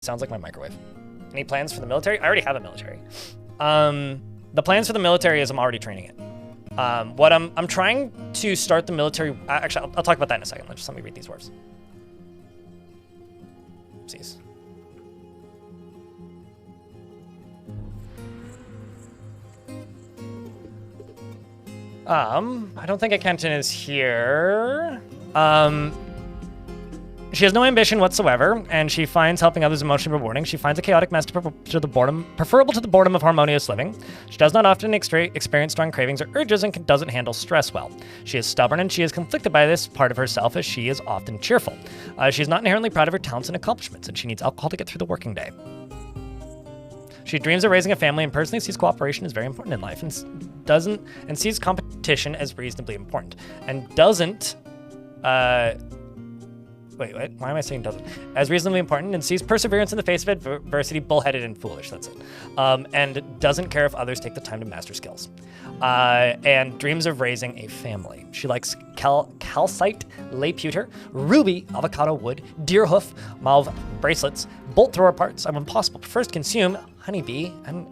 Sounds like my microwave. Any plans for the military? I already have a military. The plans for the military is I'm already training it. What I'm trying to start the military. Actually, I'll talk about that in a second. Let me read these words. Oopsies. I don't think Akenton is here. She has no ambition whatsoever, and she finds helping others emotionally rewarding. She finds a chaotic mess preferable to the boredom of harmonious living. She does not often experience strong cravings or urges and doesn't handle stress well. She is stubborn, and she is conflicted by this part of herself, as she is often cheerful. She is not inherently proud of her talents and accomplishments, and she needs alcohol to get through the working day. She dreams of raising a family and personally sees cooperation as very important in life, and sees competition as reasonably important, and doesn't. Wait, why am I saying doesn't? As reasonably important, and sees perseverance in the face of adversity, bullheaded and foolish, that's it. And doesn't care if others take the time to master skills. And dreams of raising a family. She likes calcite, lay pewter, ruby, avocado wood, deer hoof, mauve bracelets, bolt thrower parts, and when possible, prefers to consume honeybee and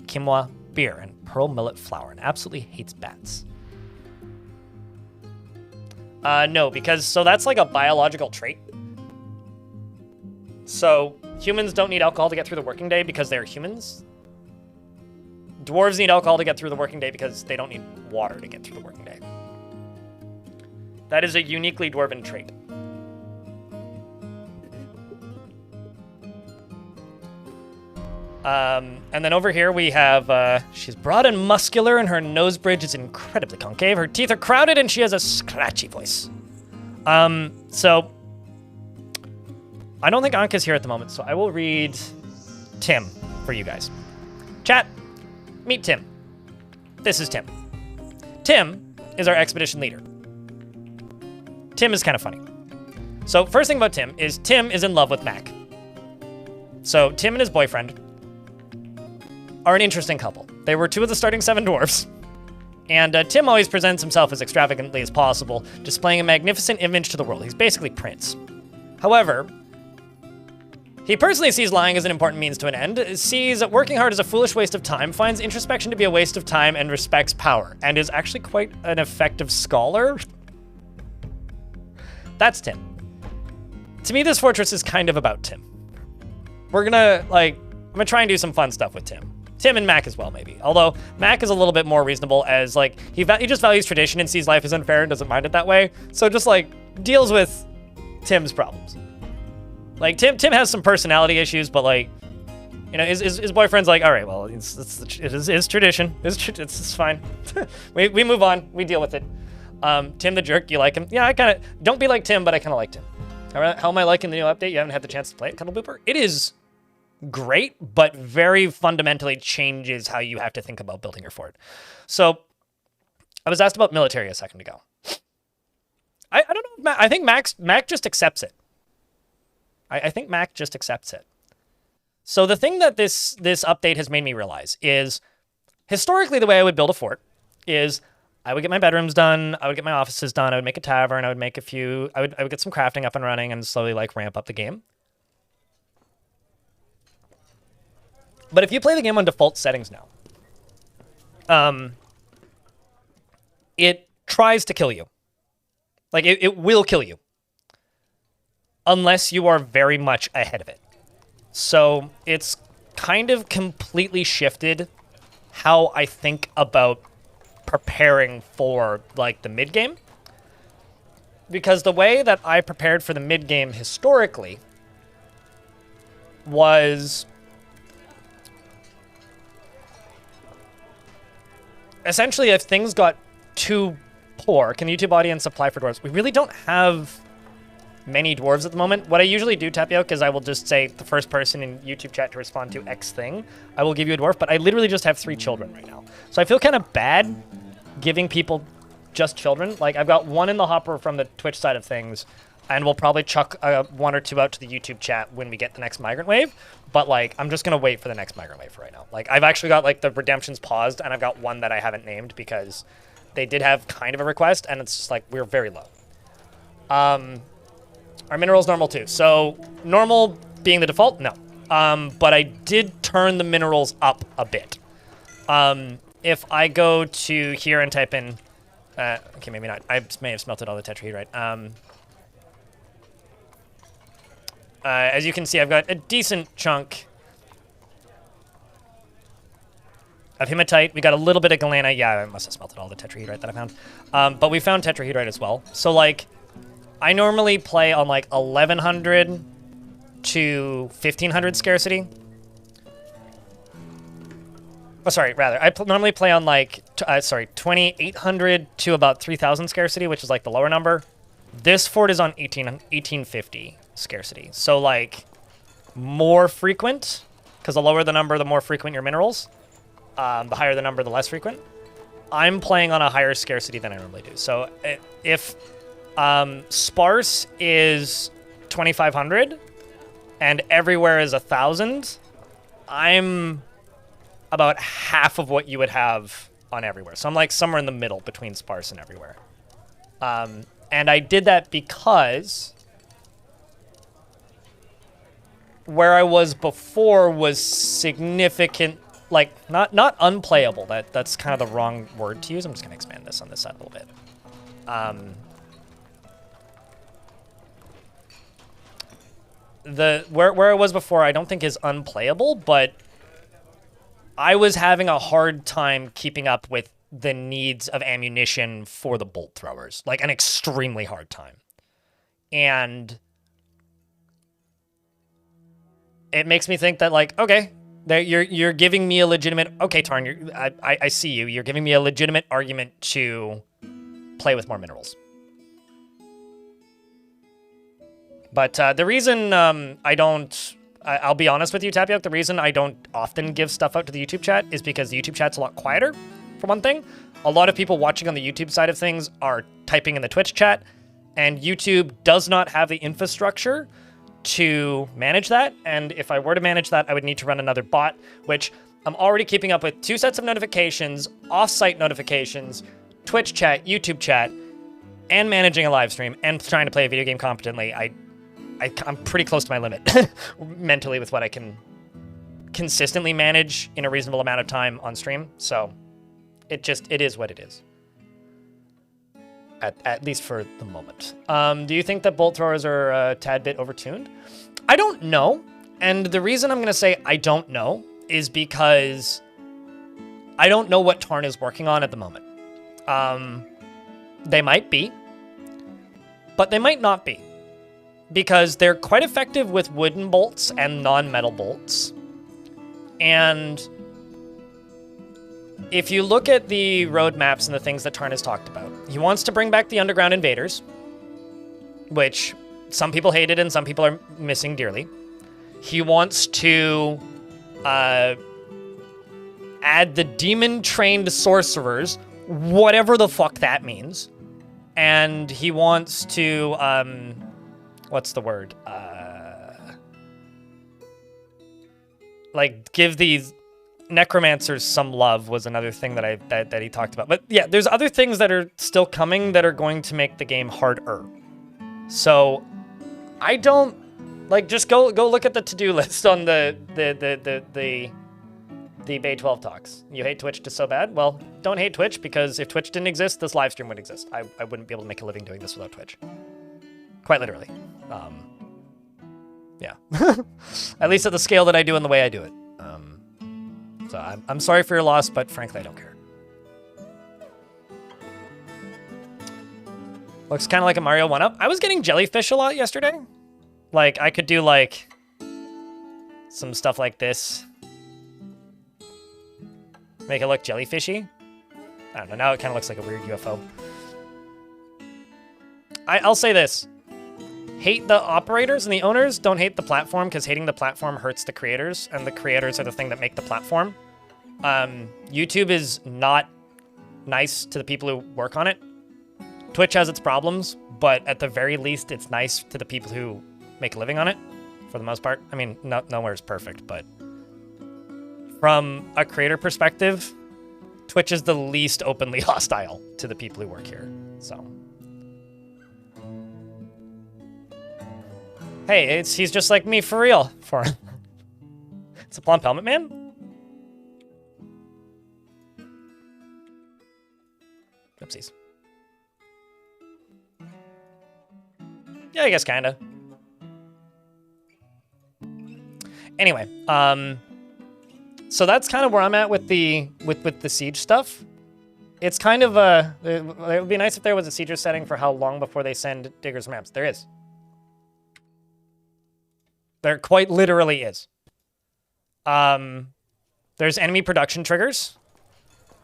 quinoa beer and pearl millet flour, and absolutely hates bats. No, so that's like a biological trait. So humans don't need alcohol to get through the working day because they're humans. Dwarves need alcohol to get through the working day because they don't need water to get through the working day. That is a uniquely Dwarven trait. And then over here we have, she's broad and muscular and her nose bridge is incredibly concave. Her teeth are crowded and she has a scratchy voice. So I don't think Anka's here at the moment, so I will read Tim for you guys. Chat, meet Tim. This is Tim. Tim is our expedition leader. Tim is kind of funny. So first thing about Tim is in love with Mac. So Tim and his boyfriend are an interesting couple. They were two of the starting 7 dwarves. And Tim always presents himself as extravagantly as possible, displaying a magnificent image to the world. He's basically Prince. However, he personally sees lying as an important means to an end, sees working hard as a foolish waste of time, finds introspection to be a waste of time, and respects power, and is actually quite an effective scholar. That's Tim. To me, this fortress is kind of about Tim. I'm gonna try and do some fun stuff with Tim. Tim and Mac as well, maybe. Although, Mac is a little bit more reasonable as, he just values tradition and sees life as unfair and doesn't mind it that way. So just, deals with Tim's problems. Tim has some personality issues, but, his boyfriend's all right, well, it is tradition. It's fine. we move on. We deal with it. Tim the jerk, you like him? Yeah, I kind of, don't be like Tim, but I kind of liked him. How am I liking the new update? You haven't had the chance to play it, Cuddle Booper? It is great, but very fundamentally changes how you have to think about building your fort. So I was asked about military a second ago. I don't know. I think Mac just accepts it. I think Mac just accepts it. So the thing that this update has made me realize is historically the way I would build a fort is I would get my bedrooms done, I would get my offices done, I would make a tavern, I would make I would get some crafting up and running and slowly ramp up the game. But if you play the game on default settings now, it tries to kill you. It will kill you. Unless you are very much ahead of it. So it's kind of completely shifted how I think about preparing for, the mid-game. Because the way that I prepared for the mid-game historically was essentially, if things got too poor, can the YouTube audience apply for dwarves? We really don't have many dwarves at the moment. What I usually do, Tapioca, is I will just say the first person in YouTube chat to respond to X thing, I will give you a dwarf, but I literally just have 3 children right now. So I feel kind of bad giving people just children. I've got 1 in the hopper from the Twitch side of things, and we'll probably chuck 1 or 2 out to the YouTube chat when we get the next migrant wave. But, I'm just going to wait for the next migrant wave for right now. I've actually got, the redemptions paused, and I've got 1 that I haven't named because they did have kind of a request, and it's just, we're very low. Are minerals normal too? So, normal being the default? No. but I did turn the minerals up a bit. If I go to here and type in, okay, maybe not. I may have smelted all the tetrahedrite. As you can see, I've got a decent chunk of hematite. We got a little bit of galena. Yeah, I must have smelted all the tetrahedrite that I found. But we found tetrahedrite as well. So, like, I normally play on, like, 1100 to 1500 scarcity. Oh, sorry, rather. I normally play on, like, 2800 to about 3000 scarcity, which is, like, the lower number. This fort is on 1850 scarcity. So, like, more frequent, because the lower the number, the more frequent your minerals. The higher the number, the less frequent. I'm playing on a higher scarcity than I normally do. So if sparse is 2500 and everywhere is 1000, I'm about half of what you would have on everywhere. So I'm like somewhere in the middle between sparse and everywhere. And I did that because where I was before was significant. Like, not unplayable. That's kind of the wrong word to use. I'm just going to expand this on this side a little bit. Where I was before, I don't think is unplayable, but I was having a hard time keeping up with the needs of ammunition for the bolt throwers. Like, an extremely hard time. And it makes me think that, like, okay, you're giving me a legitimate... Okay, Tarn, I see you. You're giving me a legitimate argument to play with more minerals. But the reason I don't... I'll be honest with you, Tapioc, the reason I don't often give stuff out to the YouTube chat is because the YouTube chat's a lot quieter, for one thing. A lot of people watching on the YouTube side of things are typing in the Twitch chat, and YouTube does not have the infrastructure to manage that, and if I were to manage that, I would need to run another bot, which I'm already keeping up with 2 sets of notifications, off-site notifications, Twitch chat, YouTube chat, and managing a live stream, and trying to play a video game competently. I'm pretty close to my limit mentally with what I can consistently manage in a reasonable amount of time on stream, so it is what it is. At least for the moment. Do you think that bolt throwers are a tad bit overtuned? I don't know. And the reason I'm going to say I don't know is because I don't know what Tarn is working on at the moment. They might be, but they might not be. Because they're quite effective with wooden bolts and non-metal bolts. And if you look at the roadmaps and the things that Tarn has talked about, he wants to bring back the underground invaders, which some people hated and some people are missing dearly. He wants to add the demon-trained sorcerers, whatever the fuck that means. And he wants to, what's the word? Like, give these necromancers some love was another thing that he talked about. But yeah, there's other things that are still coming that are going to make the game harder. So I don't like just go look at the to-do list on the Bay 12 talks. You hate Twitch just so bad? Well, don't hate Twitch, because if Twitch didn't exist, this live stream wouldn't exist. I wouldn't be able to make a living doing this without Twitch. Quite literally. Yeah. At least at the scale that I do and the way I do it. So I'm sorry for your loss, but frankly, I don't care. Looks kind of like a Mario 1-up. I was getting jellyfish a lot yesterday. Like, I could do, like, some stuff like this. Make it look jellyfishy. I don't know, now it kind of looks like a weird UFO. I'll say this. Hate the operators and the owners, don't hate the platform, because hating the platform hurts the creators, and the creators are the thing that make the platform. YouTube is not nice to the people who work on it. Twitch has its problems, but at the very least, it's nice to the people who make a living on it, for the most part. I mean, nowhere is perfect, but from a creator perspective, Twitch is the least openly hostile to the people who work here, so. Hey, he's just like me for real. It's a plump helmet man? Oopsies. Yeah, I guess kinda. Anyway, so that's kind of where I'm at with the siege stuff. It's kind of it would be nice if there was a sieger setting for how long before they send diggers and ramps. There is. There quite literally is. There's enemy production triggers.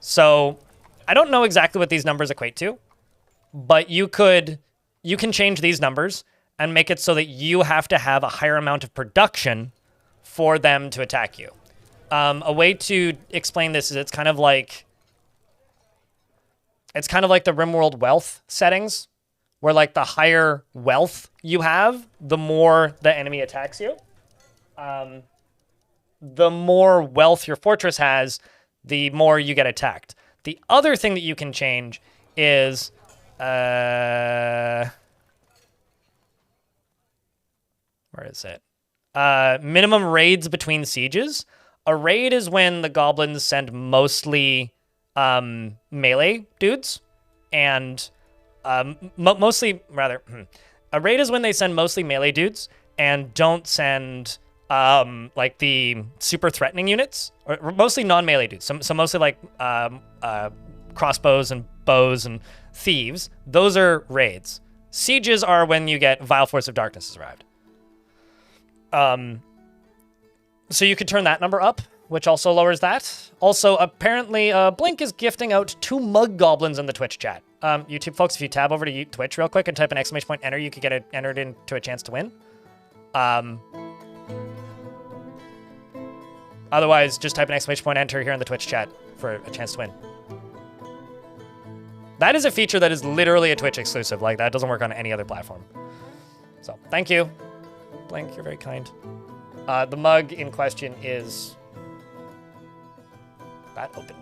So I don't know exactly what these numbers equate to, but you can change these numbers and make it so that you have to have a higher amount of production for them to attack you. A way to explain this is it's kind of like the RimWorld wealth settings, where like the higher wealth you have, the more the enemy attacks you. The more wealth your fortress has, the more you get attacked. The other thing that you can change is where is it? Minimum raids between sieges. A raid is when the goblins send mostly melee dudes, and a raid is when they send mostly melee dudes and don't send like the super threatening units, or mostly non-melee dudes. So mostly like crossbows and bows and thieves. Those are raids. Sieges are when you get Vile Force of Darkness has arrived. So you could turn that number up, which also lowers that. Also, apparently, Blink is gifting out 2 mug goblins in the Twitch chat. YouTube folks, if you tab over to Twitch real quick and type an exclamation point enter, you could get entered into a chance to win. Otherwise, just type an exclamation point enter here in the Twitch chat for a chance to win. That is a feature that is literally a Twitch exclusive. Like, that doesn't work on any other platform. So, thank you. Blink, you're very kind. The mug in question is... That open,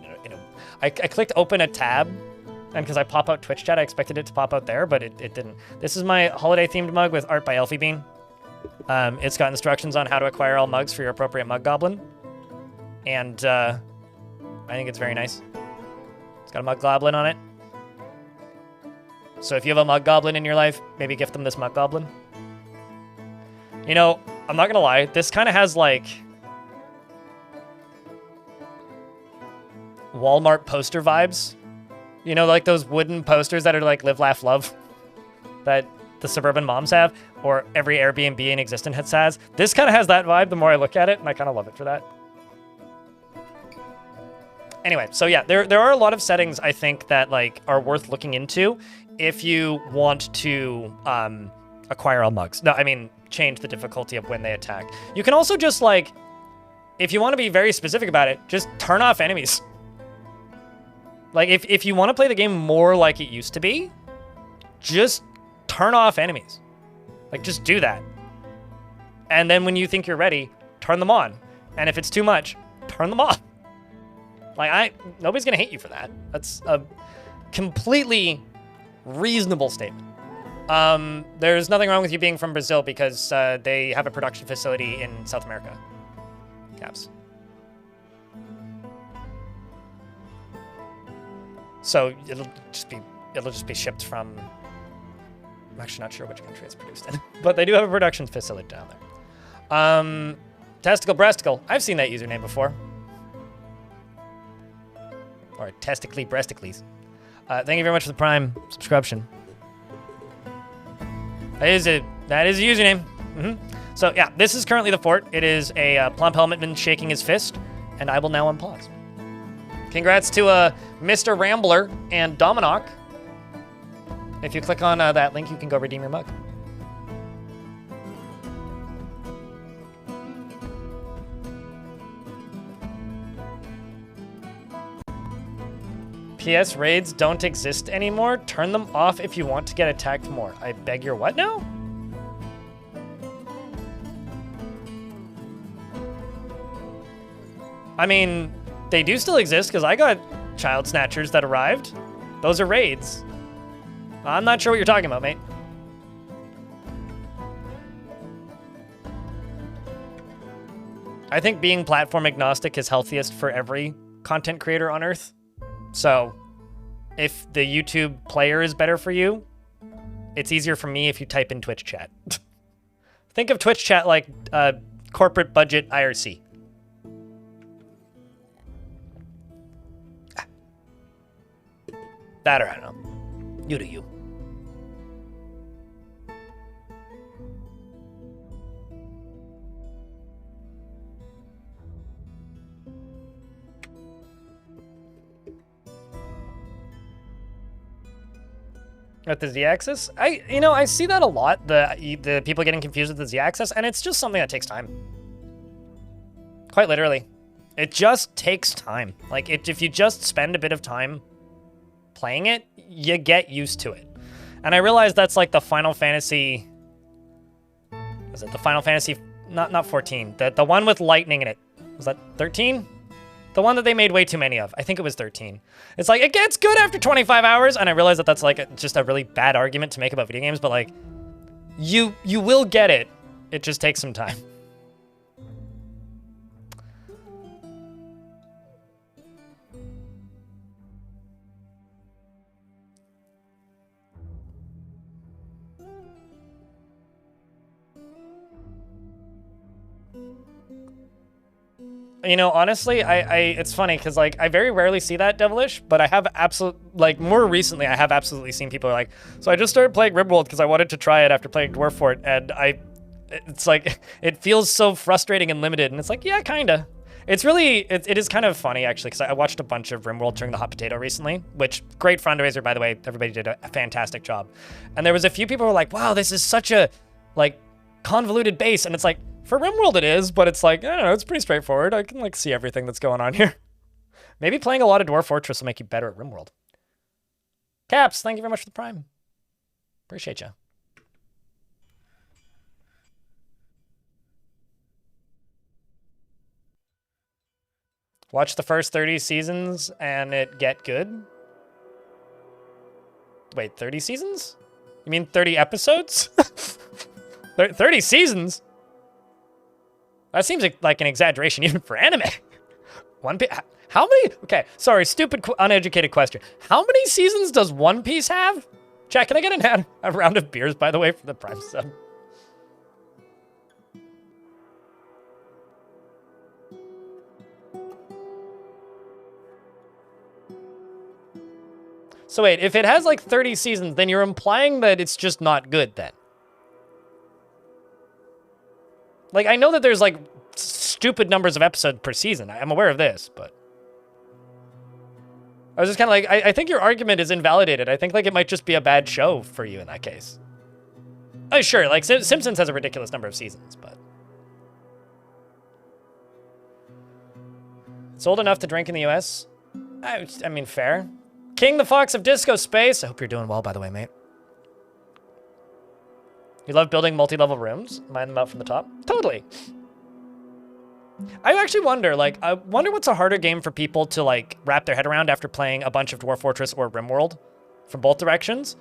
I clicked open a tab, and because I pop out Twitch chat, I expected it to pop out there, but it didn't. This is my holiday-themed mug with art by Elfie Bean. It's got instructions on how to acquire all mugs for your appropriate mug goblin. And I think it's very nice. It's got a mug goblin on it. So if you have a mug goblin in your life, maybe gift them this mug goblin. You know, I'm not gonna lie, this kind of has like Walmart poster vibes. You know, like those wooden posters that are like live, laugh, love that the suburban moms have, or every Airbnb in existence has. This kind of has that vibe the more I look at it, and I kind of love it for that. Anyway, so yeah, there are a lot of settings I think that like are worth looking into if you want to acquire all mugs. No, I mean, change the difficulty of when they attack. You can also just like, if you want to be very specific about it, just turn off enemies. Like if you want to play the game more like it used to be, just turn off enemies. Like just do that. And then when you think you're ready, turn them on. And if it's too much, turn them off. Like nobody's gonna hate you for that. That's a completely reasonable statement. There's nothing wrong with you being from Brazil because they have a production facility in South America. Caps. So it'll just be shipped from. I'm actually not sure which country it's produced in, but they do have a production facility down there. Testicle Breasticle. I've seen that username before. Or Testically Breasticles. Thank you very much for the Prime subscription. That is a username. So yeah, this is currently the fort. It is a plump helmetman shaking his fist, and I will now unpause. Congrats to Mr. Rambler and Dominoc. If you click on that link, you can go redeem your mug. PS raids don't exist anymore. Turn them off if you want to get attacked more. I beg your what now? I mean, they do still exist because I got child snatchers that arrived. Those are raids. I'm not sure what you're talking about, mate. I think being platform agnostic is healthiest for every content creator on Earth. So if the YouTube player is better for you, it's easier for me if you type in Twitch chat. Think of Twitch chat like corporate budget IRC. That or I don't know. You do you. With the Z-axis? I see that a lot, the people getting confused with the Z-axis, and it's just something that takes time. Quite literally. It just takes time. Like, if you just spend a bit of time playing it, you get used to it. And I realize that's like the Final Fantasy... Was it the Final Fantasy... Not 14. The one with lightning in it. Was that 13? The one that they made way too many of. I think it was 13. It's like, it gets good after 25 hours, and I realize that that's like just a really bad argument to make about video games, but like, you will get it. It just takes some time. Honestly, it's funny because like I very rarely see that Devilish, but I have more recently I have absolutely seen people like, so I just started playing RimWorld because I wanted to try it after playing Dwarf Fort, and it's like, it feels so frustrating and limited, and it's like, yeah, kinda. It's really, it is kind of funny actually, because I watched a bunch of RimWorld during the Hot Potato recently, which, great fundraiser, by the way, everybody did a fantastic job. And there was a few people who were like, wow, this is such a, like, convoluted base, and it's like, for RimWorld it is, but it's like, I don't know, it's pretty straightforward. I can like see everything that's going on here. Maybe playing a lot of Dwarf Fortress will make you better at RimWorld. Caps, thank you very much for the Prime. Appreciate you. Watch the first 30 seasons and it get good? Wait, 30 seasons? You mean 30 episodes? 30 seasons? That seems like an exaggeration even for anime. How many? Okay, sorry, stupid, uneducated question. How many seasons does One Piece have? Chat, can I get a round of beers, by the way, for the Prime sub? So wait, if it has like 30 seasons, then you're implying that it's just not good then. Like, I know that there's, like, stupid numbers of episodes per season. I'm aware of this, but... I was just kind of like, I think your argument is invalidated. I think, like, it might just be a bad show for you in that case. Oh, sure, like, Simpsons has a ridiculous number of seasons, but... It's old enough to drink in the US? I mean, fair. King the Fox of Disco Space. I hope you're doing well, by the way, mate. You love building multi-level rooms? Mine them out from the top? Totally. I actually wonder, like, I wonder what's a harder game for people to, like, wrap their head around after playing a bunch of Dwarf Fortress or RimWorld from both directions.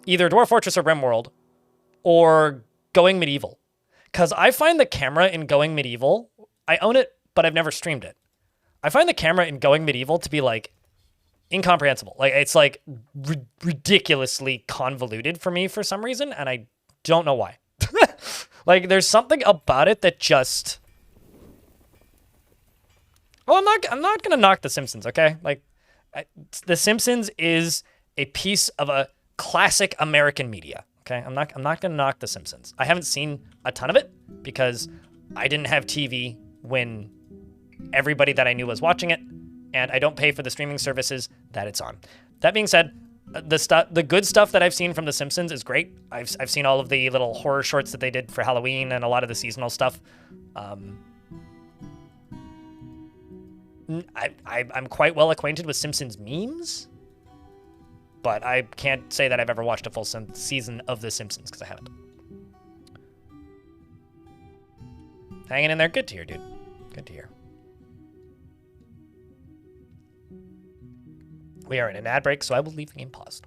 Either Dwarf Fortress or RimWorld, or Going Medieval. Because I find the camera in Going Medieval, I own it, but I've never streamed it. I find the camera in Going Medieval to be, like, incomprehensible. Like, it's, like, ridiculously convoluted for me for some reason, and I don't know why. Like, there's something about it that just... Oh, I'm not gonna knock The Simpsons, okay? Like, The Simpsons is a piece of a classic American media, okay? I'm not gonna knock The Simpsons. I haven't seen a ton of it because I didn't have TV when everybody that I knew was watching it, and I don't pay for the streaming services that it's on. That being said, the good stuff that I've seen from The Simpsons is great. I've seen all of the little horror shorts that they did for Halloween and a lot of the seasonal stuff. I'm quite well acquainted with Simpsons memes, but I can't say that I've ever watched a full season of The Simpsons because I haven't. Hanging in there. Good to hear, dude. Good to hear. We are in an ad break, so I will leave the game paused.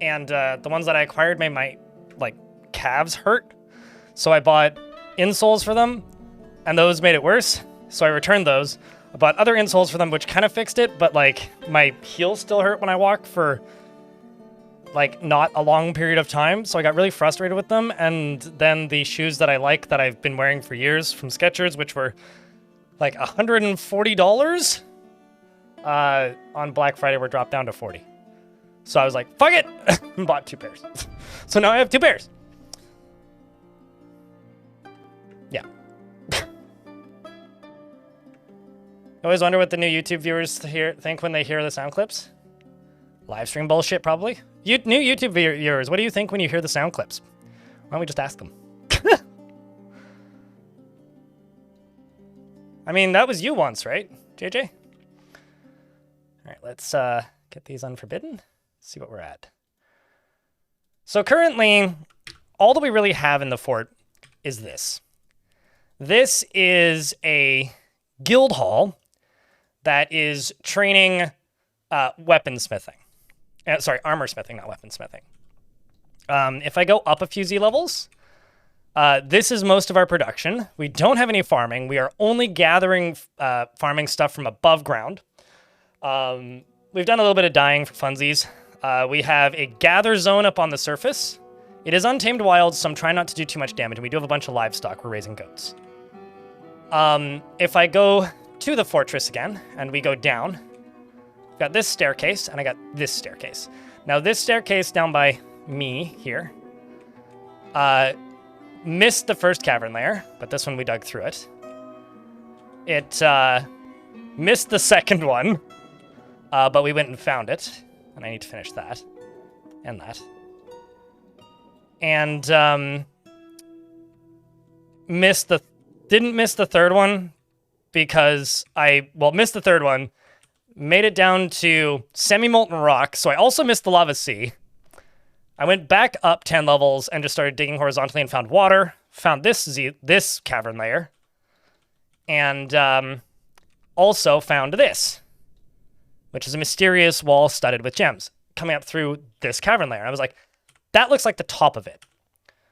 and the ones that I acquired made my like calves hurt. So I bought insoles for them, and those made it worse. So I returned those. I bought other insoles for them, which kind of fixed it, but like my heels still hurt when I walk for like not a long period of time. So I got really frustrated with them. And then the shoes that I like that I've been wearing for years from Skechers, which were like $140 on Black Friday, were dropped down to 40. So I was like, fuck it, and bought 2 pairs. So now I have 2 pairs. Yeah. I always wonder what the new YouTube viewers think when they hear the sound clips. Live stream bullshit, probably. New YouTube viewers, what do you think when you hear the sound clips? Why don't we just ask them? I mean, that was you once, right, JJ? All right, let's get these unforbidden. See what we're at. So currently, all that we really have in the fort is this. This is a guild hall that is training weaponsmithing. Sorry, armor smithing, not weaponsmithing. If I go up a few Z levels, this is most of our production. We don't have any farming. We are only gathering farming stuff from above ground. We've done a little bit of dyeing for funsies. We have a gather zone up on the surface. It is untamed wild, so I'm trying not to do too much damage. And we do have a bunch of livestock. We're raising goats. If I go to the fortress again, and we go down, I've got this staircase, and I got this staircase. Now, this staircase down by me here missed the first cavern layer, but this one we dug through it. It missed the second one, but we went and found it, and I need to finish that, and that. And didn't miss the third one because missed the third one, made it down to semi-molten rock, so I also missed the lava sea. I went back up 10 levels and just started digging horizontally and found water, found this cavern layer, and also found this, which is a mysterious wall studded with gems coming up through this cavern layer. I was like, that looks like the top of it.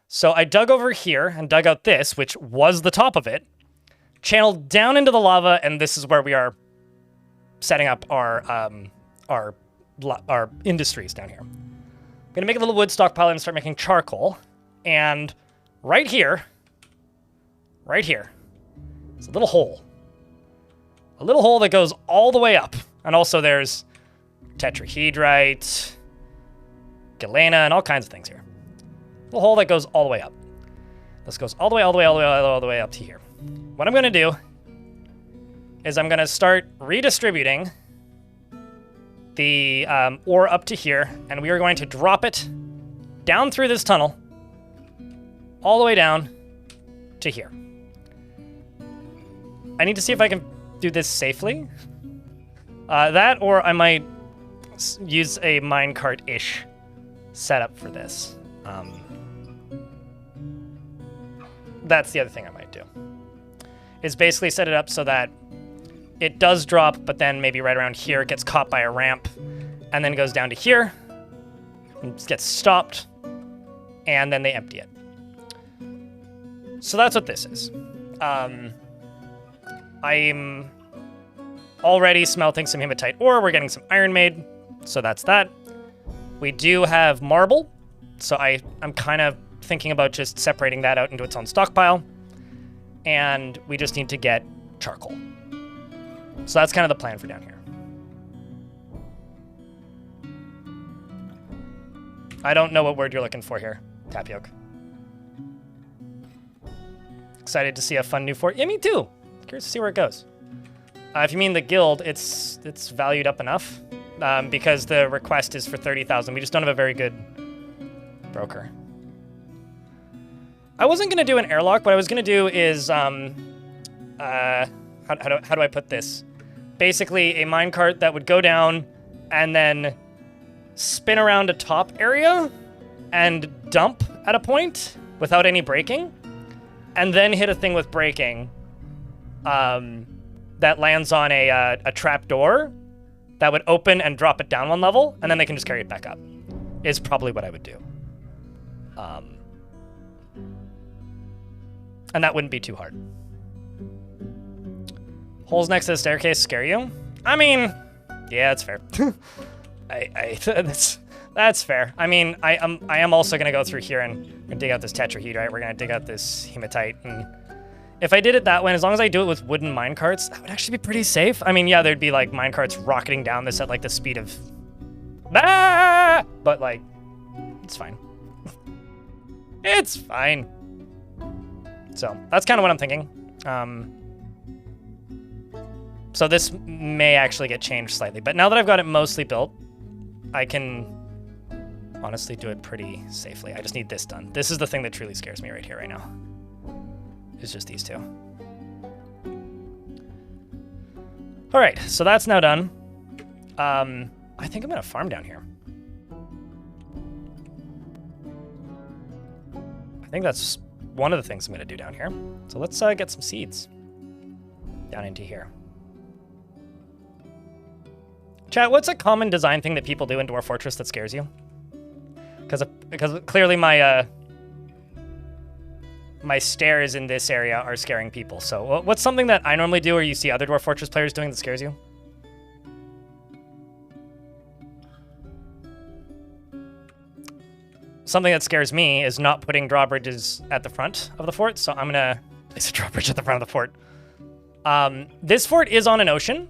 So I dug over here and dug out this, which was the top of it, channeled down into the lava, and this is where we are setting up our industries down here. I'm gonna make a little wood stockpile and start making charcoal. And right here, is a little hole. A little hole that goes all the way up. And also there's tetrahedrite, galena, and all kinds of things here. A little hole that goes all the way up. This goes all the way up to here. What I'm gonna do is I'm gonna start redistributing the ore up to here, and we are going to drop it down through this tunnel, all the way down to here. I need to see if I can do this safely. That, or I might use a minecart-ish setup for this. That's the other thing I might do. Is basically set it up so that it does drop, but then maybe right around here it gets caught by a ramp, and then goes down to here, and gets stopped, and then they empty it. So that's what this is. I'm already smelting some hematite ore. We're getting some iron made, so that's that. We do have marble, so I'm kind of thinking about just separating that out into its own stockpile, and we just need to get charcoal. So that's kind of the plan for down here. I don't know what word you're looking for here, Tapioca. Excited to see a fun new fort. Yeah, me too. Curious to see where it goes. If you mean the guild, it's valued up enough because the request is for 30,000. We just don't have a very good broker. I wasn't gonna do an airlock. What I was gonna do is how do I put this? Basically, a minecart that would go down and then spin around a top area and dump at a point without any braking, and then hit a thing with braking that lands on a trap door that would open and drop it down one level, and then they can just carry it back up. is probably what I would do. And that wouldn't be too hard. Holes next to the staircase scare you? I mean, yeah, that's fair. That's fair. I mean, I am also gonna go through here and dig out this tetrahedrite. We're gonna dig out this hematite, and if I did it that way, and as long as I do it with wooden minecarts, that would actually be pretty safe. I mean, yeah, there'd be like minecarts rocketing down this at like the speed of, but like, it's fine. It's fine. So that's kind of what I'm thinking. So this may actually get changed slightly, but now that I've got it mostly built, I can honestly do it pretty safely. I just need this done. This is the thing that truly scares me right here, right now. It's just these two. All right, so that's now done. I think I'm gonna farm down here. I think that's one of the things I'm gonna do down here. So let's get some seeds down into here. Chat, what's a common design thing that people do in Dwarf Fortress that scares you? Because clearly my my stairs in this area are scaring people. So what's something that I normally do or you see other Dwarf Fortress players doing that scares you? Something that scares me is not putting drawbridges at the front of the fort, so I'm gonna place a drawbridge at the front of the fort. This fort is on an ocean,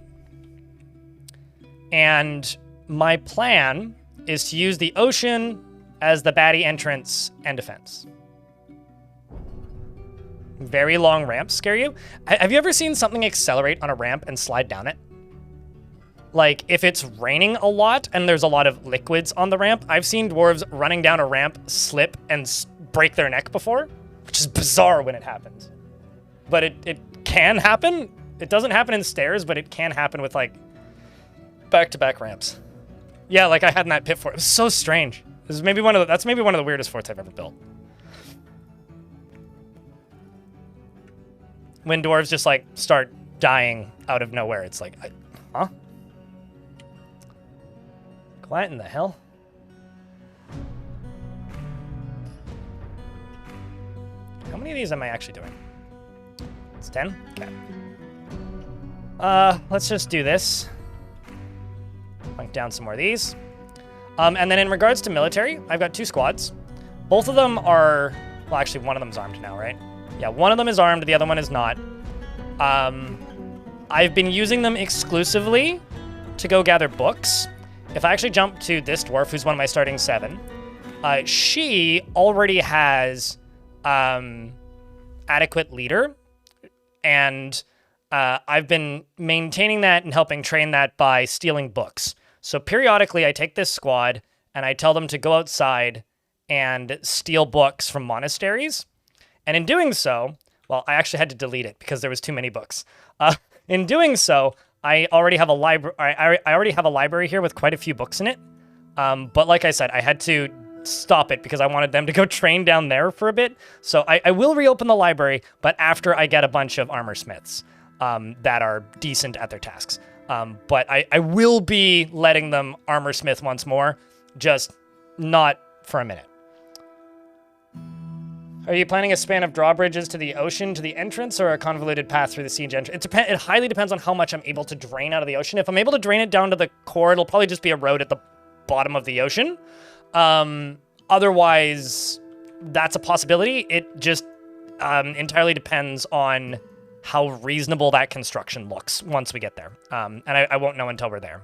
and my plan is to use the ocean as the baddie entrance and defense. Very long ramps scare you? Have you ever seen something accelerate on a ramp and slide down it? Like, if it's raining a lot and there's a lot of liquids on the ramp, I've seen dwarves running down a ramp, slip, and break their neck before, which is bizarre when it happens. But it can happen. It doesn't happen in stairs, but it can happen with, like, back-to-back ramps. Yeah, like I had in that pit fort. It was so strange. This is maybe that's maybe one of the weirdest forts I've ever built. When dwarves just, like, start dying out of nowhere, it's like, huh? What in the hell? How many of these am I actually doing? It's 10? Okay. Let's just do this. Plunk down some more of these. And then in regards to military, I've got 2 squads. Both of them are, well, actually one of them's armed now, right? Yeah, one of them is armed, the other one is not. I've been using them exclusively to go gather books. If I actually jump to this dwarf, who's one of my starting 7, she already has adequate leader, and I've been maintaining that and helping train that by stealing books. So periodically, I take this squad and I tell them to go outside and steal books from monasteries. And in doing so, well, I actually had to delete it because there was too many books. In doing so, I already have a library. I already have a library here with quite a few books in it. But like I said, I had to stop it because I wanted them to go train down there for a bit. So I will reopen the library, but after I get a bunch of armor smiths that are decent at their tasks. But I will be letting them armor smith once more, just not for a minute. Are you planning a span of drawbridges to the ocean, to the entrance, or a convoluted path through the siege entrance? It highly depends on how much I'm able to drain out of the ocean. If I'm able to drain it down to the core, it'll probably just be a road at the bottom of the ocean. Otherwise, that's a possibility. It just entirely depends on how reasonable that construction looks once we get there. And I won't know until we're there.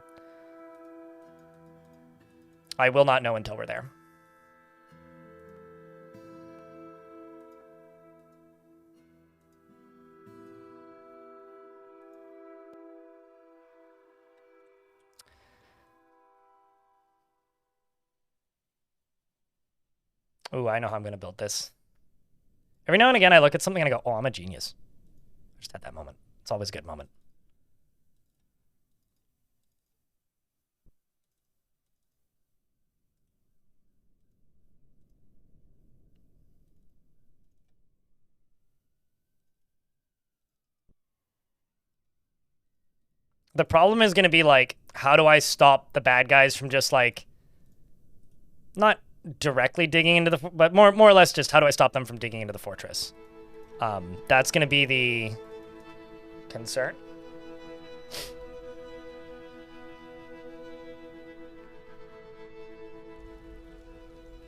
I will not know until we're there. Ooh, I know how I'm going to build this. Every now and again, I look at something and I go, oh, I'm a genius. I just had that moment. It's always a good moment. The problem is going to be like, how do I stop the bad guys from just like Not directly digging into the, but more or less just how do I stop them from digging into the fortress? That's going to be the concern.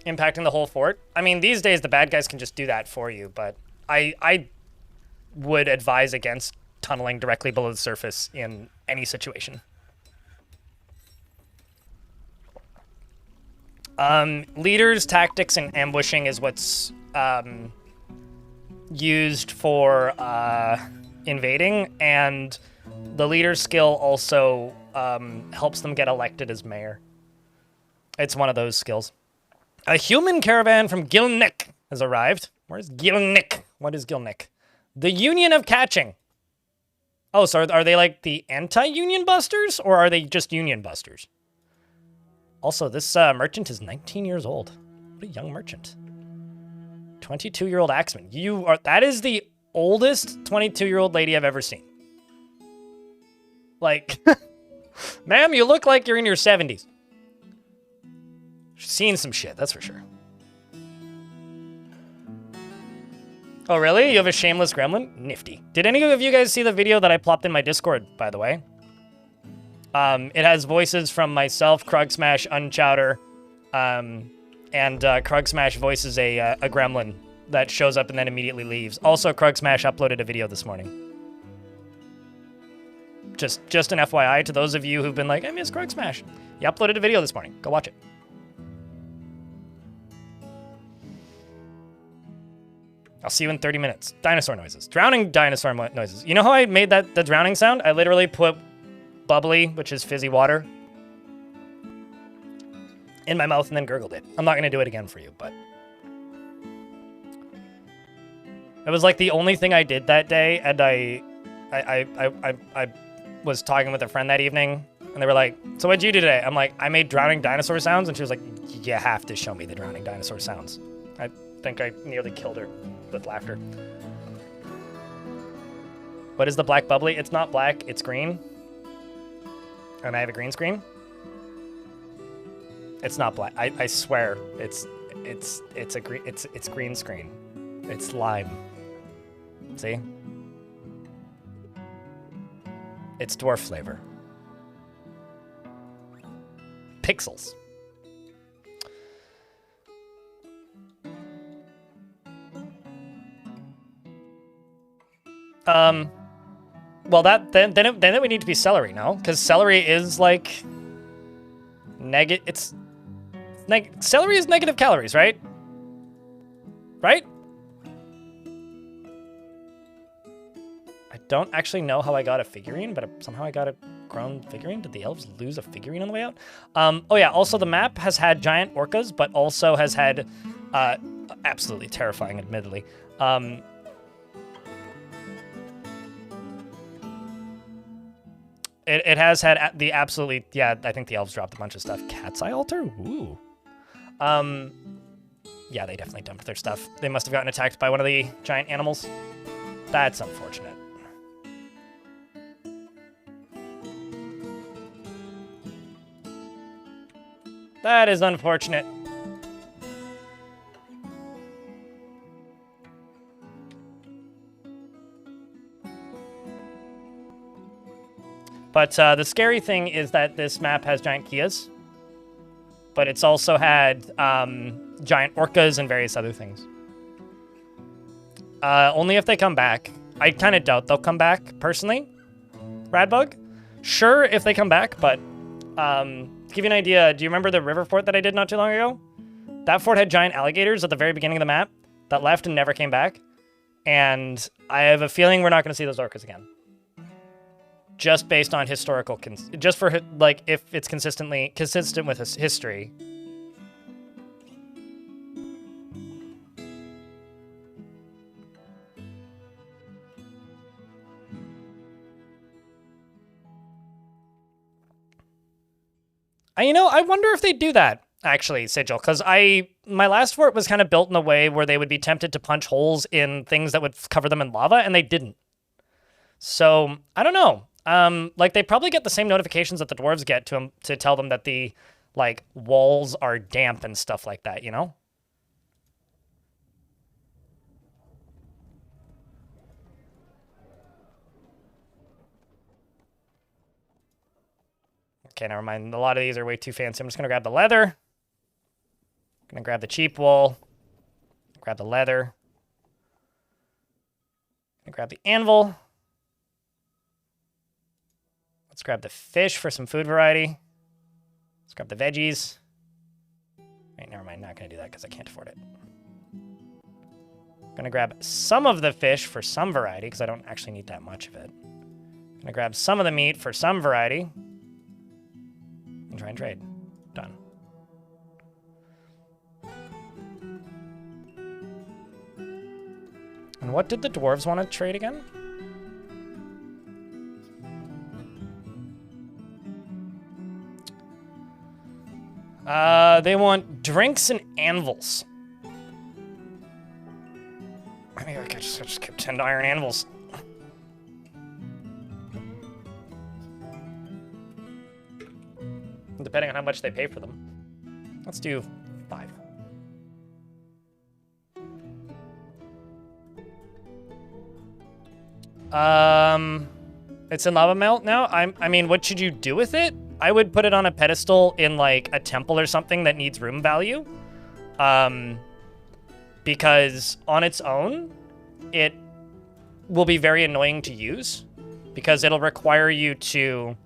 Impacting the whole fort. I mean, these days the bad guys can just do that for you, but I would advise against tunneling directly below the surface in any situation. Leaders, tactics, and ambushing is what's used for invading, and the leader's skill also helps them get elected as mayor. It's one of those skills. A human caravan from Gilnick has arrived. Where's Gilnick? What is Gilnick? The Union of Catching. Oh, so are they like the anti-union busters, or are they just union busters? Also, this merchant is 19 years old. What a young merchant. 22-year-old axeman. That is the oldest 22-year-old lady I've ever seen. Like, ma'am, you look like you're in your 70s. She's seen some shit, that's for sure. Oh, really? You have a shameless gremlin? Nifty. Did any of you guys see the video that I plopped in my Discord, by the way? It has voices from myself, Krugsmash, Unchowder, and Krugsmash voices a gremlin that shows up and then immediately leaves. Also, Krugsmash uploaded a video this morning. Just an FYI to those of you who've been like, I miss Krugsmash. He uploaded a video this morning. Go watch it. I'll see you in 30 minutes. Dinosaur noises. Drowning dinosaur noises. You know how I made the drowning sound? I literally put bubbly, which is fizzy water, in my mouth and then gurgled it. I'm not going to do it again for you, but it was like the only thing I did that day, and I was talking with a friend that evening, and they were like, so what'd you do today? I'm like, I made drowning dinosaur sounds, and she was like, you have to show me the drowning dinosaur sounds. I think I nearly killed her with laughter. What is the black bubbly? It's not black, it's green. And I have a green screen. It's not black. I swear, it's green screen. It's lime. See? It's dwarf flavor. Pixels. Well, then it would need to be celery, no? Because celery is like celery is negative calories, right? Right? I don't actually know how I got a figurine, but somehow I got a grown figurine. Did the elves lose a figurine on the way out? Oh yeah, also the map has had giant orcas, but also has had absolutely terrifying, admittedly. It has had the absolutely, yeah, I think the elves dropped a bunch of stuff. Cat's Eye Altar? Ooh. Yeah, they definitely dumped their stuff. They must have gotten attacked by one of the giant animals. That's unfortunate. That is unfortunate. But the scary thing is that this map has giant Kias, but it's also had giant orcas and various other things. Only if they come back. I kind of doubt they'll come back, personally. Radbug? Sure, if they come back, but to give you an idea, do you remember the river fort that I did not too long ago? That fort had giant alligators at the very beginning of the map that left and never came back. And I have a feeling we're not going to see those orcas again. Just based on historical, just for like if it's consistent with his history. I wonder if they do that actually, Sigil, because my last fort was kind of built in a way where they would be tempted to punch holes in things that would cover them in lava, and they didn't. So I don't know. Like they probably get the same notifications that the dwarves get to tell them that the like walls are damp and stuff like that, you know? Okay, never mind. A lot of these are way too fancy. I'm just gonna grab the leather. I'm gonna grab the cheap wool. Grab the leather. I'm gonna grab the anvil. Let's grab the fish for some food variety. Let's grab the veggies. Wait, never mind. Not gonna do that because I can't afford it. I'm gonna grab some of the fish for some variety because I don't actually need that much of it. I'm gonna grab some of the meat for some variety. And try and trade. Done. And what did the dwarves want to trade again? They want drinks and anvils. I think I could just keep 10 iron anvils. Depending on how much they pay for them. Let's do 5. It's in lava melt now? I mean, what should you do with it? I would put it on a pedestal in, like, a temple or something that needs room value. Because on its own, it will be very annoying to use. Because it'll require you to...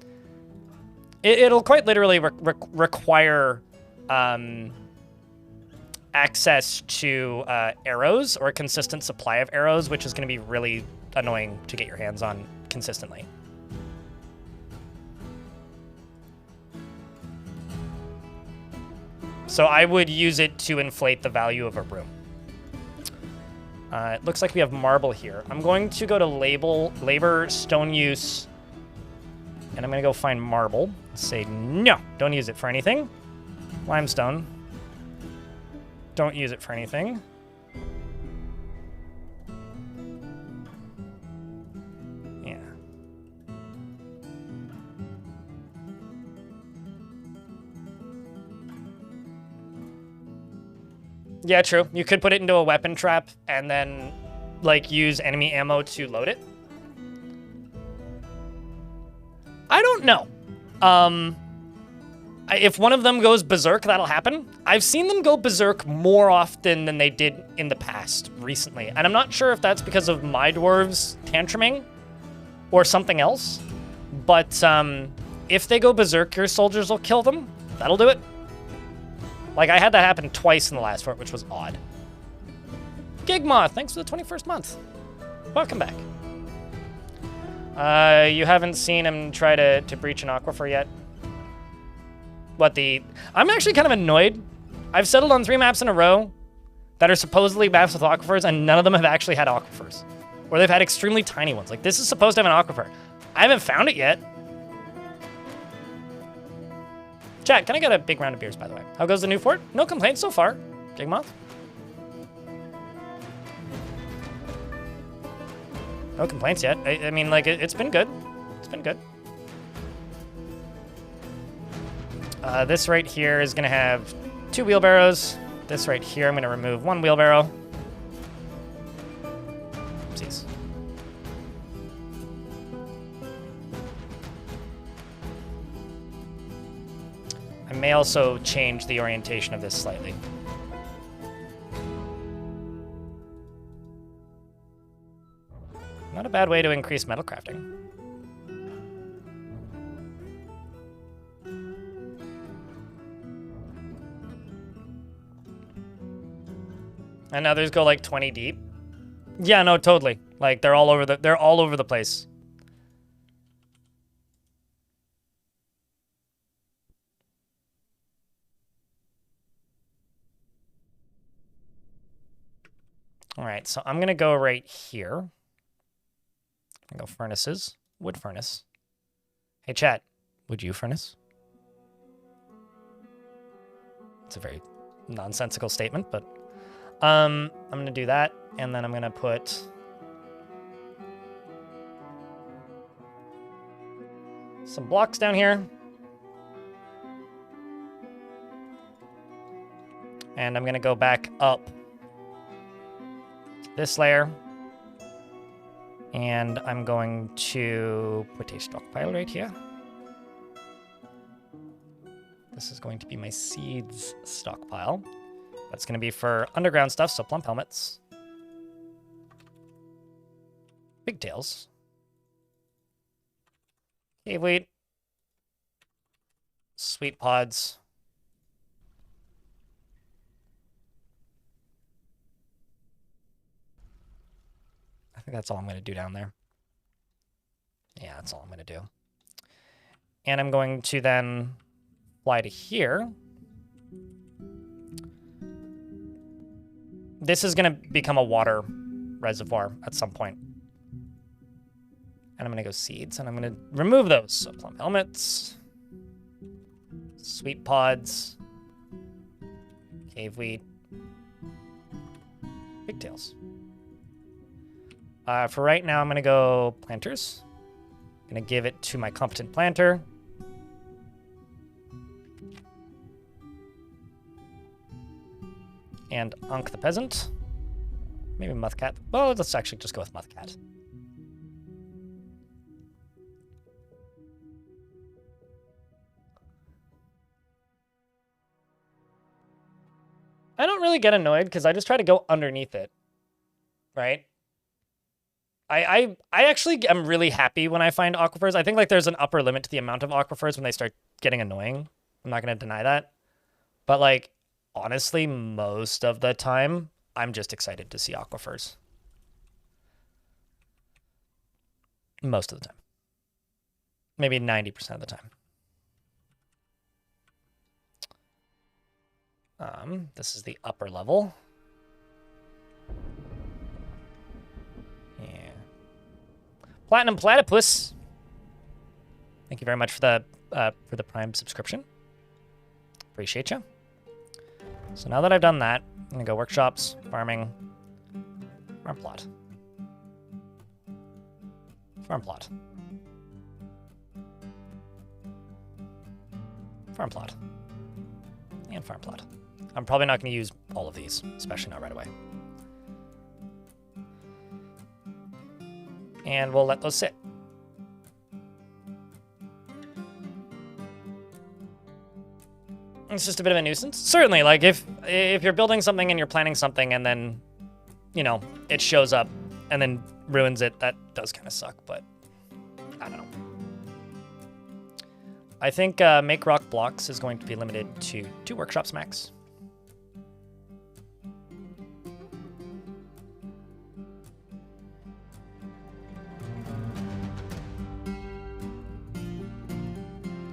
It'll quite literally require access to arrows or a consistent supply of arrows, which is going to be really annoying to get your hands on consistently. So I would use it to inflate the value of a room. It looks like we have marble here. I'm going to go to labor, stone use, and I'm going to go find marble. Say, no, don't use it for anything. Limestone. Don't use it for anything. Yeah. Yeah, true. You could put it into a weapon trap and then, like, use enemy ammo to load it. I don't know. If one of them goes berserk, that'll happen. I've seen them go berserk more often than they did in the past recently. And I'm not sure if that's because of my dwarves tantruming or something else. But if they go berserk, your soldiers will kill them. That'll do it. Like, I had that happen twice in the last fort, which was odd. Gigmoth, thanks for the 21st month. Welcome back. You haven't seen him try to breach an aquifer yet? I'm actually kind of annoyed. I've settled on 3 maps in a row that are supposedly maps with aquifers, and none of them have actually had aquifers. Or they've had extremely tiny ones. Like, this is supposed to have an aquifer. I haven't found it yet. Chat, can I get a big round of beers, by the way? How goes the new fort? No complaints so far. Gigmoth? No complaints yet. I mean, like, it's been good. It's been good. This right here is going to have 2 wheelbarrows. This right here, I'm going to remove 1 wheelbarrow. Oopsies. I may also change the orientation of this slightly. Not a bad way to increase metal crafting. And others go like 20 deep. Yeah, no, totally. Like they're all over the place. All right, so I'm gonna go right here. I'm gonna go furnaces, wood furnace. Hey chat, would you furnace? It's a very nonsensical statement, but I'm gonna do that, and then I'm gonna put some blocks down here. And I'm going to go back up this layer. And I'm going to put a stockpile right here. This is going to be my seeds stockpile. That's going to be for underground stuff, so plump helmets. Pigtails. Cave wheat. Sweet pods. I think that's all I'm going to do down there. Yeah, that's all I'm going to do. And I'm going to then fly to here. This is going to become a water reservoir at some point. And I'm going to go seeds, and I'm going to remove those. So plum helmets, sweet pods, cave wheat, pigtails. For right now, I'm going to go planters. I'm going to give it to my competent planter. And Unk the peasant. Maybe Muthcat. Well, let's actually just go with Muthcat. I don't really get annoyed because I just try to go underneath it. Right? I actually am really happy when I find aquifers. I think like there's an upper limit to the amount of aquifers when they start getting annoying. I'm not going to deny that. But like, honestly, most of the time, I'm just excited to see aquifers. Most of the time. Maybe 90% of the time. This is the upper level. Yeah. Platinum Platypus. Thank you very much for the Prime subscription. Appreciate you. So now that I've done that, I'm gonna go workshops, farming, farm plot, farm plot, farm plot, and farm plot. I'm probably not gonna use all of these, especially not right away. And we'll let those sit. It's just a bit of a nuisance. Certainly, like if you're building something and you're planning something and then, you know, it shows up and then ruins it, that does kind of suck, but I don't know. I think make rock blocks is going to be limited to 2 workshops max.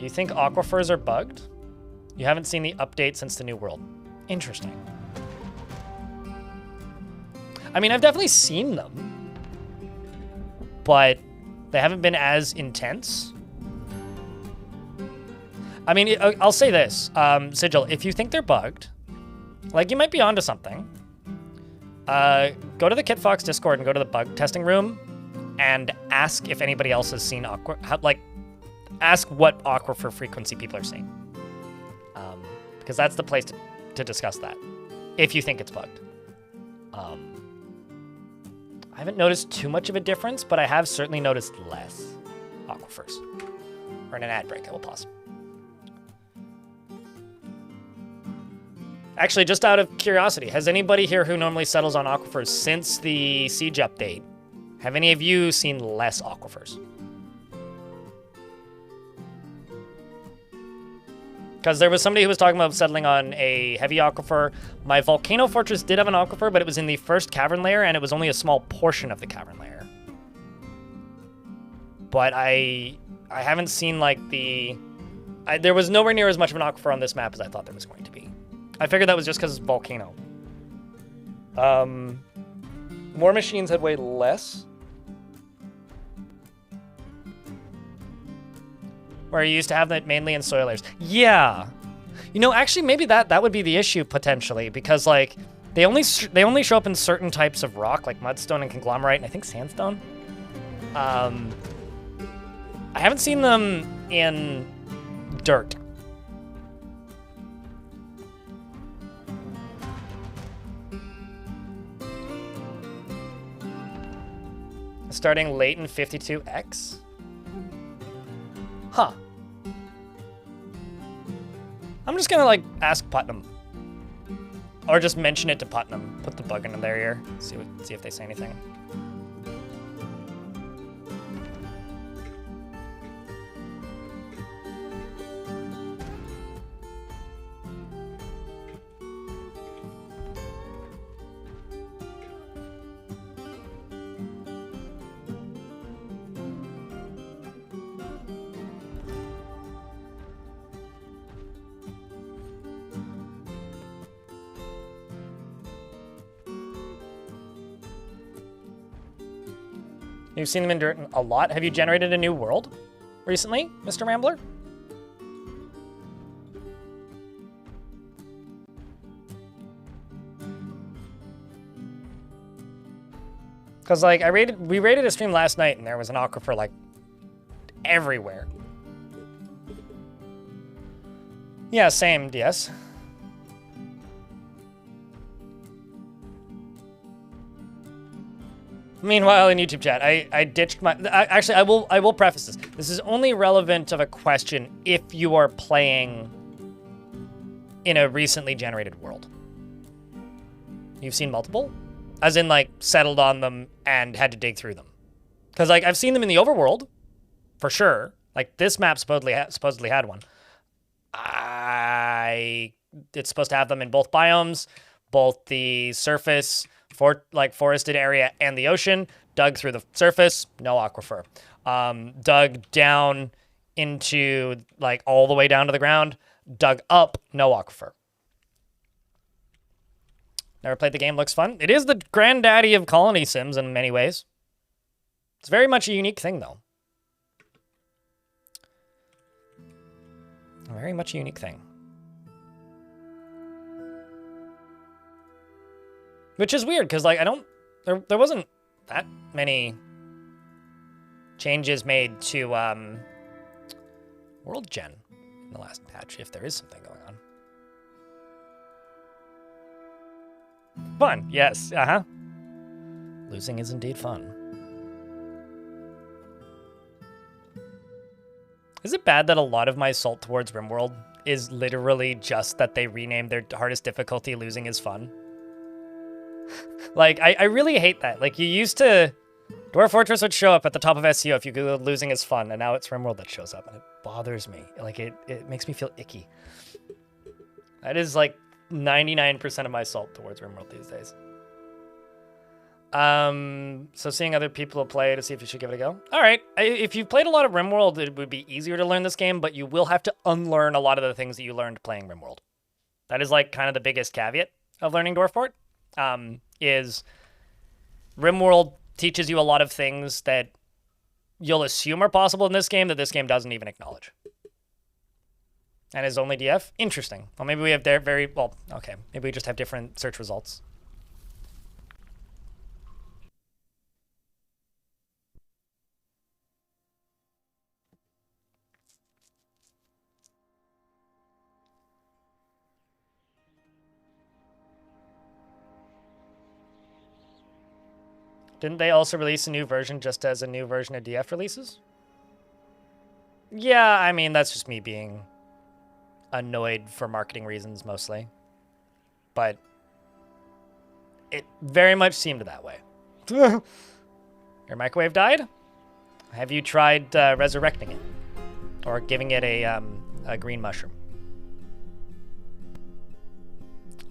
You think aquifers are bugged? You haven't seen the update since the New World. Interesting. I mean, I've definitely seen them, but they haven't been as intense. I mean, I'll say this, Sigil, if you think they're bugged, like you might be onto something, go to the KitFox Discord and go to the bug testing room and ask if anybody else has seen ask what aquifer frequency people are seeing. Because that's the place to discuss that, if you think it's bugged. I haven't noticed too much of a difference, but I have certainly noticed less aquifers. We're in an ad break, I will pause. Actually, just out of curiosity, has anybody here who normally settles on aquifers since the Siege update, have any of you seen less aquifers? Because there was somebody who was talking about settling on a heavy aquifer. My Volcano Fortress did have an aquifer, but it was in the first cavern layer, and it was only a small portion of the cavern layer. But I haven't seen, like, there was nowhere near as much of an aquifer on this map as I thought there was going to be. I figured that was just because it's Volcano. War Machines had way less. Where you used to have that mainly in soil layers. Yeah. You know, actually, maybe that would be the issue, potentially, because, like, they only show up in certain types of rock, like mudstone and conglomerate, and I think sandstone. I haven't seen them in dirt. Starting late in 52X? Huh. I'm just gonna like ask Putnam. Or just mention it to Putnam. Put the bug in their ear. See if they say anything. You've seen them in dirt a lot. Have you generated a new world recently, Mr. Rambler? Because like we raided a stream last night and there was an aquifer like everywhere. Yeah, same, DS. Meanwhile, in YouTube chat, I ditched my... Actually, I will preface this. This is only relevant of a question if you are playing in a recently generated world. You've seen multiple? As in, like, settled on them and had to dig through them. Because, like, I've seen them in the overworld, for sure. Like, this map supposedly had one. It's supposed to have them in both biomes, both the surface... forested area and the ocean. Dug through the surface, no aquifer. Dug down into, like, all the way down to the ground. Dug up, no aquifer. Never played the game, looks fun. It is the granddaddy of colony sims in many ways. It's very much a unique thing, though. Very much a unique thing. Which is weird, because, like, there wasn't that many changes made to, World Gen in the last patch, if there is something going on. Fun, yes, uh-huh. Losing is indeed fun. Is it bad that a lot of my salt towards RimWorld is literally just that they renamed their hardest difficulty Losing is Fun? Like, I really hate that. Like, you used to... Dwarf Fortress would show up at the top of SEO if you Googled Losing is Fun, and now it's RimWorld that shows up, and it bothers me. Like, it makes me feel icky. That is, like, 99% of my salt towards RimWorld these days. So seeing other people play to see if you should give it a go. All right, if you've played a lot of RimWorld, it would be easier to learn this game, but you will have to unlearn a lot of the things that you learned playing RimWorld. That is, like, kind of the biggest caveat of learning Dwarf Fort. Is RimWorld teaches you a lot of things that you'll assume are possible in this game that this game doesn't even acknowledge. And is only DF? Interesting. Well, maybe we have okay. Maybe we just have different search results. Didn't they also release a new version just as a new version of DF releases? Yeah, I mean, that's just me being annoyed for marketing reasons mostly. But it very much seemed that way. Your microwave died? Have you tried resurrecting it? Or giving it a green mushroom?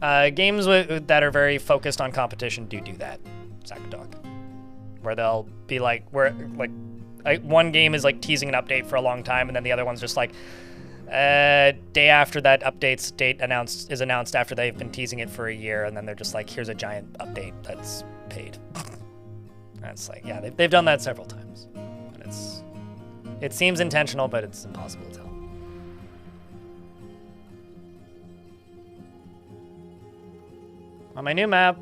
Games that are very focused on competition do that, Zakadog. Where they'll be like, one game is like teasing an update for a long time, and then the other one's just like, day after that update's date is announced after they've been teasing it for a year, and then they're just like, here's a giant update that's paid. And it's like, yeah, they've done that several times. And it seems intentional, but it's impossible to tell. On my new map,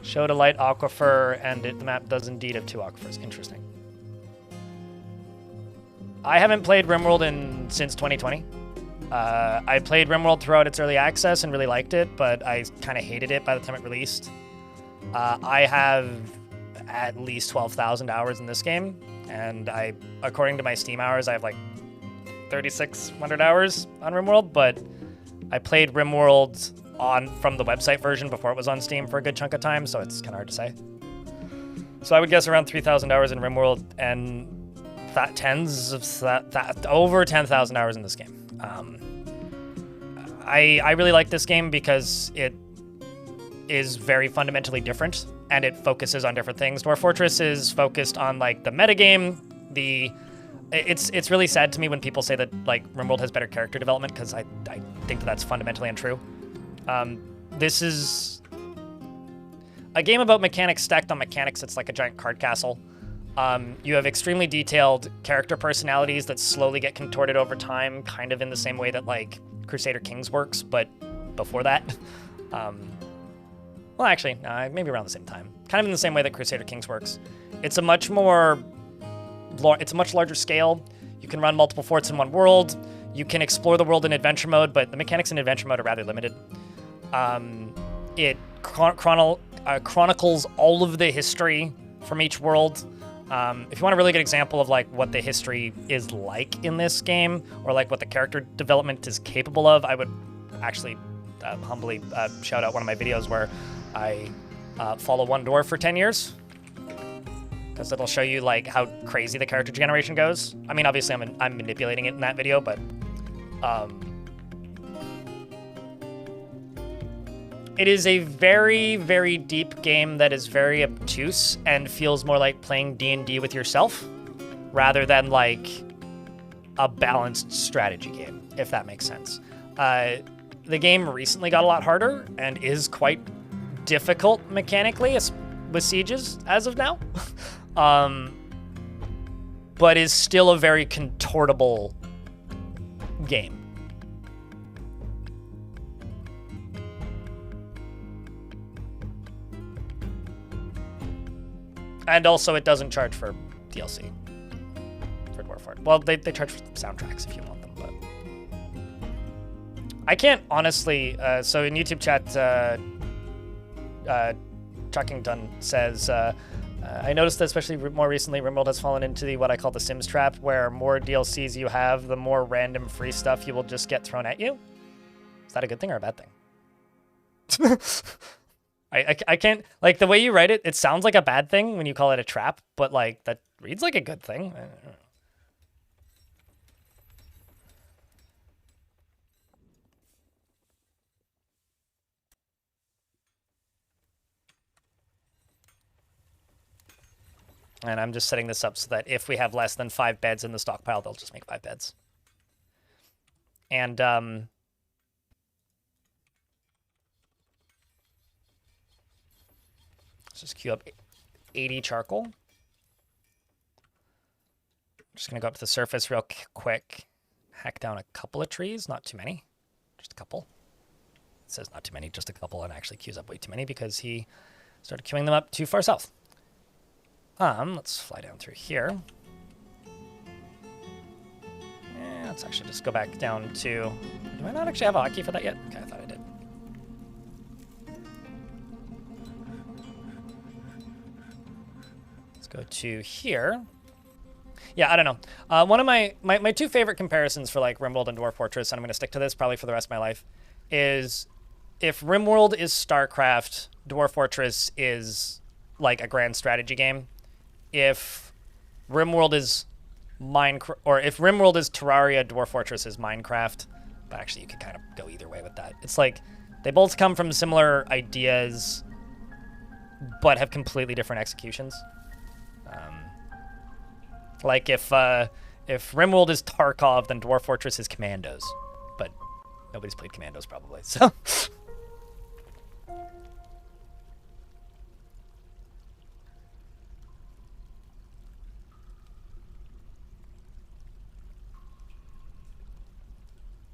showed a light aquifer, and the map does indeed have 2 aquifers. Interesting. I haven't played RimWorld since 2020. I played RimWorld throughout its early access and really liked it, but I kind of hated it by the time it released. I have at least 12,000 hours in this game, and according to my Steam hours, I have like 3,600 hours on RimWorld, but I played RimWorld from the website version before it was on Steam for a good chunk of time, so it's kind of hard to say. So I would guess around 3,000 hours in RimWorld and over 10,000 hours in this game. I really like this game because it is very fundamentally different and it focuses on different things. Dwarf Fortress is focused on like the metagame. It's really sad to me when people say that like RimWorld has better character development, because I think that's fundamentally untrue. This is a game about mechanics stacked on mechanics. It's like a giant card castle. You have extremely detailed character personalities that slowly get contorted over time, kind of in the same way that like Crusader Kings works, but before that. Well, actually, maybe around the same time. Kind of in the same way that Crusader Kings works. It's a much larger scale. You can run multiple forts in one world. You can explore the world in adventure mode, but the mechanics in adventure mode are rather limited. It chronicles all of the history from each world. If you want a really good example of like what the history is like in this game, or like what the character development is capable of, I would actually humbly shout out one of my videos where I follow one dwarf for 10 years. Because it'll show you like how crazy the character generation goes. I mean, obviously I'm manipulating it in that video, but it is a very, very deep game that is very obtuse and feels more like playing D&D with yourself rather than like a balanced strategy game, if that makes sense. The game recently got a lot harder and is quite difficult mechanically with sieges as of now. But is still a very contortable game. And also, it doesn't charge for DLC for Dwarf Fortress. Well, they charge for soundtracks if you want them, but I can't honestly. So in YouTube chat, Chuckington says, I noticed that especially more recently, RimWorld has fallen into what I call the Sims trap, where more DLCs you have, the more random free stuff you will just get thrown at you. Is that a good thing or a bad thing? I can't, like, the way you write it, it sounds like a bad thing when you call it a trap, but, like, that reads like a good thing. I don't know. And I'm just setting this up so that if we have less than 5 beds in the stockpile, they'll just make 5 beds. And let's just queue up 80 charcoal. I'm just going to go up to the surface real quick. Hack down a couple of trees, not too many. Just a couple. It says not too many, just a couple, and actually queues up way too many because he started queuing them up too far south. Let's fly down through here. Yeah, let's actually just go back down to... Do I not actually have a hotkey for that yet? Okay, I thought I did. Let's go to here. Yeah, I don't know. One of my two favorite comparisons for like RimWorld and Dwarf Fortress, and I'm going to stick to this probably for the rest of my life, is if RimWorld is StarCraft, Dwarf Fortress is like a grand strategy game. If RimWorld is Minecraft, or if RimWorld is Terraria, Dwarf Fortress is Minecraft. But actually, you could kind of go either way with that. It's like they both come from similar ideas, but have completely different executions. Like if RimWorld is Tarkov, then Dwarf Fortress is Commandos. But nobody's played Commandos probably, so.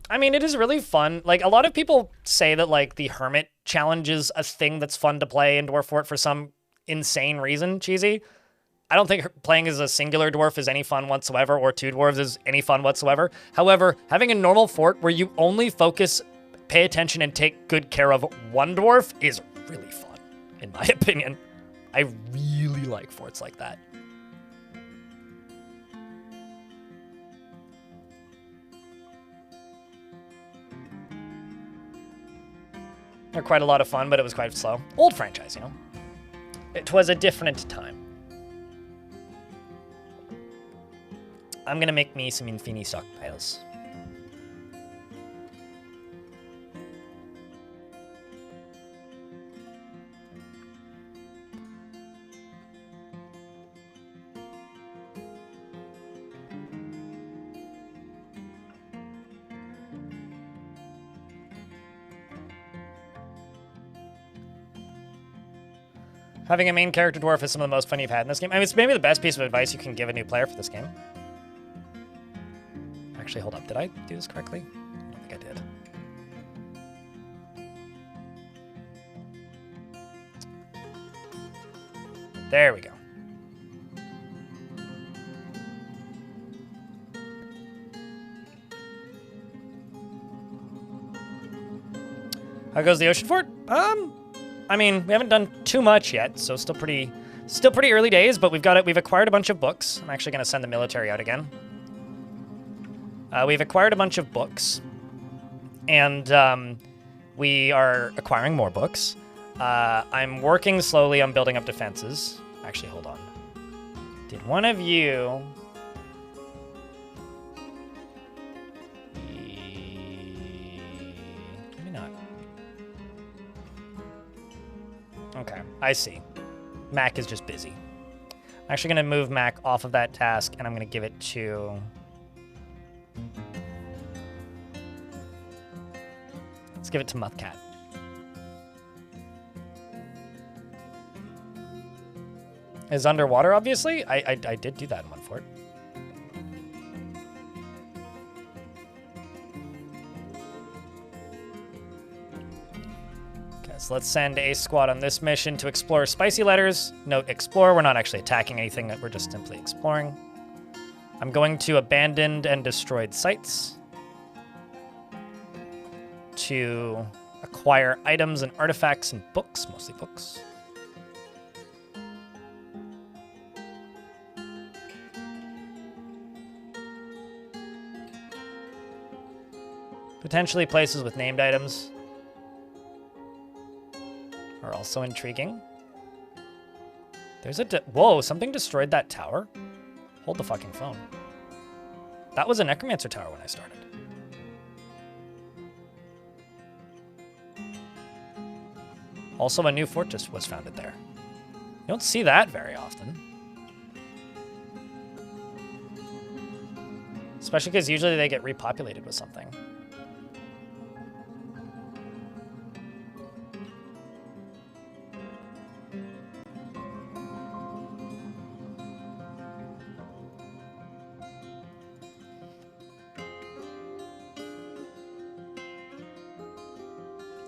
I mean, it is really fun. Like, a lot of people say that, like, the Hermit challenge is a thing that's fun to play in Dwarf Fort for some insane reason, cheesy. I don't think playing as a singular dwarf is any fun whatsoever, or 2 dwarves is any fun whatsoever. However, having a normal fort where you only focus, pay attention, and take good care of one dwarf is really fun, in my opinion. I really like forts like that. They're quite a lot of fun, but it was quite slow. Old franchise, you know? It was a different time. I'm gonna make me some Infini stockpiles. Having a main character dwarf is some of the most fun you've had in this game. I mean, it's maybe the best piece of advice you can give a new player for this game. Actually, hold up. Did I do this correctly? I don't think I did. There we go. How goes the ocean fort? I mean, we haven't done too much yet, so still pretty early days, but we've acquired a bunch of books. I'm actually gonna send the military out again. We've acquired a bunch of books, and we are acquiring more books. I'm working slowly on building up defenses. Actually, hold on. Did one of you... Maybe not. Okay, I see. Mac is just busy. I'm actually going to move Mac off of that task, and I'm going to give it to... Let's give it to Muthcat. Is underwater, obviously? I did do that in one fort. Okay, so let's send a squad on this mission to explore Spicy Letters. Note, explore. We're not actually attacking anything. We're just simply exploring. I'm going to abandoned and destroyed sites to acquire items and artifacts and books, mostly books. Potentially places with named items are also intriguing. There's a... Whoa, something destroyed that tower? Hold the fucking phone. That was a Necromancer tower when I started. Also, a new fortress was founded there. You don't see that very often. Especially because usually they get repopulated with something.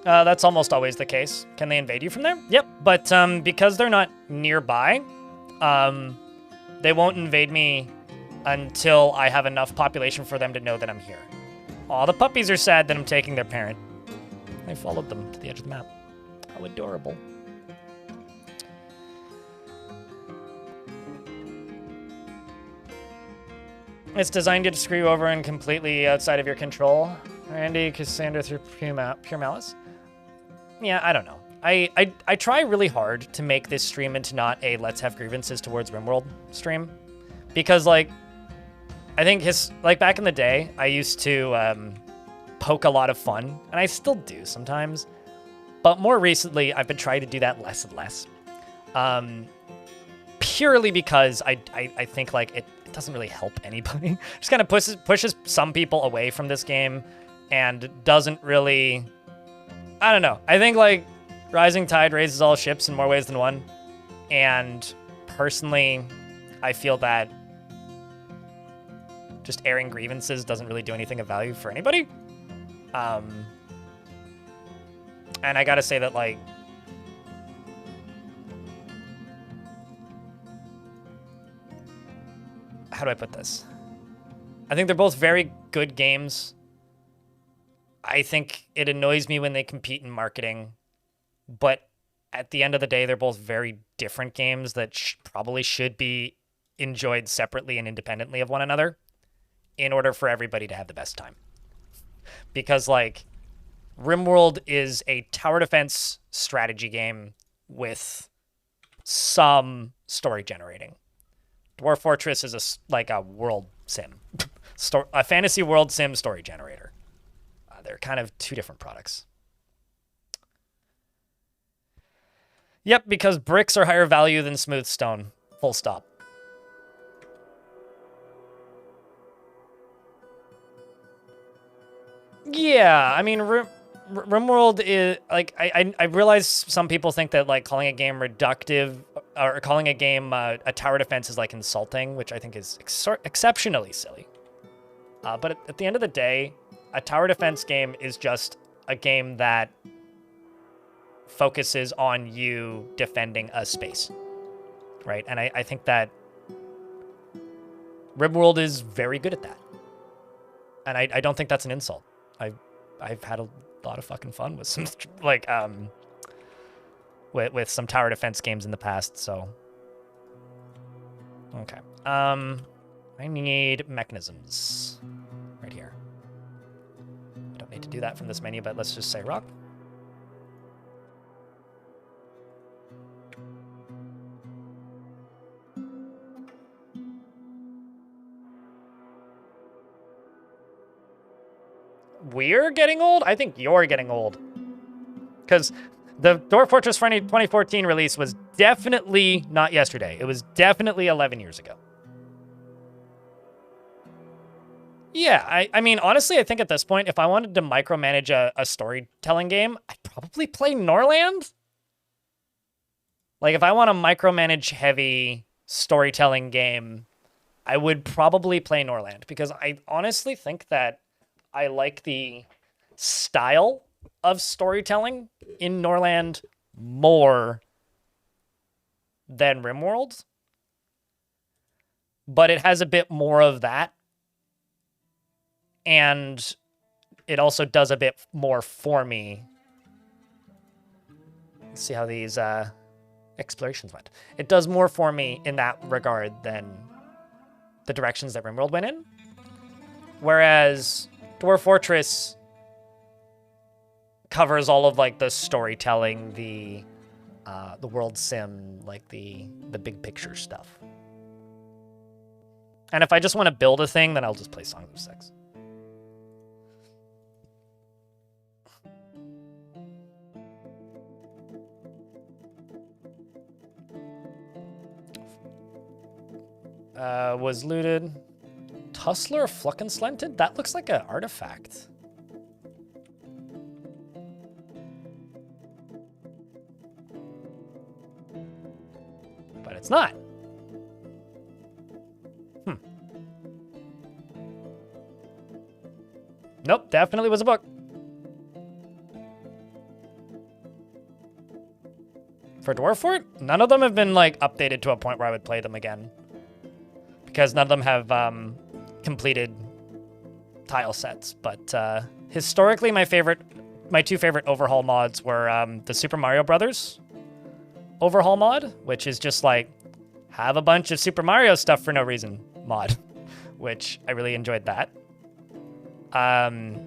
That's almost always the case. Can they invade you from there? Yep, but because they're not nearby, they won't invade me until I have enough population for them to know that I'm here. Aw, the puppies are sad that I'm taking their parent. I followed them to the edge of the map. How adorable. It's designed to screw you over and completely outside of your control. Randy, Cassandra through pure malice. Yeah, I don't know. I try really hard to make this stream into not a let's have grievances towards RimWorld stream. Because, like, I think back in the day, I used to poke a lot of fun, and I still do sometimes. But more recently, I've been trying to do that less and less. Purely because I think, like, it doesn't really help anybody. Just kind of pushes some people away from this game and doesn't really... I don't know. I think, like, rising tide raises all ships in more ways than one. And personally, I feel that just airing grievances doesn't really do anything of value for anybody. And I gotta say that, like, how do I put this? I think they're both very good games. I think it annoys me when they compete in marketing, but at the end of the day, they're both very different games that probably should be enjoyed separately and independently of one another in order for everybody to have the best time. Because, like, RimWorld is a tower defense strategy game with some story generating. Dwarf Fortress is like a world sim, a fantasy world sim story generator. They're kind of two different products. Yep, because bricks are higher value than smooth stone. Full stop. Yeah, I mean, RimWorld is, like, I realize some people think that, like, calling a game reductive, or calling a game a tower defense is, like, insulting, which I think is exceptionally silly. But at the end of the day, a tower defense game is just a game that focuses on you defending a space, right? And I think that RimWorld is very good at that. And I don't think that's an insult. I've had a lot of fucking fun with some, like, with some tower defense games in the past, so. Okay. I need mechanisms right here. I don't need to do that from this menu, but let's just say rock. We're getting old? I think you're getting old. Because the Dwarf Fortress 2014 release was definitely not yesterday. It was definitely 11 years ago. Yeah, I mean, honestly, I think at this point, if I wanted to micromanage a storytelling game, I'd probably play Norland. Like, if I want a micromanage heavy storytelling game, I would probably play Norland. Because I honestly think that I like the style of storytelling in Norland more than RimWorld. But it has a bit more of that. And it also does a bit more for me. Let's see how these explorations went. It does more for me in that regard than the directions that RimWorld went in. Whereas Dwarf Fortress covers all of, like, the storytelling, the world sim, like the big picture stuff. And if I just want to build a thing, then I'll just play Songs of Six. Was looted. Tussler Fluckenslented? That looks like an artifact. But it's not. Nope, definitely was a book. For Dwarf Fort, none of them have been, like, updated to a point where I would play them again. Because none of them have completed tile sets. But historically, my two favorite overhaul mods were the Super Mario Brothers overhaul mod, which is just like have a bunch of Super Mario stuff for no reason mod, which I really enjoyed that. And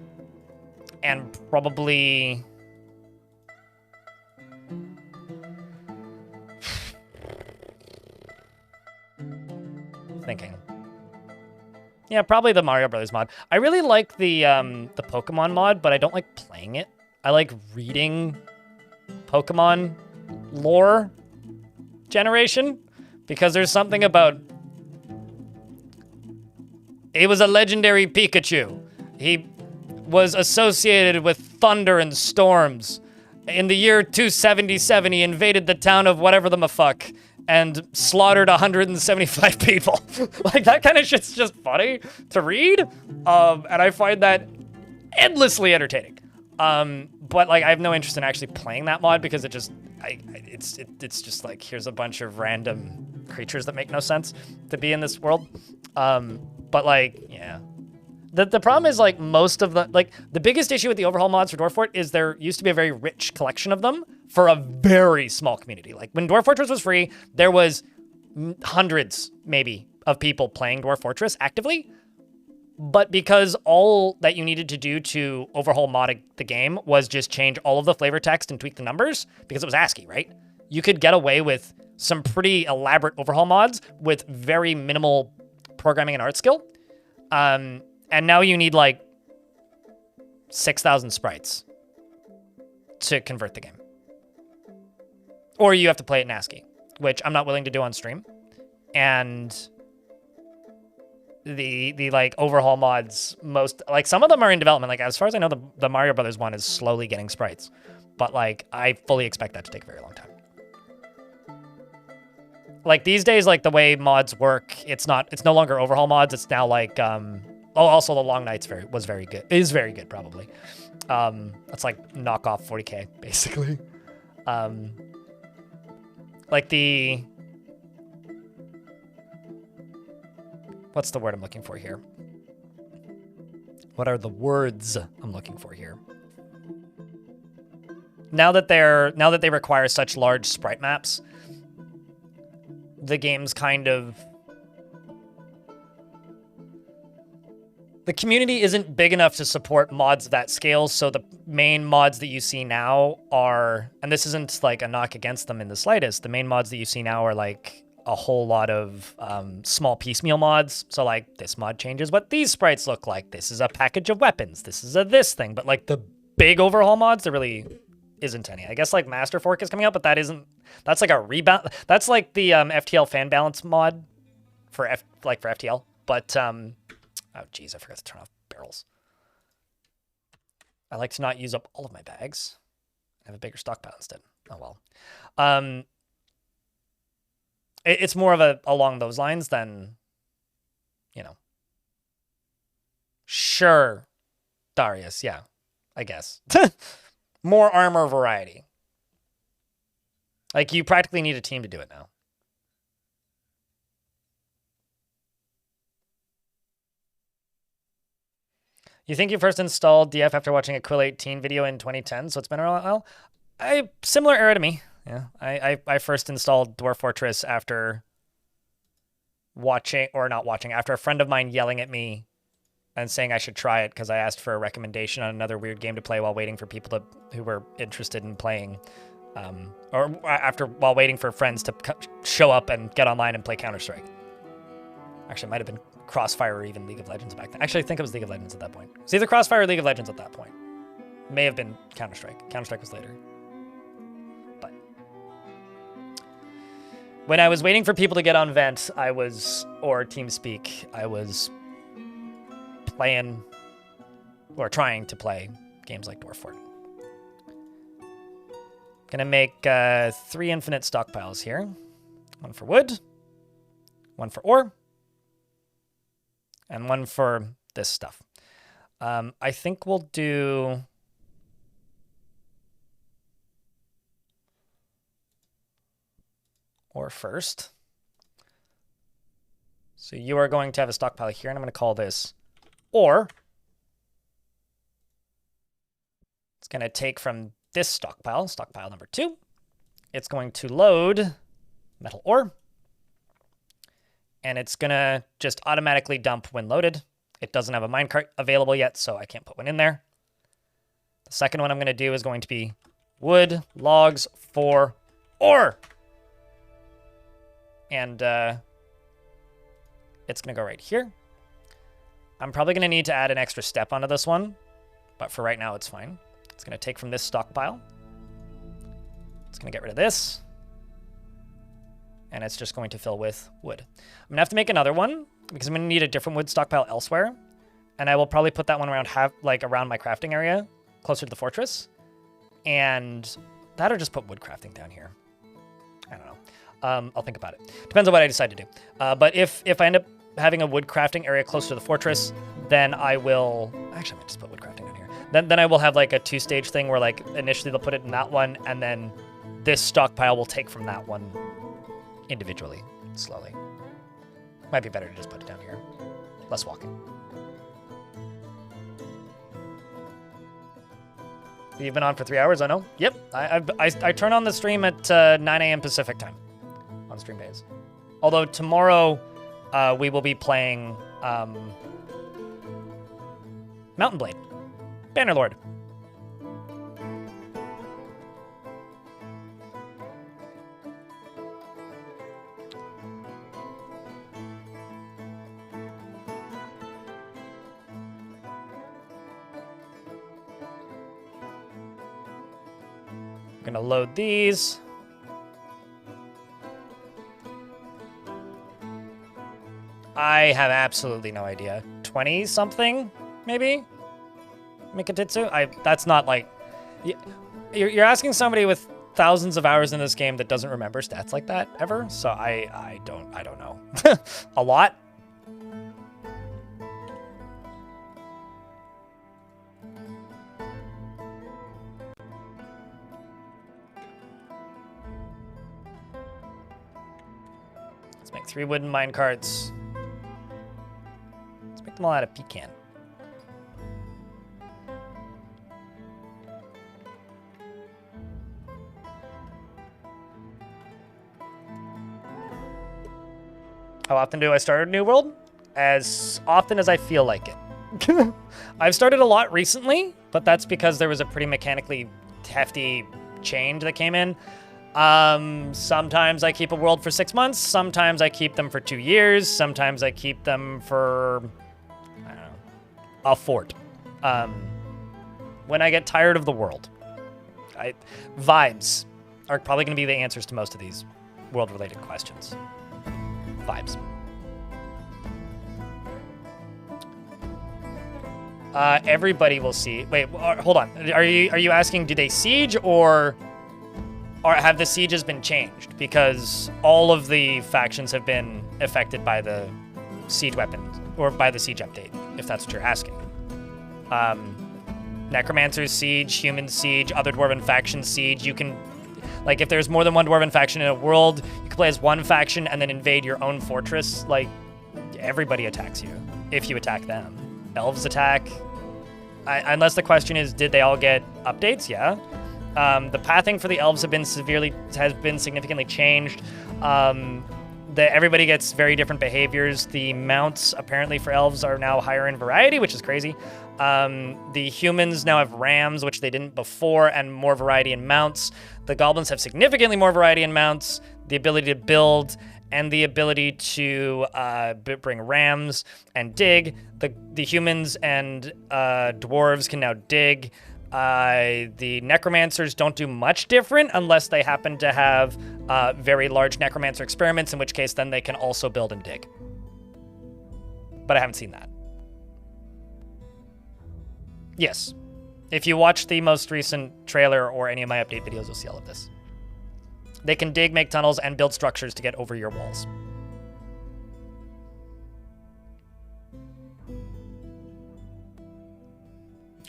probably thinking. Yeah, probably the Mario Brothers mod. I really like the Pokemon mod, but I don't like playing it. I like reading Pokemon lore generation because there's something about he was a legendary Pikachu. He was associated with thunder and storms. In the year 277, he invaded the town of whatever the fuck and slaughtered 175 people. Like, that kind of shit's just funny to read. And I find that endlessly entertaining. But, like, I have no interest in actually playing that mod because it just, it's just like, here's a bunch of random creatures that make no sense to be in this world. But, like, yeah. The problem is, like, most of the, like, the biggest issue with the overhaul mods for Dwarf Fort is there used to be a very rich collection of them, for a very small community. Like when Dwarf Fortress was free, there was hundreds maybe of people playing Dwarf Fortress actively. But because all that you needed to do to overhaul mod the game was just change all of the flavor text and tweak the numbers, because it was ASCII, right? You could get away with some pretty elaborate overhaul mods with very minimal programming and art skill. And now you need like 6,000 sprites to convert the game. Or you have to play it in ASCII, which I'm not willing to do on stream. And the like overhaul mods, most like some of them are in development. Like as far as I know, the Mario Brothers one is slowly getting sprites, but like I fully expect that to take a very long time. Like these days, like the way mods work, it's no longer overhaul mods. It's now like also the Long Nights is very good probably. That's like knockoff 40K basically. Like the what's the word I'm looking for here? What are the words I'm looking for here? Now that they require such large sprite maps, the game's kind of the community isn't big enough to support mods of that scale, so the main mods that you see now are, and this isn't like a knock against them in the slightest, the main mods that you see now are like a whole lot of small piecemeal mods. So like this mod changes what these sprites look like. This is a package of weapons. This is a this thing. But like the big overhaul mods, there really isn't any. I guess like Master Fork is coming out, but that's like a rebound. That's like the FTL fan balance mod for FTL. But oh geez, I forgot to turn off barrels. I like to not use up all of my bags. I have a bigger stockpile instead. Oh well. It's more of along those lines than, you know. Sure, Darius, yeah, I guess. More armor variety. Like, you practically need a team to do it now. You think you first installed DF after watching a Quill 18 video in 2010, so it's been a while? Similar era to me. Yeah, I first installed Dwarf Fortress after after a friend of mine yelling at me and saying I should try it because I asked for a recommendation on another weird game to play while waiting for people who were interested in playing, while waiting for friends to show up and get online and play Counter-Strike. Actually, it might have been Crossfire or even League of Legends back then. Actually, I think it was League of Legends at that point. It's either Crossfire or League of Legends at that point. May have been Counter-Strike. Counter-Strike was later. When I was waiting for people to get on Vent, or TeamSpeak, I was playing, or trying to play games like Dwarf Fort. Gonna make 3 infinite stockpiles here. 1 for wood, 1 for ore, and 1 for this stuff. I think we'll do ore first. So you are going to have a stockpile here, and I'm going to call this ore. It's going to take from this stockpile number 2. It's going to load metal ore, and it's going to just automatically dump when loaded. It doesn't have a minecart available yet, so I can't put one in there. The second one I'm going to do is going to be wood logs for ore. And it's going to go right here. I'm probably going to need to add an extra step onto this one, but for right now, it's fine. It's going to take from this stockpile. It's going to get rid of this. And it's just going to fill with wood. I'm going to have to make another one because I'm going to need a different wood stockpile elsewhere. And I will probably put that one around around my crafting area, closer to the fortress. And that, or just put wood crafting down here. I don't know. I'll think about it. Depends on what I decide to do. But if I end up having a wood crafting area close to the fortress, then I will... Actually, I might just put wood crafting down here. Then I will have like a 2-stage thing where like initially they'll put it in that one, and then this stockpile will take from that one individually, slowly. Might be better to just put it down here. Less walking. You've been on for 3 hours, I know. Yep, I turn on the stream at 9 a.m. Pacific time on stream days. Although tomorrow we will be playing Mountain Blade, Bannerlord. Gonna load these. I have absolutely no idea. 20 something, maybe? Mikatitsu? That's not like... You're asking somebody with thousands of hours in this game that doesn't remember stats like that ever, so I don't know. A lot? Let's make 3 wooden mine carts. Let's make them all out of pecan. How often do I start a new world? As often as I feel like it. I've started a lot recently, but that's because there was a pretty mechanically hefty change that came in. Sometimes I keep a world for 6 months. Sometimes I keep them for 2 years. Sometimes I keep them for, I don't know, a fort. When I get tired of the world. Vibes are probably going to be the answers to most of these world-related questions. Vibes. Everybody will see. Wait, hold on. Are you asking, do they siege or have the sieges been changed? Because all of the factions have been affected by the siege weapons or by the siege update, if that's what you're asking. Necromancers siege, humans siege, other Dwarven factions siege. You can, like, if there's more than one Dwarven faction in a world, you can play as one faction and then invade your own fortress. Like, everybody attacks you if you attack them. Elves attack. Unless the question is, did they all get updates? Yeah. The pathing for the elves has been significantly changed. Everybody gets very different behaviors. The mounts apparently for elves are now higher in variety, which is crazy. The humans now have rams, which they didn't before, and more variety in mounts. The goblins have significantly more variety in mounts, the ability to build, and the ability to bring rams and dig. The humans and dwarves can now dig. The necromancers don't do much different unless they happen to have very large necromancer experiments, in which case then they can also build and dig. But I haven't seen that. Yes. If you watch the most recent trailer or any of my update videos, you'll see all of this. They can dig, make tunnels, and build structures to get over your walls.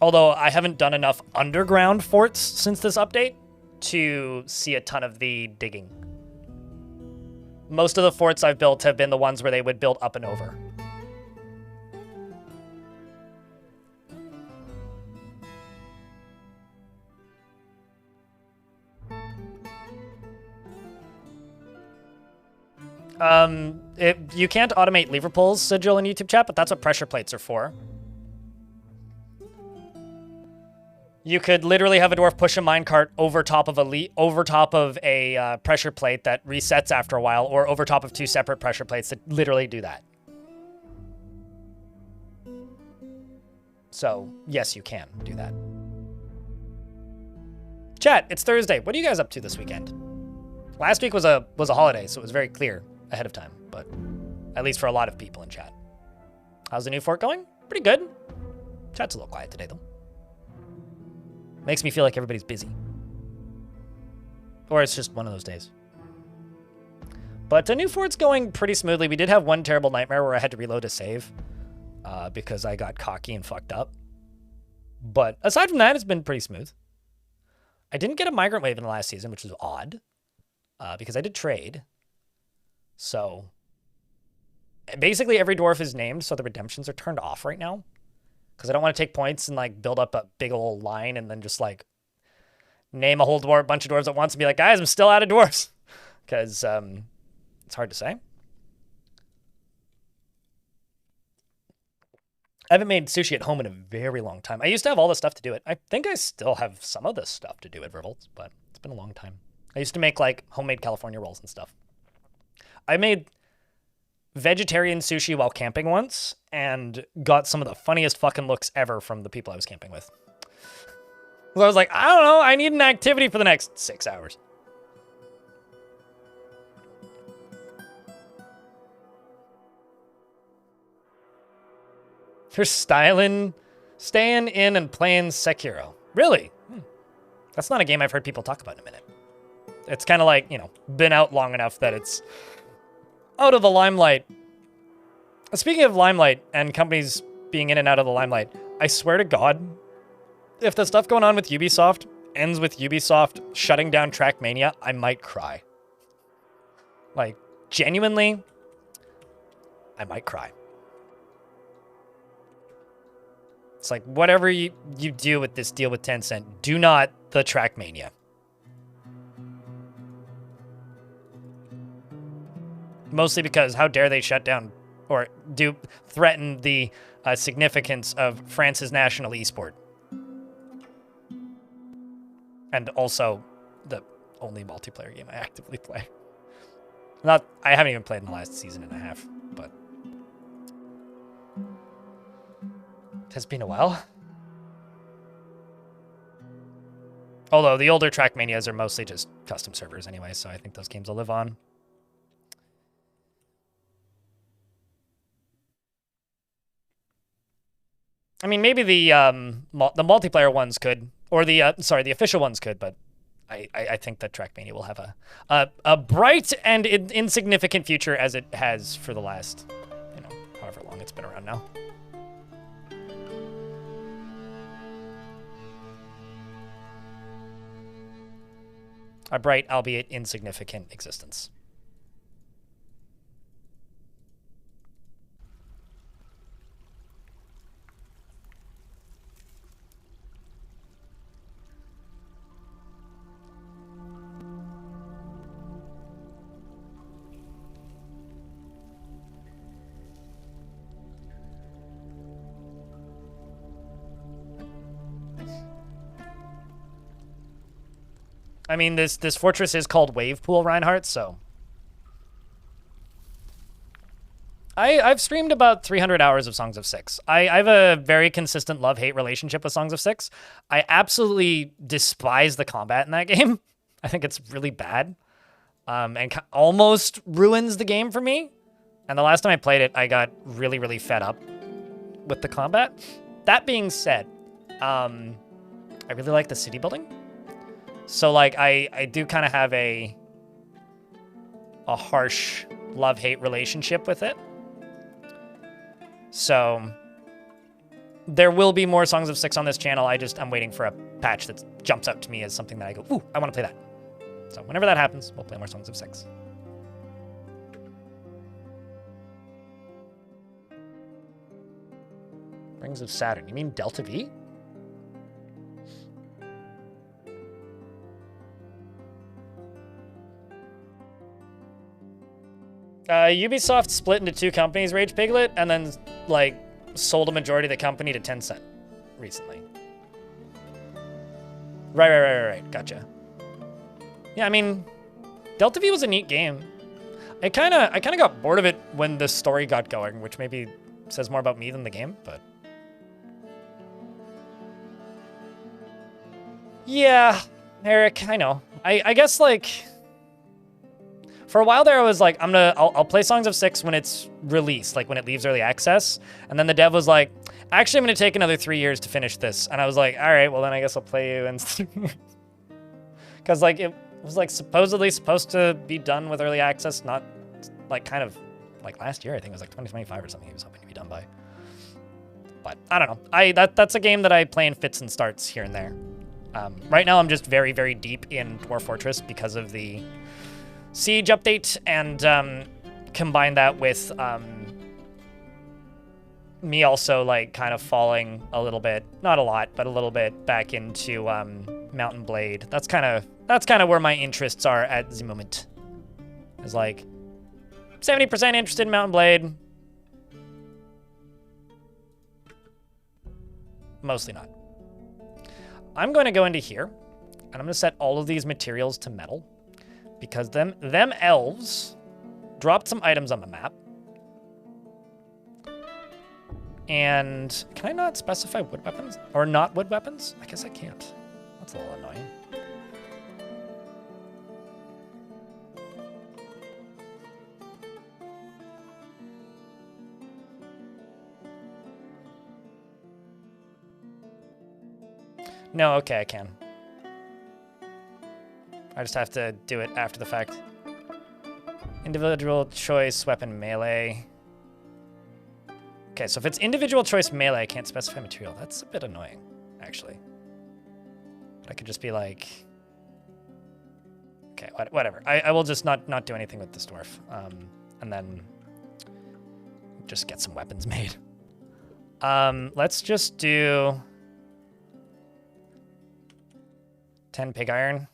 Although I haven't done enough underground forts since this update to see a ton of the digging. Most of the forts I've built have been the ones where they would build up and over. You can't automate lever pulls, said Joel in YouTube chat, but that's what pressure plates are for. You could literally have a dwarf push a minecart over top of a pressure plate that resets after a while, or over top of 2 separate pressure plates that literally do that. So, yes, you can do that. Chat, it's Thursday. What are you guys up to this weekend? Last week was a holiday, so it was very clear ahead of time, but at least for a lot of people in chat. How's the new fort going? Pretty good. Chat's a little quiet today, though. Makes me feel like everybody's busy. Or it's just one of those days. But the new fort's going pretty smoothly. We did have one terrible nightmare where I had to reload a save because I got cocky and fucked up. But aside from that, it's been pretty smooth. I didn't get a migrant wave in the last season, which was odd because I did trade. So basically every dwarf is named, so the redemptions are turned off right now. Because I don't want to take points and like build up a big old line and then just like name a whole bunch of dwarves at once and be like, guys, I'm still out of dwarves. Because it's hard to say. I haven't made sushi at home in a very long time. I used to have all the stuff to do it. I think I still have some of the stuff to do at Vervolts, but it's been a long time. I used to make like homemade California rolls and stuff. I made vegetarian sushi while camping once and got some of the funniest fucking looks ever from the people I was camping with. So I was like, I don't know, I need an activity for the next 6 hours. You're staying in and playing Sekiro. Really? That's not a game I've heard people talk about in a minute. It's kind of like, you know, been out long enough that it's out of the limelight. Speaking of limelight and companies being in and out of the limelight, I swear to God, if the stuff going on with Ubisoft ends with Ubisoft shutting down Trackmania, I might cry. Like, genuinely, I might cry. It's like, whatever you do with this deal with Tencent, do not the Trackmania. Mostly because how dare they shut down or threaten the significance of France's national esport. And also the only multiplayer game I actively play. I haven't even played in the last season and a half, but it has been a while. Although the older Trackmanias are mostly just custom servers anyway, so I think those games will live on. I mean, maybe the multiplayer ones could, or the official ones could, but I think that Trackmania will have a bright and insignificant future as it has for the last, you know, however long it's been around now. A bright, albeit insignificant existence. I mean, this fortress is called Wavepool, Reinhardt, so... I've streamed about 300 hours of Songs of Six. I have a very consistent love-hate relationship with Songs of Six. I absolutely despise the combat in that game. I think it's really bad. And almost ruins the game for me. And the last time I played it, I got really, really fed up with the combat. That being said, I really like the city building. So, like, I do kind of have a harsh love-hate relationship with it. So, there will be more Songs of Six on this channel. I'm waiting for a patch that jumps out to me as something that I go, ooh, I want to play that. So, whenever that happens, we'll play more Songs of Six. Rings of Saturn. You mean Delta V? Ubisoft split into two companies, Rage Piglet, and then, like, sold a majority of the company to Tencent recently. Right. Gotcha. Yeah, I mean, Delta V was a neat game. I kind of got bored of it when the story got going, which maybe says more about me than the game, but... Yeah, Eric, I know. I guess, like... For a while there, I was like, I'll play Songs of Six when it's released, like when it leaves early access. And then the dev was like, actually, I'm going to take another 3 years to finish this. And I was like, all right, well, then I guess I'll play you. And because like it was like supposedly supposed to be done with early access, not like kind of like last year. I think it was like 2025 or something. He was hoping to be done by. But I don't know. That's a game that I play in fits and starts here and there. Right now, I'm just very, very deep in Dwarf Fortress because of the Siege update, and combine that with me also like kind of falling a little bit, not a lot, but a little bit back into Mountain Blade. That's kind of where my interests are at the moment. Is like 70% interested in Mountain Blade. Mostly not. I'm going to go into here, and I'm going to set all of these materials to metal, because them elves dropped some items on the map. And can I not specify wood weapons? Or not wood weapons? I guess I can't. That's a little annoying. No, okay, I can. I just have to do it after the fact. Individual choice weapon melee. Okay, so if it's individual choice melee, I can't specify material. That's a bit annoying, actually. But I could just be like... Okay, whatever. I will just not do anything with this dwarf. And then just get some weapons made. Let's just do 10 pig iron.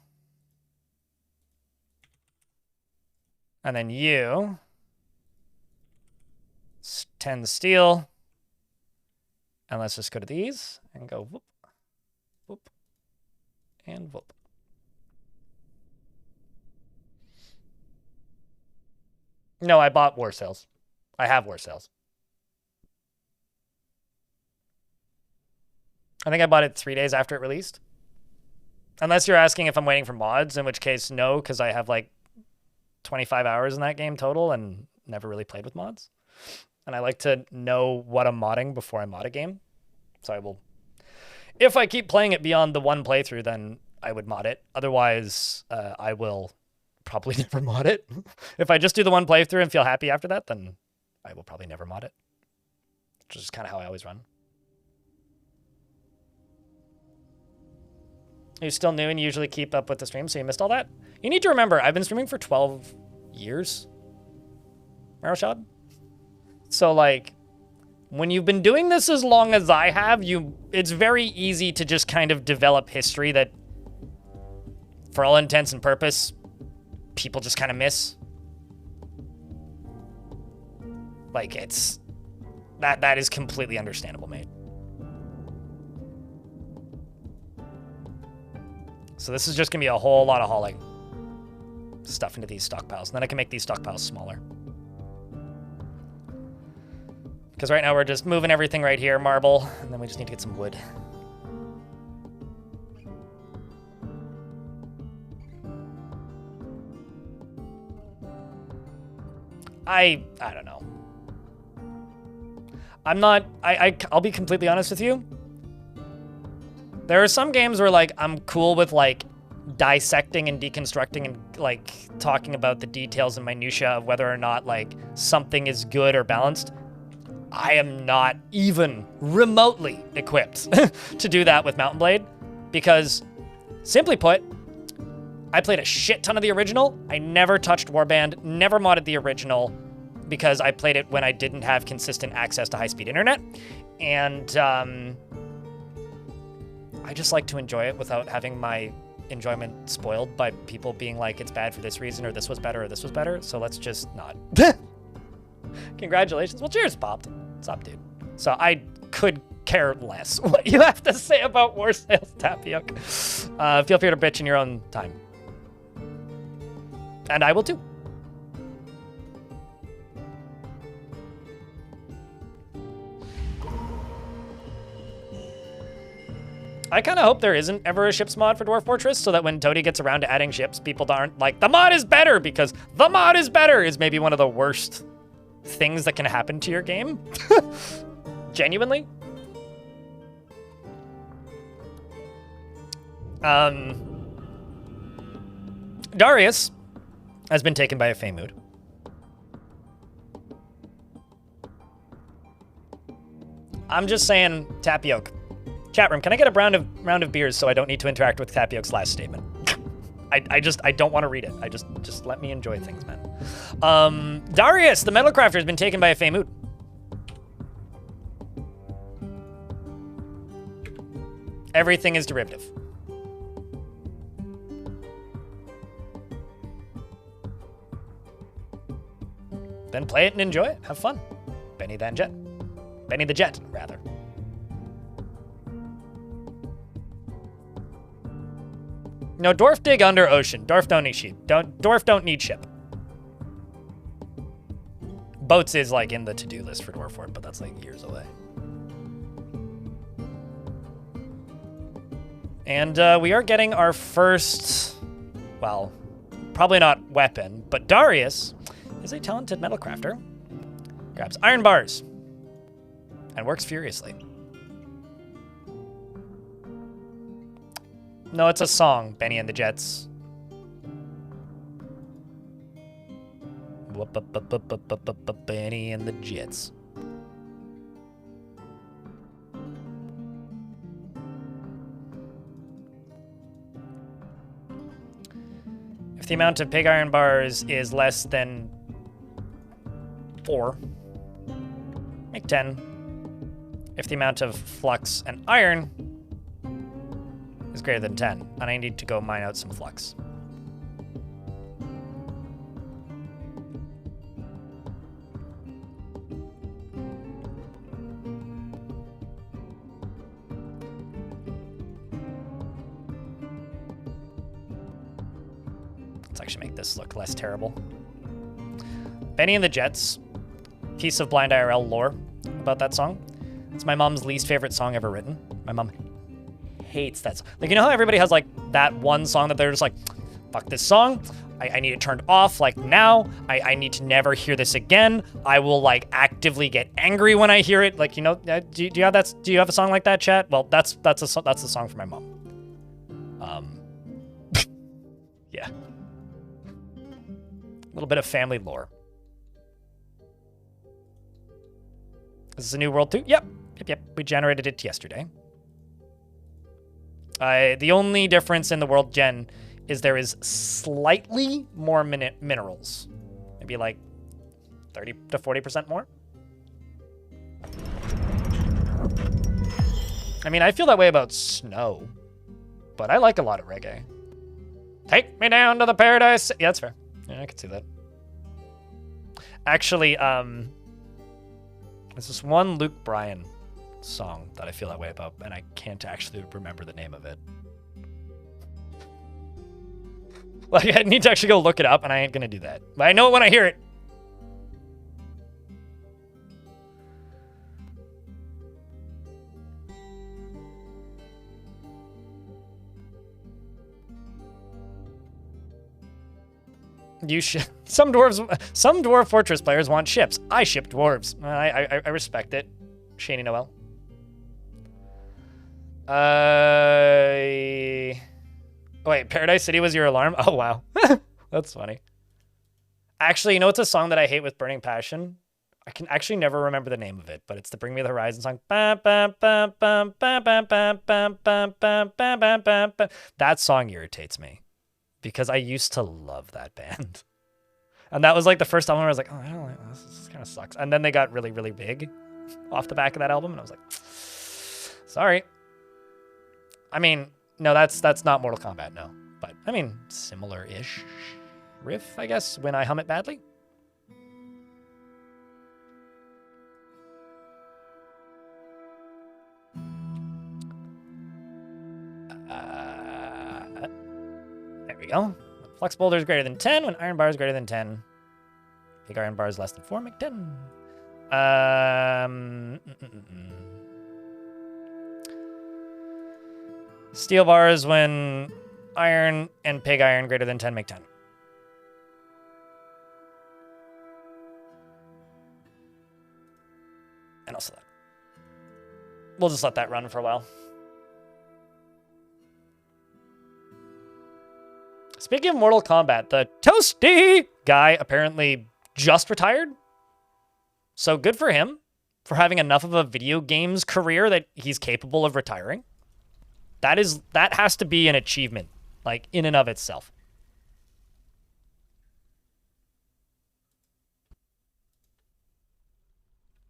And then you 10 steel. And let's just go to these and go whoop, whoop, and whoop. No, I bought war sales. I have war sales. I think I bought it 3 days after it released. Unless you're asking if I'm waiting for mods, in which case, no, because I have like 25 hours in that game total and never really played with mods. And I like to know what I'm modding before I mod a game. So I will, if I keep playing it beyond the one playthrough, then I would mod it. Otherwise, I will probably never mod it. If I just do the one playthrough and feel happy after that, then I will probably never mod it. Which is kind of how I always run. You're still new and you usually keep up with the stream, so you missed all that? You need to remember, I've been streaming for 12 years. Maroshad? So, like, when you've been doing this as long as I have, it's very easy to just kind of develop history that, for all intents and purpose, people just kind of miss. Like, it's... That is completely understandable, mate. So this is just going to be a whole lot of hauling stuff into these stockpiles. And then I can make these stockpiles smaller. Because right now we're just moving everything right here, marble, and then we just need to get some wood. I don't know. I'm not, I'll be completely honest with you. There are some games where, like, I'm cool with, like, dissecting and deconstructing and, like, talking about the details and minutia of whether or not, like, something is good or balanced. I am not even remotely equipped to do that with Mountain Blade because, simply put, I played a shit ton of the original. I never touched Warband, never modded the original because I played it when I didn't have consistent access to high-speed internet. And I just like to enjoy it without having my enjoyment spoiled by people being like, it's bad for this reason, or this was better, or this was better. So let's just not. Congratulations. Well, cheers, Popped. What's up, dude? So I could care less what you have to say about war sales, Tapioca. Feel free to bitch in your own time. And I will too. I kind of hope there isn't ever a ships mod for Dwarf Fortress so that when Toady gets around to adding ships, people aren't like, the mod is better, because the mod is better is maybe one of the worst things that can happen to your game. Genuinely. Darius has been taken by a Fey mood. I'm just saying, Tapioca. Chat room, can I get a round of beers so I don't need to interact with Tapioca's last statement? I don't want to read it. Just let me enjoy things, man. Darius, the metal crafter, has been taken by a Fey mood. Everything is derivative. then play it and enjoy it. Have fun. Benny the Jet. Benny the Jet, rather. No, dwarf dig under ocean. Dwarf don't need ship. Dwarf don't need ship. Boats is like in the to-do list for Dwarf Fort, but that's like years away. And we are getting our first, well, probably not weapon, but Darius is a talented metal crafter. Grabs iron bars and works furiously. No, it's a song, Benny and the Jets. Benny and the Jets. If the amount of pig iron bars is less than 4, make 10. If the amount of flux and iron is greater than 10, and I need to go mine out some flux. Let's actually make this look less terrible. Benny and the Jets, piece of blind IRL lore about that song. It's my mom's least favorite song ever written. My mom hates that song. Like, you know how everybody has like that one song that they're just like, fuck this song. I need it turned off like now. I need to never hear this again. I will like actively get angry when I hear it. Like, you know, do you have that? Do you have a song like that, chat? Well, that's the song for my mom. Yeah. A little bit of family lore. Is this a new world too? Yep. We generated it yesterday. The only difference in the world gen is there is slightly more minerals. Maybe like 30 to 40% more. I mean, I feel that way about snow, but I like a lot of reggae. Take me down to the paradise. Yeah, that's fair. Yeah, I can see that. Actually, there's this one Luke Bryan song that I feel that way about, and I can't actually remember the name of it. Like, I need to actually go look it up, and I ain't gonna do that. But I know it when I hear it. You some Dwarf Fortress players want ships. I ship dwarves. I respect it. Shani Noel. Wait, Paradise City was your alarm? Oh, wow. That's funny. Actually, you know what's a song that I hate with burning passion? I can actually never remember the name of it, but it's the Bring Me the Horizon song. That song irritates me because I used to love that band. And that was like the first album where I was like, oh, I don't like this. This kind of sucks. And then they got really, really big off the back of that album, and I was like, sorry. I mean, no, that's not Mortal Kombat, no. But, I mean, similar-ish riff, I guess, when I hum it badly. There we go. Flux boulder is greater than 10 when iron bar is greater than 10. Big iron bar is less than 4, make 10. Steel bars when iron and pig iron greater than 10 make 10. And also that. We'll just let that run for a while. Speaking of Mortal Kombat, the Toasty guy apparently just retired. So good for him for having enough of a video games career that he's capable of retiring. That has to be an achievement, like in and of itself.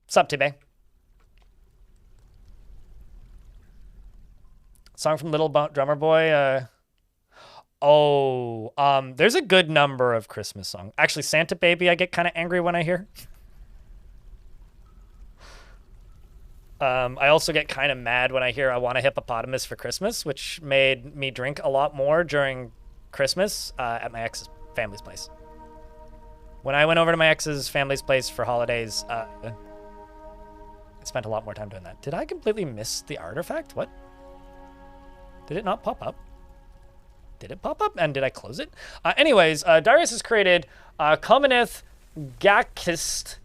What's up, Tibe? Song from Little Drummer Boy. Oh, there's a good number of Christmas songs. Actually, Santa Baby, I get kind of angry when I hear. I also get kind of mad when I hear I Want a Hippopotamus for Christmas, which made me drink a lot more during Christmas at my ex's family's place. When I went over to my ex's family's place for holidays, I spent a lot more time doing that. Did I completely miss the artifact? What? Did it not pop up? Did it pop up? And did I close it? Anyways, Darius has created Commoneth Gakast,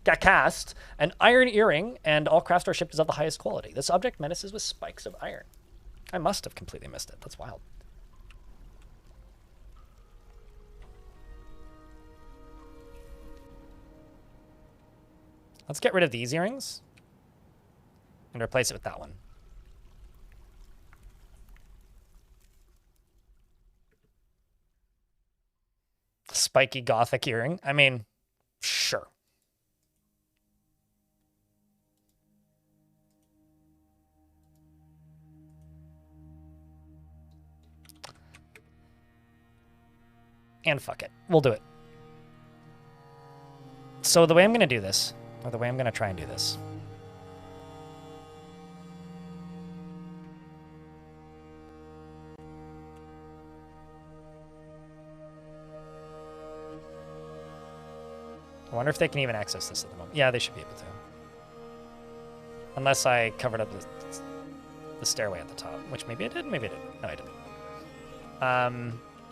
an iron earring, and all craftsmanship is of the highest quality. This object menaces with spikes of iron. I must have completely missed it. That's wild. Let's get rid of these earrings and replace it with that one. Spiky gothic earring. I mean, sure. And fuck it. We'll do it. So the way I'm going to do this, or the way I'm going to try and do this, I wonder if they can even access this at the moment. Yeah, they should be able to. Unless I covered up the stairway at the top, which maybe I did, maybe I didn't. No, I didn't.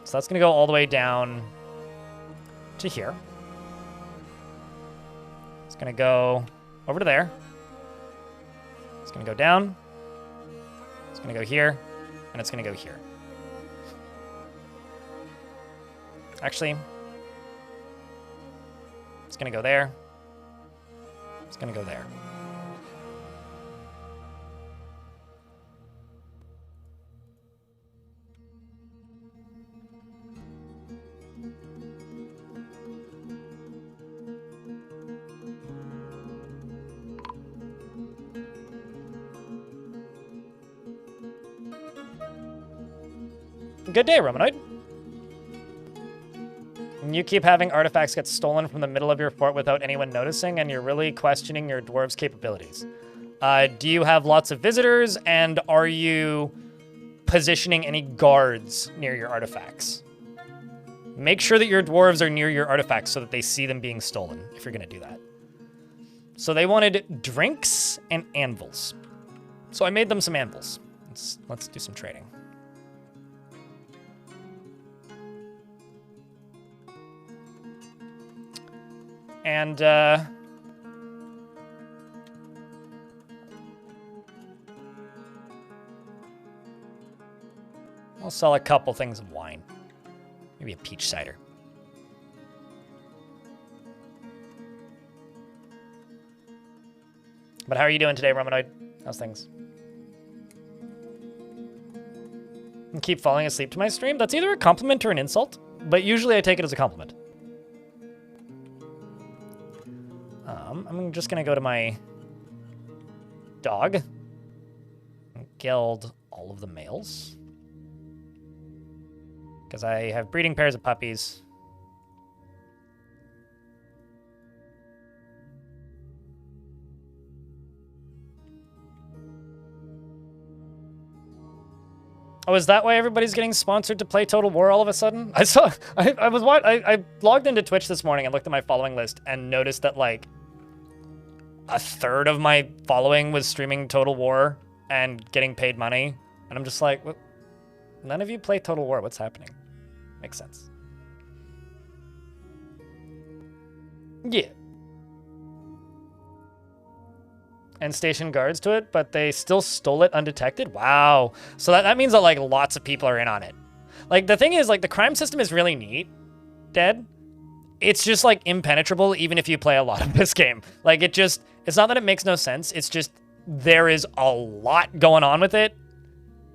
So that's going to go all the way down to here. It's going to go over to there. It's going to go down. It's going to go here. And it's going to go here. Actually, it's going to go there. It's going to go there. Good day, Romanoid. You keep having artifacts get stolen from the middle of your fort without anyone noticing, and you're really questioning your dwarves' capabilities. Do you have lots of visitors, and are you positioning any guards near your artifacts? Make sure that your dwarves are near your artifacts so that they see them being stolen, if you're going to do that. So they wanted drinks and anvils. So I made them some anvils. Let's do some trading. And, I'll sell a couple things of wine. Maybe a peach cider. But how are you doing today, Romanoid? How's things? And keep falling asleep to my stream? That's either a compliment or an insult, but usually I take it as a compliment. I'm just going to go to my dog and gild all of the males. Because I have breeding pairs of puppies. Oh, is that why everybody's getting sponsored to play Total War all of a sudden? I logged into Twitch this morning and looked at my following list and noticed that like a third of my following was streaming Total War and getting paid money. And I'm just like, what? None of you play Total War. What's happening? Makes sense. Yeah. And station guards to it, but they still stole it undetected? Wow. So that means that, like, lots of people are in on it. Like, the thing is, like, the crime system is really neat, Dead. It's just, like, impenetrable even if you play a lot of this game. Like, it's not that it makes no sense. It's just there is a lot going on with it.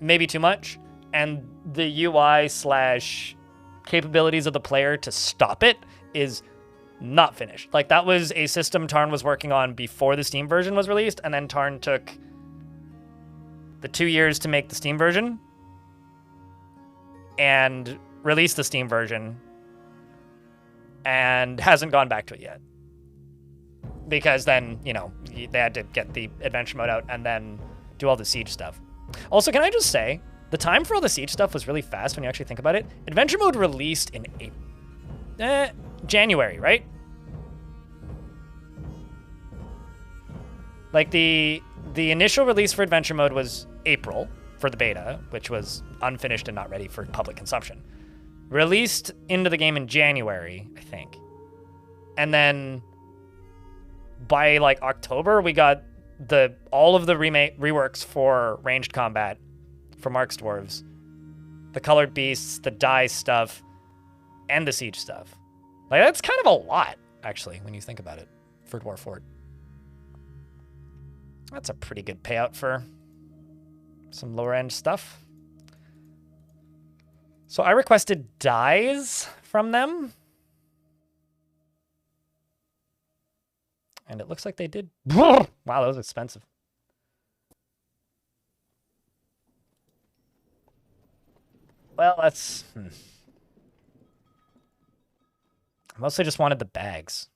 Maybe too much. And the UI/capabilities of the player to stop it is not finished. Like, that was a system Tarn was working on before the Steam version was released, and then Tarn took the 2 years to make the Steam version and released the Steam version and hasn't gone back to it yet. Because then, you know, they had to get the adventure mode out and then do all the siege stuff. Also, can I just say, the time for all the siege stuff was really fast when you actually think about it. Adventure mode released in January, right? Like the initial release for adventure mode was April for the beta, which was unfinished and not ready for public consumption. Released into the game in January, I think. And then by like October, we got all of the reworks for ranged combat for Mark's Dwarves, the colored beasts, the dye stuff, and the siege stuff. Like, that's kind of a lot, actually, when you think about it, for Dwarf Fort. That's a pretty good payout for some lower end stuff. So I requested dyes from them. And it looks like they did. Wow, that was expensive. Well, that's... I mostly just wanted the bags.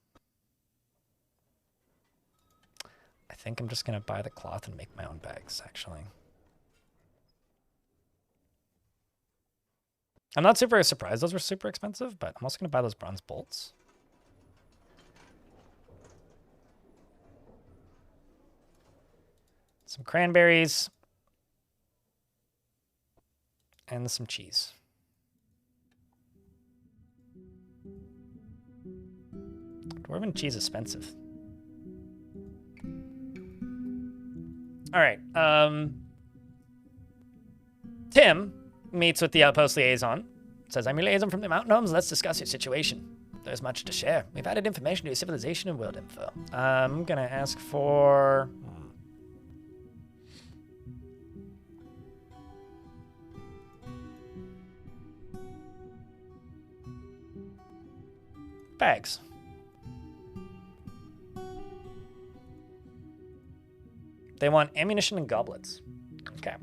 I think I'm just going to buy the cloth and make my own bags, actually. I'm not super surprised those were super expensive, but I'm also going to buy those bronze bolts. Some cranberries. And some cheese. Dwarven cheese is expensive. All right. Tim meets with the outpost liaison. Says, I'm your liaison from the mountain homes. Let's discuss your situation. There's much to share. We've added information to your civilization and world info. I'm going to ask for... bags. They want ammunition and goblets. Okay.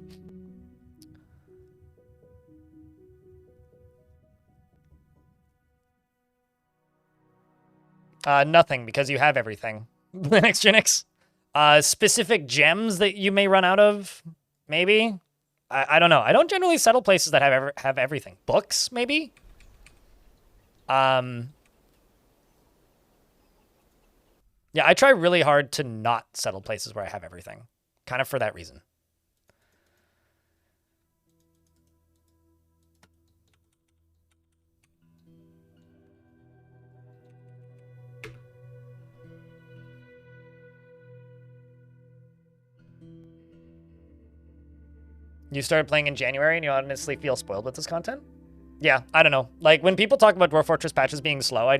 Nothing, because you have everything. Linux Unix. Specific gems that you may run out of, maybe? I don't know. I don't generally settle places that have everything. Books, maybe? Yeah, I try really hard to not settle places where I have everything. Kind of for that reason. You started playing in January and you honestly feel spoiled with this content? Yeah, I don't know. Like, when people talk about Dwarf Fortress patches being slow, I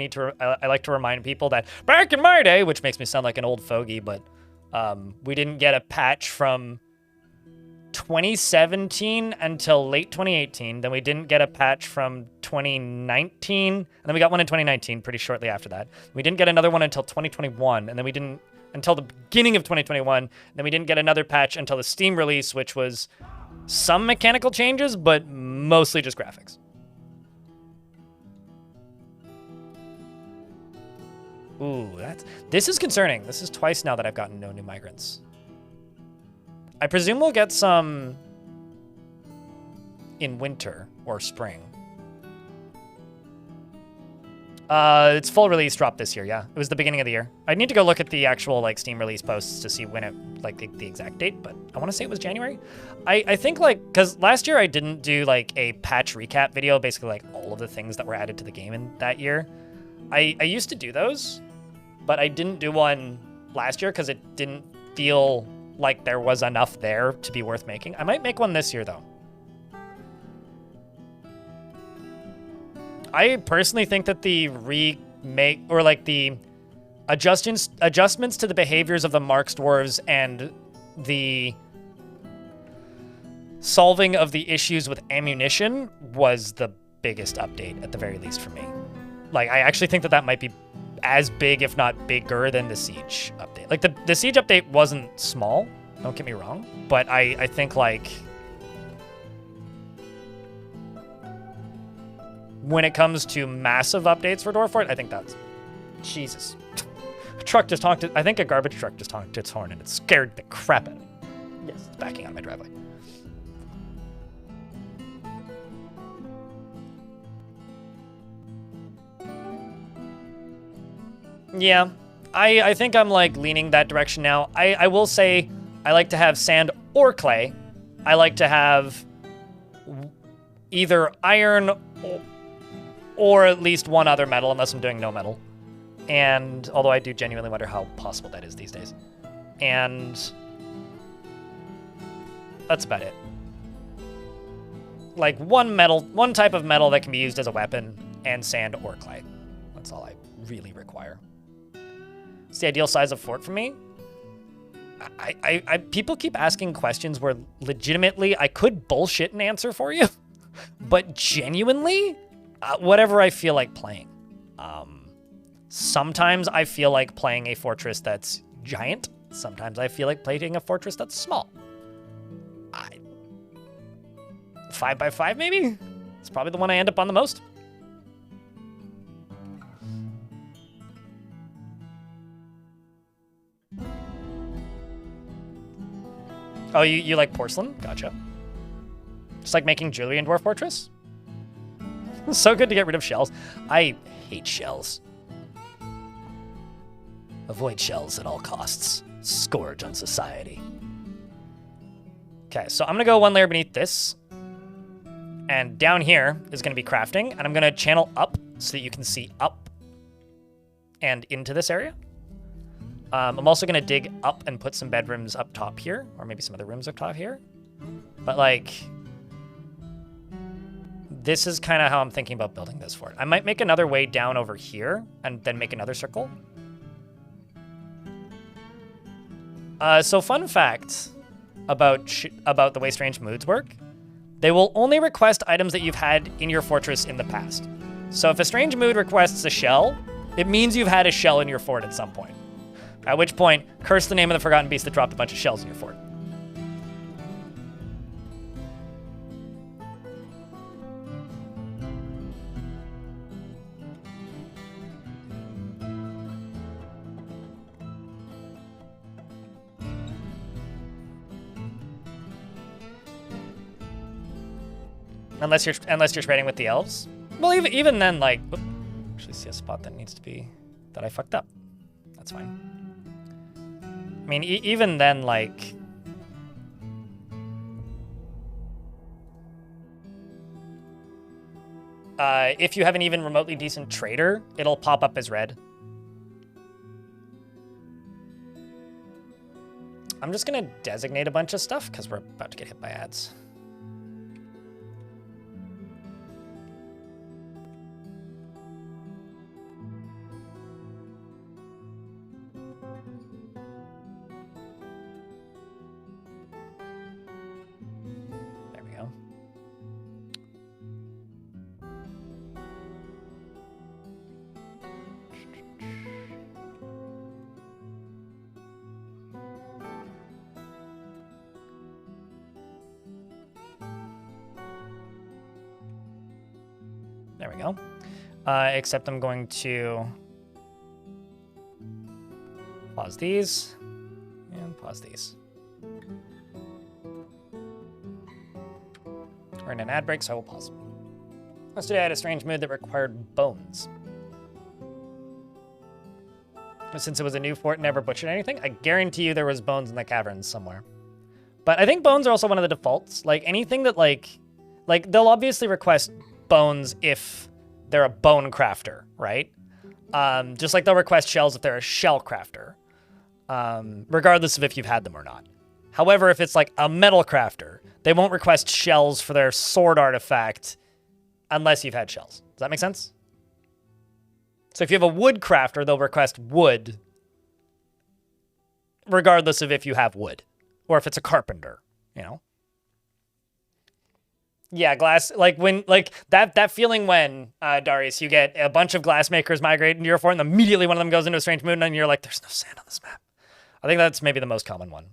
like to remind people that back in my day, which makes me sound like an old fogey, but we didn't get a patch from 2017 until late 2018. Then we didn't get a patch from 2019, and then we got one in 2019 pretty shortly after that. We didn't get another one until 2021, and then we didn't until the beginning of 2021. Then we didn't get another patch until the Steam release, which was some mechanical changes, but mostly just graphics. Ooh, this is concerning. This is twice now that I've gotten no new migrants. I presume we'll get some in winter or spring. It's full release drop this year, yeah. It was the beginning of the year. I need to go look at the actual like Steam release posts to see when it, like the exact date, but I want to say it was January. I think like, because last year I didn't do like a patch recap video, basically like all of the things that were added to the game in that year. I used to do those, but I didn't do one last year because it didn't feel like there was enough there to be worth making. I might make one this year, though. I personally think that the remake, or like the adjustments to the behaviors of the Marks Dwarves and the solving of the issues with ammunition was the biggest update, at the very least for me. Like, I actually think that that might be as big, if not bigger, than the Siege update. Like, the Siege update wasn't small, don't get me wrong, but I think, like... when it comes to massive updates for Dwarf Fortress, I think that's... Jesus. A truck just honked I think a garbage truck just honked its horn and it scared the crap out of me. Yes, it's backing out of my driveway. Yeah, I think I'm like leaning that direction now. I will say I like to have sand or clay. I like to have either iron or at least one other metal, unless I'm doing no metal. And although I do genuinely wonder how possible that is these days. And that's about it. Like one type of metal that can be used as a weapon, and sand or clay. That's all I really require. It's the ideal size of fort for me. People keep asking questions where legitimately I could bullshit an answer for you, but genuinely, whatever I feel like playing. Sometimes I feel like playing a fortress that's giant. Sometimes I feel like playing a fortress that's small. 5x5 maybe? It's probably the one I end up on the most. Oh, you like porcelain? Gotcha. Just like making jewelry in Dwarf Fortress? So good to get rid of shells. I hate shells. Avoid shells at all costs. Scourge on society. Okay, so I'm gonna go one layer beneath this. And down here is gonna be crafting, and I'm gonna channel up so that you can see up and into this area. I'm also gonna dig up and put some bedrooms up top here, or maybe some other rooms up top here. But like, this is kind of how I'm thinking about building this fort. I might make another way down over here and then make another circle. So fun fact about the way Strange Moods work. They will only request items that you've had in your fortress in the past. So if a Strange Mood requests a shell, it means you've had a shell in your fort at some point. At which point, curse the name of the Forgotten Beast that dropped a bunch of shells in your fort. Unless you're trading with the elves. Well, even then, like, actually see a spot that needs to be that I fucked up. That's fine. I mean, even then, like, if you have an even remotely decent trader, it'll pop up as red. I'm just gonna designate a bunch of stuff because we're about to get hit by ads. There we go. Except I'm going to pause these and pause these. We're in an ad break, so I will pause. Yesterday I had a strange mood that required bones. But since it was a new fort, never butchered anything, I guarantee you there was bones in the caverns somewhere. But I think bones are also one of the defaults. Like anything that like they'll obviously request bones if they're a bone crafter, right? Just like they'll request shells if they're a shell crafter, regardless of if you've had them or not. However, if it's like a metal crafter, they won't request shells for their sword artifact unless you've had shells. Does that make sense? So if you have a wood crafter, they'll request wood regardless of if you have wood or if it's a carpenter, you know? Yeah, glass, like when, like that feeling when, Darius, you get a bunch of glass makers migrate into your fort and immediately one of them goes into a strange mood and you're like, there's no sand on this map. I think that's maybe the most common one.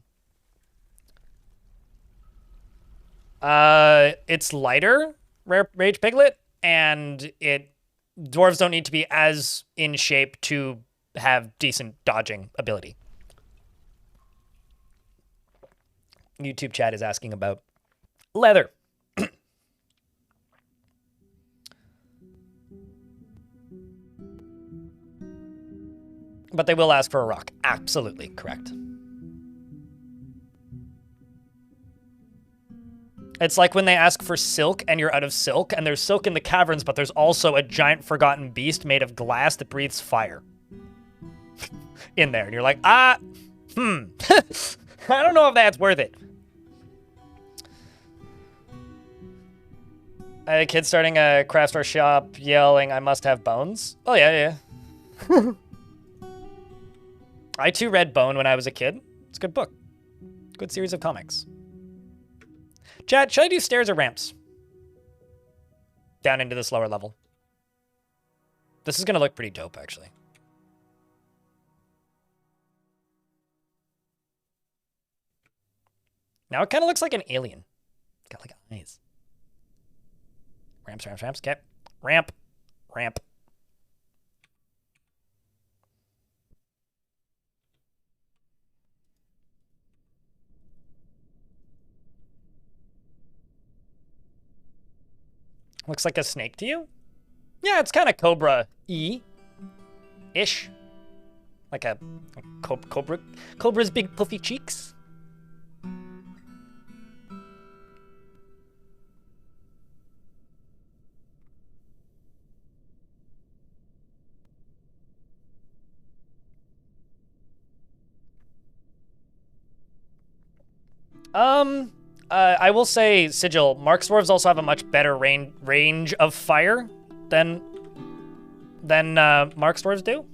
It's lighter, Rare Rage Piglet. and dwarves don't need to be as in shape to have decent dodging ability. YouTube chat is asking about leather. But they will ask for a rock. Absolutely correct. It's like when they ask for silk and you're out of silk, and there's silk in the caverns, but there's also a giant forgotten beast made of glass that breathes fire in there. And you're like, I don't know if that's worth it. A kid starting a craft store shop yelling, I must have bones. Oh, yeah. I too read Bone when I was a kid. It's a good book. Good series of comics. Chat, should I do stairs or ramps? Down into this lower level. This is going to look pretty dope, actually. Now it kind of looks like an alien. It's got like eyes. Ramps. Okay. Ramp. Looks like a snake to you? Yeah, it's kind of Cobra-y-ish. Like a Cobra's big puffy cheeks. I will say, Sigil, Mark Dwarves also have a much better range of fire than Mark Dwarves do.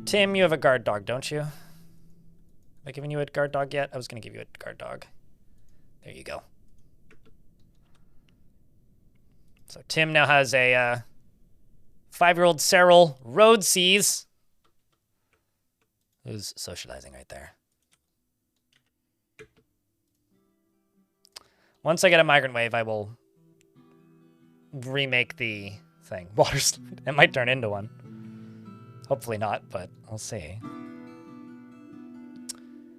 Tim, you have a guard dog, don't you? Have I given you a guard dog yet? I was going to give you a guard dog. There you go. So Tim now has a 5-year-old Cyril Rhodesees, who's socializing right there. Once I get a migrant wave, I will remake the thing. Water slide. It might turn into one. Hopefully not, but we'll see.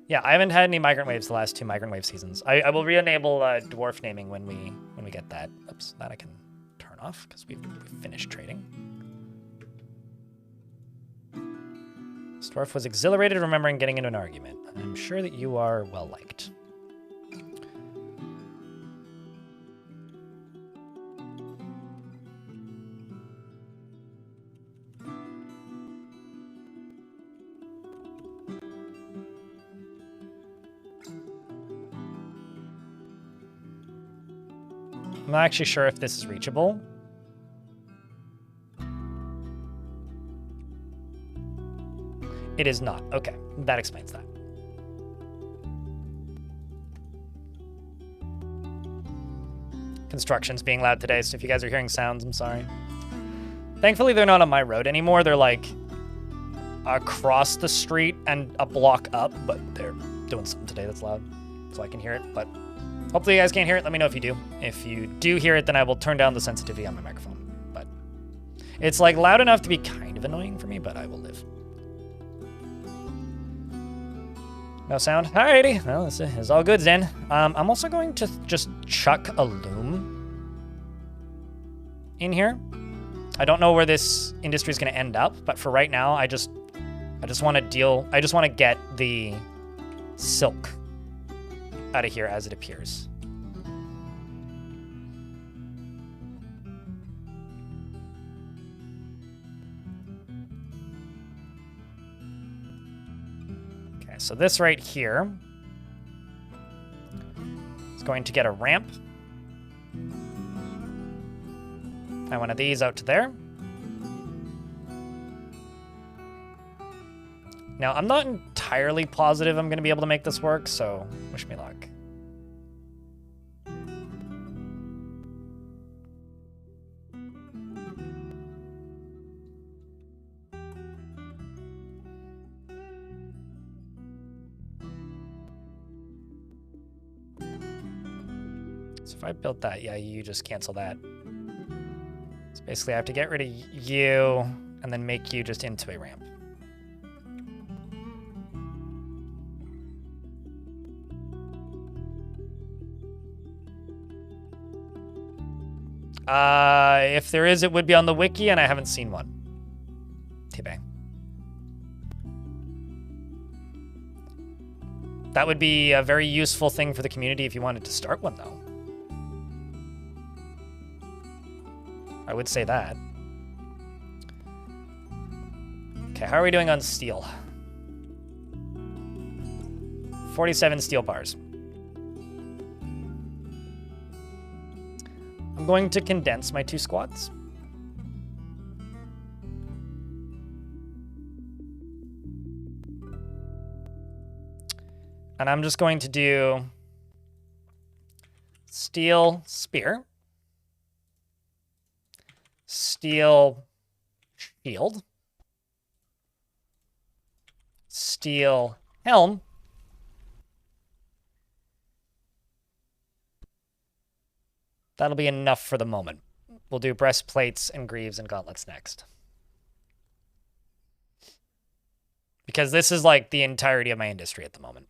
Yeah, I haven't had any migrant waves the last 2 migrant wave seasons. I will re-enable dwarf naming when we get that. Oops, that I can turn off because we've finished trading. This dwarf was exhilarated remembering getting into an argument. I'm sure that you are well liked. I'm not actually sure if this is reachable. It is not. Okay, that explains that. Construction's being loud today, so if you guys are hearing sounds, I'm sorry. Thankfully, they're not on my road anymore. They're like across the street and a block up, but they're doing something today that's loud, so I can hear it, but hopefully you guys can't hear it. Let me know if you do. If you do hear it, then I will turn down the sensitivity on my microphone. But it's like loud enough to be kind of annoying for me, but I will live. No sound? Alrighty. Well, this is all good then. I'm also going to just chuck a loom in here. I don't know where this industry is going to end up, but for right now, I just want to get the silk out of here as it appears. Okay, so this right here is going to get a ramp. And one of these out to there. Now, I'm not entirely positive I'm going to be able to make this work, so wish me luck. So if I built that, yeah, you just cancel that. Basically, I have to get rid of you and then make you just into a ramp. If there is, it would be on the wiki, and I haven't seen one. T-bang. That would be a very useful thing for the community if you wanted to start one, though. I would say that. Okay, how are we doing on steel? 47 steel bars. I'm going to condense my 2 squads. And I'm just going to do steel spear, steel shield, steel helm, that'll be enough for the moment. We'll do breastplates and greaves and gauntlets next. Because this is like the entirety of my industry at the moment.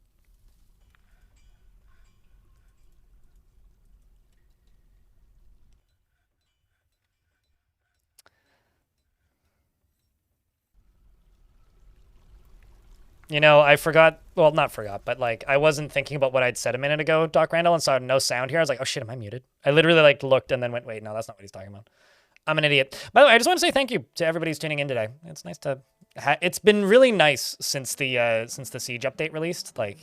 You know, I forgot, well, not forgot, but like I wasn't thinking about what I'd said a minute ago, Doc Randall, and saw no sound here. I was like, oh shit, am I muted? I literally like looked and then went, wait, no, that's not what he's talking about. I'm an idiot. By the way, I just want to say thank you to everybody who's tuning in today. It's nice to, it's been really nice since the Siege update released. Like,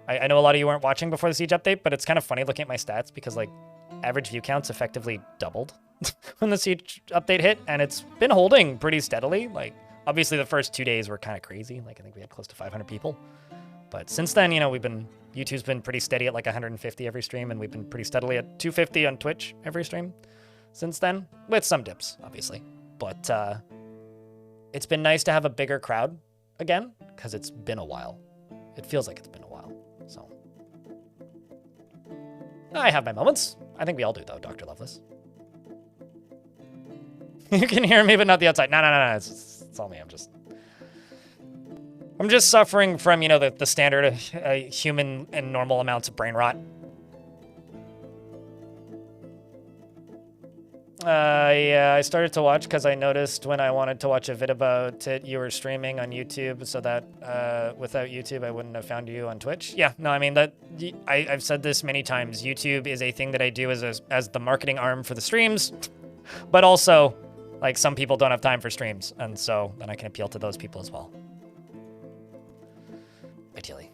I know a lot of you weren't watching before the Siege update, but it's kind of funny looking at my stats because like average view counts effectively doubled when the Siege update hit, and it's been holding pretty steadily. Like, obviously, the first 2 days were kind of crazy. Like, I think we had close to 500 people. But since then, you know, YouTube's been pretty steady at like 150 every stream, and we've been pretty steadily at 250 on Twitch every stream since then, with some dips, obviously. But it's been nice to have a bigger crowd again, because it's been a while. It feels like it's been a while, so. I have my moments. I think we all do, though, Dr. Lovelace. You can hear me, but not the outside. No. It's all me. I'm just suffering from, you know, the standard human and normal amounts of brain rot. Yeah, I started to watch because I noticed when I wanted to watch a vid about it, you were streaming on YouTube, so that without YouTube, I wouldn't have found you on Twitch. Yeah, no, I mean, I've said this many times. YouTube is a thing that I do as the marketing arm for the streams, but also, like, some people don't have time for streams, and so then I can appeal to those people as well. Ideally.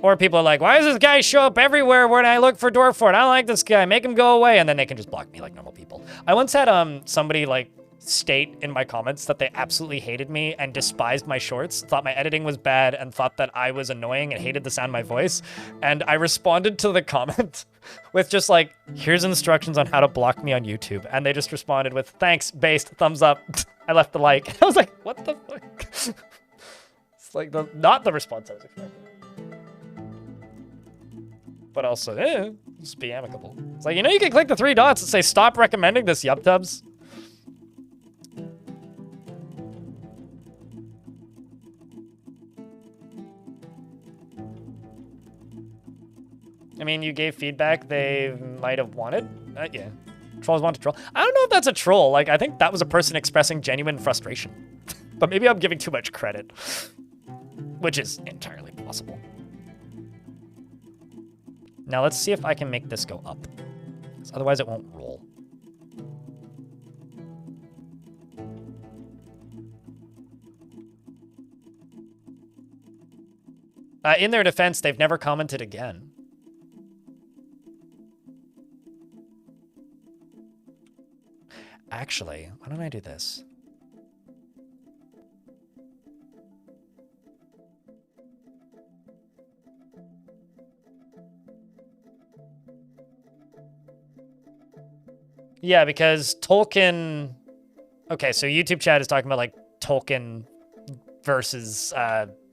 Or people are like, why does this guy show up everywhere when I look for Dwarf Fort? I don't like this guy. Make him go away. And then they can just block me like normal people. I once had somebody like state in my comments that they absolutely hated me and despised my shorts, thought my editing was bad, and thought that I was annoying and hated the sound of my voice. And I responded to the comment with just like, here's instructions on how to block me on YouTube. And they just responded with, thanks, based, thumbs up. I left the like. I was like, what the fuck? It's like not the response I was expecting. But also, just be amicable. It's like, you know, you can click the 3 dots and say, stop recommending this, yubtubs. I mean, you gave feedback they might have wanted. Yeah. Trolls want to troll. I don't know if that's a troll. Like, I think that was a person expressing genuine frustration. But maybe I'm giving too much credit. Which is entirely possible. Now let's see if I can make this go up. 'Cause otherwise it won't roll. In their defense, they've never commented again. Actually, why don't I do this? Yeah, because Tolkien... Okay, so YouTube chat is talking about, like, Tolkien versus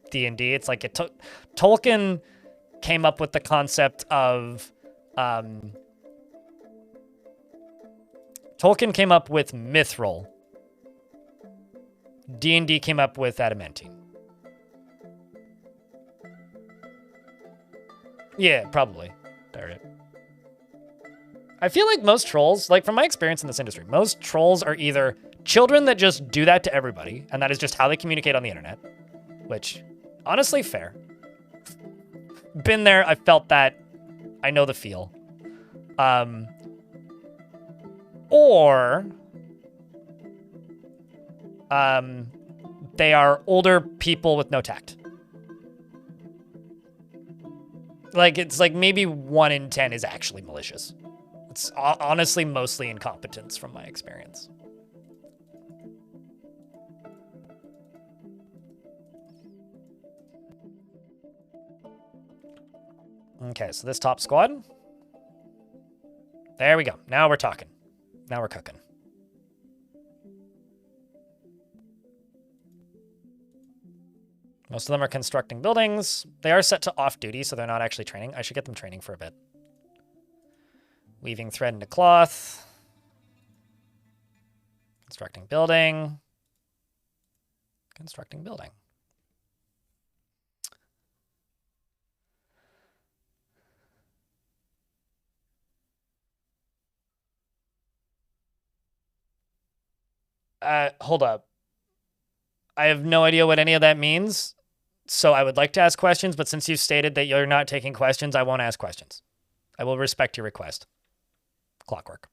D&D. It's like Tolkien came up with the concept of Tolkien came up with Mithril. D&D came up with Adamantine. Yeah, probably. Darn it. I feel like most trolls, like from my experience in this industry, most trolls are either children that just do that to everybody, and that is just how they communicate on the internet, which, honestly, fair. Been there, I felt that, I know the feel. Or they are older people with no tact. Like, it's like maybe 1 in 10 is actually malicious. It's honestly mostly incompetence from my experience. Okay, so this top squad. There we go. Now we're talking. Now we're cooking. Most of them are constructing buildings. They are set to off-duty, so they're not actually training. I should get them training for a bit. Weaving thread into cloth. Constructing building. Constructing building. Hold up. I have no idea what any of that means, so I would like to ask questions, but since you've stated that you're not taking questions, I won't ask questions. I will respect your request. Clockwork.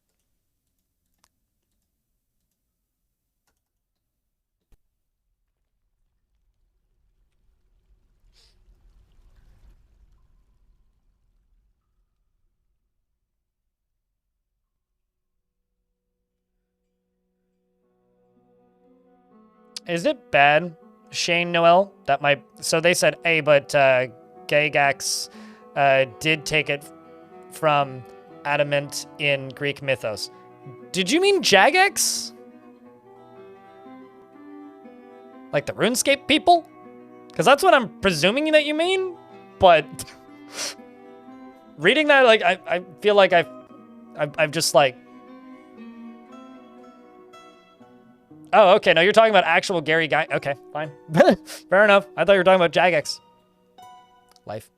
Is it bad, Shane Noel? That might. So they said, hey, but Gygax did take it from adamant in Greek mythos. Did you mean Jagex? Like the RuneScape people? Because that's what I'm presuming that you mean. But reading that, like, I feel like I've just like. Oh, okay. No, you're talking about actual Gary Guy. Okay, fine. Fair enough. I thought you were talking about Jagex. Life.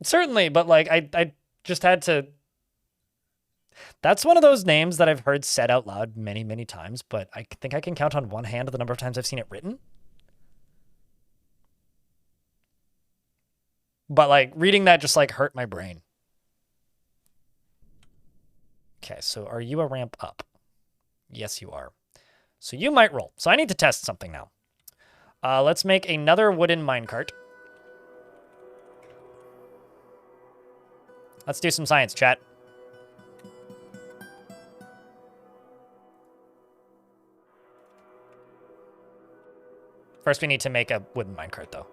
Certainly, but like I just had to. That's one of those names that I've heard said out loud many, many times, but I think I can count on one hand the number of times I've seen it written. But like reading that just like hurt my brain. Okay, so are you a ramp up? Yes, you are. So you might roll. So I need to test something now. Let's make another wooden minecart. Let's do some science, chat. First, we need to make a wooden minecart, though.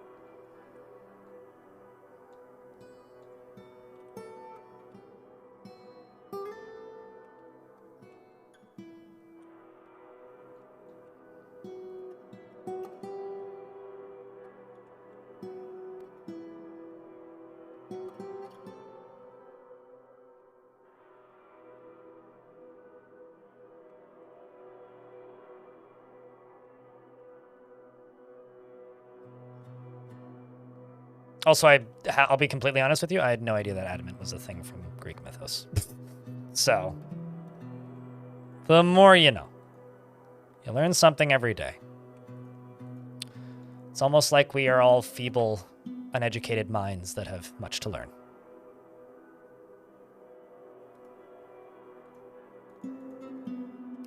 Also, I'll be completely honest with you. I had no idea that adamant was a thing from Greek mythos. So, the more you know. You learn something every day. It's almost like we are all feeble, uneducated minds that have much to learn.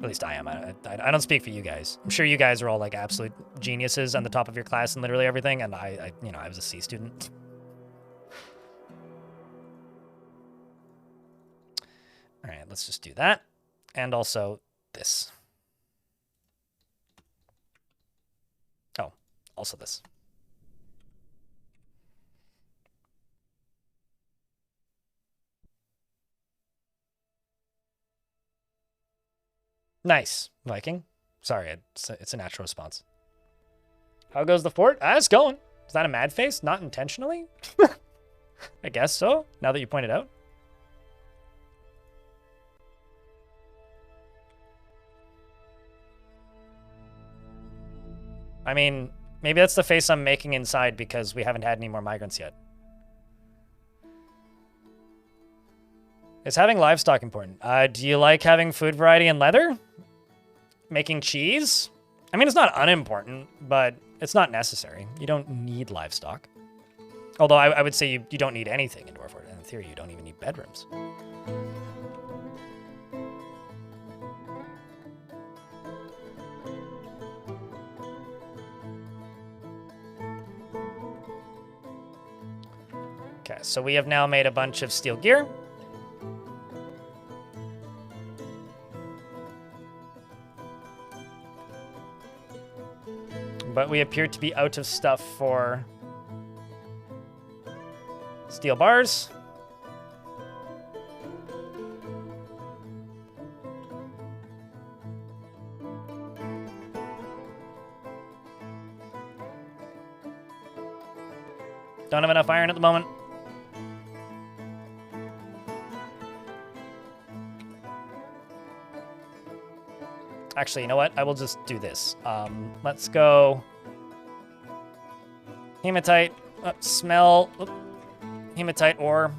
At least I am. I don't speak for you guys. I'm sure you guys are all like absolute geniuses on the top of your class and literally everything. And I was a C student. All right, let's just do that. And also this. Oh, also this. Nice, Viking. Sorry, it's a natural response. How goes the fort? It's going. Is that a mad face? Not intentionally? I guess so, now that you point it out. I mean, maybe that's the face I'm making inside because we haven't had any more migrants yet. Is having livestock important? Do you like having food variety and leather? Making cheese? I mean, it's not unimportant, but it's not necessary. You don't need livestock. Although I would say you don't need anything in Dwarf Fortress. In theory, you don't even need bedrooms. Okay, so we have now made a bunch of steel gear. But we appear to be out of stuff for steel bars. Don't have enough iron at the moment. Actually, you know what? I will just do this. Let's go hematite, smell, hematite ore.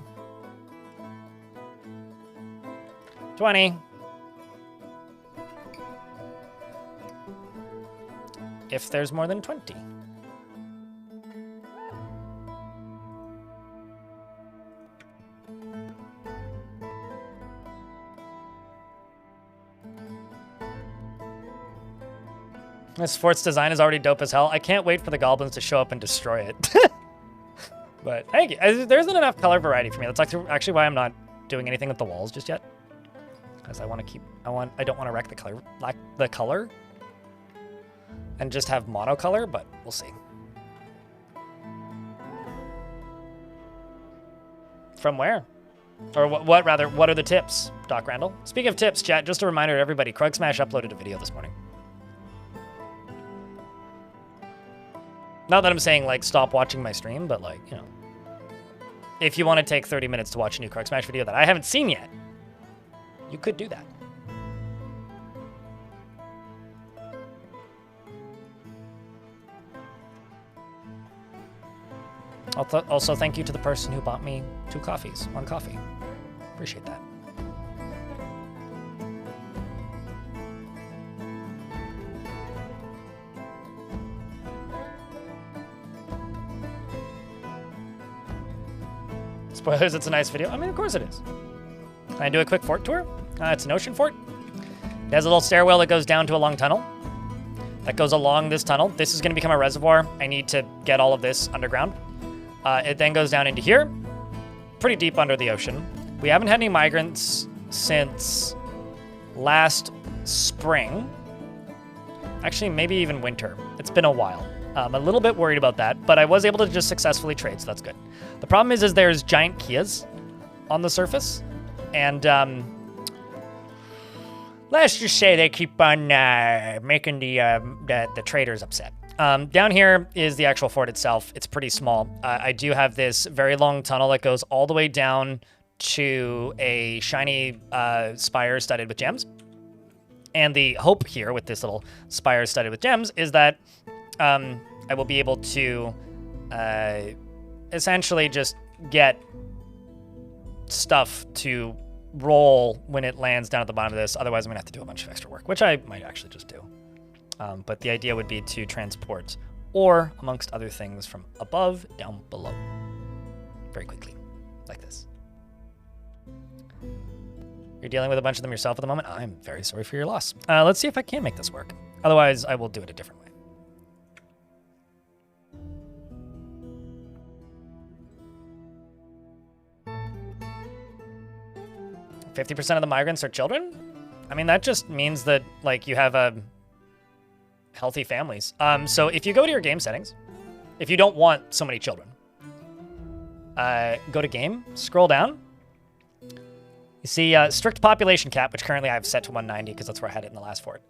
20. If there's more than 20. This fort's design is already dope as hell. I can't wait for the goblins to show up and destroy it. But thank you. There isn't enough color variety for me. That's actually why I'm not doing anything with the walls just yet. Because I don't want to wreck the color. And just have monocolor, but we'll see. From where? Or what rather, what are the tips, Doc Randall? Speaking of tips, chat, just a reminder to everybody, Krug Smash uploaded a video this morning. Not that I'm saying, like, stop watching my stream, but, like, you know. If you want to take 30 minutes to watch a new Krug Smash video that I haven't seen yet, you could do that. Also, thank you to the person who bought me 2 coffees, 1 coffee. Appreciate that. Spoilers, it's a nice video. I mean, of course it is. Can I do a quick fort tour? It's an ocean fort. It has a little stairwell that goes down to a long tunnel. That goes along this tunnel. This is going to become a reservoir. I need to get all of this underground. It then goes down into here. Pretty deep under the ocean. We haven't had any migrants since last spring. Actually, maybe even winter. It's been a while. I'm a little bit worried about that, but I was able to just successfully trade, so that's good. The problem is there's giant Kias on the surface, and let's just say they keep on making the traders upset. Down here is the actual fort itself. It's pretty small. I do have this very long tunnel that goes all the way down to a shiny spire studded with gems. And the hope here with this little spire studded with gems is that I will be able to essentially just get stuff to roll when it lands down at the bottom of this. Otherwise, I'm going to have to do a bunch of extra work, which I might actually just do. But the idea would be to transport ore, amongst other things, from above down below very quickly, like this. You're dealing with a bunch of them yourself at the moment? I'm very sorry for your loss. Let's see if I can make this work. Otherwise, I will do it a different way. 50% of the migrants are children? I mean, that just means that, like, you have healthy families. So if you go to your game settings, if you don't want so many children, go to game, scroll down. You see strict population cap, which currently I have set to 190 because that's where I had it in the last fort.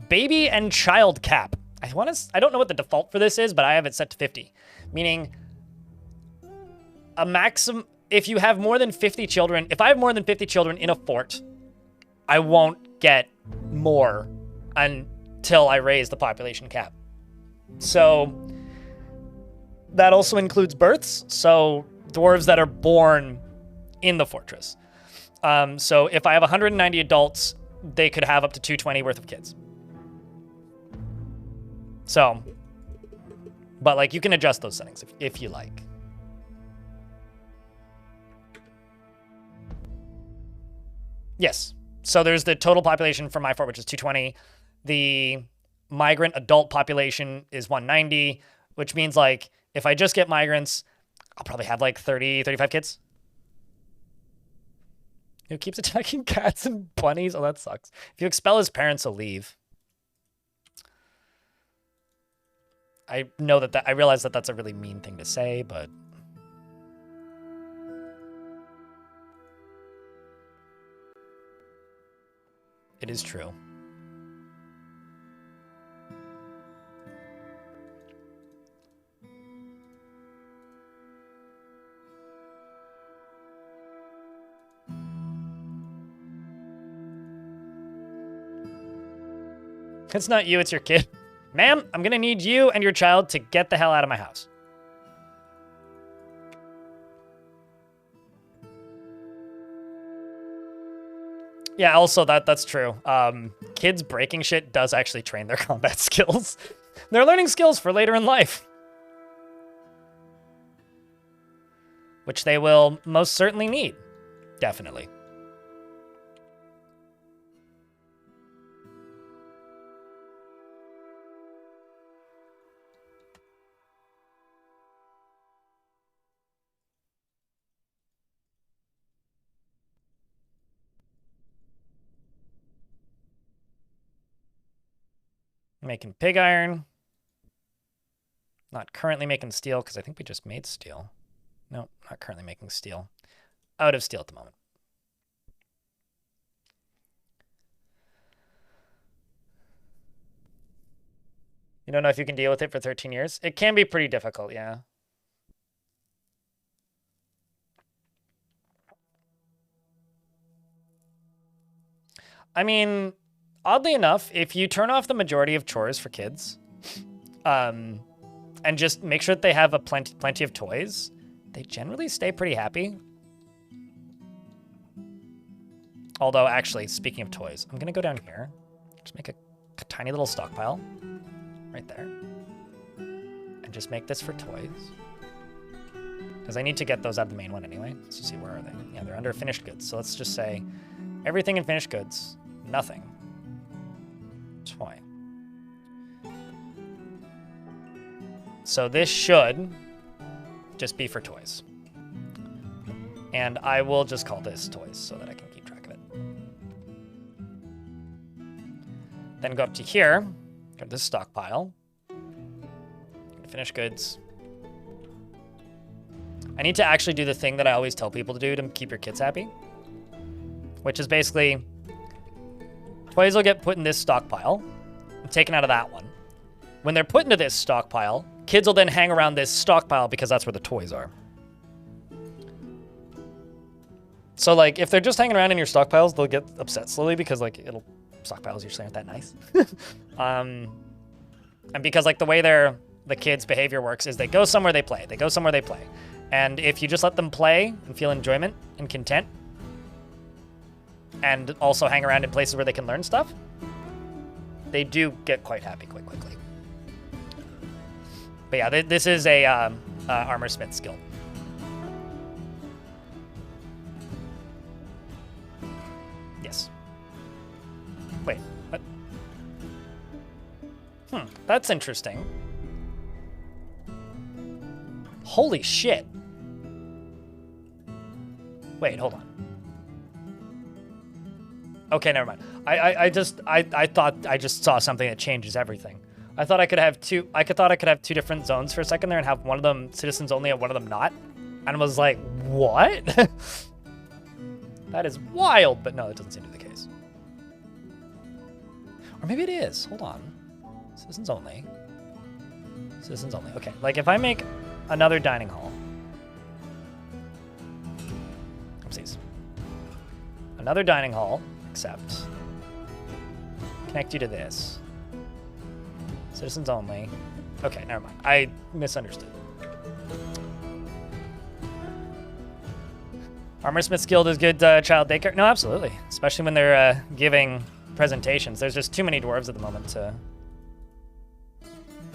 Baby and child cap. I don't know what the default for this is, but I have it set to 50, meaning a maximum. If you have more than 50 children, if I have more than 50 children in a fort, I won't get more until I raise the population cap. So that also includes births. So dwarves that are born in the fortress. So if I have 190 adults, they could have up to 220 worth of kids. So, but like you can adjust those settings if you like. Yes. So there's the total population for my fort, which is 220. The migrant adult population is 190, which means like if I just get migrants, I'll probably have like 30, 35 kids. Who keeps attacking cats and bunnies? Oh, that sucks. If you expel his parents, he'll leave. I know I realize that that's a really mean thing to say, but it is true. It's not you, it's your kid. Ma'am, I'm gonna need you and your child to get the hell out of my house. Yeah, also that's true. Kids breaking shit does actually train their combat skills. They're learning skills for later in life. Which they will most certainly need. Definitely. Making pig iron. Not currently making steel, because I think we just made steel. No, not currently making steel. Out of steel at the moment. You don't know if you can deal with it for 13 years? It can be pretty difficult, yeah. I mean, oddly enough, if you turn off the majority of chores for kids, and just make sure that they have plenty of toys, they generally stay pretty happy. Although, actually, speaking of toys, I'm gonna go down here, just make a tiny little stockpile right there, and just make this for toys. Because I need to get those out of the main one anyway. Let's just see, where are they? Yeah, they're under finished goods. So let's just say everything in finished goods, nothing. Toy. So this should just be for toys. And I will just call this toys so that I can keep track of it. Then go up to here, go to this stockpile, finished goods. I need to actually do the thing that I always tell people to do to keep your kids happy, which is basically toys will get put in this stockpile and taken out of that one. When they're put into this stockpile, kids will then hang around this stockpile because that's where the toys are. So, like, if they're just hanging around in your stockpiles, they'll get upset slowly because, like, stockpiles usually aren't that nice. And because, like, the way the kids' behavior works is they go somewhere, they play. They go somewhere, they play. And if you just let them play and feel enjoyment and content, and also hang around in places where they can learn stuff, they do get quite happy quite quickly. But yeah, this is a armor smith skill. Yes. Wait, what? That's interesting. Holy shit. Wait, hold on. Okay, never mind. I thought I just saw something that changes everything. I thought I could have two different zones for a second there and have one of them citizens only and one of them not. And I was like, what? That is wild, but no, that doesn't seem to be the case. Or maybe it is. Hold on. Citizens only. Citizens only. Okay, like if I make another dining hall. Oopsies. Another dining hall, except connect you to this. Citizens only. Okay, never mind. I misunderstood. Armorsmith's Guild is good child daycare. No, absolutely. Especially when they're giving presentations. There's just too many dwarves at the moment to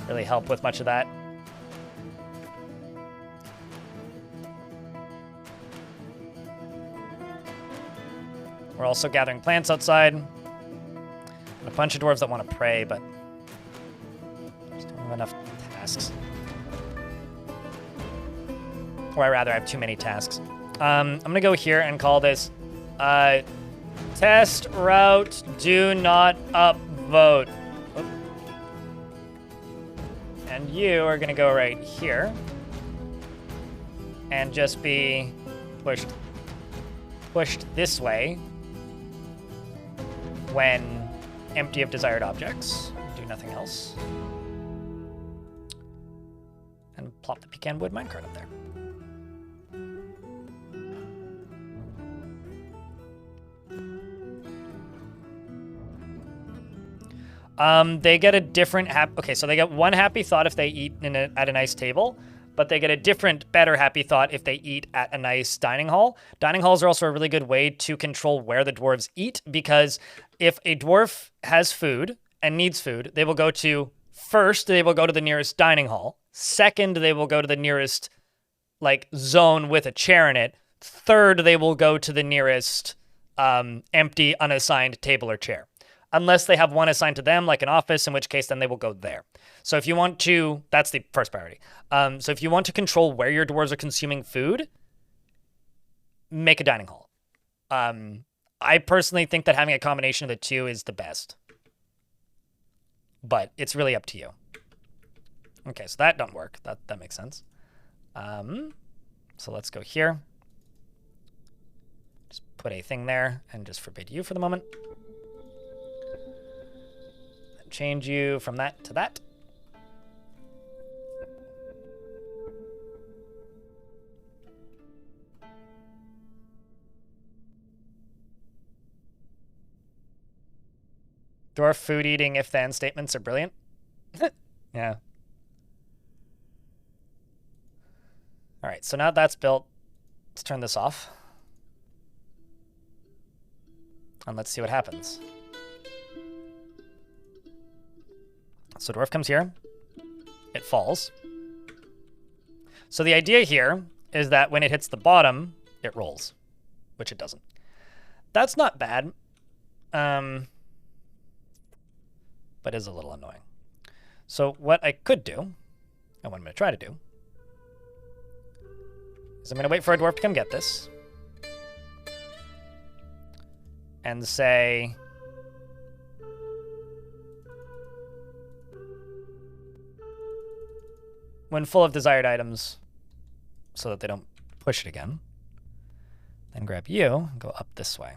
really help with much of that. We're also gathering plants outside. A bunch of dwarves that want to pray, but just don't have enough tasks. Or rather, I have too many tasks. I'm gonna go here and call this test route do not upvote. Oop. And you are gonna go right here and just be pushed this way when empty of desired objects. Do nothing else. And plop the pecan wood minecart up there. They get a different okay, so they get one happy thought if they eat at a nice table, but they get a different, better happy thought if they eat at a nice dining hall. Dining halls are also a really good way to control where the dwarves eat, because if a dwarf has food and needs food, they will go to the nearest dining hall. Second, they will go to the nearest zone with a chair in it. Third, they will go to the nearest empty, unassigned table or chair. Unless they have one assigned to them, like an office, in which case then they will go there. So if you want to, that's the first priority. So if you want to control where your dwarves are consuming food, make a dining hall. I personally think that having a combination of the two is the best. But it's really up to you. Okay, so that don't work. That makes sense. So let's go here. Just put a thing there and just forbid you for the moment. Change you from that to that. Dwarf food eating if-then statements are brilliant. Yeah. All right, so now that's built, let's turn this off. And let's see what happens. So dwarf comes here, it falls. So the idea here is that when it hits the bottom, it rolls, which it doesn't. That's not bad, but is a little annoying. So what I could do, and what I'm gonna try to do, is I'm gonna wait for a dwarf to come get this, and say, when full of desired items, so that they don't push it again, then grab you and go up this way.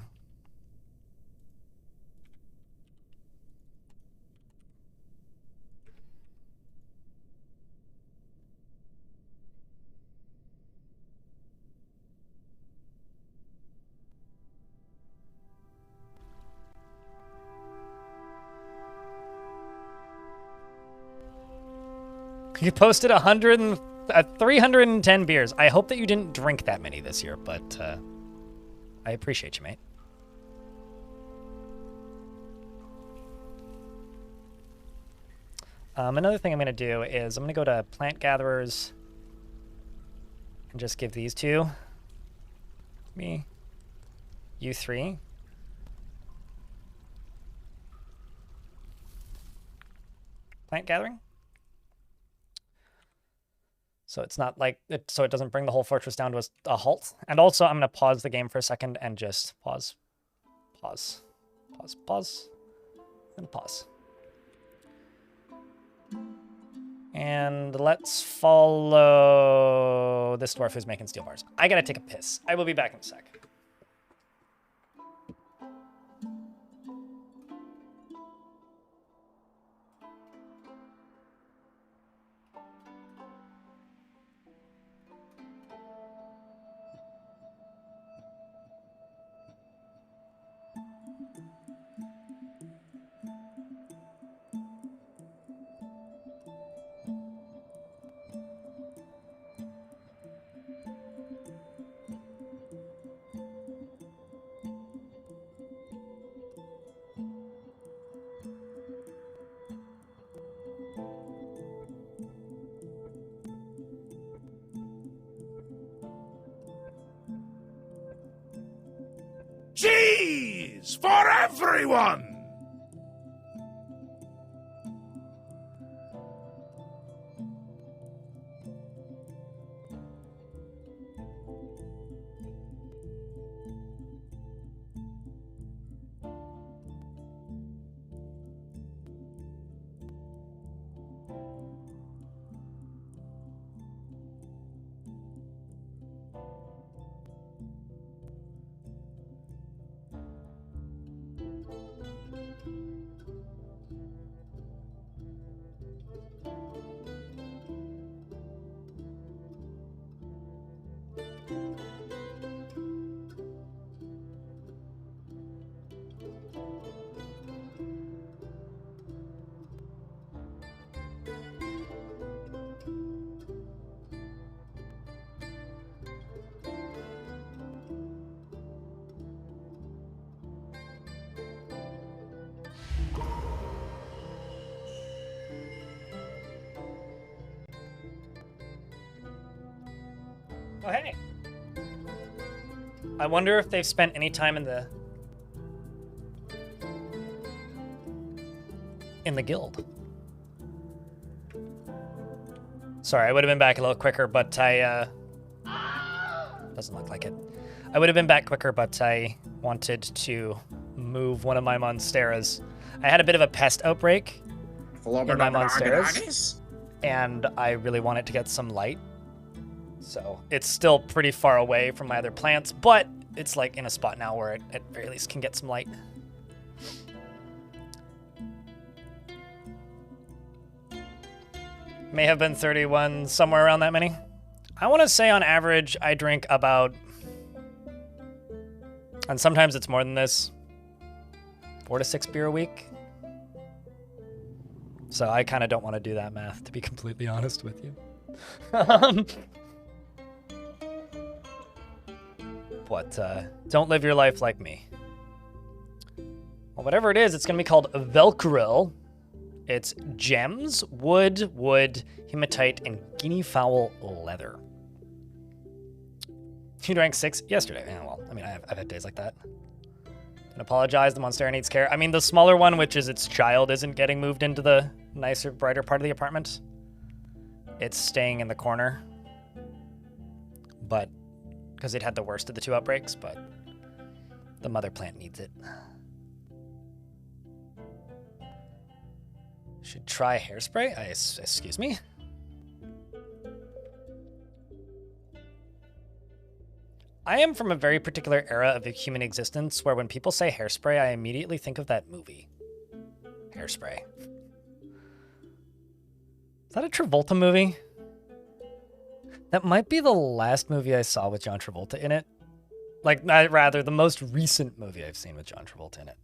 You posted 310 beers. I hope that you didn't drink that many this year, but I appreciate you, mate. Another thing I'm going to do is I'm going to go to plant gatherers and just give these two me, you three. Plant gathering. So it's not like it, so it doesn't bring the whole fortress down to a halt. And also, I'm going to pause the game for a second and just pause. And pause. And let's follow this dwarf who's making steel bars. I got to take a piss. I will be back in a sec. badges for everyone! Oh, hey. I wonder if they've spent any time in the guild. Sorry, I would have been back a little quicker, but I doesn't look like it. I would have been back quicker, but I wanted to move one of my monsteras. I had a bit of a pest outbreak in my monsteras, and I really wanted to get some light. So it's still pretty far away from my other plants, but it's like in a spot now where it at very least can get some light. May have been 31, somewhere around that many. I want to say on average, I drink about, and sometimes it's more than this, 4 to 6 beer a week. So I kind of don't want to do that math, to be completely honest with you. But don't live your life like me. Well, whatever it is, it's going to be called Velcro. It's gems, wood, hematite, and guinea fowl leather. You drank 6 yesterday. Yeah, well, I mean, I've had days like that. And apologize, the monstera needs care. I mean, the smaller one, which is its child, isn't getting moved into the nicer, brighter part of the apartment. It's staying in the corner. But, because it had the worst of the 2 outbreaks, but the mother plant needs it. Should try hairspray? Excuse me? I am from a very particular era of human existence where when people say hairspray, I immediately think of that movie. Hairspray. Is that a Travolta movie? That might be the last movie I saw with John Travolta in it. Like, rather, the most recent movie I've seen with John Travolta in it.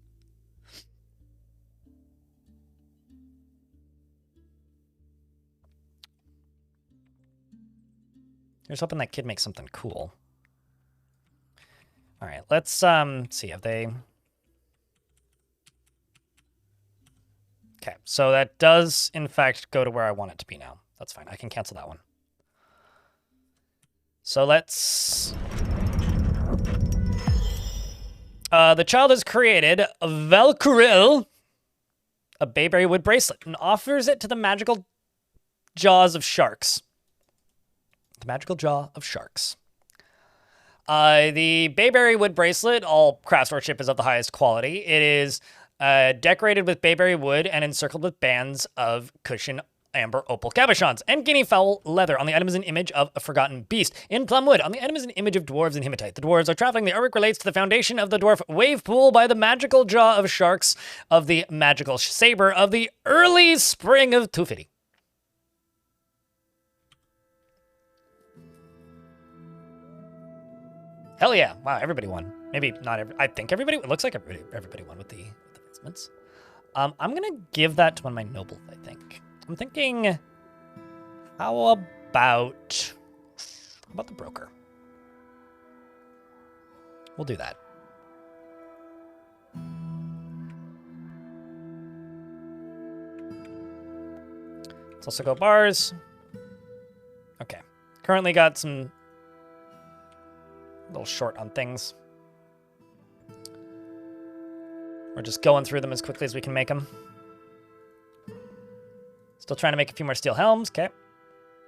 Here's hoping that kid makes something cool. All right, let's see. Have they? Okay, so that does in fact go to where I want it to be now. That's fine. I can cancel that one. So let's. The child has created a Valkyrie, a bayberry wood bracelet, and offers it to the magical jaws of sharks. The magical jaw of sharks. The bayberry wood bracelet, all craftsmanship is of the highest quality. It is decorated with bayberry wood and encircled with bands of cushion amber opal cabochons, and guinea fowl leather. On the item is an image of a forgotten beast. In plum wood, on the item is an image of dwarves and hematite. The dwarves are traveling. The artwork relates to the foundation of the dwarf Wavepool by the magical jaw of sharks of the magical saber of the early spring of 250. Hell yeah. Wow, everybody won. Maybe not every, I think everybody, it looks like everybody won with the advancements. I'm going to give that to one of my nobles, I think. I'm thinking, how about the broker? We'll do that. Let's also go bars. Okay. Currently got some a little short on things. We're just going through them as quickly as we can make them. Still trying to make a few more steel helms. Okay.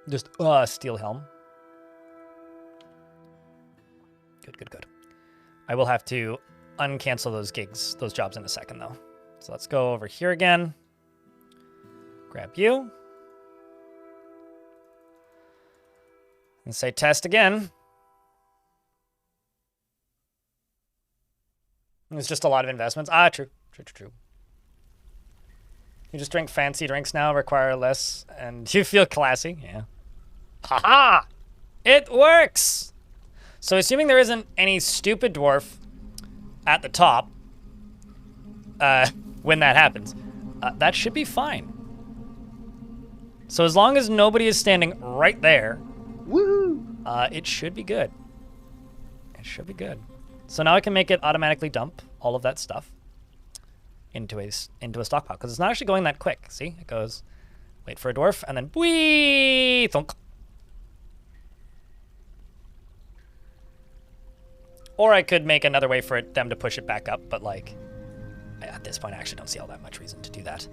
Just steel helm. Good, good, good. I will have to uncancel those gigs, those jobs in a second, though. So let's go over here again. Grab you. And say test again. It's just a lot of investments. Ah, true. True. You just drink fancy drinks now, require less, and you feel classy. Yeah. Haha! It works! So assuming there isn't any stupid dwarf at the top, when that happens, that should be fine. So as long as nobody is standing right there, woo! It should be good. It should be good. So now I can make it automatically dump all of that stuff into a stockpile, because it's not actually going that quick. See, it goes, wait for a dwarf, and then whee, thunk. Or I could make another way for them to push it back up, but like, at this point I actually don't see all that much reason to do that.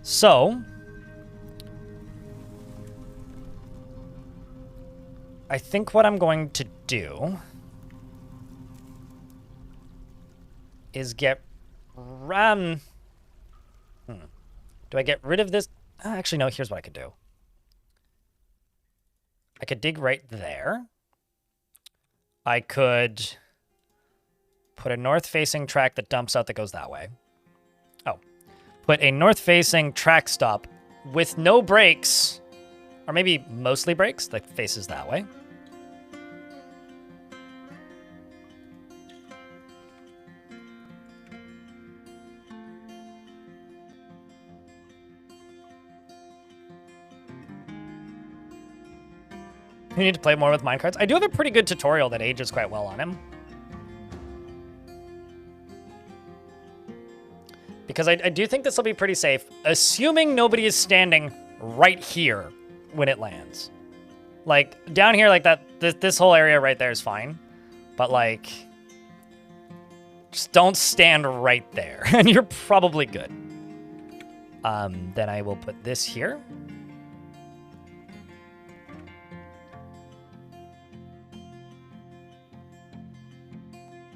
So, I think what I'm going to do is get do I get rid of this? Actually, no, here's what I could do. I could dig right there. I could put a north-facing track that dumps out that goes that way. Oh. Put a north-facing track stop with no brakes, or maybe mostly brakes, that faces that way. You need to play more with minecarts. I do have a pretty good tutorial that ages quite well on him. Because I do think this will be pretty safe, assuming nobody is standing right here when it lands. Like, down here like that, this whole area right there is fine. But like, just don't stand right there, and you're probably good. Then I will put this here.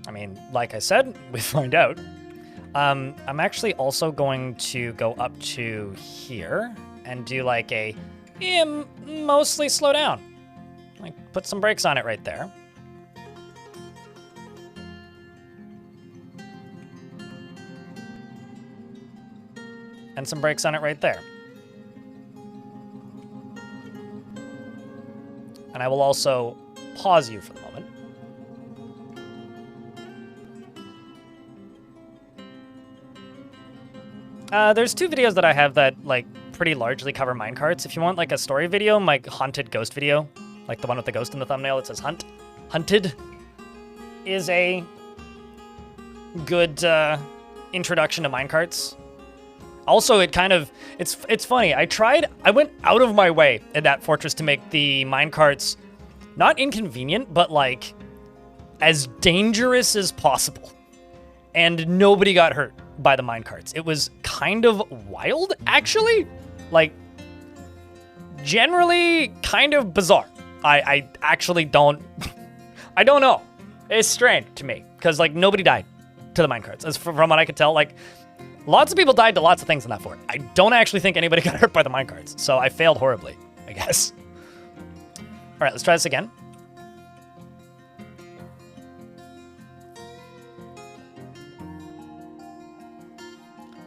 I mean, like I said, we find out. I'm actually also going to go up to here and do like a mostly slow down. Like put some brakes on it right there. And some brakes on it right there. And I will also pause you for the moment. There's two videos that I have that, like, pretty largely cover minecarts. If you want, like, a story video, my haunted ghost video, like the one with the ghost in the thumbnail, it says hunted, is a good introduction to minecarts. Also, it kind of, it's funny. I went out of my way in that fortress to make the minecarts not inconvenient, but, like, as dangerous as possible. And nobody got hurt by the minecarts. It was kind of wild, actually. Like, generally kind of bizarre. I actually don't... I don't know. It's strange to me, because, like, nobody died to the minecarts. As from what I could tell, like, lots of people died to lots of things in that fort. I don't actually think anybody got hurt by the minecarts, so I failed horribly, I guess. All right, let's try this again.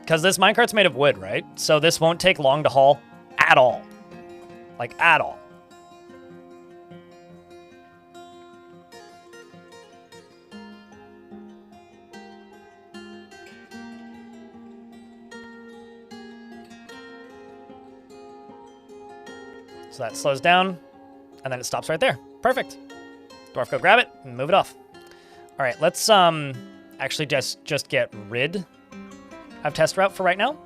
Because this minecart's made of wood, right? So this won't take long to haul at all. Like, at all. So that slows down, and then it stops right there. Perfect. Dwarf, go grab it and move it off. All right, let's actually just get rid of test route for right now,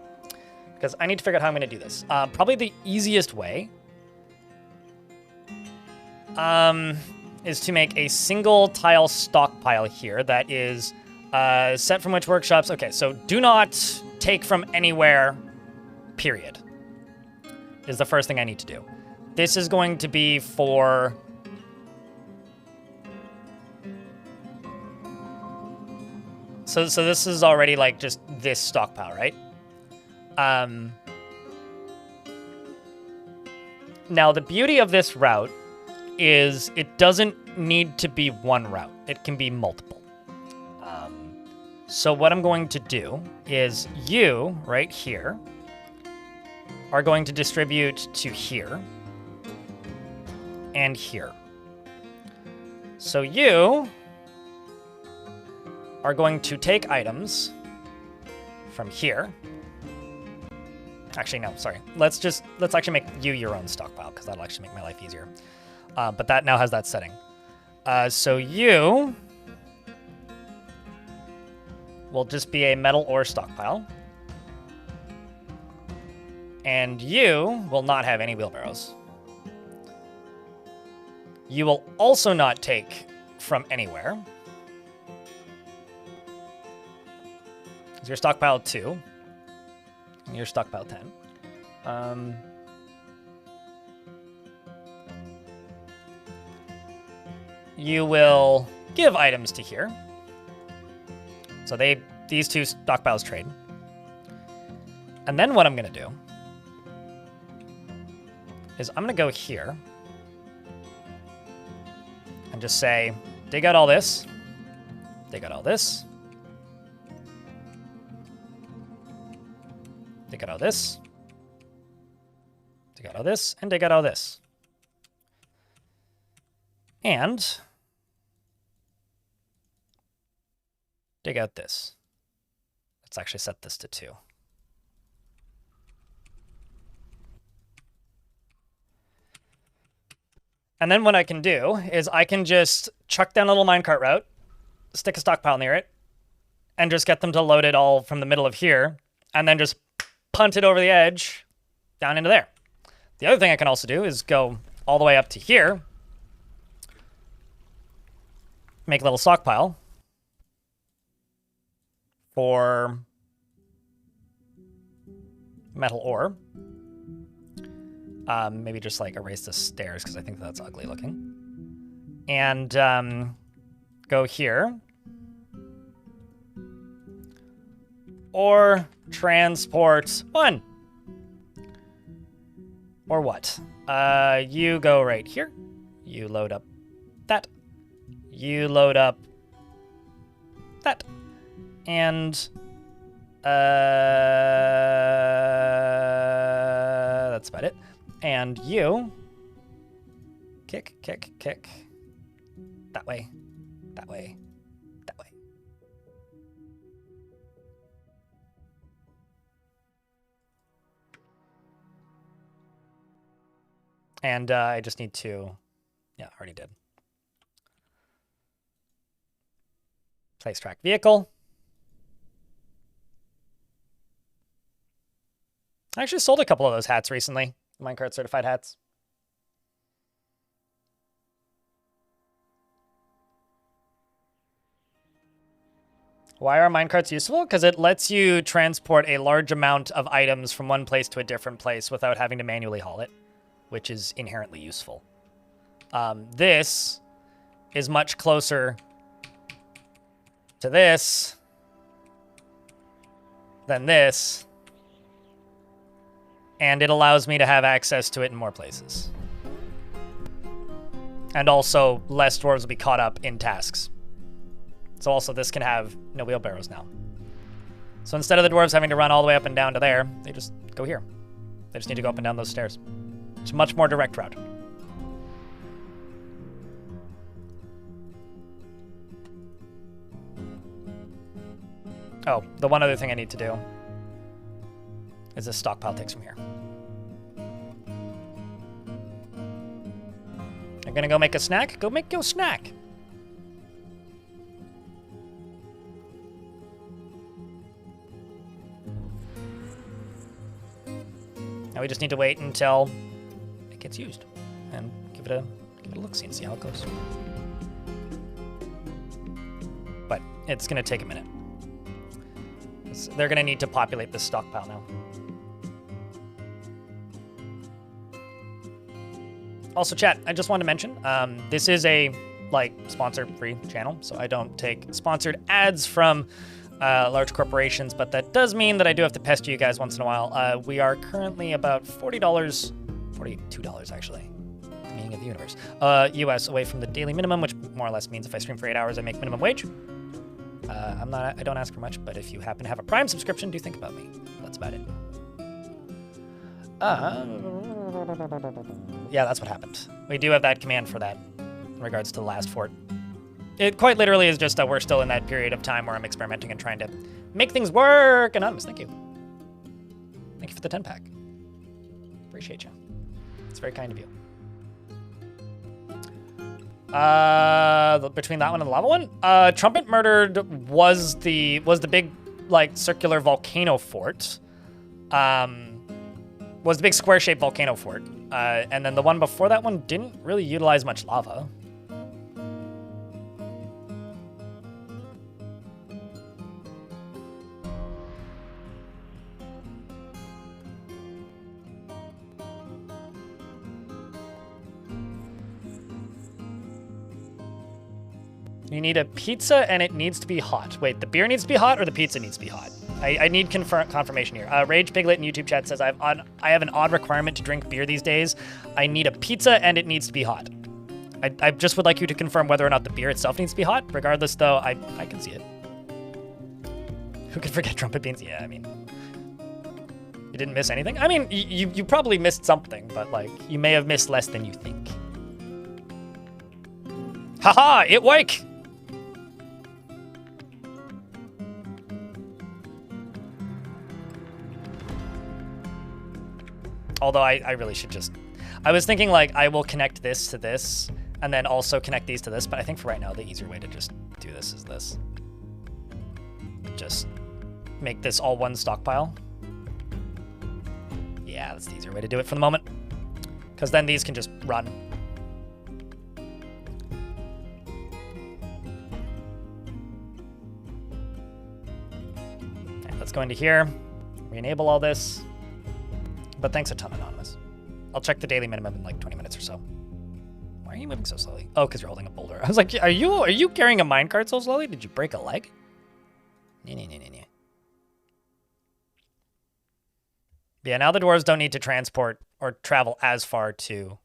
because I need to figure out how I'm going to do this. Probably the easiest way is to make a single tile stockpile here that is Set from which workshops? Okay, so do not take from anywhere, period, is the first thing I need to do. This is going to be for... So this is already like just this stockpile, right? Now, the beauty of this route is it doesn't need to be one route. It can be multiple. So what I'm going to do is you, right here, are going to distribute to here and here. So you are going to take items from here. Actually, no, sorry. Let's actually make you your own stockpile, because that'll actually make my life easier. But that now has that setting. So you will just be a metal ore stockpile. And you will not have any wheelbarrows. You will also not take from anywhere. Your stockpile 2. And your stockpile 10. You will give items to here. So these two stockpiles trade. And then what I'm going to do is I'm going to go here and just say, dig out all this, dig out all this, dig out all this, dig out all this, and dig out all this. And dig out this. Let's actually set this to 2. And then what I can do is I can just chuck down a little minecart route, stick a stockpile near it, and just get them to load it all from the middle of here, and then just punt it over the edge down into there. The other thing I can also do is go all the way up to here, make a little stockpile for metal ore. Maybe just like erase the stairs because I think that's ugly looking. And go here. Or transport 1. Or what? You go right here. You load up that. You load up that. And that's about it. And you kick, kick, kick. That way, that way, that way. And I just need to, yeah, already did. Place track vehicle. I actually sold a couple of those hats recently. Minecart certified hats. Why are minecarts useful? Because it lets you transport a large amount of items from one place to a different place without having to manually haul it, which is inherently useful. This is much closer to this than this. And it allows me to have access to it in more places. And also, less dwarves will be caught up in tasks. So also, this can have no wheelbarrows now. So instead of the dwarves having to run all the way up and down to there, they just go here. They just need to go up and down those stairs. It's a much more direct route. Oh, the one other thing I need to do is this stockpile takes from here. I'm gonna go make a snack? Go make your snack. Now we just need to wait until it gets used and give it a look-see and see how it goes. But it's gonna take a minute. They're gonna need to populate this stockpile now. Also, chat, I just wanted to mention, this is a sponsor-free channel, so I don't take sponsored ads from large corporations, but that does mean that I do have to pester you guys once in a while. We are currently about $40, $42 actually, the meaning of the universe, US away from the daily minimum, which more or less means if I stream for 8 hours, I make minimum wage. I don't ask for much, but if you happen to have a Prime subscription, do think about me. That's about it. Yeah, that's what happened. We do have that command for that in regards to the last fort. It quite literally is just that we're still in that period of time where I'm experimenting and trying to make things work. Anonymous, thank you. Thank you for the 10-pack. Appreciate you. It's very kind of you. Between that one and the lava one, Trumpet Murdered was the big circular volcano fort. Was the big square-shaped volcano fort. And then the one before that one didn't really utilize much lava. You need a pizza and it needs to be hot. Wait, the beer needs to be hot or the pizza needs to be hot? I need confirmation here. Rage Piglet in YouTube chat says I have an odd requirement to drink beer these days. I need a pizza and it needs to be hot. I just would like you to confirm whether or not the beer itself needs to be hot. Regardless, though, I can see it. Who could forget trumpet beans? Yeah, I mean, you didn't miss anything. I mean, you probably missed something, but you may have missed less than you think. Haha! It wake. Although I really should just... I was thinking, I will connect this to this, and then also connect these to this, but I think for right now, the easier way to just do this is this. Just make this all one stockpile. Yeah, that's the easier way to do it for the moment. Because then these can just run. Okay, let's go into here. Re-enable all this. But thanks a ton, Anonymous. I'll check the daily minimum in 20 minutes or so. Why are you moving so slowly? Oh, because you're holding a boulder. I was like, are you carrying a minecart so slowly? Did you break a leg? Nee. Yeah, now the dwarves don't need to transport or travel as far to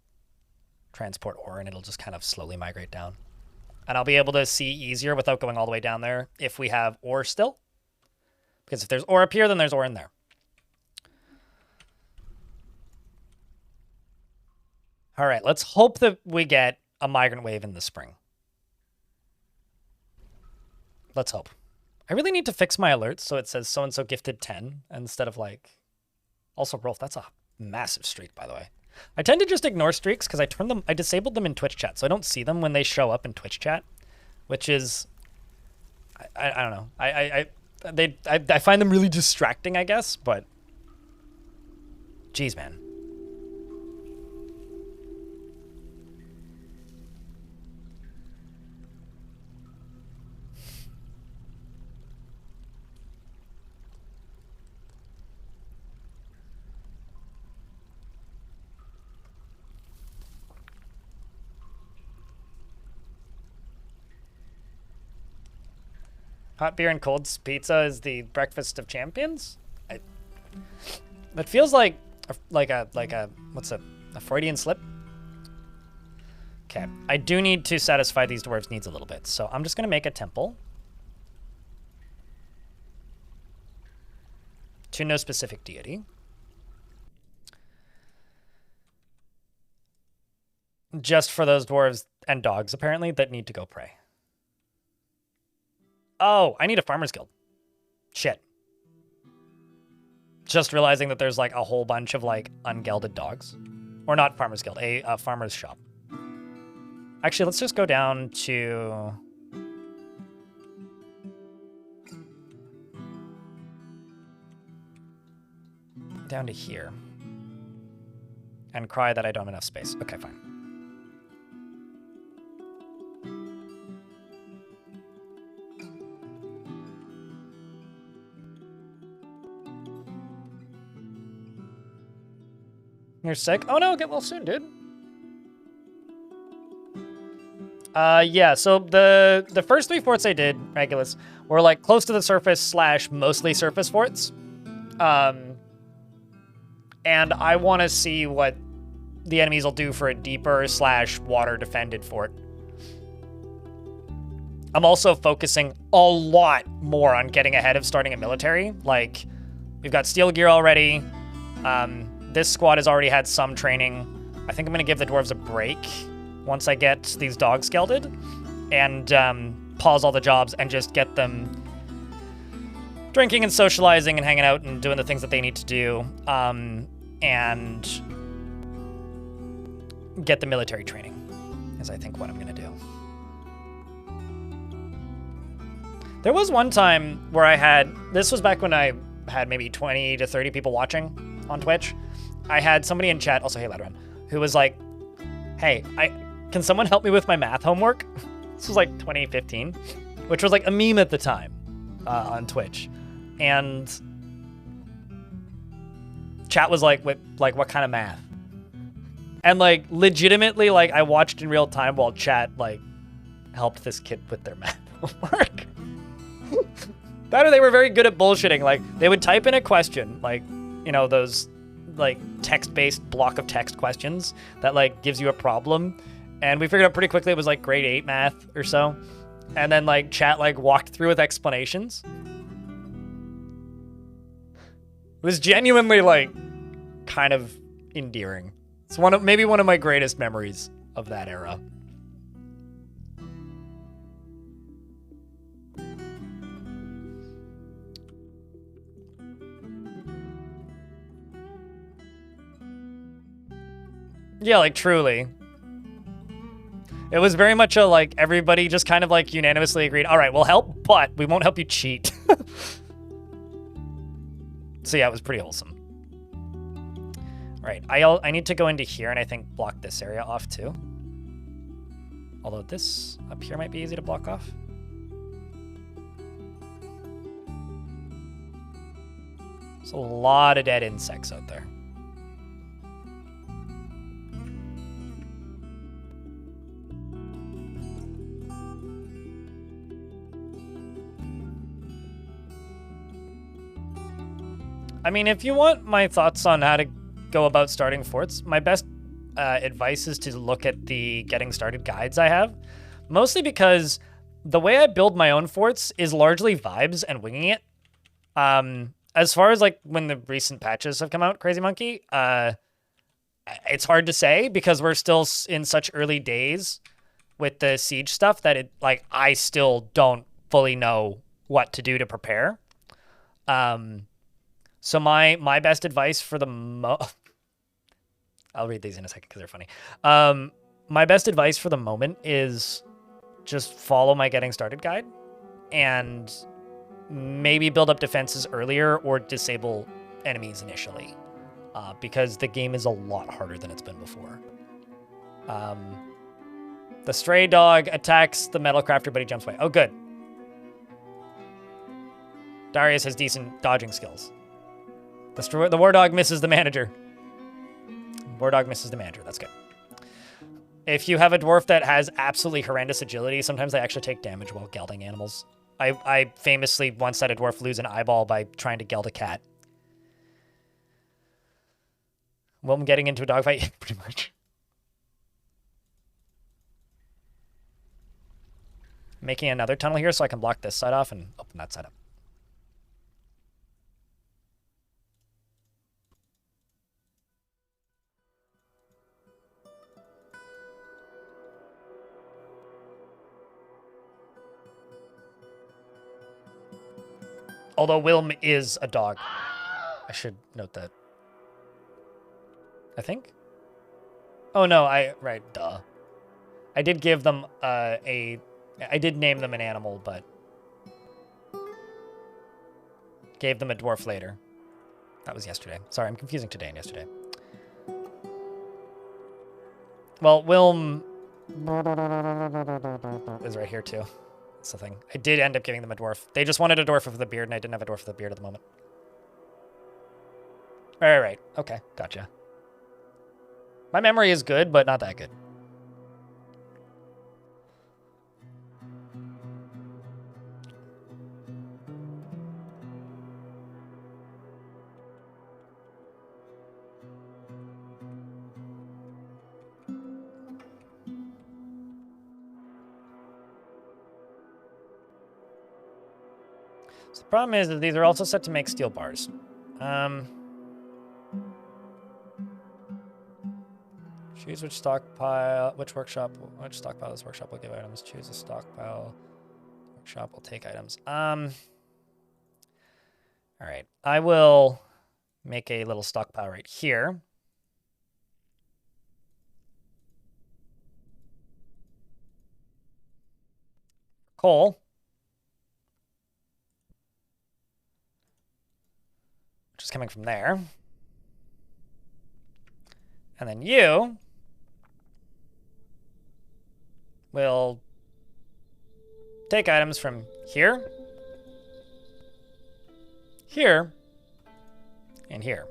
transport ore, and it'll just kind of slowly migrate down. And I'll be able to see easier without going all the way down there if we have ore still. Because if there's ore up here, then there's ore in there. All right, let's hope that we get a migrant wave in the spring. Let's hope. I really need to fix my alerts so it says so-and-so gifted 10 instead of Also, Rolf, that's a massive streak, by the way. I tend to just ignore streaks because I disabled them in Twitch chat, so I don't see them when they show up in Twitch chat, which is, I don't know. I find them really distracting, I guess, but geez, man. Hot beer and cold pizza is the breakfast of champions. That feels like a Freudian slip. Okay, I do need to satisfy these dwarves' needs a little bit, so I'm just gonna make a temple to no specific deity. Just for those dwarves and dogs, apparently, that need to go pray. Oh, I need a farmer's guild. Shit. Just realizing that there's a whole bunch of ungelded dogs. Or not farmer's guild, a farmer's shop. Actually, let's just go down to... down to here. And cry that I don't have enough space. Okay, fine. You're sick? Oh no, get well soon, dude. Yeah, so the first 3 forts I did, Regulus, were like close to the surface / mostly surface forts. And I want to see what the enemies will do for a deeper / water defended fort. I'm also focusing a lot more on getting ahead of starting a military. Like, we've got steel gear already. This squad has already had some training. I think I'm going to give the dwarves a break once I get these dogs gelded and pause all the jobs and just get them drinking and socializing and hanging out and doing the things that they need to do, and get the military training is, I think, what I'm going to do. There was one time where this was back when I had maybe 20 to 30 people watching on Twitch. I had somebody in chat, also hey Ladron, who was like, hey, can someone help me with my math homework? This was like 2015, which was like a meme at the time on Twitch. And chat was like, what kind of math? And like legitimately, like I watched in real time while chat like helped this kid with their math homework. That or they were very good at bullshitting. Like they would type in a question, like, you know, those like text-based block of text questions that like gives you a problem. And we figured out pretty quickly it was like grade 8 math or so. And then like chat like walked through with explanations. It was genuinely like kind of endearing. It's maybe one of my greatest memories of that era. Yeah, like truly. It was very much a like everybody just kind of like unanimously agreed, all right, we'll help, but we won't help you cheat. So yeah, it was pretty wholesome. All right, I need to go into here and I think block this area off too. Although this up here might be easy to block off. There's a lot of dead insects out there. I mean, if you want my thoughts on how to go about starting forts, my best advice is to look at the getting started guides I have. Mostly because the way I build my own forts is largely vibes and winging it. As far as like when the recent patches have come out, Crazy Monkey, it's hard to say because we're still in such early days with the siege stuff that it like I still don't fully know what to do to prepare. So my best advice for the I'll read these in a second because they're funny. My best advice for the moment is just follow my getting started guide and maybe build up defenses earlier or disable enemies initially, because the game is a lot harder than it's been before. The stray dog attacks the metal crafter, but he jumps away. Oh, good. Darius has decent dodging skills. The war dog misses the manager. War dog misses the manager. That's good. If you have a dwarf that has absolutely horrendous agility, sometimes they actually take damage while gelding animals. I famously once had a dwarf lose an eyeball by trying to geld a cat. Well, I'm getting into a dogfight, pretty much. Making another tunnel here so I can block this side off and open that side up. Although Wilm is a dog. I should note that. I think? Oh no, right, duh. I did give them I did name them an animal, but gave them a dwarf later. That was yesterday. Sorry, I'm confusing today and yesterday. Well, Wilm is right here too. That's the thing. I did end up giving them a dwarf. They just wanted a dwarf with the beard, and I didn't have a dwarf with the beard at the moment. Right. Okay, gotcha. My memory is good, but not that good. So the problem is that these are also set to make steel bars. Choose which stockpile, which stockpile this workshop will give items. Choose a stockpile. Workshop will take items. All right, I will make a little stockpile right here. Coal. Which is coming from there. And then you will take items from here, here, and here.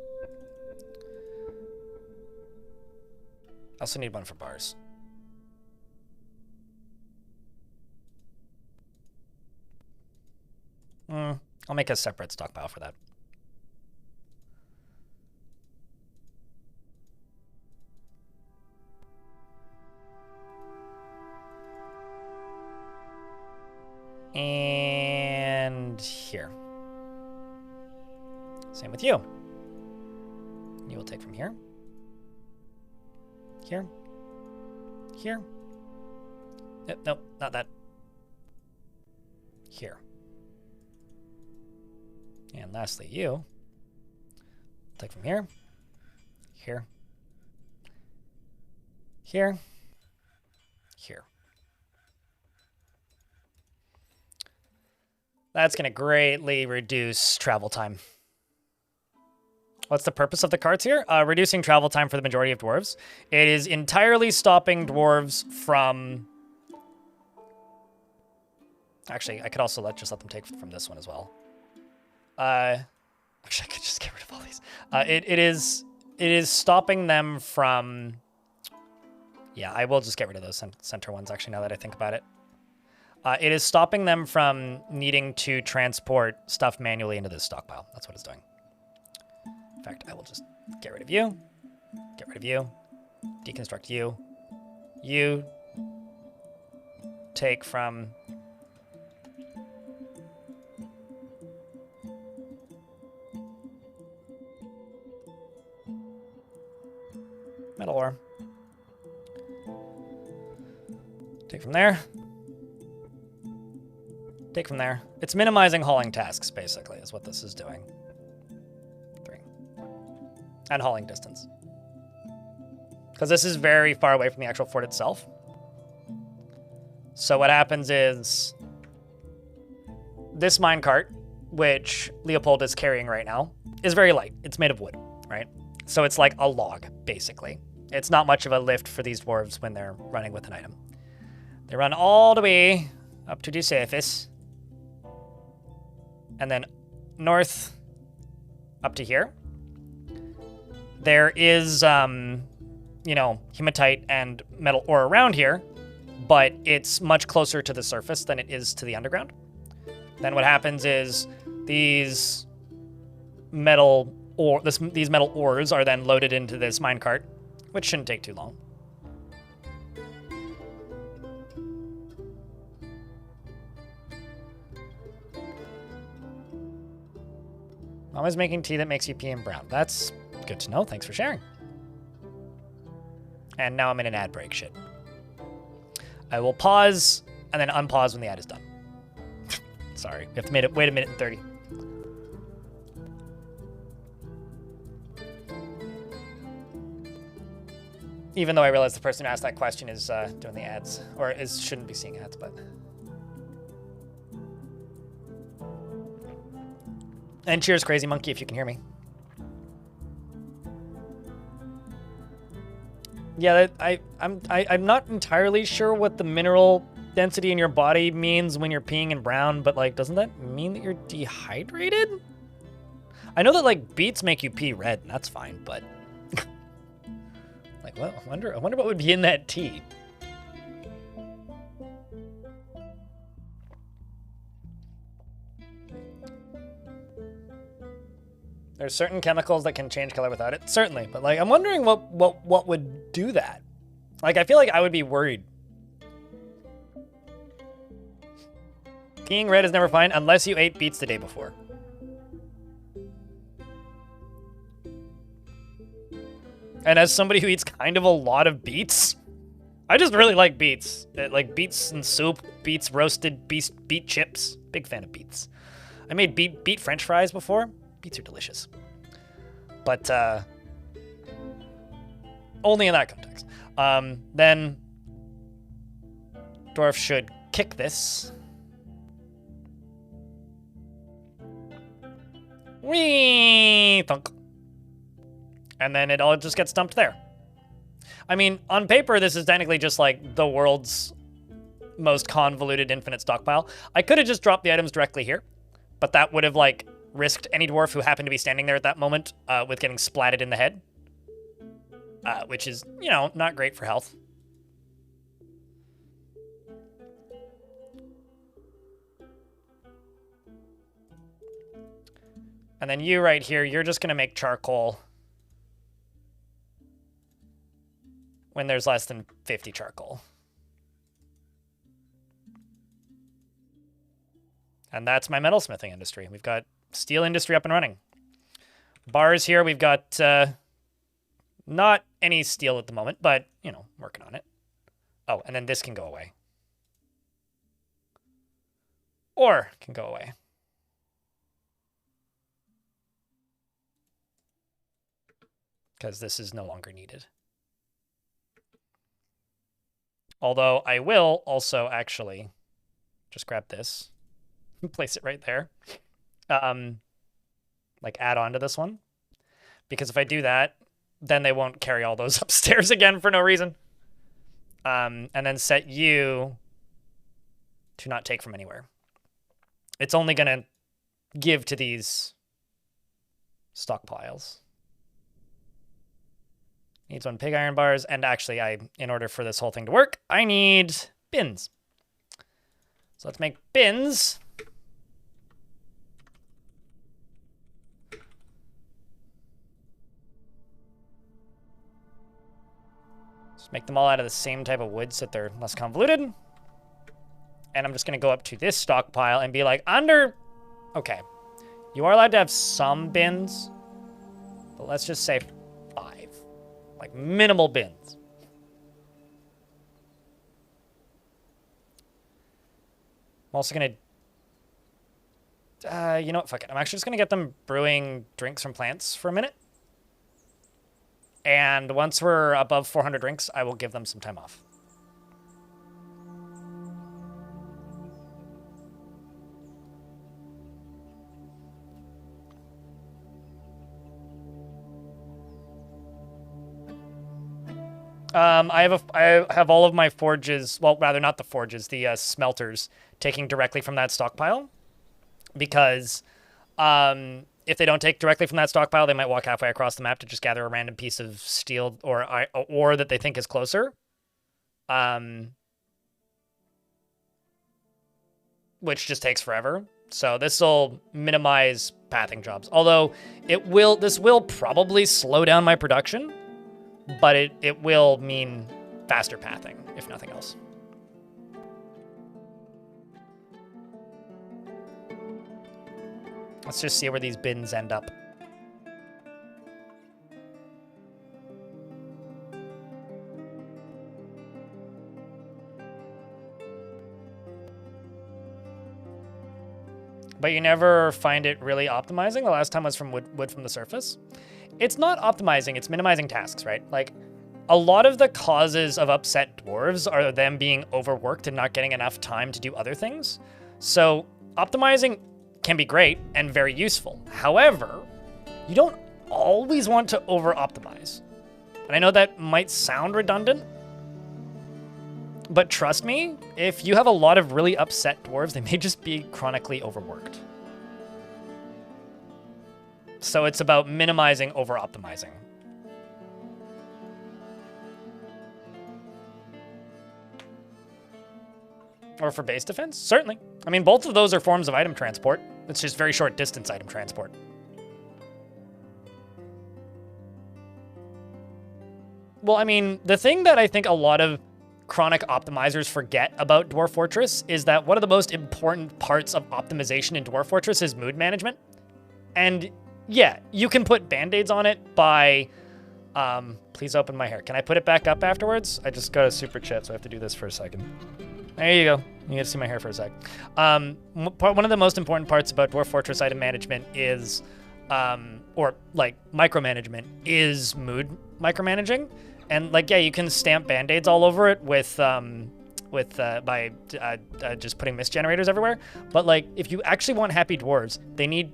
I also need one for bars. I'll make a separate stockpile for that. And here. Same with you. You will take from here. Here. Here. Nope, not that. Here. And lastly, you take from here. Here. Here. Here. That's going to greatly reduce travel time. What's the purpose of the carts here? Reducing travel time for the majority of dwarves. It is entirely stopping dwarves from... Actually, I could also just let them take from this one as well. Actually, I could just get rid of all these. It is stopping them from... Yeah, I will just get rid of those center ones, actually, now that I think about it. It is stopping them from needing to transport stuff manually into this stockpile. That's what it's doing. In fact, I will just get rid of you, get rid of you, deconstruct you. You take from... metal ore. Take from there. Take from there. It's minimizing hauling tasks, basically, is what this is doing. 3. And hauling distance. Because this is very far away from the actual fort itself. So what happens is... this minecart, which Leopold is carrying right now, is very light. It's made of wood, right? So it's like a log, basically. It's not much of a lift for these dwarves when they're running with an item. They run all the way up to the surface. And then north up to here. There is, you know, hematite and metal ore around here, but it's much closer to the surface than it is to the underground. Then what happens is these metal ores are then loaded into this minecart, which shouldn't take too long. Always making tea that makes you pee and brown. That's good to know. Thanks for sharing. And now I'm in an ad break. Shit. I will pause and then unpause when the ad is done. Sorry. We have to wait a minute and 30. Even though I realize the person who asked that question is doing the ads, or shouldn't be seeing ads, but... And cheers, Crazy Monkey, if you can hear me. Yeah, I'm not entirely sure what the mineral density in your body means when you're peeing in brown, but like, doesn't that mean that you're dehydrated? I know that like beets make you pee red, and that's fine, but like Like, well, I wonder what would be in that tea. There's certain chemicals that can change color without it, certainly. But like, I'm wondering what would do that. Like, I feel like I would be worried. Peeing red is never fine unless you ate beets the day before. And as somebody who eats kind of a lot of beets, I just really like beets. Like beets in soup, beets roasted, beet chips. Big fan of beets. I made beet French fries before. Beets are delicious. But only in that context. Then Dwarf should kick this. Whee! Thunk. And then it all just gets dumped there. I mean, on paper, this is technically just like the world's most convoluted infinite stockpile. I could have just dropped the items directly here, but that would have like risked any dwarf who happened to be standing there at that moment with getting splatted in the head, which is, you know, not great for health. And then you right here, you're just going to make charcoal when there's less than 50 charcoal. And that's my metalsmithing industry. We've got steel industry up and running. Bars here, we've got not any steel at the moment, but, you know, working on it. Oh, and then this can go away. Or can go away. Because this is no longer needed. Although I will also actually just grab this and place it right there. Like add on to this one. Because if I do that, then they won't carry all those upstairs again for no reason. And then set you to not take from anywhere. It's only going to give to these stockpiles. Needs 1 pig iron bars, and actually, in order for this whole thing to work, I need bins. So let's make bins. Just make them all out of the same type of wood so that they're less convoluted. And I'm just going to go up to this stockpile and be like, okay, you are allowed to have some bins, but let's just say 5. Like minimal bins. I'm also gonna, you know what, fuck it. I'm actually just gonna get them brewing drinks from plants for a minute. And once we're above 400 drinks, I will give them some time off. I have all of my forges, well, rather not the forges, the smelters, taking directly from that stockpile. Because if they don't take directly from that stockpile, they might walk halfway across the map to just gather a random piece of steel or ore that they think is closer. Which just takes forever. So this will minimize pathing jobs. Although this will probably slow down my production. But it will mean faster pathing, if nothing else. Let's just see where these bins end up. But you never find it really optimizing? The last time was from wood from the surface? It's not optimizing, it's minimizing tasks, right? Like, a lot of the causes of upset dwarves are them being overworked and not getting enough time to do other things. So, optimizing can be great and very useful. However, you don't always want to over-optimize. And I know that might sound redundant, but trust me, if you have a lot of really upset dwarves, they may just be chronically overworked. So it's about minimizing over-optimizing. Or for base defense? Certainly. I mean, both of those are forms of item transport. It's just very short distance item transport. Well, I mean, the thing that I think a lot of chronic optimizers forget about Dwarf Fortress is that one of the most important parts of optimization in Dwarf Fortress is mood management. And yeah, you can put band-aids on it by... please open my hair. Can I put it back up afterwards? I just got a super chat, so I have to do this for a second. There you go. You get to see my hair for a sec. One of the most important parts about Dwarf Fortress item management is, or like micromanagement, is mood micromanaging. And like, yeah, you can stamp band-aids all over it with by just putting mist generators everywhere. But like, if you actually want happy dwarves, they need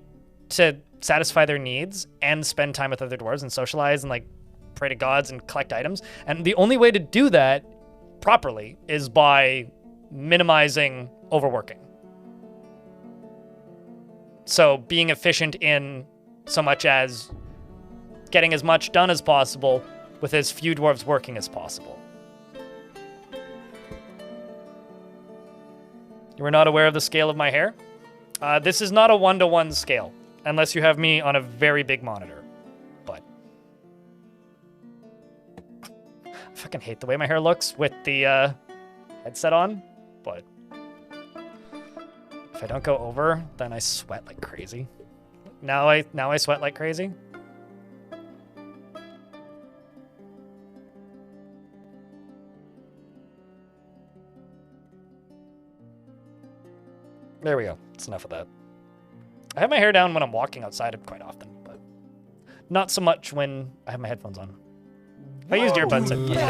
to satisfy their needs and spend time with other dwarves and socialize and like pray to gods and collect items. And the only way to do that properly is by minimizing overworking. So being efficient in so much as getting as much done as possible with as few dwarves working as possible. You were not aware of the scale of my hair? This is not a 1-to-1 scale, unless you have me on a very big monitor. But I fucking hate the way my hair looks with the headset on. But if I don't go over, then I sweat like crazy. Now I sweat like crazy. There we go. That's enough of that. I have my hair down when I'm walking outside quite often, but not so much when I have my headphones on. If I used earbuds, I'd put it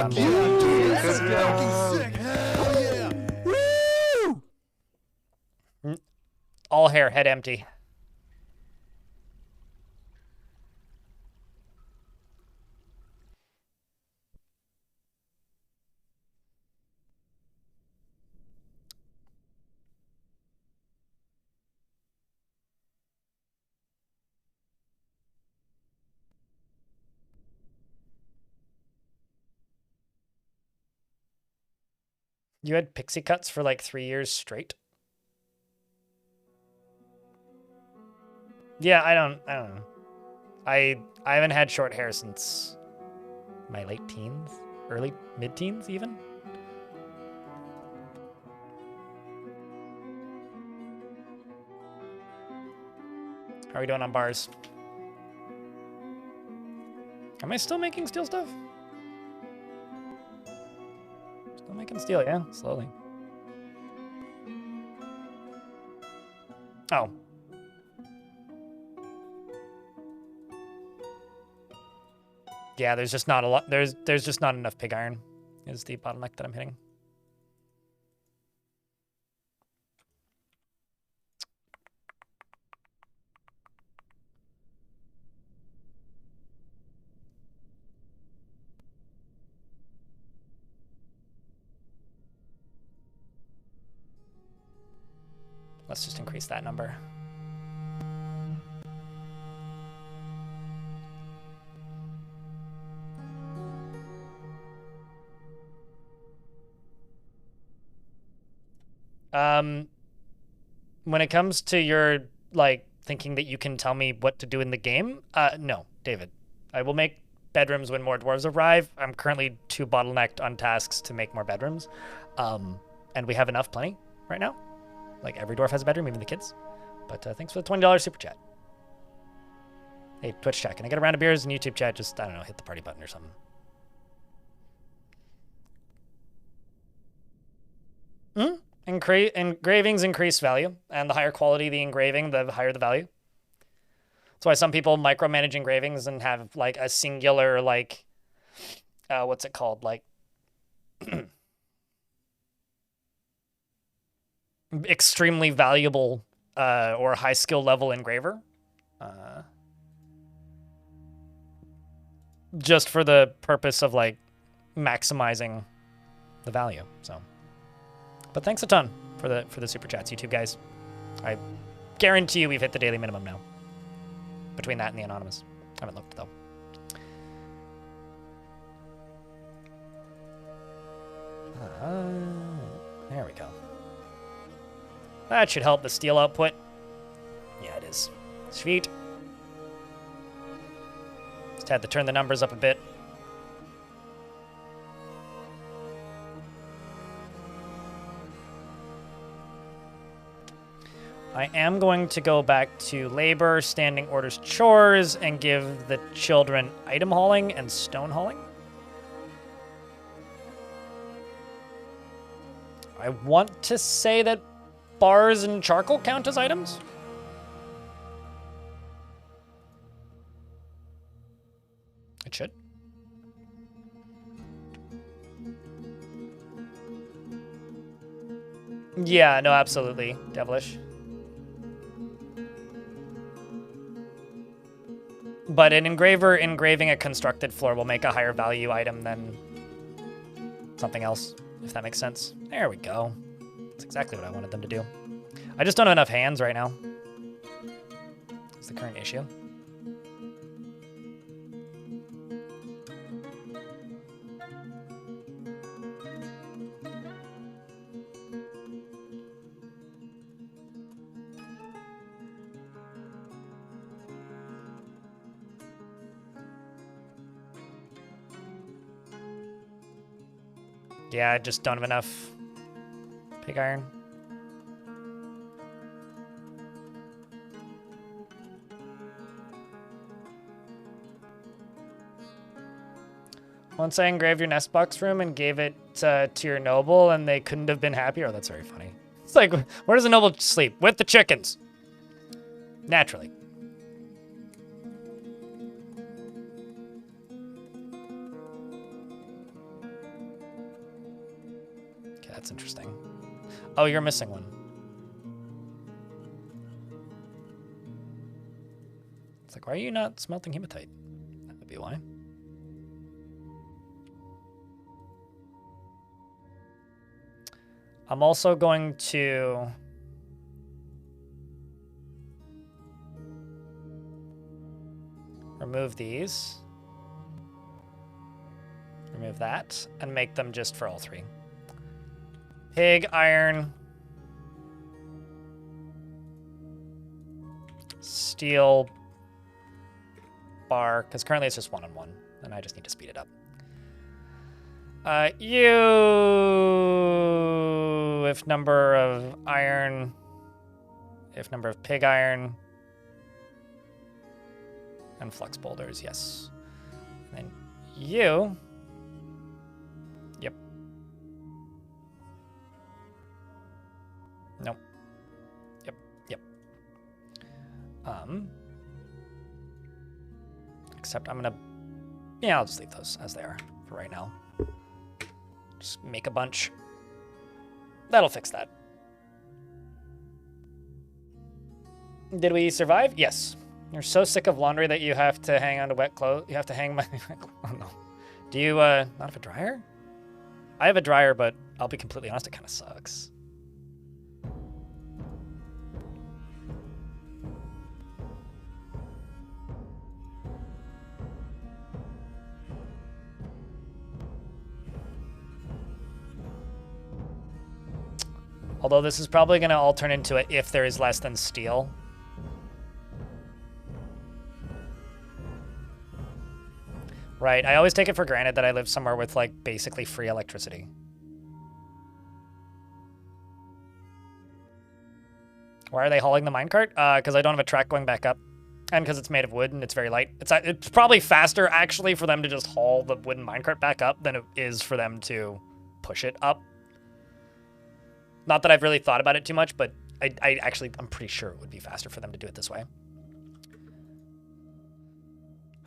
down. All hair, head empty. You had pixie cuts for like 3 years straight? Yeah, I don't know. I haven't had short hair since my late teens, early mid-teens even. How are we doing on bars? Am I still making steel stuff? Still making steel, yeah, slowly. Oh. Yeah, there's just not a lot. There's just not enough pig iron is the bottleneck that I'm hitting. Let's just increase that number. When it comes to your, like, thinking that you can tell me what to do in the game, no, David. I will make bedrooms when more dwarves arrive. I'm currently too bottlenecked on tasks to make more bedrooms. And we have enough plenty right now. Like, every dwarf has a bedroom, even the kids. But thanks for the $20 super chat. Hey, Twitch chat, can I get a round of beers? And YouTube chat, just, I don't know, hit the party button or something. Engravings increase value, and the higher quality the engraving, the higher the value. That's why some people micromanage engravings and have, like, a singular, like, what's it called? Like, extremely valuable or high skill level engraver. Just for the purpose of, like, maximizing the value, so. But thanks a ton for the super chats, YouTube guys. I guarantee you we've hit the daily minimum now. Between that and the anonymous. I haven't looked, though. There we go. That should help the steel output. Yeah, it is. Sweet. Just had to turn the numbers up a bit. I am going to go back to labor, standing orders, chores, and give the children item hauling and stone hauling. I want to say that bars and charcoal count as items. It should. Yeah, no, absolutely. Devilish. But an engraver engraving a constructed floor will make a higher value item than something else, if that makes sense. There we go. That's exactly what I wanted them to do. I just don't have enough hands right now. That's the current issue. Yeah, I just don't have enough pig iron. Once I engraved your nest box room and gave it to your noble, and they couldn't have been happier. Oh, that's very funny. It's like, where does a noble sleep? With the chickens. Naturally. Okay, that's interesting. Oh, you're missing one. It's like, why are you not smelting hematite? That would be why. I'm also going to remove these, remove that, and make them just for all three. Pig, iron, steel, bar, because currently it's just 1 on 1, and I just need to speed it up. If number of iron, if number of pig iron, and flux boulders, yes. And then you, yep. Nope. Yep, yep. Except I'm gonna, yeah, I'll just leave those as they are for right now. Just make a bunch. That'll fix that. Did we survive? Yes. You're so sick of laundry that you have to hang on to wet clothes. You have to hang my... Oh, no. Do you, not have a dryer? I have a dryer, but I'll be completely honest, it kind of sucks. Although this is probably going to all turn into a if there is less than steel. Right, I always take it for granted that I live somewhere with, like, basically free electricity. Why are they hauling the minecart? Because I don't have a track going back up. And because it's made of wood and it's very light. It's probably faster, actually, for them to just haul the wooden minecart back up than it is for them to push it up. Not that I've really thought about it too much, but I'm pretty sure it would be faster for them to do it this way.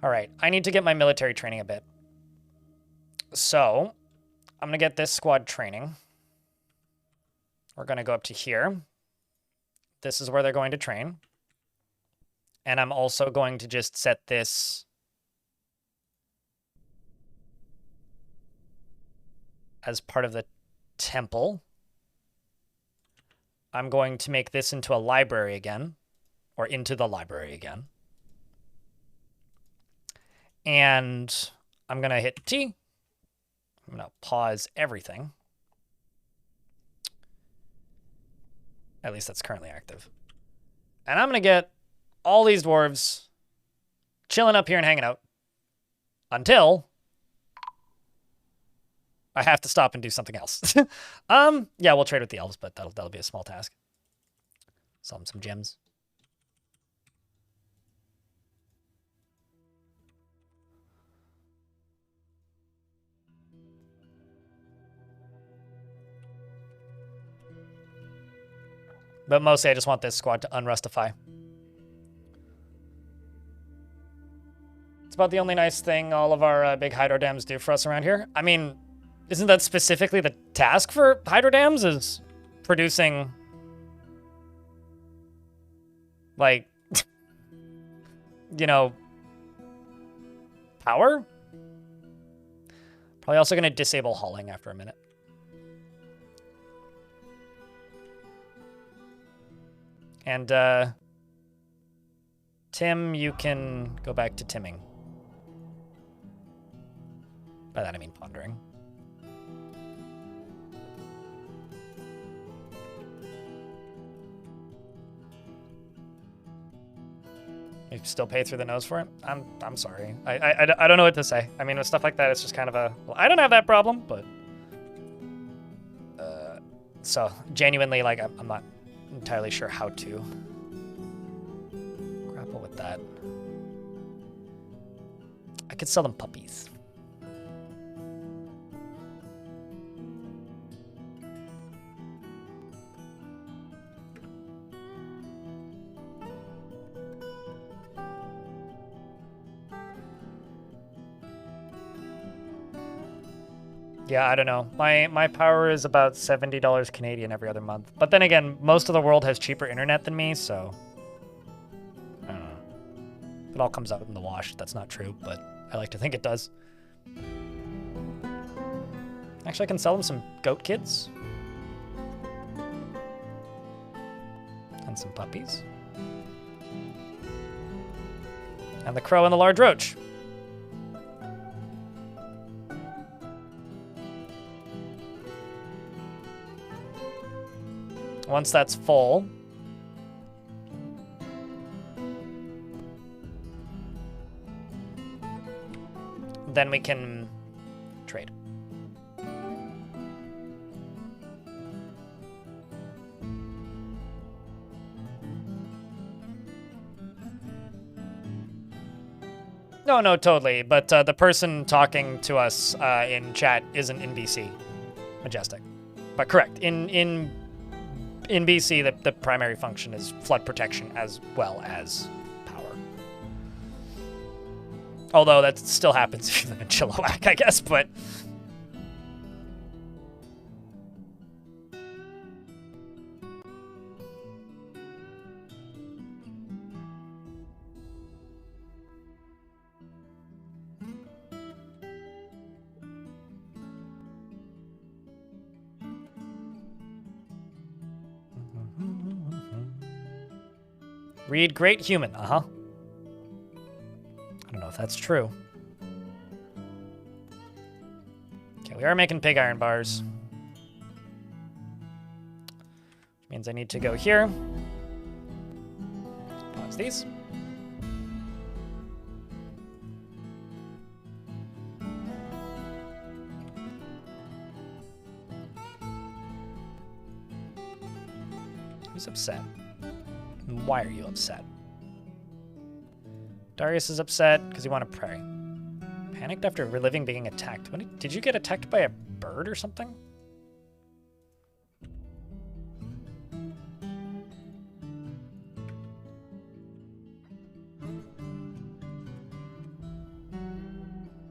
All right, I need to get my military training a bit. So, I'm going to get this squad training. We're going to go up to here. This is where they're going to train. And I'm also going to just set this as part of the temple. I'm going to make this into a library again, or into the library again. And I'm going to hit T. I'm going to pause everything. At least that's currently active. And I'm going to get all these dwarves chilling up here and hanging out until I have to stop and do something else. Yeah, we'll trade with the elves, but that'll be a small task. Sell them some gems. But mostly I just want this squad to unrustify. It's about the only nice thing all of our big hydro dams do for us around here. I mean, isn't that specifically the task for hydro dams, is producing, like, you know, power? Probably also going to disable hauling after a minute. And, Tim, you can go back to timming. By that I mean pondering. You still pay through the nose for it? I'm sorry. I don't know what to say. I mean, with stuff like that, it's just kind of a... Well, I don't have that problem, but... So, genuinely, like, I'm not entirely sure how to grapple with that. I could sell them puppies. Yeah, I don't know. My power is about $70 Canadian every other month. But then again, most of the world has cheaper internet than me, so... I don't know. It all comes out in the wash. That's not true, but I like to think it does. Actually, I can sell them some goat kids. And some puppies. And the crow and the large roach. Once that's full, then we can trade. No, totally. But the person talking to us in chat isn't in BC. Majestic. But correct. In BC, the primary function is flood protection as well as power. Although that still happens if you live in Chilliwack, I guess, but... Read great human, I don't know if that's true. Okay, we are making pig iron bars. Which means I need to go here. Pause these. Who's upset? Why are you upset? Darius is upset because you want to pray. Panicked after reliving being attacked. Did you get attacked by a bird or something?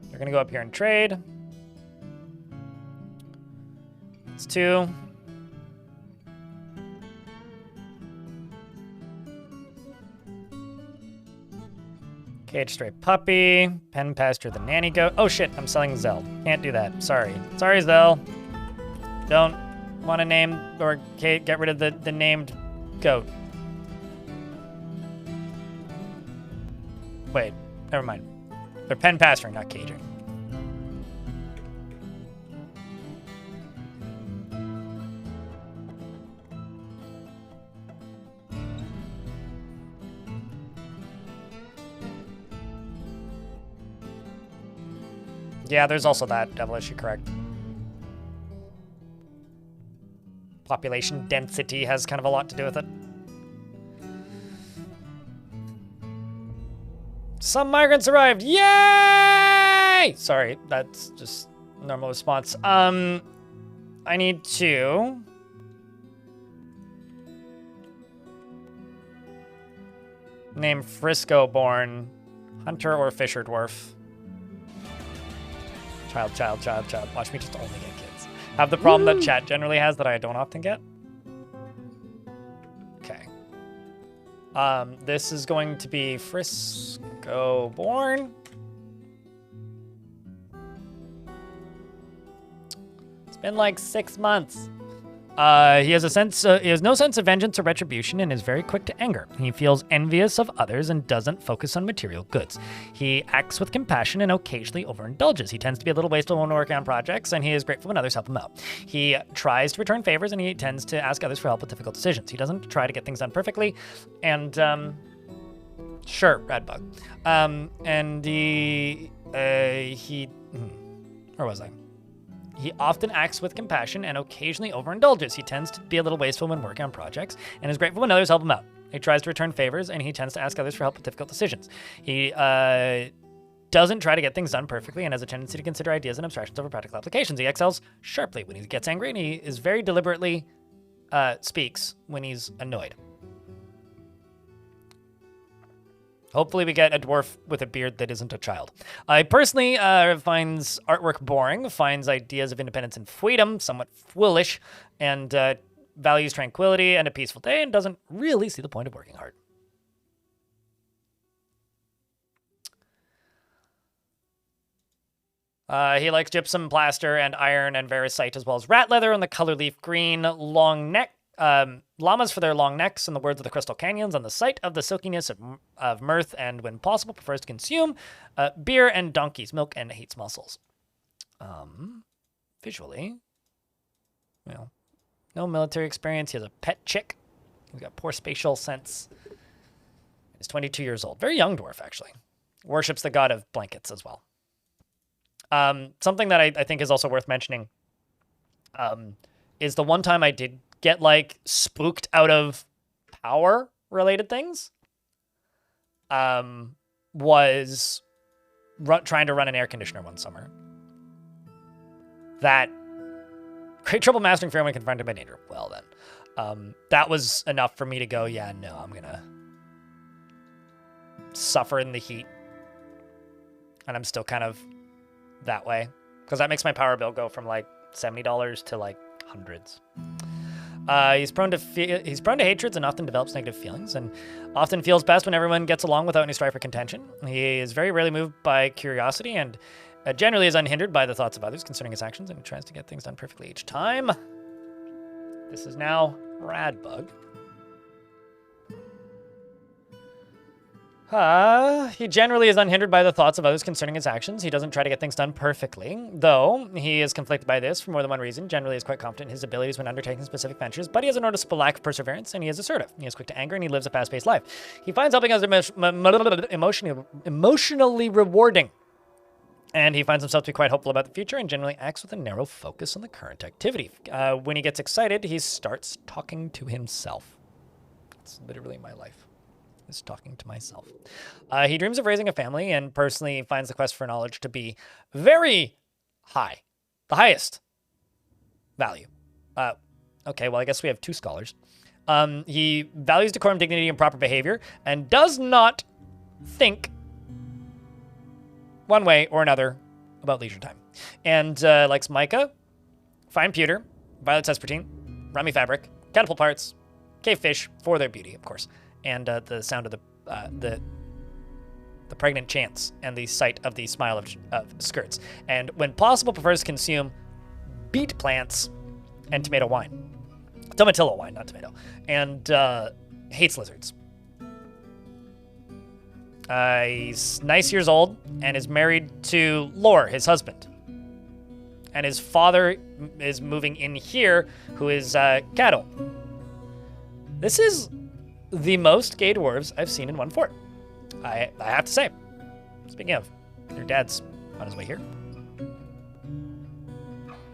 They're going to go up here and trade. It's 2. Cage stray puppy, pen pasture the nanny goat. Oh shit, I'm selling Zell. Can't do that. Sorry. Sorry, Zell. Don't want to name or get rid of the named goat. Wait, never mind. They're pen pasturing, not caging. Yeah, there's also that, Devilish, you're correct. Population density has kind of a lot to do with it. Some migrants arrived. Yay! Sorry, that's just normal response. I need to name Frisco-born hunter or fisher dwarf. Child. Watch me just only get kids. Have the problem that chat generally has that I don't often get. Okay. This is going to be Frisco-born. It's been like 6 months. He has no sense of vengeance or retribution and is very quick to anger. He feels envious of others and doesn't focus on material goods. He acts with compassion and occasionally overindulges. He tends to be a little wasteful when working on projects, and he is grateful when others help him out. He tries to return favors, and he tends to ask others for help with difficult decisions. He doesn't try to get things done perfectly, and sure, Radbug. And where was I? He often acts with compassion and occasionally overindulges. He tends to be a little wasteful when working on projects and is grateful when others help him out. He tries to return favors, and he tends to ask others for help with difficult decisions. He doesn't try to get things done perfectly and has a tendency to consider ideas and abstractions over practical applications. He excels sharply when he gets angry, and he is very deliberately speaks when he's annoyed. Hopefully we get a dwarf with a beard that isn't a child. I personally finds artwork boring, finds ideas of independence and freedom somewhat foolish, and values tranquility and a peaceful day, and doesn't really see the point of working hard. He likes gypsum, plaster, and iron, and varicite, as well as rat leather and the color leaf green, long neck. Llamas for their long necks, in the words of the Crystal Canyons, on the sight of the silkiness of mirth, and when possible, prefers to consume beer and donkey's milk and hates mussels. Visually, well, no military experience. He has a pet chick. He's got poor spatial sense. He's 22 years old. Very young dwarf, actually. Worships the god of blankets as well. Something that I think is also worth mentioning is the one time I did get like spooked out of power related things was trying to run an air conditioner one summer. That great trouble mastering fear when confronted by danger. Well then, that was enough for me to go, yeah, no, I'm gonna suffer in the heat. And I'm still kind of that way, because that makes my power bill go from like $70 to like hundreds. He's prone to hatreds and often develops negative feelings, and often feels best when everyone gets along without any strife or contention. He is very rarely moved by curiosity, and generally is unhindered by the thoughts of others concerning his actions, and he tries to get things done perfectly each time. This is now Radbug. He generally is unhindered by the thoughts of others concerning his actions. He doesn't try to get things done perfectly, though he is conflicted by this for more than one reason. Generally is quite confident in his abilities when undertaking specific ventures, but he has a noticeable lack of perseverance, and he is assertive. He is quick to anger, and he lives a fast-paced life. He finds helping others emotionally rewarding, and he finds himself to be quite hopeful about the future and generally acts with a narrow focus on the current activity. When he gets excited, he starts talking to himself. That's literally my life. Is talking to myself. He dreams of raising a family and personally finds the quest for knowledge to be very high. The highest value. Okay, well, I guess we have 2 scholars. He values decorum, dignity, and proper behavior, and does not think one way or another about leisure time. And likes mica, fine pewter, violet cespertine, rummy fabric, catapult parts, cave fish for their beauty, of course. And the sound of the pregnant chants and the sight of the smile of skirts. And when possible, prefers to consume beet plants and tomato wine. Tomatillo wine, not tomato. And hates lizards. He's nice years old and is married to Lore, his husband. And his father is moving in here, who is cattle. This is the most gay dwarves I've seen in one fort. I have to say. Speaking of, your dad's on his way here.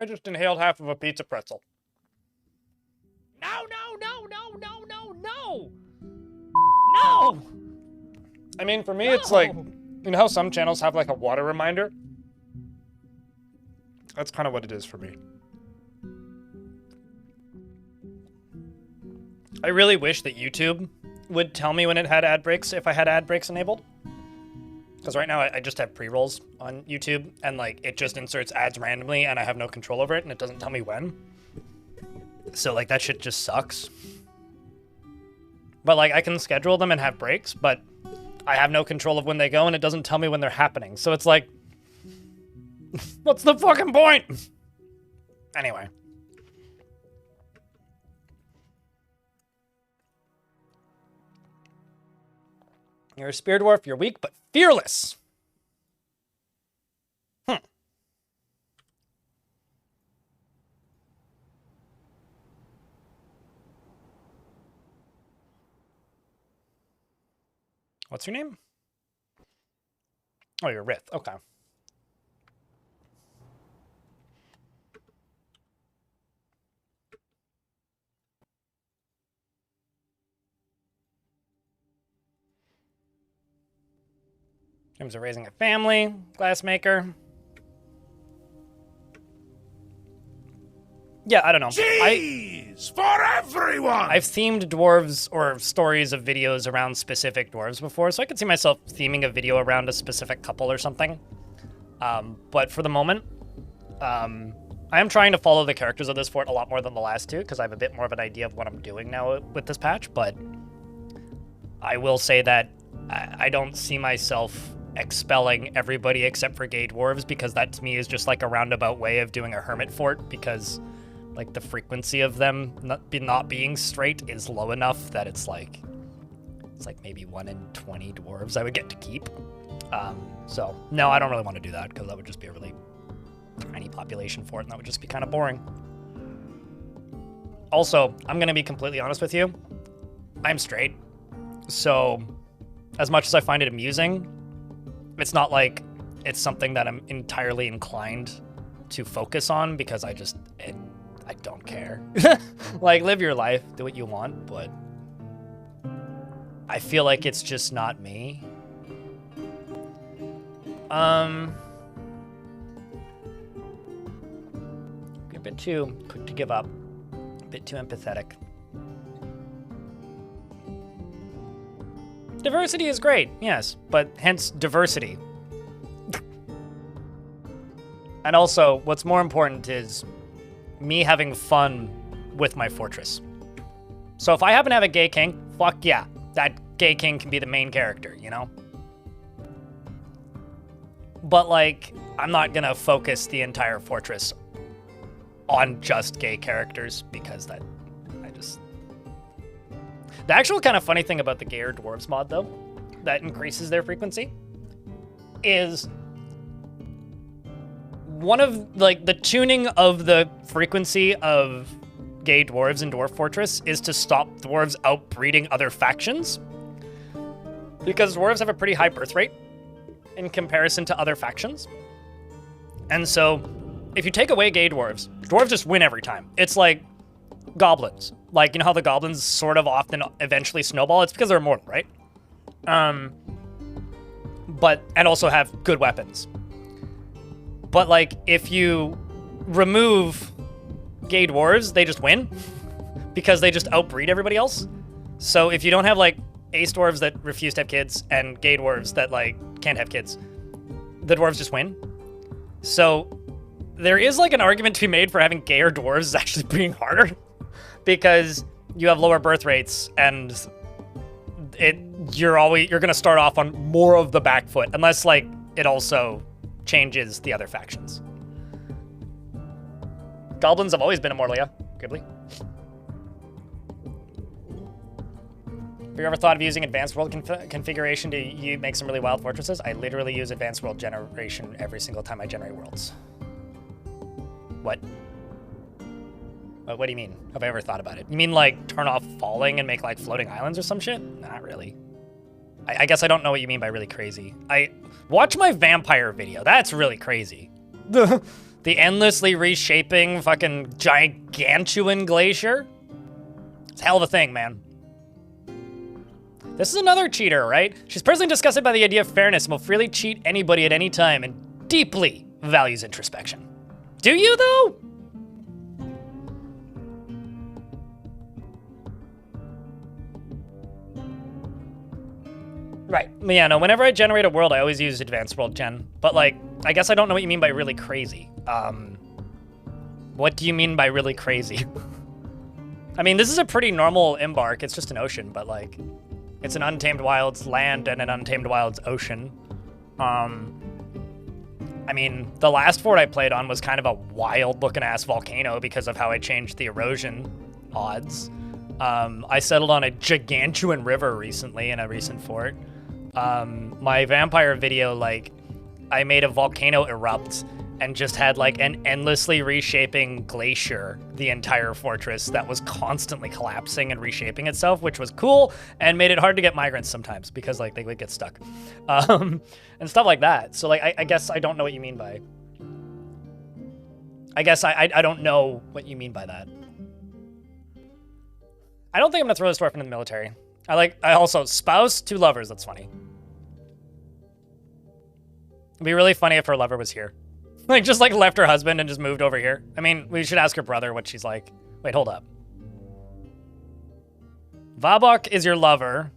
I just inhaled half of a pizza pretzel. No! No! I mean, for me, it's like, you know how some channels have like a water reminder? That's kind of what it is for me. I really wish that YouTube would tell me when it had ad breaks if I had ad breaks enabled. Because right now I just have pre-rolls on YouTube and like it just inserts ads randomly and I have no control over it and it doesn't tell me when. So like that shit just sucks. But like I can schedule them and have breaks, but I have no control of when they go and it doesn't tell me when they're happening. So it's like, what's the fucking point? Anyway. You're a spear dwarf, you're weak, but fearless. What's your name? Oh, you're Rith. Okay. Dreams of raising a family, glassmaker. Yeah, I don't know. Cheese for everyone! I've themed dwarves or stories of videos around specific dwarves before, so I could see myself theming a video around a specific couple or something. But for the moment, I am trying to follow the characters of this fort a lot more than the last two, because I have a bit more of an idea of what I'm doing now with this patch, but I will say that I don't see myself expelling everybody except for gay dwarves, because that to me is just like a roundabout way of doing a hermit fort, because like the frequency of them not being straight is low enough that it's like maybe 1 in 20 dwarves I would get to keep. So no, I don't really want to do that because that would just be a really tiny population fort and that would just be kind of boring. Also, I'm going to be completely honest with you. I'm straight. So as much as I find it amusing, it's not like it's something that I'm entirely inclined to focus on because I don't care. Like, live your life, do what you want, but I feel like it's just not me. A bit too quick to give up, a bit too empathetic. Diversity is great, yes, but hence diversity. And also, what's more important is me having fun with my fortress. So if I happen to have a gay king, fuck yeah, that gay king can be the main character, you know? But like, I'm not gonna focus the entire fortress on just gay characters because the actual kind of funny thing about the gayer dwarves mod though, that increases their frequency, is one of, like, the tuning of the frequency of gay dwarves in Dwarf Fortress is to stop dwarves outbreeding other factions. Because dwarves have a pretty high birth rate in comparison to other factions. And so, if you take away gay dwarves just win every time. It's like goblins. Like, you know how the goblins sort of often eventually snowball? It's because they're immortal, right? And also have good weapons. But, like, if you remove gay dwarves, they just win because they just outbreed everybody else. So if you don't have, like, ace dwarves that refuse to have kids and gay dwarves that, like, can't have kids, the dwarves just win. So there is, like, an argument to be made for having gayer dwarves actually being harder because you have lower birth rates and you're going to start off on more of the back foot unless, like, it also changes the other factions. Goblins have always been immortal, yeah, Gribbly. Have you ever thought of using advanced world configuration to make some really wild fortresses? I literally use advanced world generation every single time I generate worlds. What? What do you mean? Have I ever thought about it? You mean like turn off falling and make like floating islands or some shit? Not really. I guess I don't know what you mean by really crazy. Watch my vampire video. That's really crazy. The endlessly reshaping fucking gigantuan glacier? It's a hell of a thing, man. This is another cheater, right? She's personally disgusted by the idea of fairness and will freely cheat anybody at any time and deeply values introspection. Do you, though? Right. Yeah, no, whenever I generate a world, I always use advanced world gen. But, like, I guess I don't know what you mean by really crazy. What do you mean by really crazy? I mean, this is a pretty normal embark. It's just an ocean, but, like, it's an Untamed Wilds land and an Untamed Wilds ocean. I mean, the last fort I played on was kind of a wild-looking-ass volcano because of how I changed the erosion odds. I settled on a gigantuan river recently in a recent fort. My vampire video, like, I made a volcano erupt and just had, like, an endlessly reshaping glacier the entire fortress that was constantly collapsing and reshaping itself, which was cool and made it hard to get migrants sometimes because, like, they would get stuck. And stuff like that. So, like, I guess I don't know what you mean by... I guess I don't know what you mean by that. I don't think I'm gonna throw this dwarf into the military. I also, spouse, 2 lovers, that's funny. It'd be really funny if her lover was here. Like, just, like, left her husband and just moved over here. I mean, we should ask her brother what she's like. Wait, hold up. Vabok is your lover.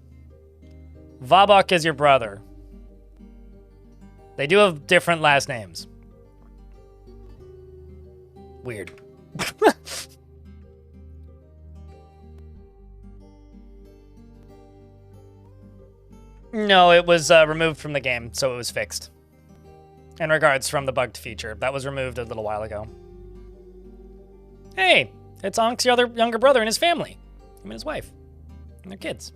Vabok is your brother. They do have different last names. Weird. No, it was removed from the game, so it was fixed. In regards from the bugged feature. That was removed a little while ago. Hey, it's Ank's other younger brother and his family. Him and his wife. And their kids.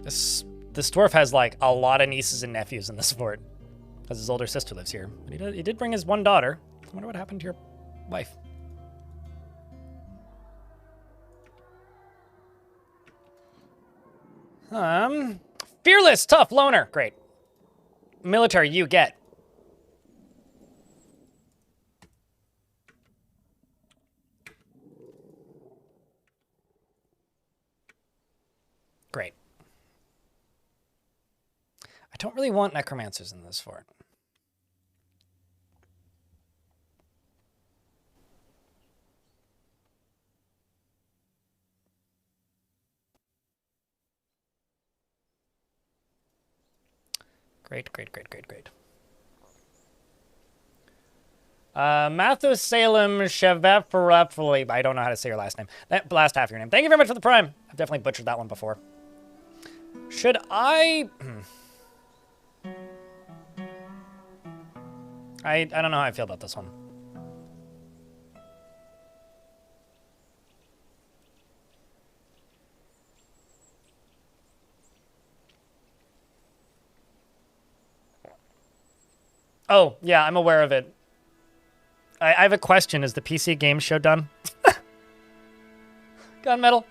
This dwarf has, like, a lot of nieces and nephews in this fort. Because his older sister lives here. But he did bring his one daughter. I wonder what happened to your wife. Fearless, tough, loner. Great. Military, you get. Great. I don't really want necromancers in this fort. Great. Mathusalem Shevefrefli. I don't know how to say your last name. That last half of your name. Thank you very much for the prime. I've definitely butchered that one before. Should I... I don't know how I feel about this one. Oh, yeah, I'm aware of it. I have a question. Is the PC game show done? Gunmetal.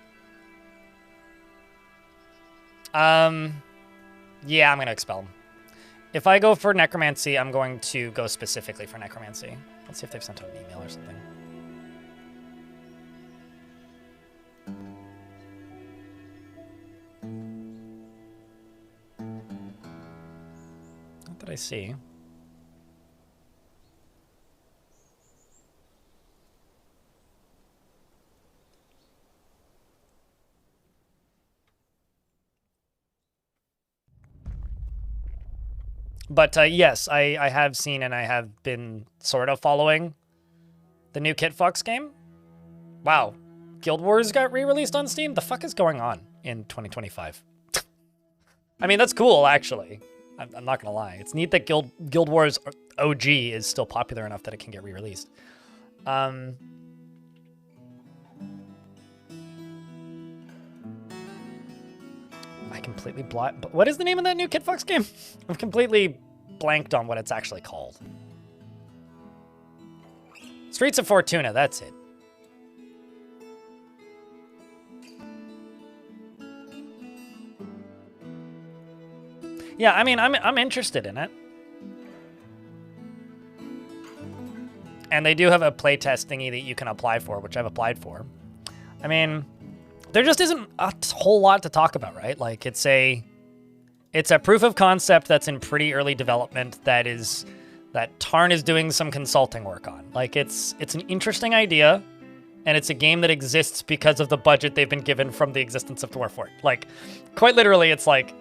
Yeah, I'm going to expel him. If I go for necromancy, I'm going to go specifically for necromancy. Let's see if they've sent out an email or something. Not that I see. But yes, I have seen and I have been sort of following the new Kit Fox game. Wow. Guild Wars got re-released on Steam? The fuck is going on in 2025? I mean, that's cool, actually. I'm not gonna lie. It's neat that Guild Wars OG is still popular enough that it can get re-released. I completely what is the name of that new Kit Fox game? I've completely blanked on what it's actually called. Streets of Fortuna, that's it. Yeah, I mean, I'm interested in it. And they do have a playtest thingy that you can apply for, which I've applied for. I mean, there just isn't a whole lot to talk about, right? Like, it's a proof of concept that's in pretty early development that Tarn is doing some consulting work on. Like, it's an interesting idea, and it's a game that exists because of the budget they've been given from the existence of Dwarf Fortress. Like, quite literally, it's like,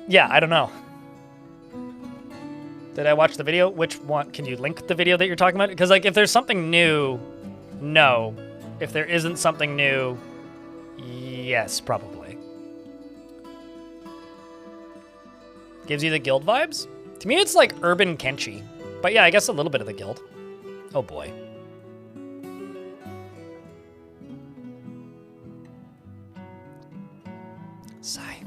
I don't know. Did I watch the video? Which one? Can you link the video that you're talking about? Because, like, if there's something new, no. If there isn't something new, yes, probably. Gives you the guild vibes? To me, it's like urban Kenshi. But yeah, I guess a little bit of the guild. Oh boy. Sigh.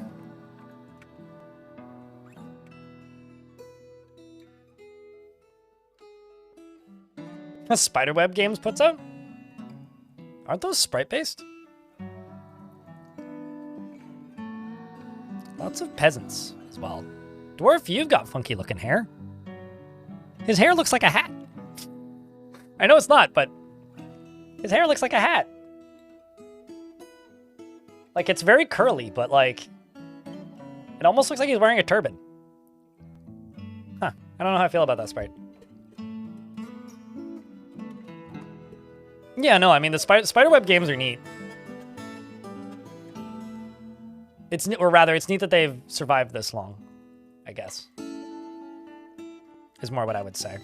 Spiderweb Games puts out? Aren't those sprite-based? Lots of peasants as well. Dwarf, you've got funky-looking hair. His hair looks like a hat. I know it's not, but his hair looks like a hat. Like, it's very curly, but, like, it almost looks like he's wearing a turban. Huh. I don't know how I feel about that sprite. Yeah, no, I mean, the Spiderweb games are neat. It's neat that they've survived this long, I guess. Is more what I would say.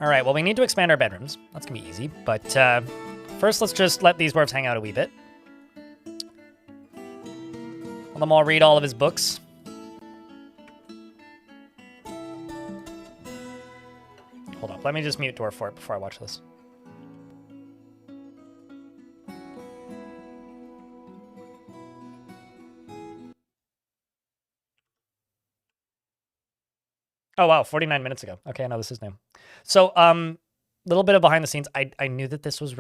All right, well, we need to expand our bedrooms. That's gonna be easy, but first let's just let these dwarves hang out a wee bit. Let them all read all of his books. Hold up, let me just mute Dwarf Fort before I watch this. Oh, wow, 49 minutes ago. Okay, I know this is new. So, little bit of behind the scenes. I knew that this was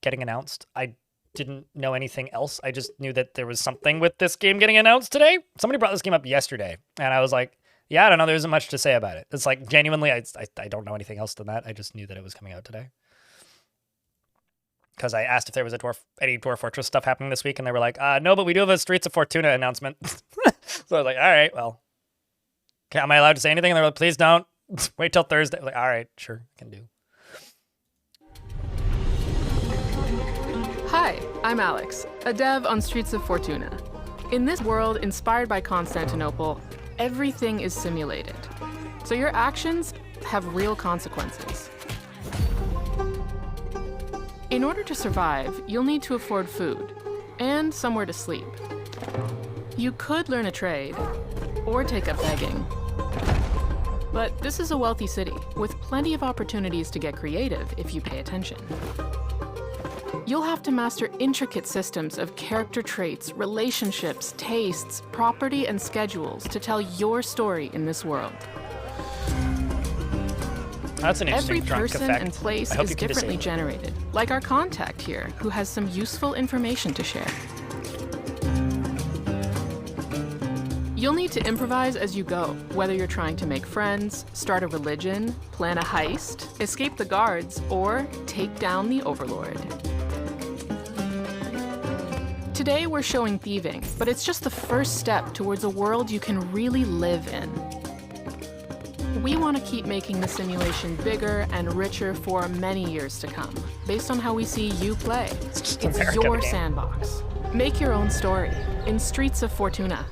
getting announced. I didn't know anything else. I just knew that there was something with this game getting announced today. Somebody brought this game up yesterday, and I was like, yeah, I don't know. There isn't much to say about it. It's like, genuinely, I don't know anything else than that. I just knew that it was coming out today. Because I asked if there was any Dwarf Fortress stuff happening this week, and they were like, no, but we do have a Streets of Fortuna announcement. So I was like, all right, well. Okay, am I allowed to say anything? And they're like, please don't. Wait till Thursday. Like, all right, sure, I can do. Hi, I'm Alex, a dev on Streets of Fortuna. In this world inspired by Constantinople, everything is simulated. So your actions have real consequences. In order to survive, you'll need to afford food and somewhere to sleep. You could learn a trade or take up begging. But this is a wealthy city with plenty of opportunities to get creative if you pay attention. You'll have to master intricate systems of character traits, relationships, tastes, property, and schedules to tell your story in this world. That's an interesting Every person effect. and place is differently generated, like our contact here, who has some useful information to share. You'll need to improvise as you go, whether you're trying to make friends, start a religion, plan a heist, escape the guards, or take down the Overlord. Today we're showing thieving, but it's just the first step towards a world you can really live in. We want to keep making the simulation bigger and richer for many years to come, based on how we see you play. It's your sandbox. Make your own story in Streets of Fortuna.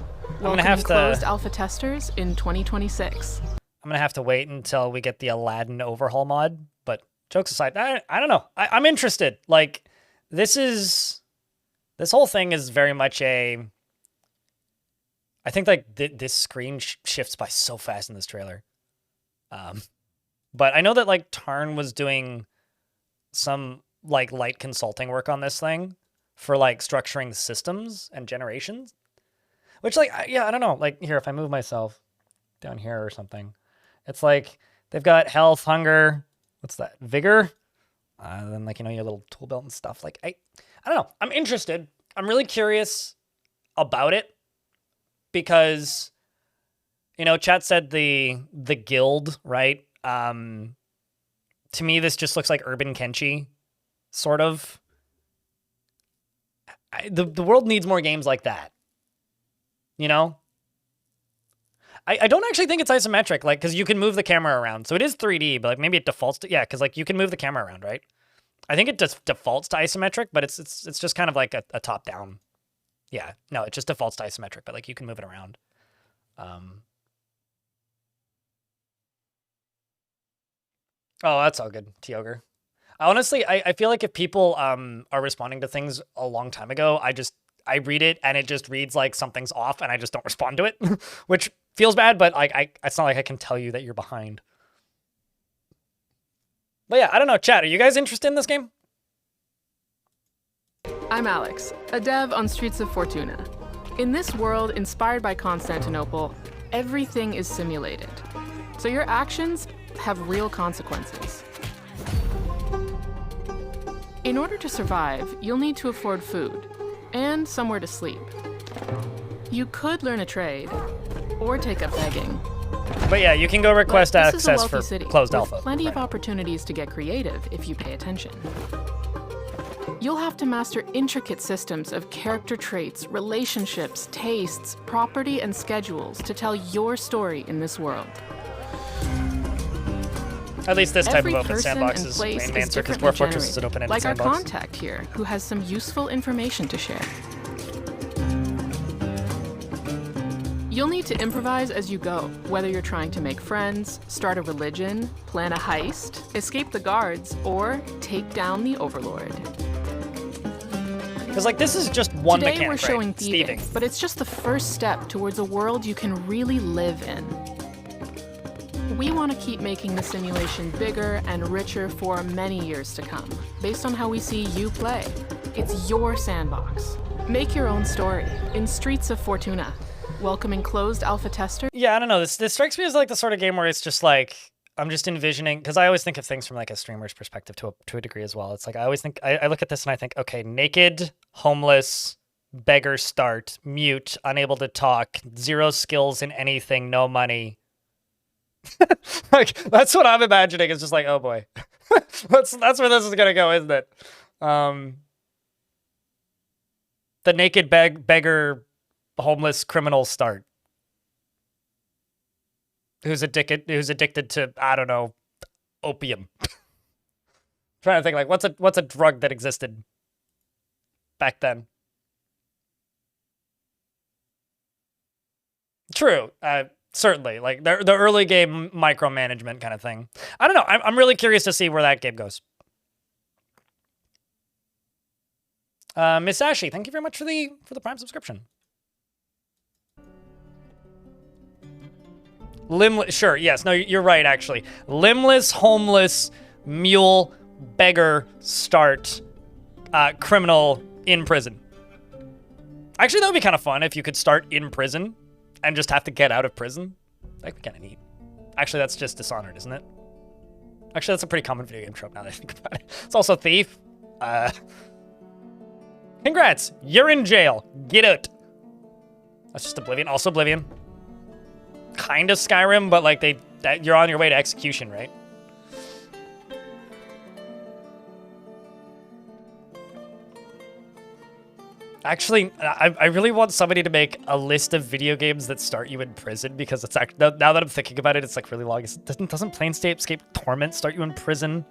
Welcome closed alpha testers in 2026. I'm gonna have to wait until we get the Aladdin overhaul mod. But jokes aside, I don't know. I'm interested. Like, this whole thing is very much I think like this screen shifts by so fast in this trailer. But I know that like Tarn was doing some like light consulting work on this thing for like structuring the systems and generations. Which, like, yeah, I don't know. Like, here, if I move myself, down here or something. It's like they've got health, hunger. What's that? Vigor. Then like, you know, your little tool belt and stuff. Like I don't know. I'm interested. I'm really curious about it because, you know, chat said the guild, right? To me, this just looks like Urban Kenshi, sort of. The world needs more games like that. You know? I don't actually think it's isometric, like, because you can move the camera around. So it is 3D, but like maybe it defaults to, yeah, because like you can move the camera around, right? I think it just defaults to isometric, but it's just kind of like a top-down. Yeah, no, it just defaults to isometric, but like you can move it around. Oh, that's all good, Tioger. Honestly, I feel like if people are responding to things a long time ago, I read it and it just reads like something's off and I just don't respond to it, which feels bad, but like it's not like I can tell you that you're behind. But yeah, I don't know, chat, are you guys interested in this game? I'm Alex, a dev on Streets of Fortuna. In this world inspired by Constantinople, everything is simulated. So your actions have real consequences. In order to survive, you'll need to afford food and somewhere to sleep. You could learn a trade or take up begging. But yeah, you can go request access for city closed with alpha. Plenty of opportunities to get creative if you pay attention. You'll have to master intricate systems of character traits, relationships, tastes, property, and schedules to tell your story in this world. At least this type Every of open person sandbox and is place main is answer because differently Dwarf Fortress is an generated, open-ended like our sandbox. contact here, who has some useful information to share. You'll need to improvise as you go, whether you're trying to make friends, start a religion, plan a heist, escape the guards, or take down the Overlord. Because like this is just one Today mechanic, we're showing right? thieving, but it's just the first step towards a world you can really live in. We want to keep making the simulation bigger and richer for many years to come, based on how we see you play. It's your sandbox. Make your own story in Streets of Fortuna. Welcoming closed alpha testers. Yeah, I don't know. This strikes me as like the sort of game where it's just like I'm just envisioning, because I always think of things from like a streamer's perspective to a degree as well. It's like I always think I look at this and I think, okay, naked, homeless, beggar start, mute, unable to talk, zero skills in anything, no money. Like that's what I'm imagining. It's just like, oh boy, that's where this is gonna go, isn't it? The naked beggar, homeless criminal start, who's addicted to, I don't know, opium. Trying to think like what's a drug that existed back then. True. Certainly, like the early game micromanagement kind of thing. I don't know. I'm really curious to see where that game goes. Miss Ashley, thank you very much for the Prime subscription. Limbless, sure, yes, no, you're right. Actually, limbless, homeless, mule, beggar, start, criminal in prison. Actually, that would be kind of fun if you could start in prison and just have to get out of prison. That'd be kind of neat. Actually, that's just Dishonored, isn't it? Actually, that's a pretty common video game trope now that I think about it. It's also Thief. Congrats, you're in jail. Get out. That's just Oblivion. Also Oblivion. Kind of Skyrim, but like you're on your way to execution, right? Actually, I really want somebody to make a list of video games that start you in prison, because it's actually, now that I'm thinking about it, it's like really long. Doesn't Planescape Torment start you in prison?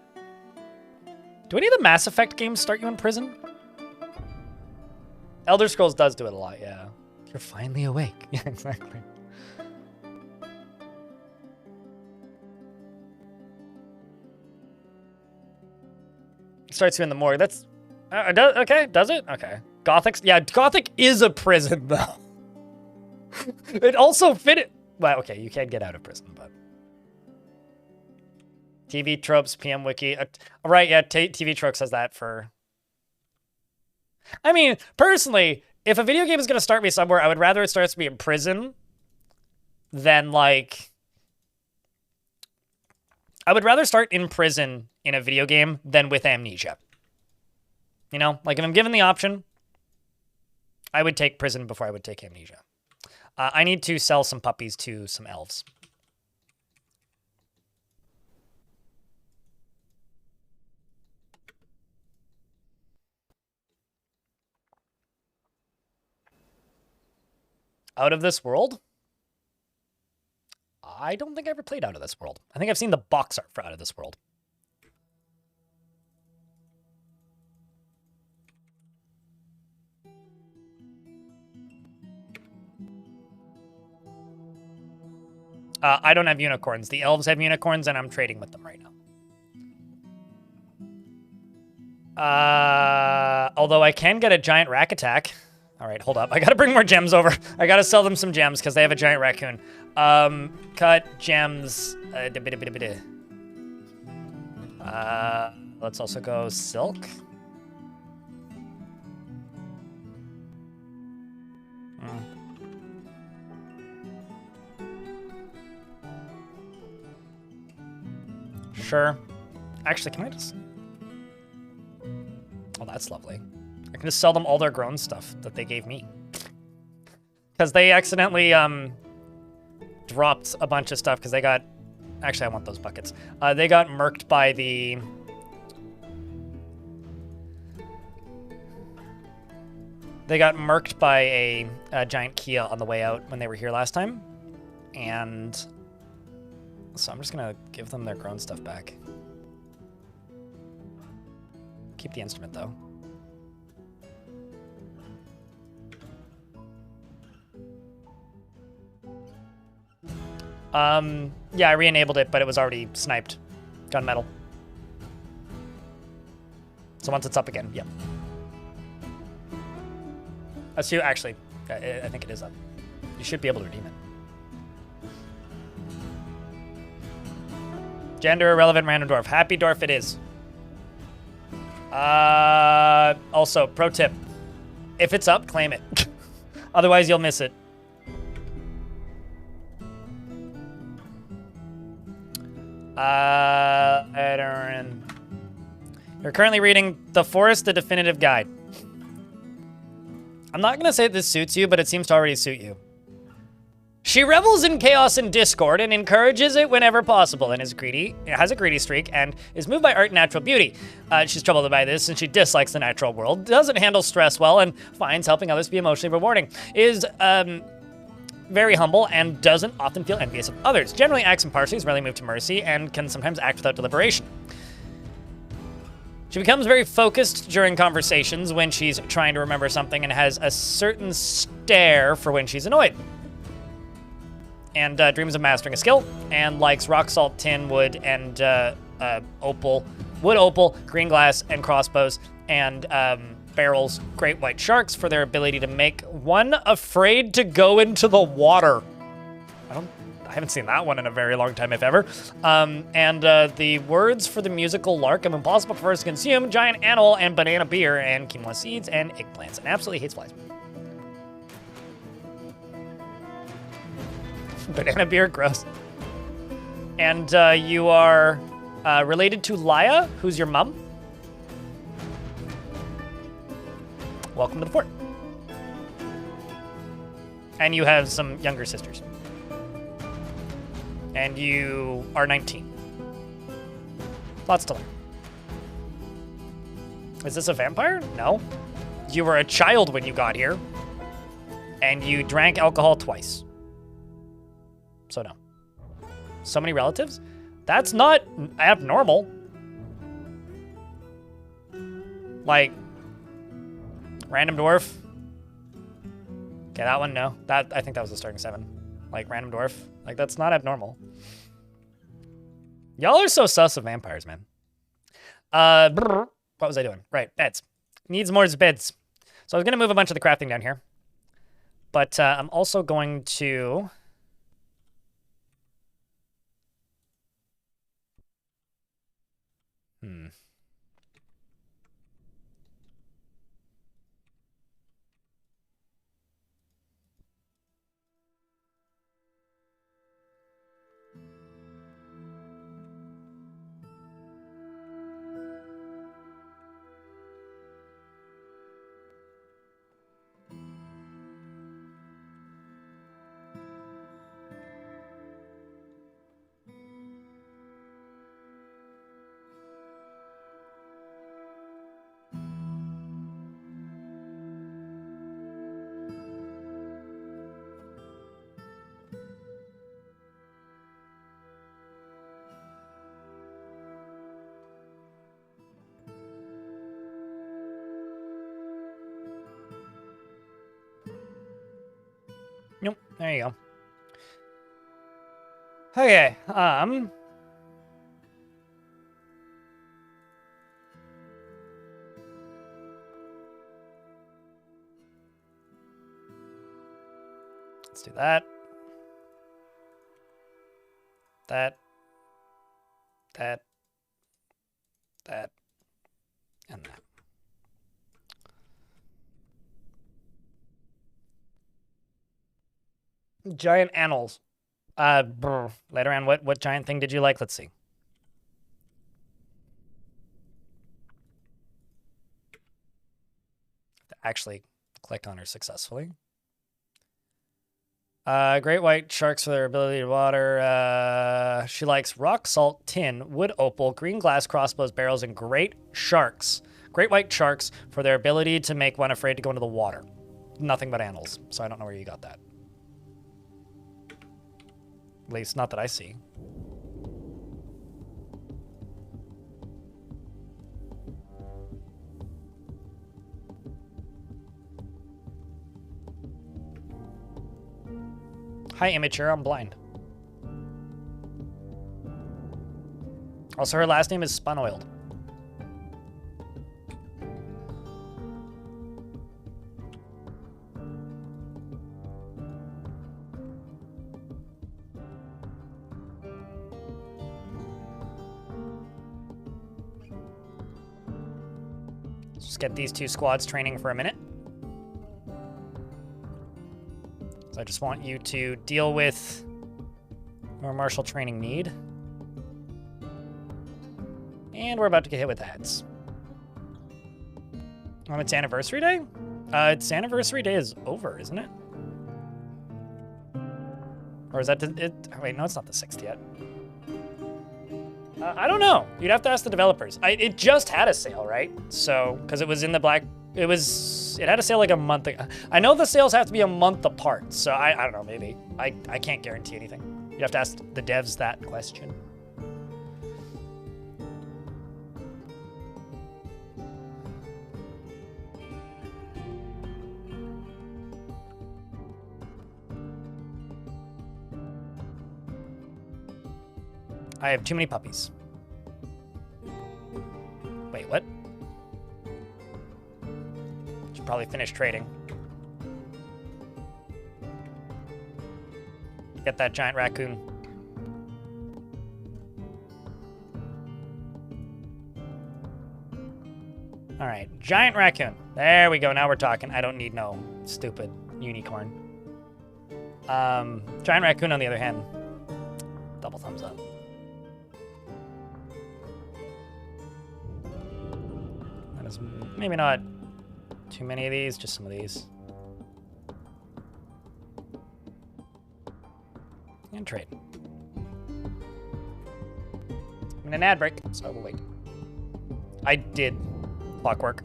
Do any of the Mass Effect games start you in prison? Elder Scrolls does do it a lot, yeah. You're finally awake. Yeah, exactly. Starts you in the morgue. That's okay. Does it? Okay. Gothic is a prison though. It also fit. Well, okay, you can't get out of prison, but TV tropes, PM Wiki. Right? Yeah, TV tropes has that for. I mean, personally, if a video game is gonna start me somewhere, I would rather it starts me in prison then, like, I would rather start in prison in a video game than with amnesia. You know, like, if I'm given the option, I would take prison before I would take amnesia. I need to sell some puppies to some elves. Out of This World? I don't think I ever played Out of This World. I think I've seen the box art for Out of This World. I don't have unicorns. The elves have unicorns, and I'm trading with them right now. Although I can get a giant rack attack. All right, hold up. I gotta bring more gems over. I gotta sell them some gems because they have a giant raccoon. Cut gems. Let's also go silk. Sure. Actually, can I just... Oh, that's lovely. I can just sell them all their grown stuff that they gave me. Because they accidentally, dropped a bunch of stuff because they got... Actually, I want those buckets. They got murked by the... They got murked by a giant Kia on the way out when they were here last time. And... So I'm just gonna give them their grown stuff back. Keep the instrument, though. Yeah, I re-enabled it, but it was already sniped. Gunmetal. So once it's up again, yep. That's you, actually. I think it is up. You should be able to redeem it. Gender irrelevant random dwarf. Happy dwarf it is. Also, pro tip. If it's up, claim it. Otherwise, you'll miss it. You're currently reading The Forest, The Definitive Guide. I'm not going to say this suits you, but it seems to already suit you. She revels in chaos and discord and encourages it whenever possible, and is greedy, has a greedy streak, and is moved by art and natural beauty. She's troubled by this, and she dislikes the natural world, doesn't handle stress well, and finds helping others to be emotionally rewarding. Is very humble and doesn't often feel envious of others. Generally acts impartially, is rarely moved to mercy, and can sometimes act without deliberation. She becomes very focused during conversations when she's trying to remember something, and has a certain stare for when she's annoyed. And dreams of mastering a skill, and likes rock salt, tin, wood, and opal, green glass, and crossbows, and barrels, great white sharks for their ability to make one afraid to go into the water. I haven't seen that one in a very long time, if ever. And the words for the musical lark of impossible for us to consume, giant animal, and banana beer, and quinoa seeds, and eggplants, and absolutely hates flies. Banana beer, gross. And you are related to Laya, who's your mom. Welcome to the fort. And you have some younger sisters. And you are 19. Lots to learn. Is this a vampire? No. You were a child when you got here. And you drank alcohol twice. So no. So many relatives? That's not abnormal. Like, random dwarf. Okay, that one, no. I think that was the starting 7. Like, random dwarf. Like, that's not abnormal. Y'all are so sus of vampires, man. What was I doing? Right, beds. Needs more beds. So I was going to move a bunch of the crafting down here. But I'm also going to... There you go. Okay, let's do that. That. And that. Giant annals. Later on, what giant thing did you like? Let's see. Actually click on her successfully. Great white sharks for their ability to water. She likes rock salt, tin, wood opal, green glass, crossbows, barrels, and great sharks. Great white sharks for their ability to make one afraid to go into the water. Nothing but annals, so I don't know where you got that. At least, not that I see. Hi, immature, I'm blind. Also, her last name is Spunoiled. Just get these two squads training for a minute. So I just want you to deal with your martial training need. And we're about to get hit with ads. Oh, it's anniversary day? Its anniversary day is over, isn't it? Or is that wait, no, it's not the 6th yet. I don't know. You'd have to ask the developers. It just had a sale, right? So, because it was in the black, it had a sale like a month ago. I know the sales have to be a month apart, so I don't know, maybe. I can't guarantee anything. You have to ask the devs that question. I have too many puppies. Wait, what? Should probably finish trading. Get that giant raccoon. All right, giant raccoon. There we go, now we're talking. I don't need no stupid unicorn. Giant raccoon, on the other hand, double thumbs up. Maybe not too many of these, just some of these. And trade. I'm in an ad break, so I will wait. I did clockwork.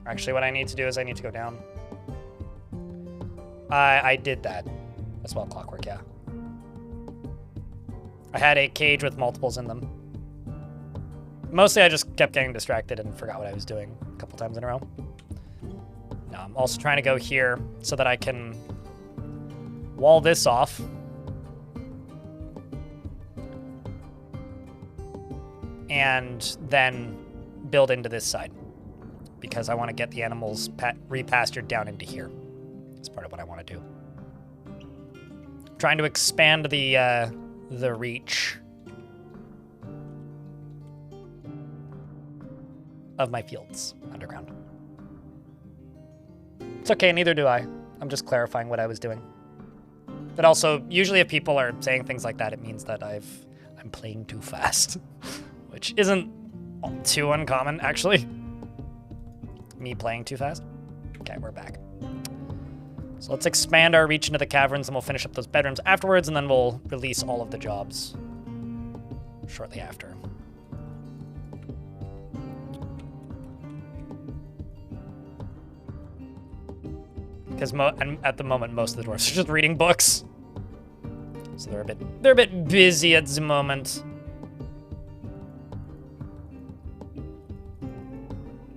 Actually, what I need to do is I need to go down. I did that as well, clockwork, yeah. I had a cage with multiples in them. Mostly I just kept getting distracted and forgot what I was doing a couple times in a row. Now I'm also trying to go here so that I can wall this off. And then build into this side, because I want to get the animals repastured down into here. That's part of what I want to do. Trying to expand the reach of my fields underground. It's okay, neither do I. I'm just clarifying what I was doing. But also, usually if people are saying things like that, it means that I'm playing too fast, which isn't too uncommon, actually. Me playing too fast. Okay, we're back. So let's expand our reach into the caverns, and we'll finish up those bedrooms afterwards, and then we'll release all of the jobs shortly after. Because at the moment, most of the dwarves are just reading books. So they're a bit busy at the moment.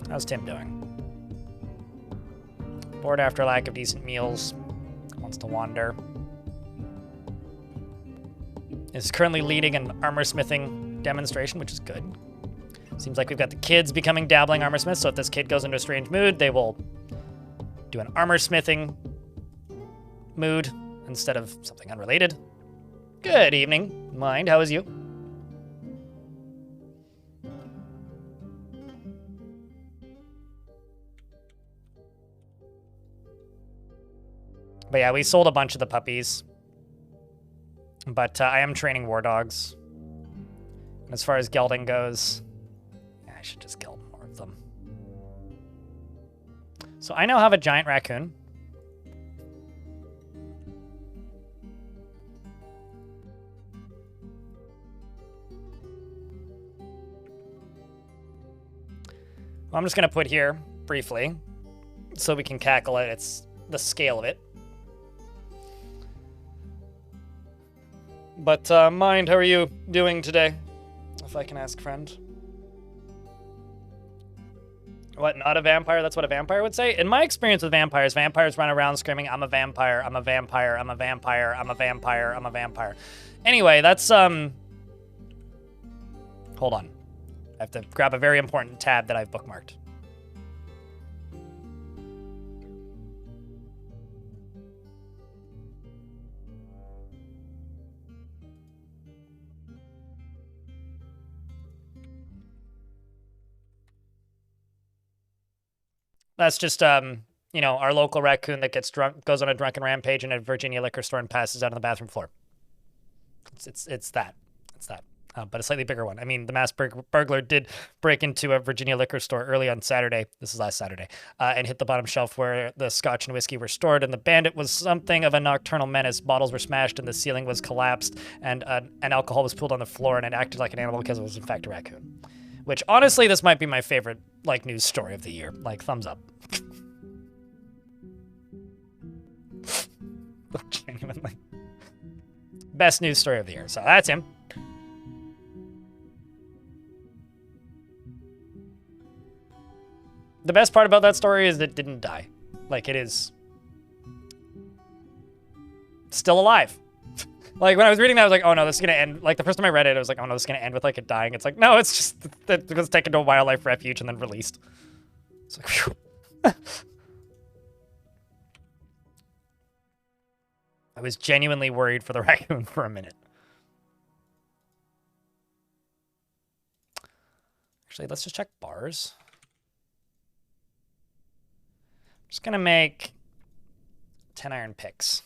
How's Tim doing? Bored after lack of decent meals. Wants to wander. Is currently leading an armor smithing demonstration, which is good. Seems like we've got the kids becoming dabbling armor smiths, so if this kid goes into a strange mood, they will do an armor smithing mood instead of something unrelated. Good evening, Mind. How is you? But yeah, we sold a bunch of the puppies. But I am training war dogs. And as far as gelding goes, yeah, I should just geld more of them. So I now have a giant raccoon. Well, I'm just going to put here briefly so we can cackle it. It's the scale of it. But, Mind, how are you doing today? If I can ask, friend. What, not a vampire? That's what a vampire would say? In my experience with vampires, vampires run around screaming, I'm a vampire, I'm a vampire, I'm a vampire, I'm a vampire, I'm a vampire. Anyway, that's, hold on. I have to grab a very important tab that I've bookmarked. That's just, you know, our local raccoon that gets drunk, goes on a drunken rampage in a Virginia liquor store and passes out on the bathroom floor. It's that. It's that. But a slightly bigger one. I mean, the mass burglar did break into a Virginia liquor store early on Saturday. This is last Saturday. And hit the bottom shelf where the scotch and whiskey were stored. And the bandit was something of a nocturnal menace. Bottles were smashed and the ceiling was collapsed. And alcohol was pooled on the floor and it acted like an animal because it was in fact a raccoon. Which, honestly, this might be my favorite, like, news story of the year. Like, thumbs up. Genuinely. Best news story of the year. So that's him. The best part about that story is that it didn't die. Like, it is still alive. Like, when I was reading that, I was like, oh no, this is going to end. Like, the first time I read it, I was like, oh no, this is going to end with, like, it dying. It's like, no, it's just that it was taken to a wildlife refuge and then released. It's like, phew. I was genuinely worried for the raccoon for a minute. Actually, let's just check bars. I'm just going to make 10 iron picks.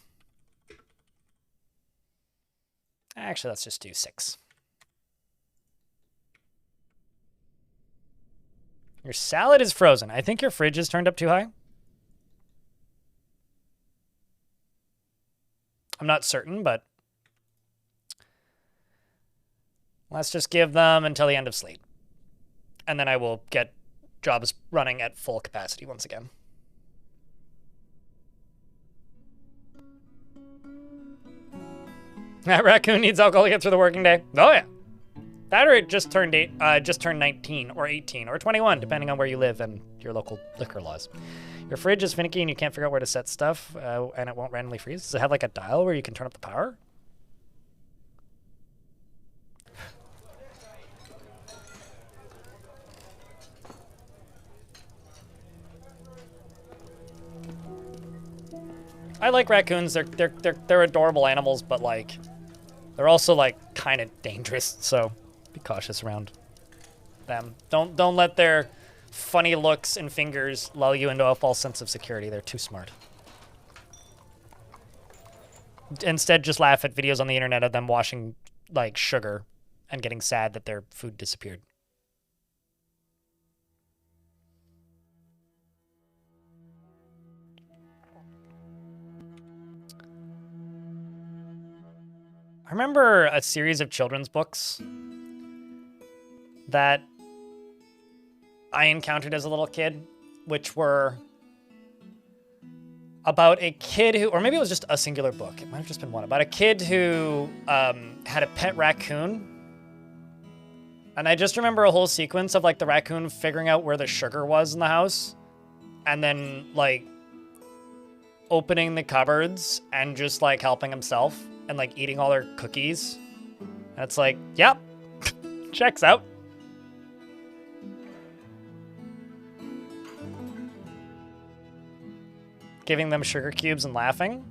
Actually, let's just do 6. Your salad is frozen. I think your fridge is turned up too high. I'm not certain, but let's just give them until the end of sleep. And then I will get jobs running at full capacity once again. That raccoon needs alcohol to get through the working day. Oh yeah. That or it just turned 19 or 18 or 21, depending on where you live and your local liquor laws. Your fridge is finicky and you can't figure out where to set stuff, and it won't randomly freeze. Does it have like a dial where you can turn up the power? I like raccoons. They're adorable animals, but like they're also like kind of dangerous, so be cautious around them. Don't let their funny looks and fingers lull you into a false sense of security. They're too smart. Instead, just laugh at videos on the internet of them washing like sugar and getting sad that their food disappeared. I remember a series of children's books that I encountered as a little kid, which were about a kid who, or maybe it was just a singular book. It might have just been one about a kid who had a pet raccoon. And I just remember a whole sequence of like the raccoon figuring out where the sugar was in the house and then like opening the cupboards and just like helping himself and like eating all their cookies. And it's like, yep, checks out. Giving them sugar cubes and laughing.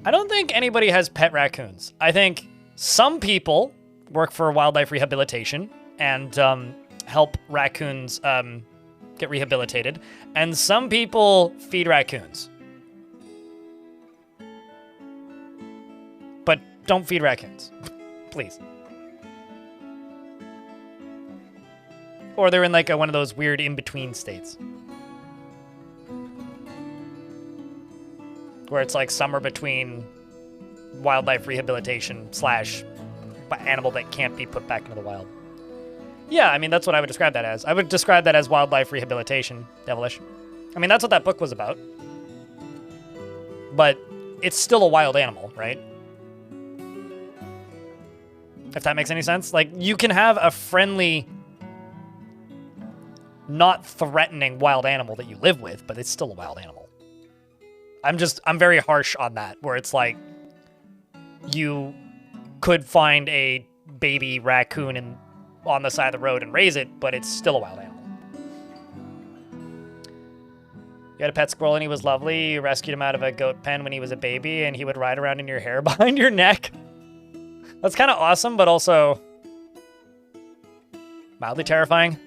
I don't think anybody has pet raccoons. I think some people work for wildlife rehabilitation and help raccoons get rehabilitated. And some people feed raccoons. But don't feed raccoons, please. Or they're in like one of those weird in-between states. Where it's like somewhere between wildlife rehabilitation / animal that can't be put back into the wild. Yeah, I mean, that's what I would describe that as. I would describe that as wildlife rehabilitation, devilish. I mean, that's what that book was about. But it's still a wild animal, right? If that makes any sense. Like, you can have a friendly, not threatening wild animal that you live with, but it's still a wild animal. I'm very harsh on that, where it's like, you could find a baby raccoon on the side of the road and raise it, but it's still a wild animal. You had a pet squirrel and he was lovely. You rescued him out of a goat pen when he was a baby, and he would ride around in your hair behind your neck. That's kind of awesome, but also mildly terrifying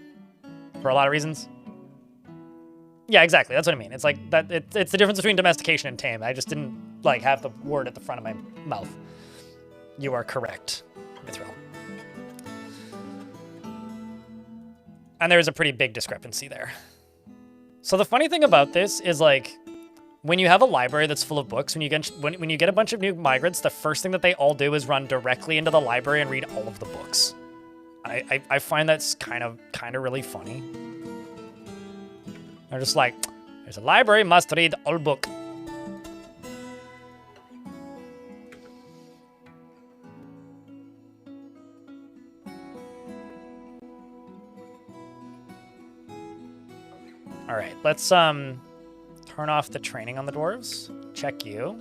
for a lot of reasons. Yeah, exactly. That's what I mean. It's like that. It's the difference between domestication and tame. I just didn't like have the word at the front of my mouth. You are correct, Mithril. And there's a pretty big discrepancy there. So the funny thing about this is like, when you have a library that's full of books, when you get a bunch of new migrants, the first thing that they all do is run directly into the library and read all of the books. I find that's kind of really funny. They're just like, there's a library, must read all book. All right, let's turn off the training on the dwarves. Check you.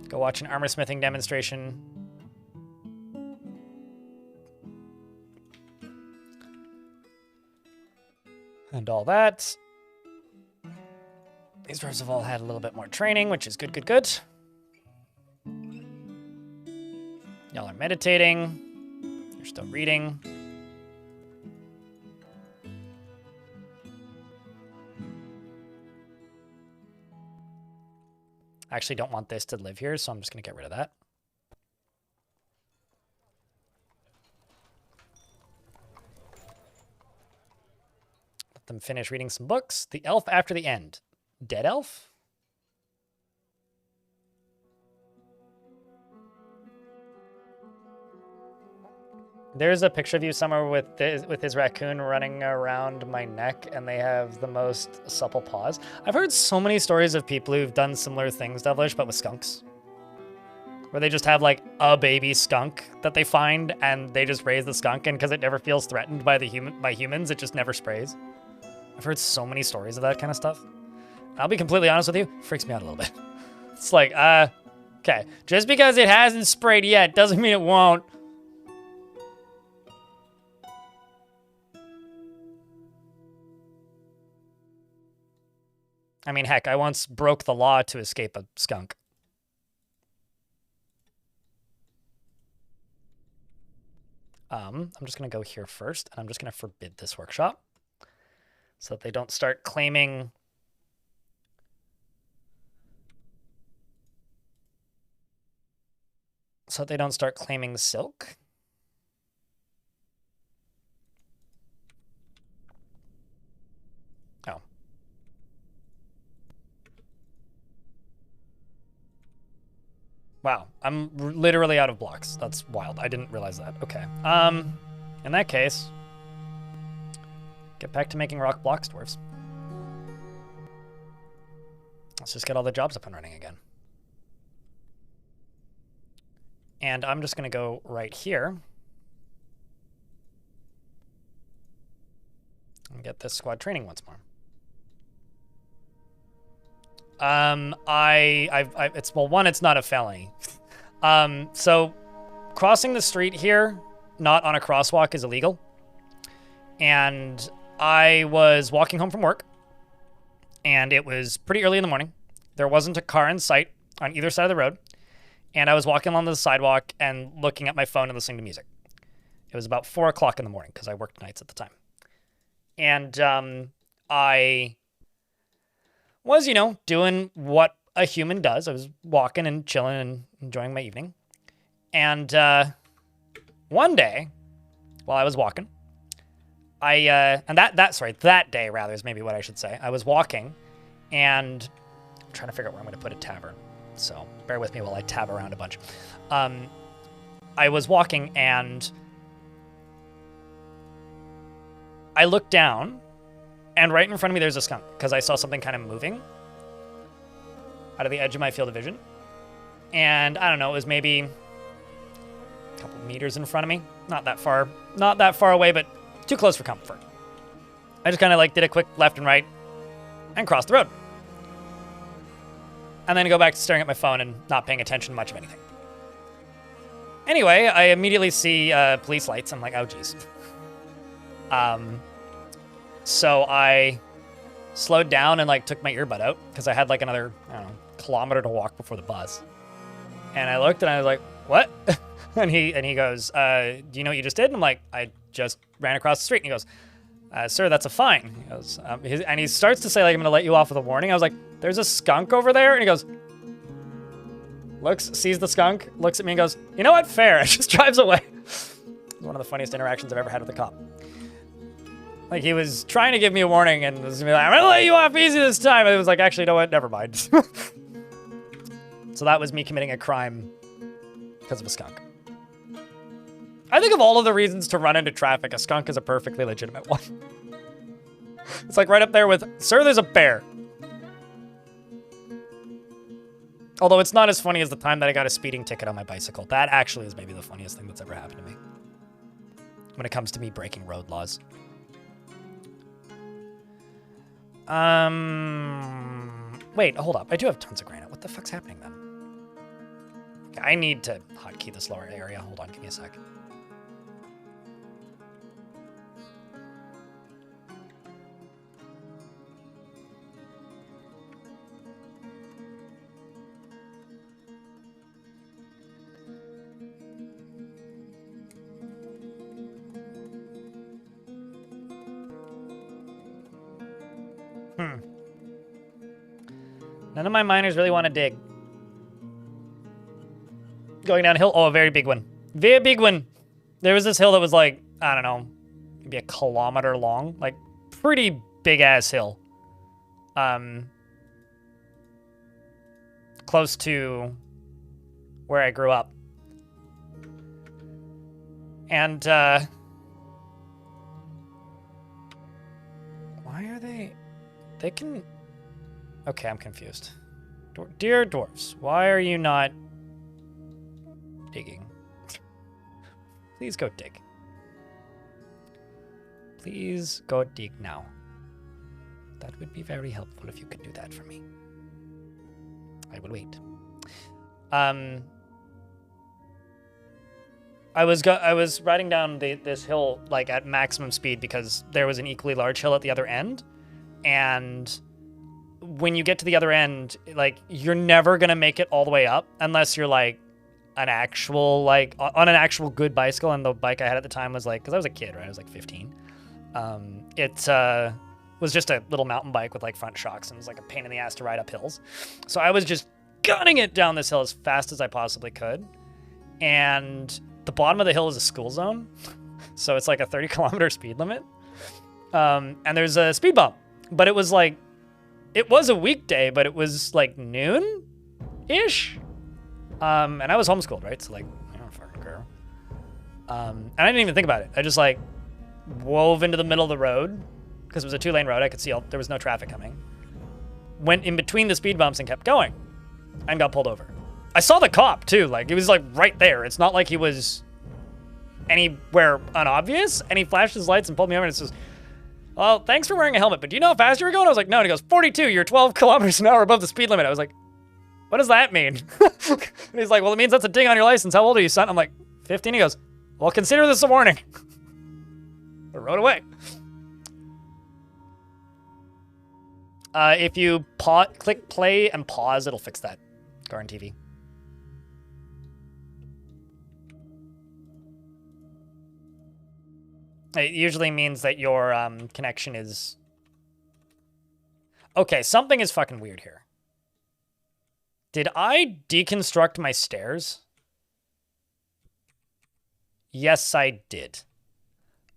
Go watch an armor smithing demonstration. And all that. These dwarves have all had a little bit more training, which is good, good, good. Y'all are meditating. You're still reading. I actually don't want this to live here, so I'm just going to get rid of that. Let them finish reading some books. The Elf After the End. Dead elf? There's a picture of you somewhere with his raccoon running around my neck, and they have the most supple paws. I've heard so many stories of people who've done similar things, Devilish, but with skunks. Where they just have like a baby skunk that they find, and they just raise the skunk, and because it never feels threatened by humans, it just never sprays. I've heard so many stories of that kind of stuff. I'll be completely honest with you, it freaks me out a little bit. It's like, okay, just because it hasn't sprayed yet doesn't mean it won't. I mean, heck, I once broke the law to escape a skunk. I'm just going to go here first, and I'm just going to forbid this workshop so that they don't start claiming silk. Oh. Wow, I'm literally out of blocks. That's wild. I didn't realize that. Okay. In that case, get back to making rock blocks, dwarves. Let's just get all the jobs up and running again. And I'm just going to go right here and get this squad training once more. Well, it's not a felony. So crossing the street here, not on a crosswalk, is illegal. And I was walking home from work, and it was pretty early in the morning. There wasn't a car in sight on either side of the road. And I was walking along the sidewalk and looking at my phone and listening to music. It was about 4 o'clock in the morning because I worked nights at the time. And I was, doing what a human does. I was walking and chilling and enjoying my evening. And one day, while I was walking, that day rather is maybe what I should say. I was walking and I'm trying to figure out where I'm going to put a tavern. So bear with me while I tab around a bunch. I was walking and I looked down and right in front of me there's a skunk because I saw something kind of moving out of the edge of my field of vision. And I don't know, it was maybe a couple meters in front of me. Not that far away, but too close for comfort. I just kind of did a quick left and right and crossed the road. And then go back to staring at my phone and not paying attention to much of anything. Anyway, I immediately see police lights. I'm like, oh, geez. So I slowed down and took my earbud out because I had another, kilometer to walk before the bus. And I looked and I was like, what? and he goes, do you know what you just did? And I'm like, I just ran across the street. And he goes, sir, that's a fine. He goes, and he starts to say, I'm going to let you off with a warning. I was like, there's a skunk over there. And he goes, sees the skunk, looks at me and goes, you know what? Fair. And just drives away. It's one of the funniest interactions I've ever had with a cop. He was trying to give me a warning and was gonna be like, I'm going to let you off easy this time. And it was like, actually, you know what? Never mind. So that was me committing a crime because of a skunk. I think of all of the reasons to run into traffic, a skunk is a perfectly legitimate one. It's right up there with, sir, there's a bear. Although it's not as funny as the time that I got a speeding ticket on my bicycle. That actually is maybe the funniest thing that's ever happened to me. When it comes to me breaking road laws. Wait, hold up. I do have tons of granite. What the fuck's happening then? Okay, I need to hotkey this lower area. Hold on, give me a sec. None of my miners really want to dig. Going downhill. Oh, a very big one. Very big one. There was this hill that was I don't know, maybe a kilometer long. Pretty big ass hill. Close to where I grew up. And, why are they can... Okay, I'm confused. Dear dwarves, why are you not digging? Please go dig. Please go dig now. That would be very helpful if you could do that for me. I will wait. I was riding down this hill at maximum speed because there was an equally large hill at the other end, and when you get to the other end, you're never gonna make it all the way up unless you're an actual on an actual good bicycle. And the bike I had at the time was because I was a kid, right? I was 15. It was just a little mountain bike with front shocks, and it was a pain in the ass to ride up hills. So I was just gunning it down this hill as fast as I possibly could. And the bottom of the hill is a school zone, so it's a 30-kilometer speed limit. And there's a speed bump, but it was it was a weekday, but it was noon-ish. And I was homeschooled, right? So like, I don't fucking care. And I didn't even think about it. I just like wove into the middle of the road because it was a 2-lane road. I could see there was no traffic coming. Went in between the speed bumps and kept going and got pulled over. I saw the cop too. Like he was like right there. It's not like he was anywhere unobvious. And he flashed his lights and pulled me over and says, well, thanks for wearing a helmet, but do you know how fast you were going? I was like, no. And he goes, 42, you're 12 kilometers an hour above the speed limit. I was like, what does that mean? And he's like, well, it means that's a ding on your license. How old are you, son? I'm like, 15. He goes, well, consider this a warning. I rode away. If you click play and pause, it'll fix that. Garden TV. It usually means that your connection is... Okay, something is fucking weird here. Did I deconstruct my stairs? Yes, I did.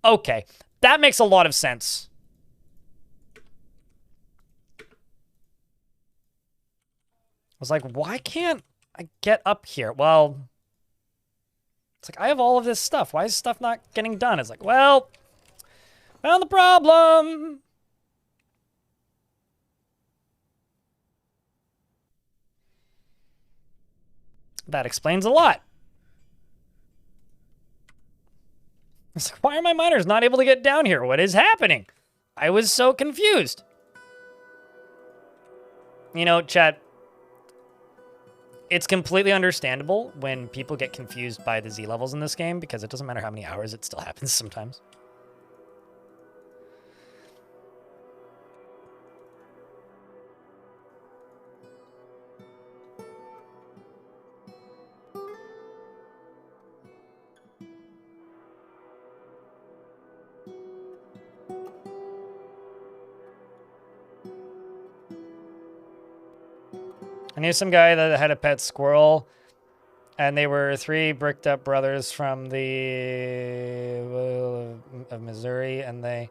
Okay, that makes a lot of sense. I was like, why can't I get up here? Well, it's like, I have all of this stuff. Why is stuff not getting done? It's like, well, found the problem. That explains a lot. It's like, why are my miners not able to get down here? What is happening? I was so confused. You know, chat, it's completely understandable when people get confused by the Z levels in this game because it doesn't matter how many hours, it still happens sometimes. I knew some guy that had a pet squirrel, and they were 3 bricked up brothers from of Missouri, and their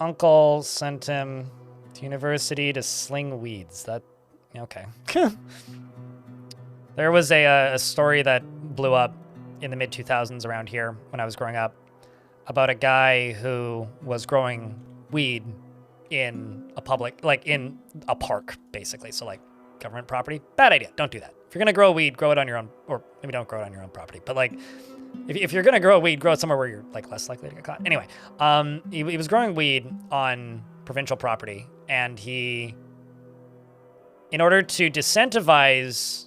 uncle sent him to university to sling weeds. That, okay. There was a story that blew up in the mid-2000s around here when I was growing up about a guy who was growing weed in a public, like in a park, basically. So like, government property, bad idea. Don't do that. If you're gonna grow weed, grow it on your own, or maybe don't grow it on your own property. But like, if you're gonna grow weed, grow it somewhere where you're like less likely to get caught. Anyway, he was growing weed on provincial property, and in order to disincentivize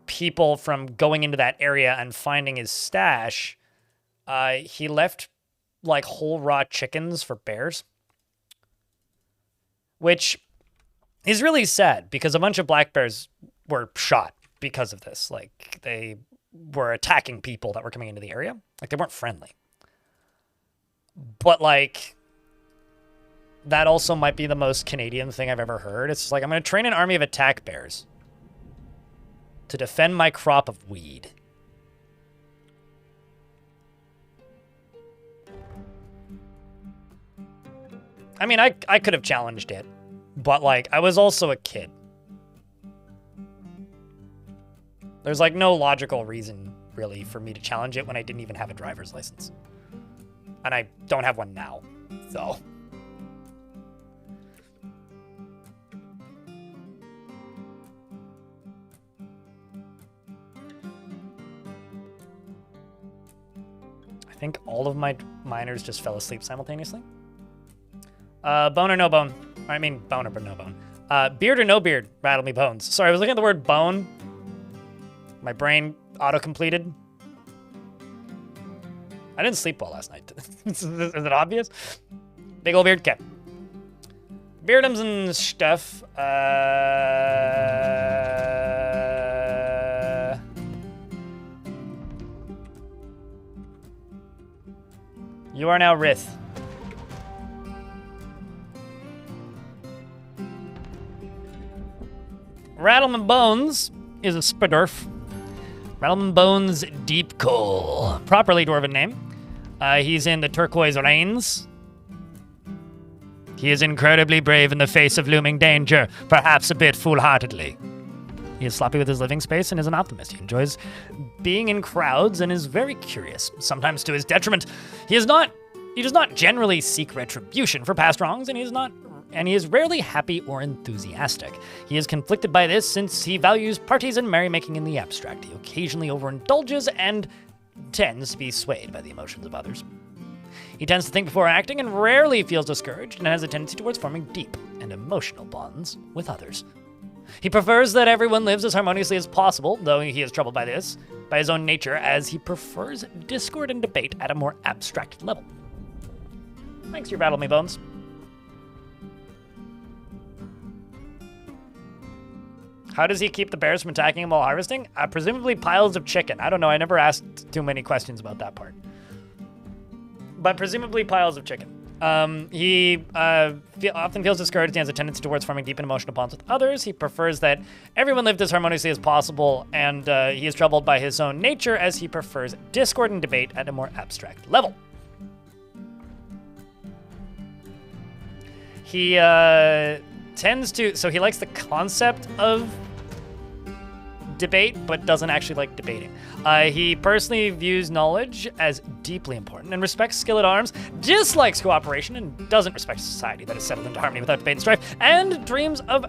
people from going into that area and finding his stash, he left like whole raw chickens for bears, which is really sad because a bunch of black bears were shot because of this. Like, they were attacking people that were coming into the area. Like, they weren't friendly. But, like, that also might be the most Canadian thing I've ever heard. It's like, I'm going to train an army of attack bears to defend my crop of weed. I mean, I could have challenged it. But, like, I was also a kid. There's, like, no logical reason, really, for me to challenge it when I didn't even have a driver's license. And I don't have one now, so. I think all of my miners just fell asleep simultaneously. Bone or no bone? I mean, bone or no bone. Beard or no beard? Rattle me bones. Sorry, I was looking at the word bone. My brain auto-completed. I didn't sleep well last night. Is it obvious? Big ol' beard? Okay. Beardums and stuff. You are now Rith. Rattleman Bones is a Spadurf. Rattleman Bones Deep Coal. Properly Dwarven name. He's in the Turquoise Rains. He is incredibly brave in the face of looming danger, perhaps a bit foolhardily. He is sloppy with his living space and is an optimist. He enjoys being in crowds and is very curious, sometimes to his detriment. He does not generally seek retribution for past wrongs, and he is rarely happy or enthusiastic. He is conflicted by this since he values parties and merrymaking in the abstract. He occasionally overindulges and tends to be swayed by the emotions of others. He tends to think before acting and rarely feels discouraged and has a tendency towards forming deep and emotional bonds with others. He prefers that everyone lives as harmoniously as possible, though he is troubled by this, by his own nature, as he prefers discord and debate at a more abstract level. Thanks for your battle, me bones. How does he keep the bears from attacking him while harvesting? Presumably piles of chicken. I don't know, I never asked too many questions about that part. But presumably piles of chicken. He often feels discouraged and has a tendency towards forming deep and emotional bonds with others. He prefers that everyone lived as harmoniously as possible, and he is troubled by his own nature as he prefers discord and debate at a more abstract level. He so he likes the concept of debate, but doesn't actually like debating. He personally views knowledge as deeply important and respects skill at arms, dislikes cooperation, and doesn't respect society that is settled into harmony without debate and strife, and dreams of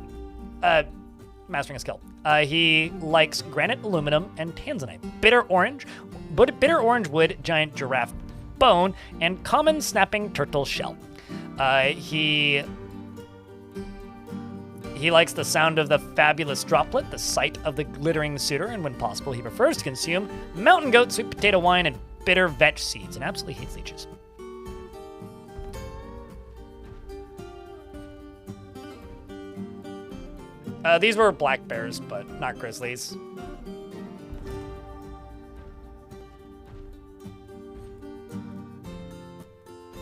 mastering a skill. He likes granite, aluminum, and tanzanite, bitter orange wood, giant giraffe bone, and common snapping turtle shell. He likes the sound of the fabulous droplet, the sight of the glittering suitor, and when possible, he prefers to consume mountain goat, sweet potato wine, and bitter vetch seeds, and absolutely hates leeches. These were black bears, but not grizzlies.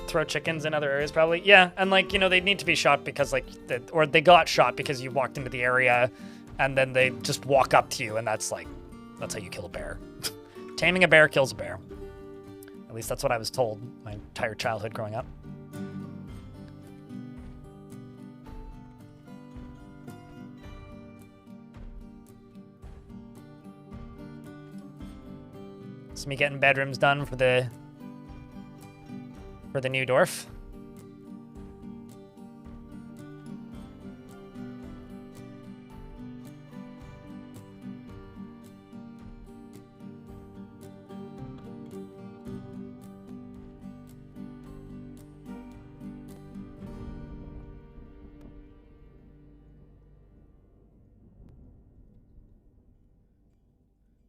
Throw chickens in other areas, probably. Yeah, and they need to be shot because or they got shot because you walked into the area and then they just walk up to you, and that's how you kill a bear. Taming a bear kills a bear. At least that's what I was told my entire childhood growing up. It's me getting bedrooms done for the new dwarf.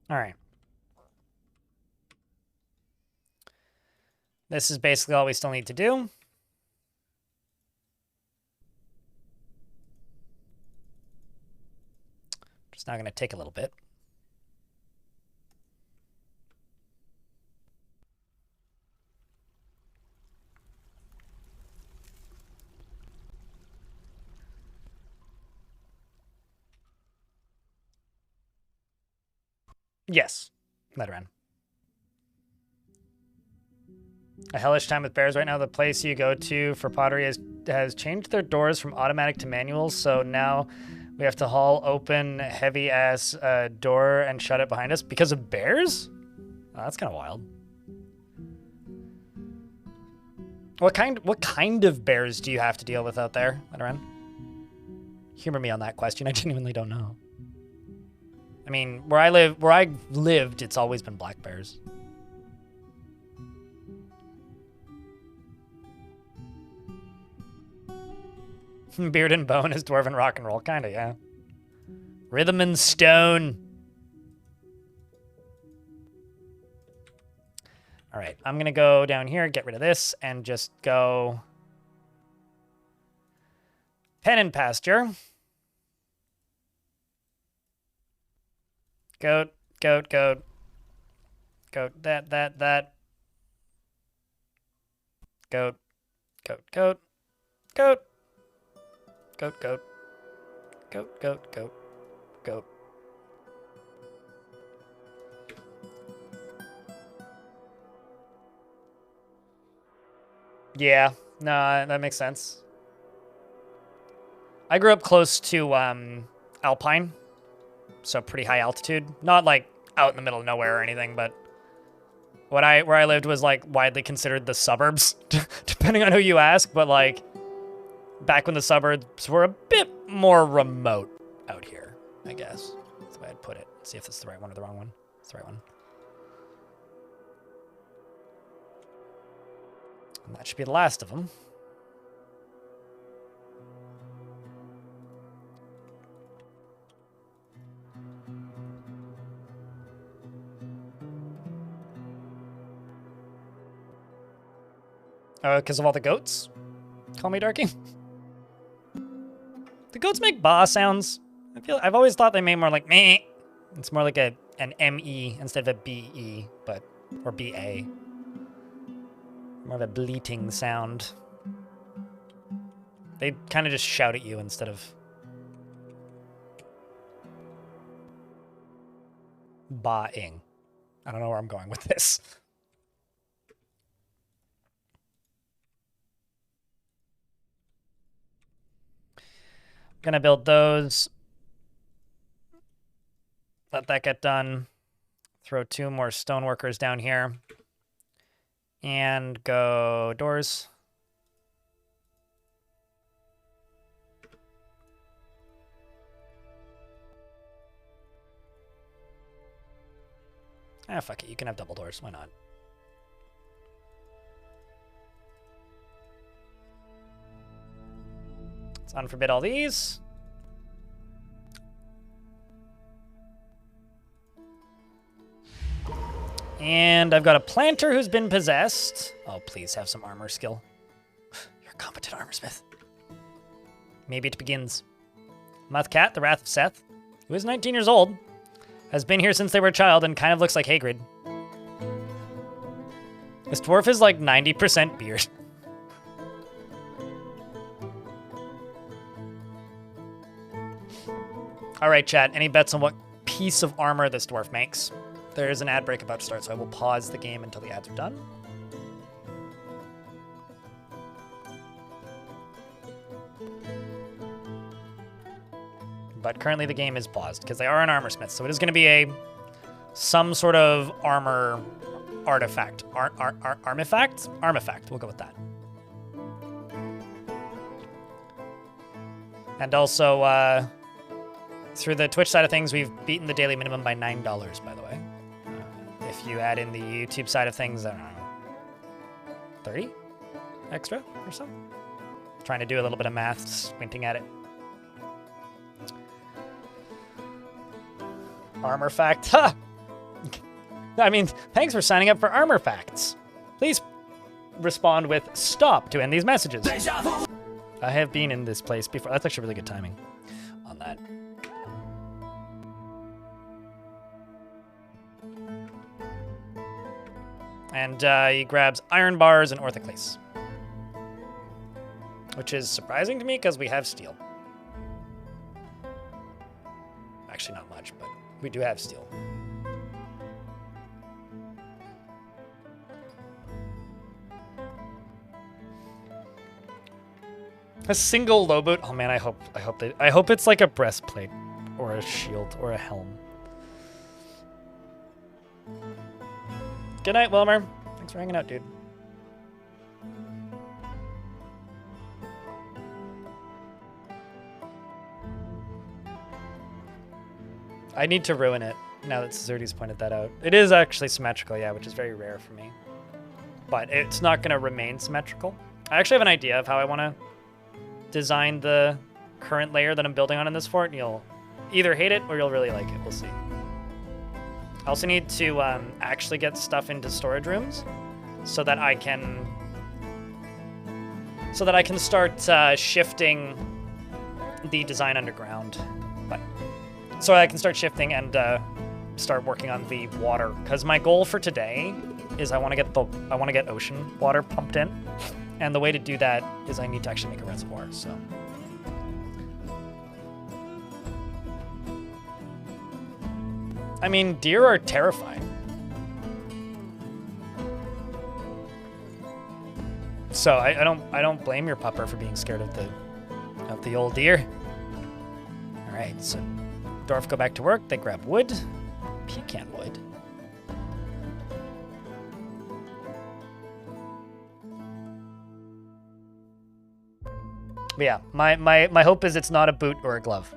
All right. This is basically all we still need to do. Just now going to take a little bit. Yes, let her in. A hellish time with bears right now. The place you go to for pottery has changed their doors from automatic to manual, so now we have to haul open heavy-ass door and shut it behind us because of bears? Oh, that's kind of wild. What kind of bears do you have to deal with out there, Letteran? Humor me on that question. I genuinely don't know. I mean, where I lived, it's always been black bears. Beard and bone is dwarven rock and roll, kinda, yeah. Rhythm and stone. All right, I'm gonna go down here, get rid of this, and just go pen and pasture. Goat, goat, goat. Goat, that. Goat, goat, goat, goat. Goat, goat. Goat, goat, goat. Goat. Yeah, no, that makes sense. I grew up close to Alpine, so pretty high altitude. Not like out in the middle of nowhere or anything, but where I lived was like widely considered the suburbs, depending on who you ask. But like back when the suburbs were a bit more remote out here, I guess. That's the way I'd put it. Let's see if it's the right one or the wrong one. It's the right one. And that should be the last of them. Because of all the goats? Call me Darky. The goats make ba sounds. I've always thought they made more like meh. It's more like an M-E instead of a B-E, or B-A. More of a bleating sound. They kind of just shout at you instead of ba-ing. I don't know where I'm going with this. Gonna build those. Let that get done. Throw 2 more stoneworkers down here. And go doors. Ah, fuck it. You can have double doors. Why not? Let's unforbid all these. And I've got a planter who's been possessed. Oh, please have some armor skill. You're a competent armorsmith. Maybe it begins. Muthcat, the Wrath of Seth, who is 19 years old, has been here since they were a child and kind of looks like Hagrid. This dwarf is like 90% beard. All right, chat. Any bets on what piece of armor this dwarf makes? There is an ad break about to start, so I will pause the game until the ads are done. But currently the game is paused because they are an armorsmith, so it is going to be some sort of armor artifact. Armifact? Armifact. We'll go with that. And also, through the Twitch side of things, we've beaten the daily minimum by $9, by the way. If you add in the YouTube side of things, I don't know, 30 extra or so? Trying to do a little bit of math, squinting at it. Armor fact, ha! I mean, thanks for signing up for Armor Facts. Please respond with stop to end these messages. I have been in this place before. That's actually really good timing on that. And he grabs iron bars and orthoclase. Which is surprising to me because we have steel. Actually, not much, but we do have steel. A single low boot. Oh man, I hope it's like a breastplate or a shield or a helm. Good night, Wilmer. Thanks for hanging out, dude. I need to ruin it now that Zerdy's pointed that out. It is actually symmetrical, yeah, which is very rare for me. But it's not going to remain symmetrical. I actually have an idea of how I want to design the current layer that I'm building on in this fort, and you'll either hate it or you'll really like it. We'll see. I also need to actually get stuff into storage rooms so that I can start shifting the design underground. But so I can start shifting and start working on the water, because my goal for today is I want to get ocean water pumped in, and the way to do that is I need to actually make a reservoir. So. I mean, deer are terrifying. So I don't blame your pupper for being scared of the old deer. All right, so Dwarf go back to work. They grab wood. Pecan wood. But yeah, my hope is it's not a boot or a glove.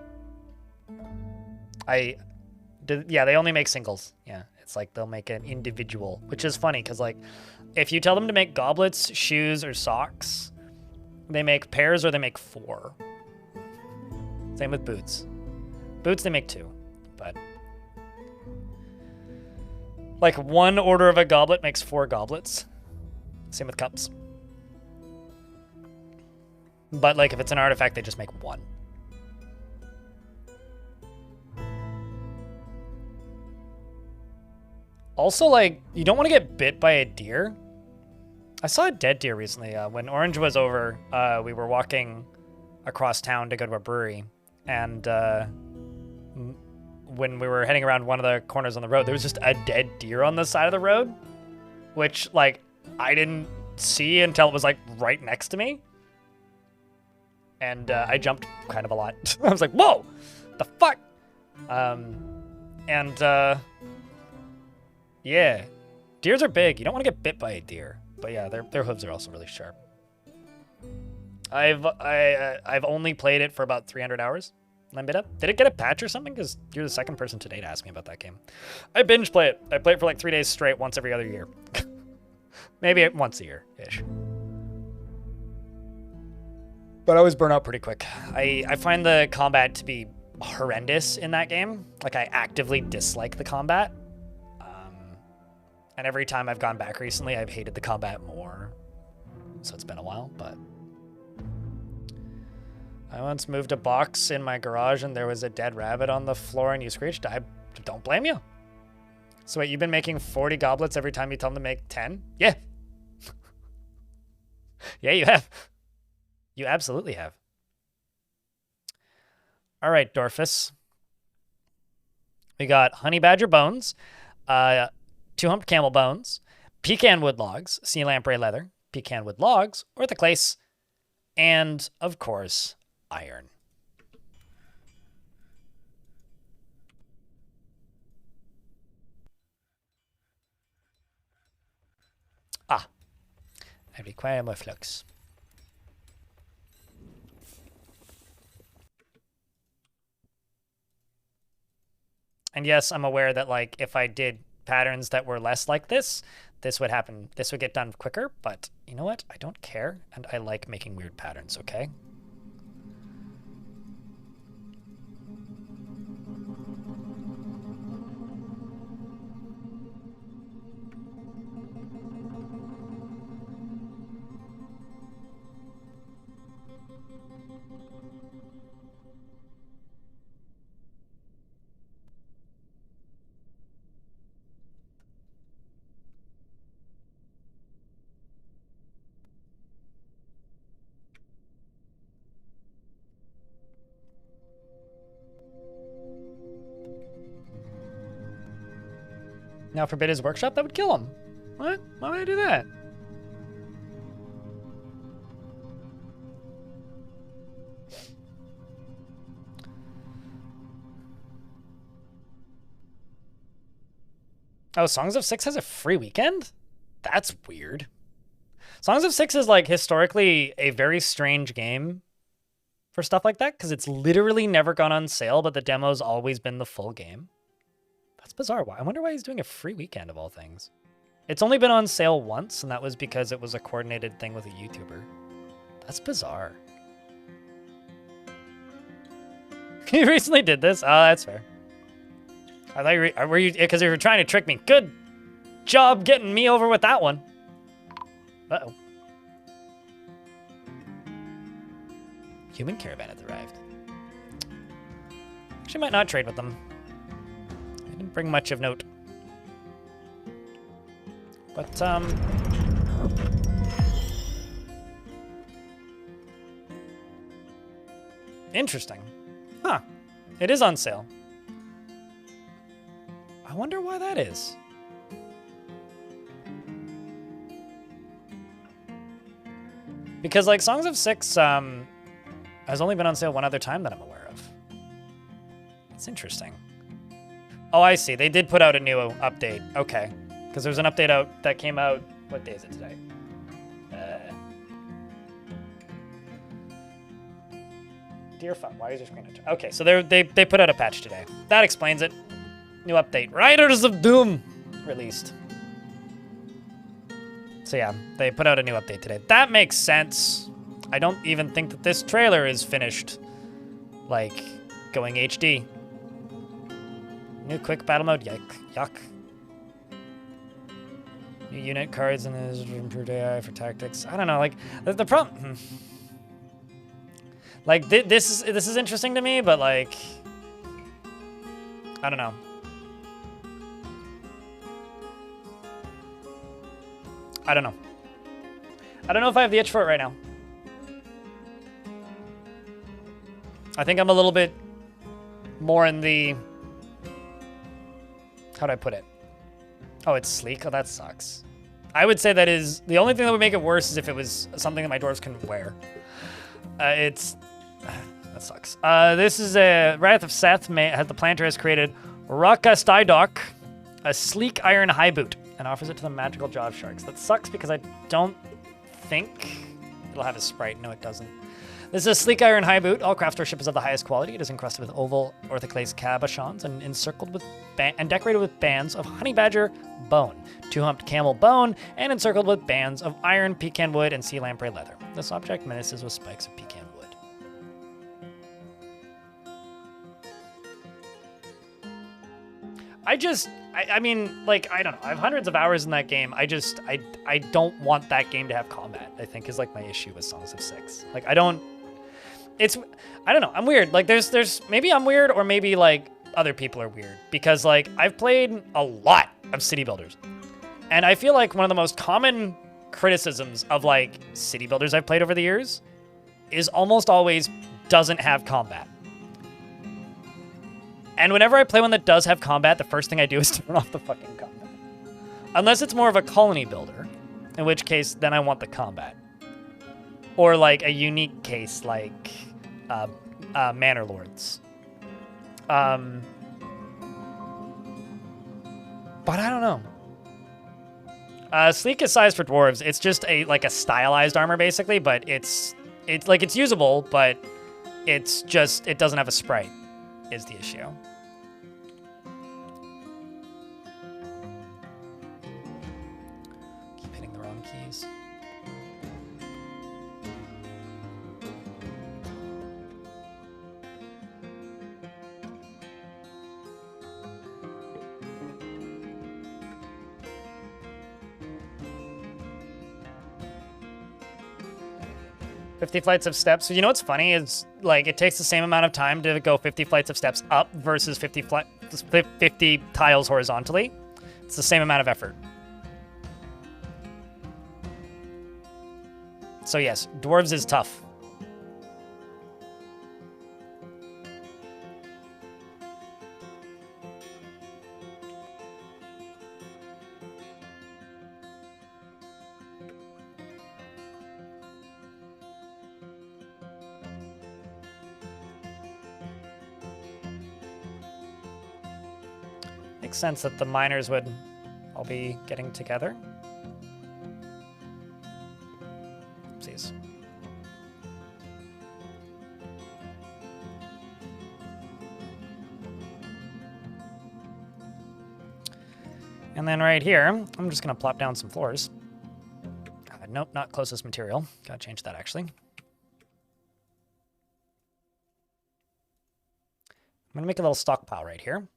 Yeah, they only make singles. Yeah, it's like they'll make an individual, which is funny because like if you tell them to make goblets, shoes, or socks, they make pairs or they make 4. Same with boots. Boots, they make 2, but like 1 order of a goblet makes 4 goblets. Same with cups. But like if it's an artifact, they just make 1. Also, like, you don't want to get bit by a deer. I saw a dead deer recently. When Orange was over, we were walking across town to go to a brewery. And when we were heading around one of the corners on the road, there was just a dead deer on the side of the road. Which, like, I didn't see until it was, like, right next to me. And I jumped kind of a lot. I was like, whoa! The fuck? Yeah. Deers are big. You don't want to get bit by a deer. But yeah, their hooves are also really sharp. I've only played it for about 300 hours. Limit up. Did it get a patch or something? Because you're the second person today to ask me about that game. I binge play it. I play it for like 3 days straight, once every other year. Maybe once a year-ish. But I always burn out pretty quick. I find the combat to be horrendous in that game. Like, I actively dislike the combat. And every time I've gone back recently, I've hated the combat more. So it's been a while, but... I once moved a box in my garage and there was a dead rabbit on the floor and you screeched. I don't blame you. So wait, you've been making 40 goblets every time you tell them to make 10? Yeah. Yeah, you have. You absolutely have. All right, Dwarfus. We got honey badger bones, 2-humped camel bones, pecan wood logs, sea lamprey leather, pecan wood logs, orthoclase, and, of course, iron. Ah. I require more flux. And yes, I'm aware that, like, if I did patterns that were less like this, this would happen. This would get done quicker, but you know what? I don't care, and I like making weird patterns, okay? Now forbid his workshop? That would kill him. What? Why would I do that? Oh, Songs of Six has a free weekend? That's weird. Songs of Six is, like, historically a very strange game for stuff like that, because it's literally never gone on sale, but the demo's always been the full game. That's bizarre. I wonder why he's doing a free weekend of all things. It's only been on sale once, and that was because it was a coordinated thing with a YouTuber. That's bizarre. He recently did this? Oh, that's fair. I thought you were you, because you were trying to trick me. Good job getting me over with that one. Uh-oh. Human caravan has arrived. Actually, might not trade with them. I didn't bring much of note. But, interesting. Huh. It is on sale. I wonder why that is. Because, like, Songs of Six has only been on sale one other time that I'm aware of. It's interesting. Oh, I see. They did put out a new update. Okay. Because there's an update out that came out... What day is it today? Dear fun, why is your screen... Okay, so they put out a patch today. That explains it. New update. Riders of Doom released. So yeah, they put out a new update today. That makes sense. I don't even think that this trailer is finished. Like, going HD. New quick battle mode. Yuck. New unit cards and there's improved AI for tactics. I don't know, like, the problem... Like, this is interesting to me, but, like... I don't know. I don't know. I don't know if I have the itch for it right now. I think I'm a little bit more in the... How do I put it? Oh, it's sleek? Oh, that sucks. I would say that is... The only thing that would make it worse is if it was something that my dwarves couldn't wear. That sucks. This is a... Wrath of Seth has the planter has created Raka Stydok, a sleek iron high boot, and offers it to the magical jaw of sharks. That sucks because I don't think it'll have a sprite. No, it doesn't. This is a sleek iron high boot. All craft worship is of the highest quality. It is encrusted with oval orthoclase cabochons and encircled with and decorated with bands of honey badger bone, two-humped camel bone, and encircled with bands of iron, pecan wood, and sea lamprey leather. This object menaces with spikes of pecan wood. I mean, like, I don't know. I have hundreds of hours in that game. I don't want that game to have combat, I think is, like, my issue with Songs of Six. Like, I don't know. I'm weird. Like, there's, maybe I'm weird or maybe, like, other people are weird. Because, like, I've played a lot of city builders. And I feel like one of the most common criticisms of, like, city builders I've played over the years is almost always doesn't have combat. And whenever I play one that does have combat, the first thing I do is turn off the fucking combat. Unless it's more of a colony builder, in which case, then I want the combat. Or, like, a unique case, like, Manor Lords. But I don't know. Sleek is size for dwarves. It's just like a stylized armor, basically, but it's usable, but it's just, it doesn't have a sprite, is the issue. Keep hitting the wrong keys. "50 flights of steps." So you know what's funny is, like, it takes the same amount of time to go 50 flights of steps up versus 50 tiles horizontally. It's the same amount of effort. So yes, dwarves is tough. Makes sense that the miners would all be getting together. Oopsies. And then right here, I'm just going to plop down some floors. Nope, not closest material. Gotta change that, actually. I'm going to make a little stockpile right here.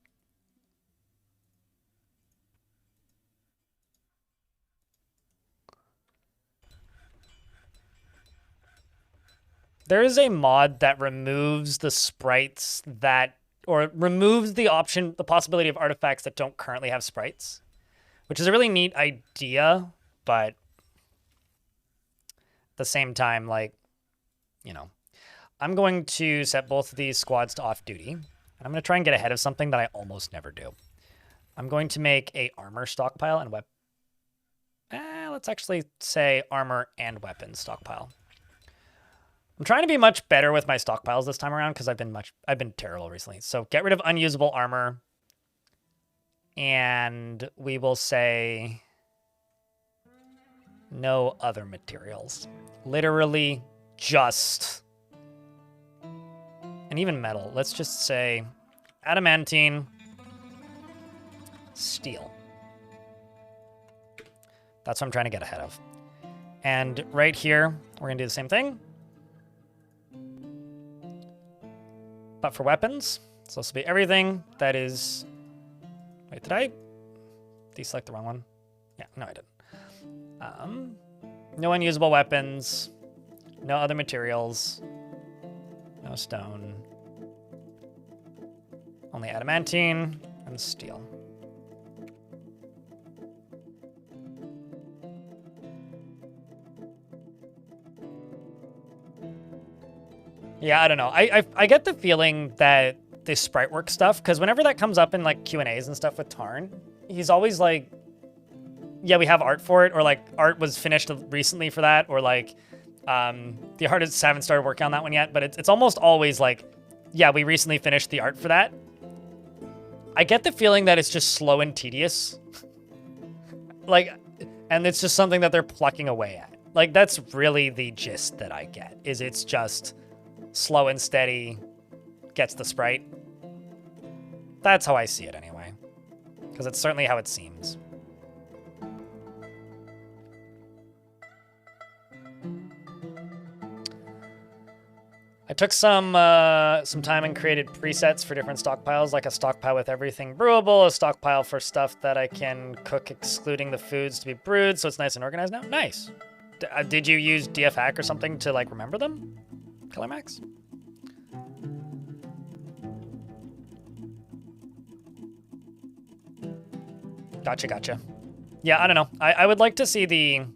There is a mod that removes the sprites that, or removes the option, the possibility of artifacts that don't currently have sprites, which is a really neat idea, but at the same time, like, you know, I'm going to set both of these squads to off duty, and I'm going to try and get ahead of something that I almost never do. I'm going to make a armor stockpile and let's actually say armor and weapons stockpile. I'm trying to be much better with my stockpiles this time around because I've been terrible recently. So get rid of unusable armor. And we will say no other materials. Literally just, and even metal. Let's just say adamantine, steel. That's what I'm trying to get ahead of. And right here, we're gonna do the same thing. But for weapons, so this will be everything that is, wait, did I deselect the wrong one? Yeah, no, I didn't. No unusable weapons, no other materials, no stone, only adamantine and steel. Yeah, I don't know. I get the feeling that this sprite work stuff, because whenever that comes up in like Q&As and stuff with Tarn, he's always like, yeah, we have art for it, or like art was finished recently for that, or like the artists haven't started working on that one yet, but it's almost always like, yeah, we recently finished the art for that. I get the feeling that it's just slow and tedious. Like, and it's just something that they're plucking away at. Like, that's really the gist that I get, is it's just slow and steady, gets the sprite. That's how I see it anyway, because it's certainly how it seems. I took some time and created presets for different stockpiles, like a stockpile with everything brewable, a stockpile for stuff that I can cook excluding the foods to be brewed, so it's nice and organized now. Nice. Did you use DF hack or something to like remember them? Color Max? Gotcha. Yeah, I don't know. I would like to see the...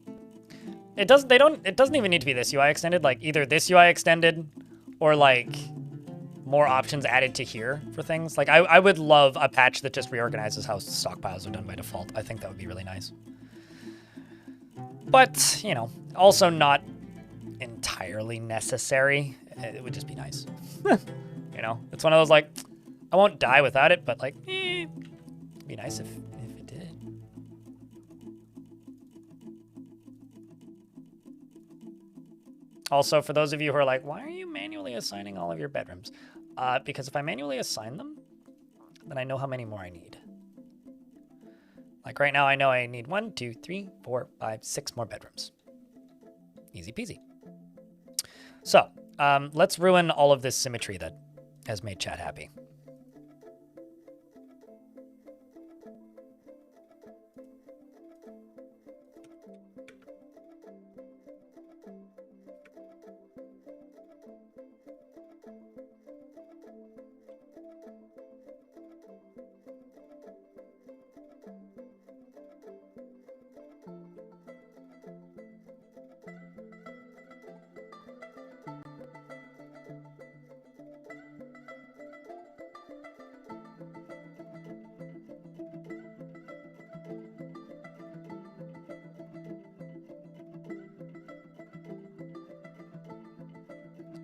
It doesn't even need to be this UI extended, like either this UI extended or like more options added to here for things. Like I would love a patch that just reorganizes how stockpiles are done by default. I think that would be really nice. But, you know, also not entirely necessary. It would just be nice. You know, it's one of those like, I won't die without it, but like, it'd be nice if it did. Also, for those of you who are like, why are you manually assigning all of your bedrooms? Because if I manually assign them, then I know how many more I need. Like right now, I know I need 1, 2, 3, 4, 5, 6 more bedrooms. Easy peasy. So, let's ruin all of this symmetry that has made chat happy.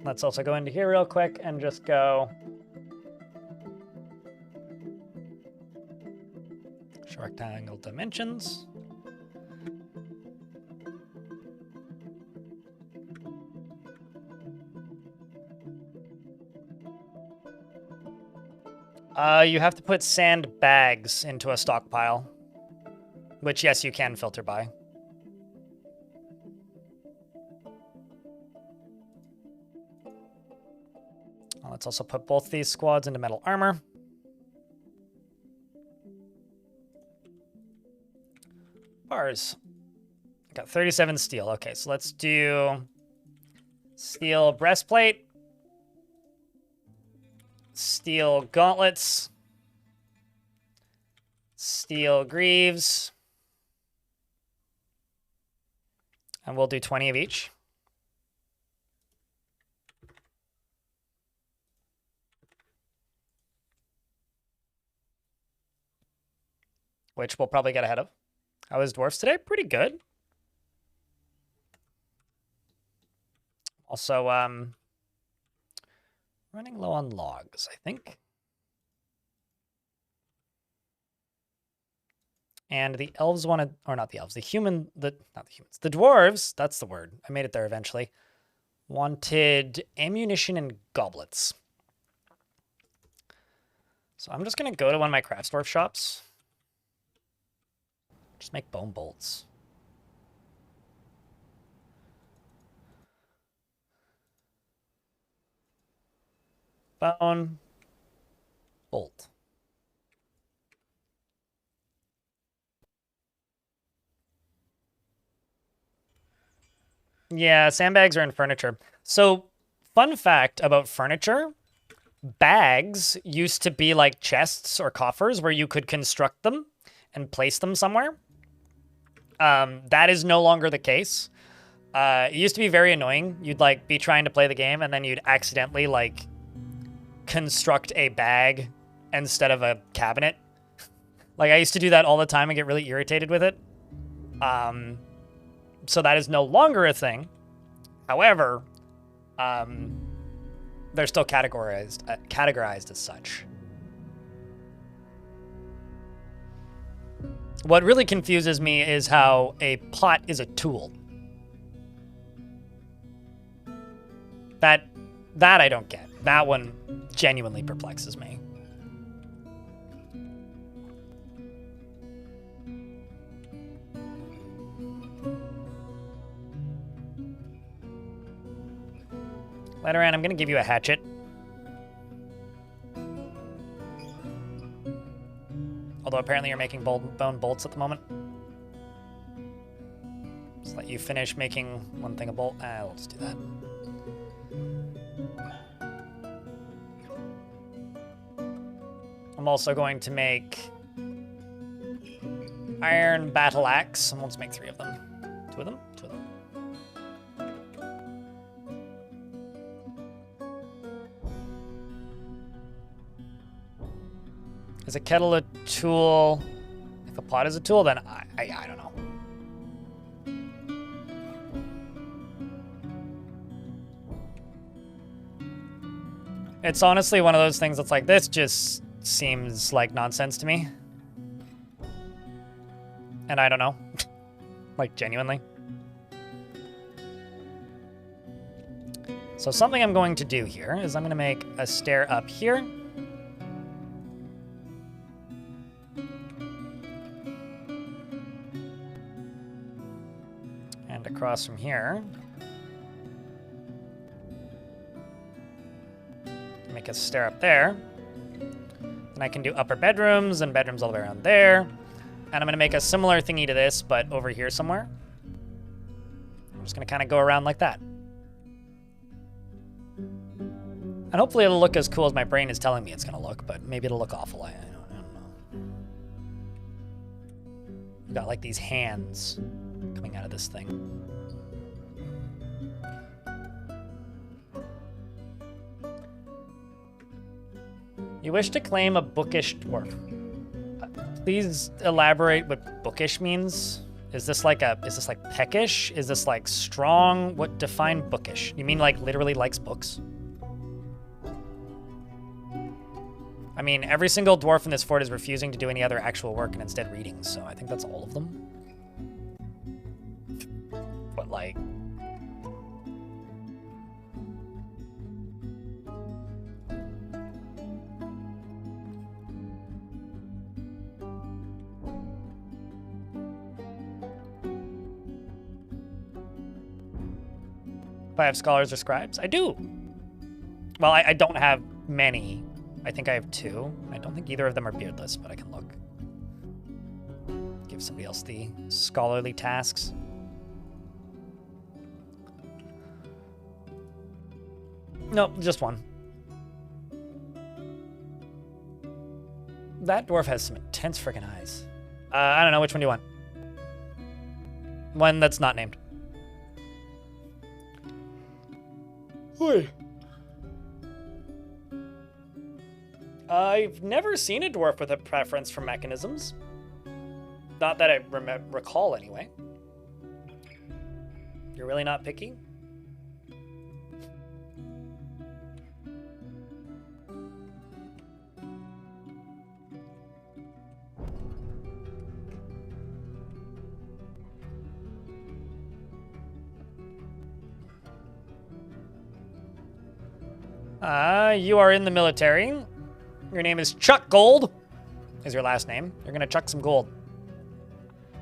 Let's also go into here real quick and just go show rectangle dimensions. You have to put sand bags into a stockpile, which yes, you can filter by. Let's also put both these squads into metal armor. Bars. Got 37 steel. Okay, so let's do steel breastplate, steel gauntlets, steel greaves, and we'll do 20 of each. Which we'll probably get ahead of. How is dwarfs today? Pretty good. Also, running low on logs, I think. And the elves wanted, or not the elves, not the humans, the dwarves, that's the word. I made it there eventually. Wanted ammunition and goblets. So I'm just going to go to one of my craftsdwarf shops. Just make bone bolts. Bone. Bolt. Yeah, sandbags are in furniture. So, fun fact about furniture, bags used to be like chests or coffers where you could construct them and place them somewhere. That is no longer the case. It used to be very annoying. You'd like be trying to play the game and then you'd accidentally like construct a bag instead of a cabinet. Like I used to do that all the time and get really irritated with it. So that is no longer a thing. However, they're still categorized as such. What really confuses me is how a pot is a tool. That I don't get. That one genuinely perplexes me. Letteran, I'm going to give you a hatchet. Although apparently you're making bone bolts at the moment. Just let you finish making one thing a bolt. We'll just do that. I'm also going to make iron battle axe, and we'll just make 3 of them. 2 of them? 2 of them. Is a kettle a tool? If a pot is a tool, then I don't know. It's honestly one of those things that's like, this just seems like nonsense to me. And I don't know. Like, genuinely. So something I'm going to do here is I'm going to make a stair up here. And across from here. Make a stair up there. And I can do upper bedrooms and bedrooms all the way around there. And I'm going to make a similar thingy to this, but over here somewhere. I'm just going to kind of go around like that. And hopefully it'll look as cool as my brain is telling me it's going to look, but maybe it'll look awful. I don't know. We've got like these hands coming out of this thing. You wish to claim a bookish dwarf. Please elaborate what bookish means. Is this like peckish? Is this like strong? What define bookish? You mean like literally likes books? I mean, every single dwarf in this fort is refusing to do any other actual work and instead reading, so I think that's all of them. But like... If I have scholars or scribes? I do. Well, I don't have many. I think I have 2. I don't think either of them are beardless, but I can look. Give somebody else the scholarly tasks. Nope, just 1. That dwarf has some intense freaking eyes. I don't know, which one do you want? One that's not named. Oi. I've never seen a dwarf with a preference for mechanisms. Not that I recall, anyway. You're really not picky? You are in the military. Your name is Chuck Gold, is your last name. You're gonna chuck some gold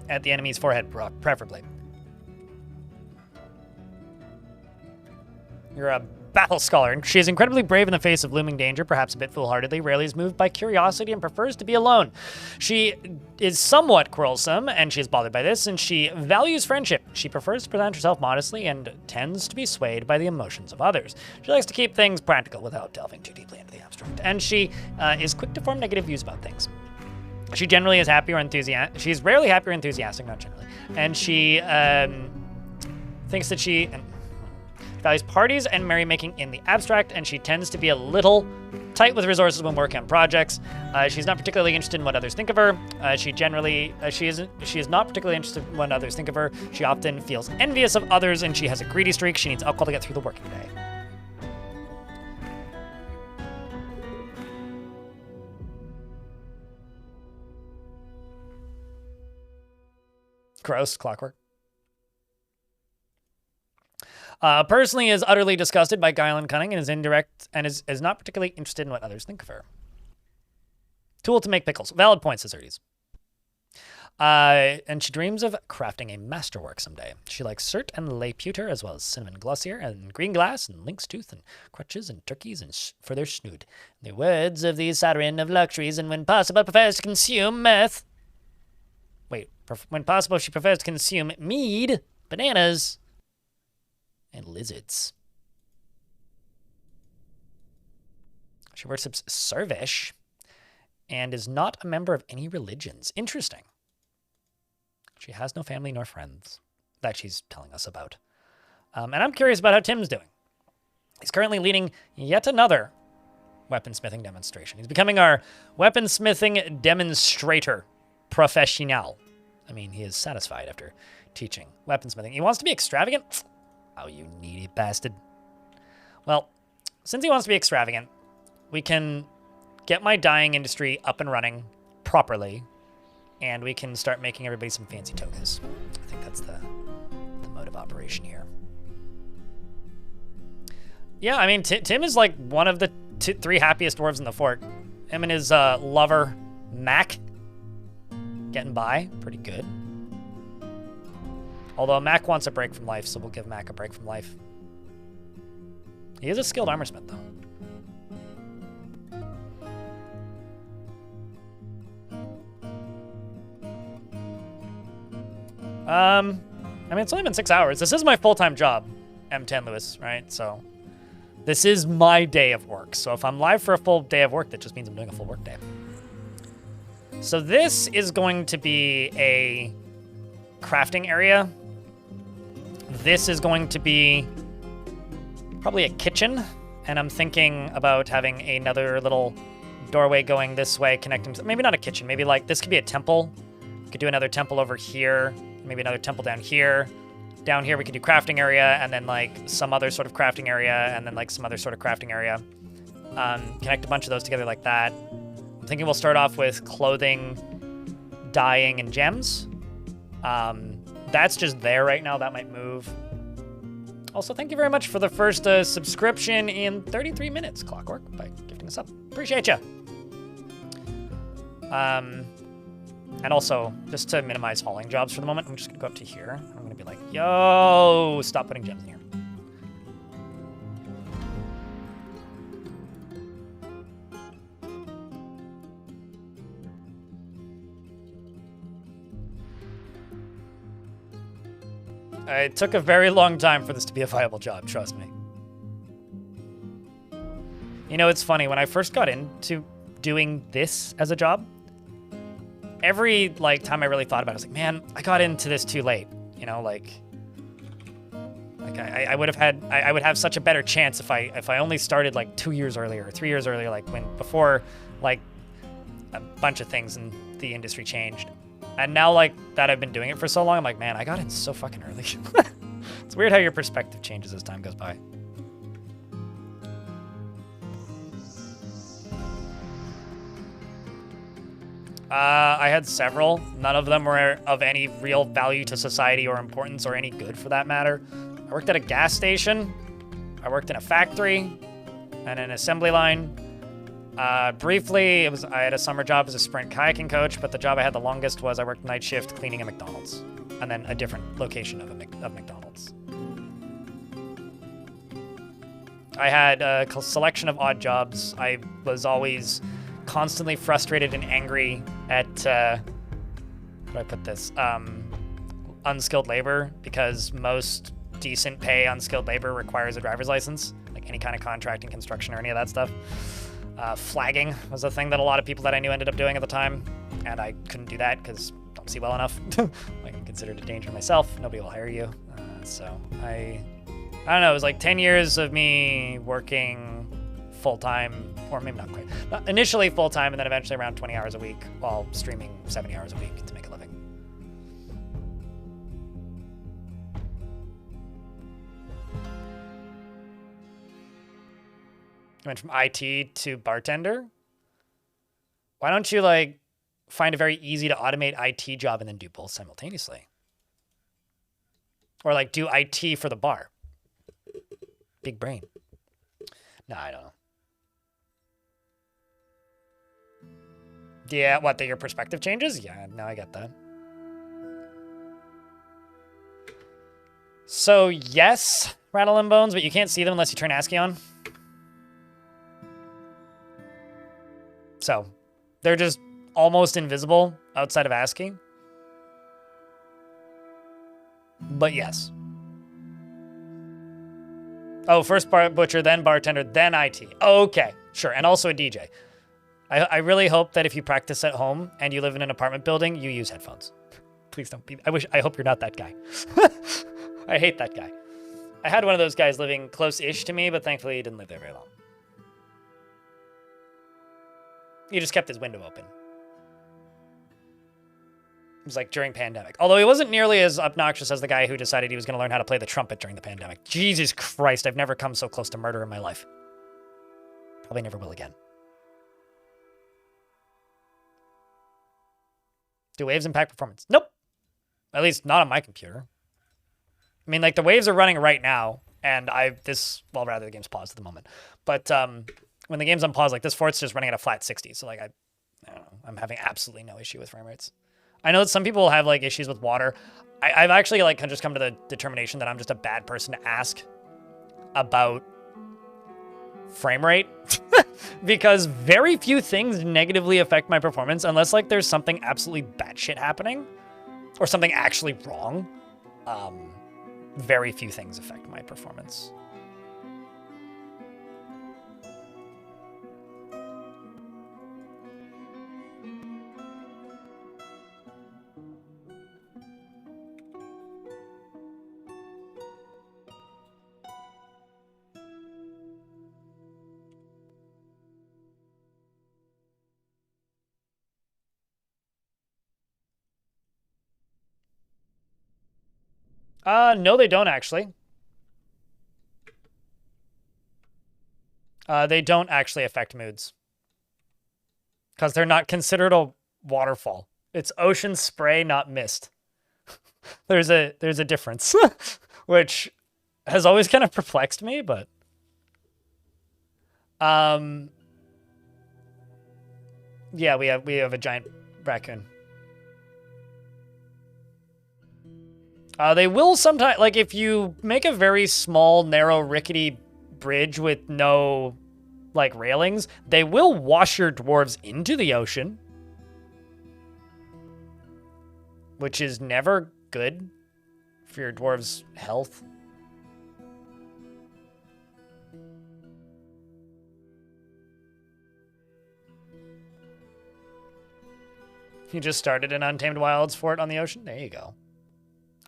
at the enemy's forehead, preferably. You're a battle scholar. She is incredibly brave in the face of looming danger, perhaps a bit foolhardily, rarely is moved by curiosity, and prefers to be alone. She is somewhat quarrelsome, and she is bothered by this, and she values friendship. She prefers to present herself modestly and tends to be swayed by the emotions of others. She likes to keep things practical without delving too deeply into the abstract, and she is quick to form negative views about things. She generally is happy or enthusiastic. She's rarely happy or enthusiastic, not generally. And she thinks that she values parties and merrymaking in the abstract, and she tends to be a little tight with resources when working on projects. She's not particularly interested in what others think of her. She is not particularly interested in what others think of her. She often feels envious of others, and she has a greedy streak. She needs alcohol to get through the working day. Gross. Clockwork. Personally is utterly disgusted by guile and cunning and is indirect and is not particularly interested in what others think of her. Tool to make pickles. Valid point, says Erdes. And she dreams of crafting a masterwork someday. She likes cert and lay pewter, as well as cinnamon glossier and green glass and lynx tooth and crutches and turkeys and for their snood. In the words of the sovereign of luxuries, and when possible prefers to consume meth. Wait, when possible she prefers to consume mead, bananas, and lizards. She worships Servish and is not a member of any religions. Interesting. She has no family nor friends that she's telling us about. And I'm curious about how Tim's doing. He's currently leading yet another weaponsmithing demonstration. He's becoming our weaponsmithing demonstrator professional. I mean, he is satisfied after teaching weaponsmithing. He wants to be extravagant. Oh, you needy bastard. Well, since he wants to be extravagant, we can get my dyeing industry up and running properly, and we can start making everybody some fancy togas. I think that's the mode of operation here. Yeah, I mean, Tim is like one of the three happiest dwarves in the fort. Him and his lover, Mac, getting by pretty good. Although Mac wants a break from life, so we'll give Mac a break from life. He is a skilled armorsmith, though. I mean, it's only been 6 hours. This is my full-time job, M10 Lewis, right? So this is my day of work. So if I'm live for a full day of work, that just means I'm doing a full work day. So this is going to be a crafting area. This is going to be probably a kitchen, and I'm thinking about having another little doorway going this way, connecting to, maybe not a kitchen, maybe like this could be a temple. We could do another temple over here, maybe another temple down here. Down here we could do crafting area, and then like some other sort of crafting area, and then like some other sort of crafting area. Connect a bunch of those together like that. I'm thinking we'll start off with clothing, dyeing, and gems. That's just there right now. That might move. Also, thank you very much for the first subscription in 33 minutes, Clockwork, by gifting us up. Appreciate you. And also, just to minimize hauling jobs for the moment, I'm just going to go up to here. I'm going to be like, yo, stop putting gems in here. It took a very long time for this to be a viable job, trust me. You know, it's funny, when I first got into doing this as a job, every time I really thought about it, I was like, man, I got into this too late. You know, I would have such a better chance if I only started 2 years earlier or 3 years earlier, before a bunch of things in the industry changed. And now, that I've been doing it for so long, I'm like, man, I got in so fucking early. It's weird how your perspective changes as time goes by. I had several. None of them were of any real value to society or importance or any good for that matter. I worked at a gas station. I worked in a factory. and an assembly line. Briefly, I had a summer job as a sprint kayaking coach, but the job I had the longest was I worked night shift cleaning a McDonald's, and then a different location of McDonald's. I had a selection of odd jobs. I was always constantly frustrated and angry at, how do I put this? Unskilled labor, because most decent pay unskilled labor requires a driver's license, like any kind of contracting, construction, or any of that stuff. Flagging was a thing that a lot of people that I knew ended up doing at the time, and I couldn't do that because I don't see well enough. Like, I'm considered a danger myself. Nobody will hire you. So I don't know. It was like 10 years of me working full-time, or maybe not quite. Initially full-time, and then eventually around 20 hours a week while streaming 70 hours a week to make a living. I went from IT to bartender. Why don't you, like, find a very easy to automate IT job and then do both simultaneously? Or, like, do IT for the bar. Big brain. No, I don't know. Yeah, what, that your perspective changes? Yeah, no, I get that. So, yes, Rattle and Bones, but you can't see them unless you turn ASCII on. So, they're just almost invisible outside of ASCII. But yes. Oh, first butcher, then bartender, then IT. Okay, sure, and also a DJ. I really hope that if you practice at home and you live in an apartment building, you use headphones. Please don't be. I hope you're not that guy. I hate that guy. I had one of those guys living close-ish to me, but thankfully he didn't live there very long. He just kept his window open. It was like during pandemic. Although he wasn't nearly as obnoxious as the guy who decided he was going to learn how to play the trumpet during the pandemic. Jesus Christ, I've never come so close to murder in my life. Probably never will again. Do waves impact performance? Nope. At least not on my computer. I mean, like, the waves are running right now, and well, rather, the game's paused at the moment. But, when the game's on pause, like, this fort's just running at a flat 60. So, like, I don't know. I'm having absolutely no issue with frame rates. I know that some people have, like, issues with water. I've actually, like, just come to the determination that I'm just a bad person to ask about frame rate. Because very few things negatively affect my performance unless, like, there's something absolutely batshit happening or something actually wrong. Very few things affect my performance. No, they don't actually. They don't actually affect moods. Because they're not considered a waterfall. It's ocean spray, not mist. There's a difference. Which has always kind of perplexed me, but... Yeah, we have a giant raccoon. They will sometimes, like, if you make a very small, narrow, rickety bridge with no, like, railings, they will wash your dwarves into the ocean. Which is never good for your dwarves' health. You just started an Untamed Wilds fort on the ocean? There you go.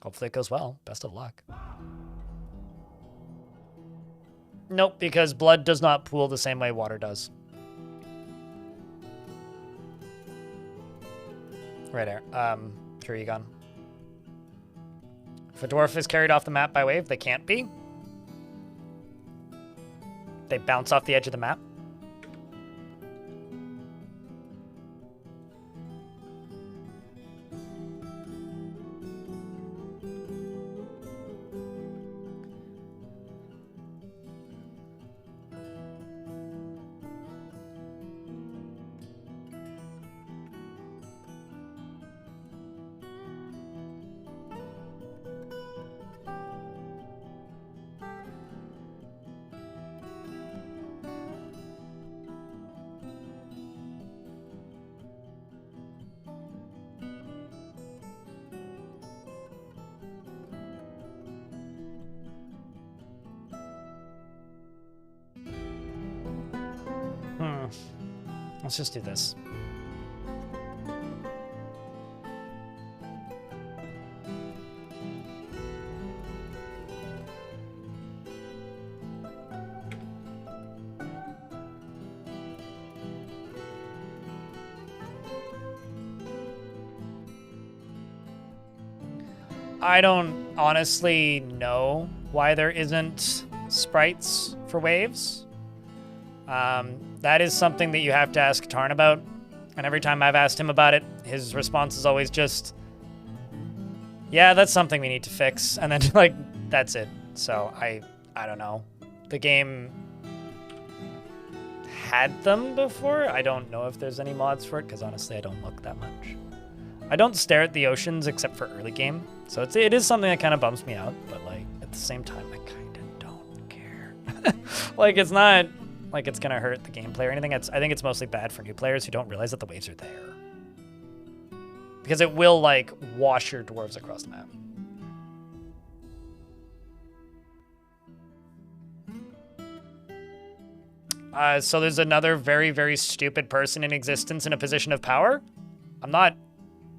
Hopefully it goes well. Best of luck. Nope, because blood does not pool the same way water does. Right there. Here you gone. If a dwarf is carried off the map by wave, they can't be. They bounce off the edge of the map. Let's just do this. I don't honestly know why there isn't sprites for waves. That is something that you have to ask Tarn about. And every time I've asked him about it, his response is always just, yeah, that's something we need to fix. And then, like, that's it. So I don't know. The game had them before. I don't know if there's any mods for it, because honestly, I don't look that much. I don't stare at the oceans except for early game. So it is something that kind of bums me out, but like at the same time, I kind of don't care. Like it's not like it's gonna hurt the gameplay or anything. I think it's mostly bad for new players who don't realize that the waves are there. Because it will like wash your dwarves across the map. So there's another very, very stupid person in existence in a position of power? I'm not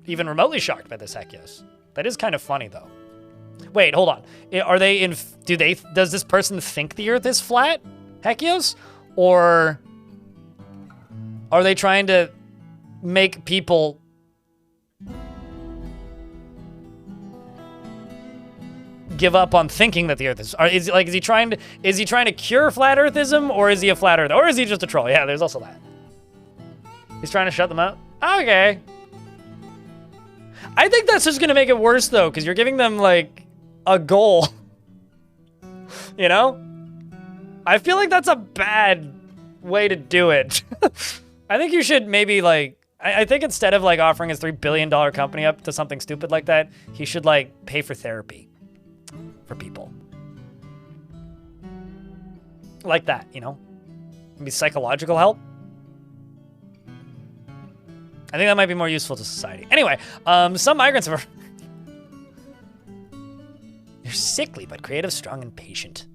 even remotely shocked by this, Hekios. That is kind of funny, though. Wait, hold on. Are they in... Does this person think the Earth is flat, Hekios? Or are they trying to make people give up on thinking that the Earth is... Is he trying to cure flat Earthism, or is he a flat Earth? Or is he just a troll? Yeah, there's also that. He's trying to shut them out? Okay. I think that's just gonna make it worse though, because you're giving them like a goal. You know? I feel like that's a bad way to do it. I think you should maybe like, I think instead of like offering his $3 billion company up to something stupid like that, he should like pay for therapy for people. Like that, you know? Maybe psychological help. I think that might be more useful to society. Anyway, some migrants are... They're sickly, but creative, strong, and patient.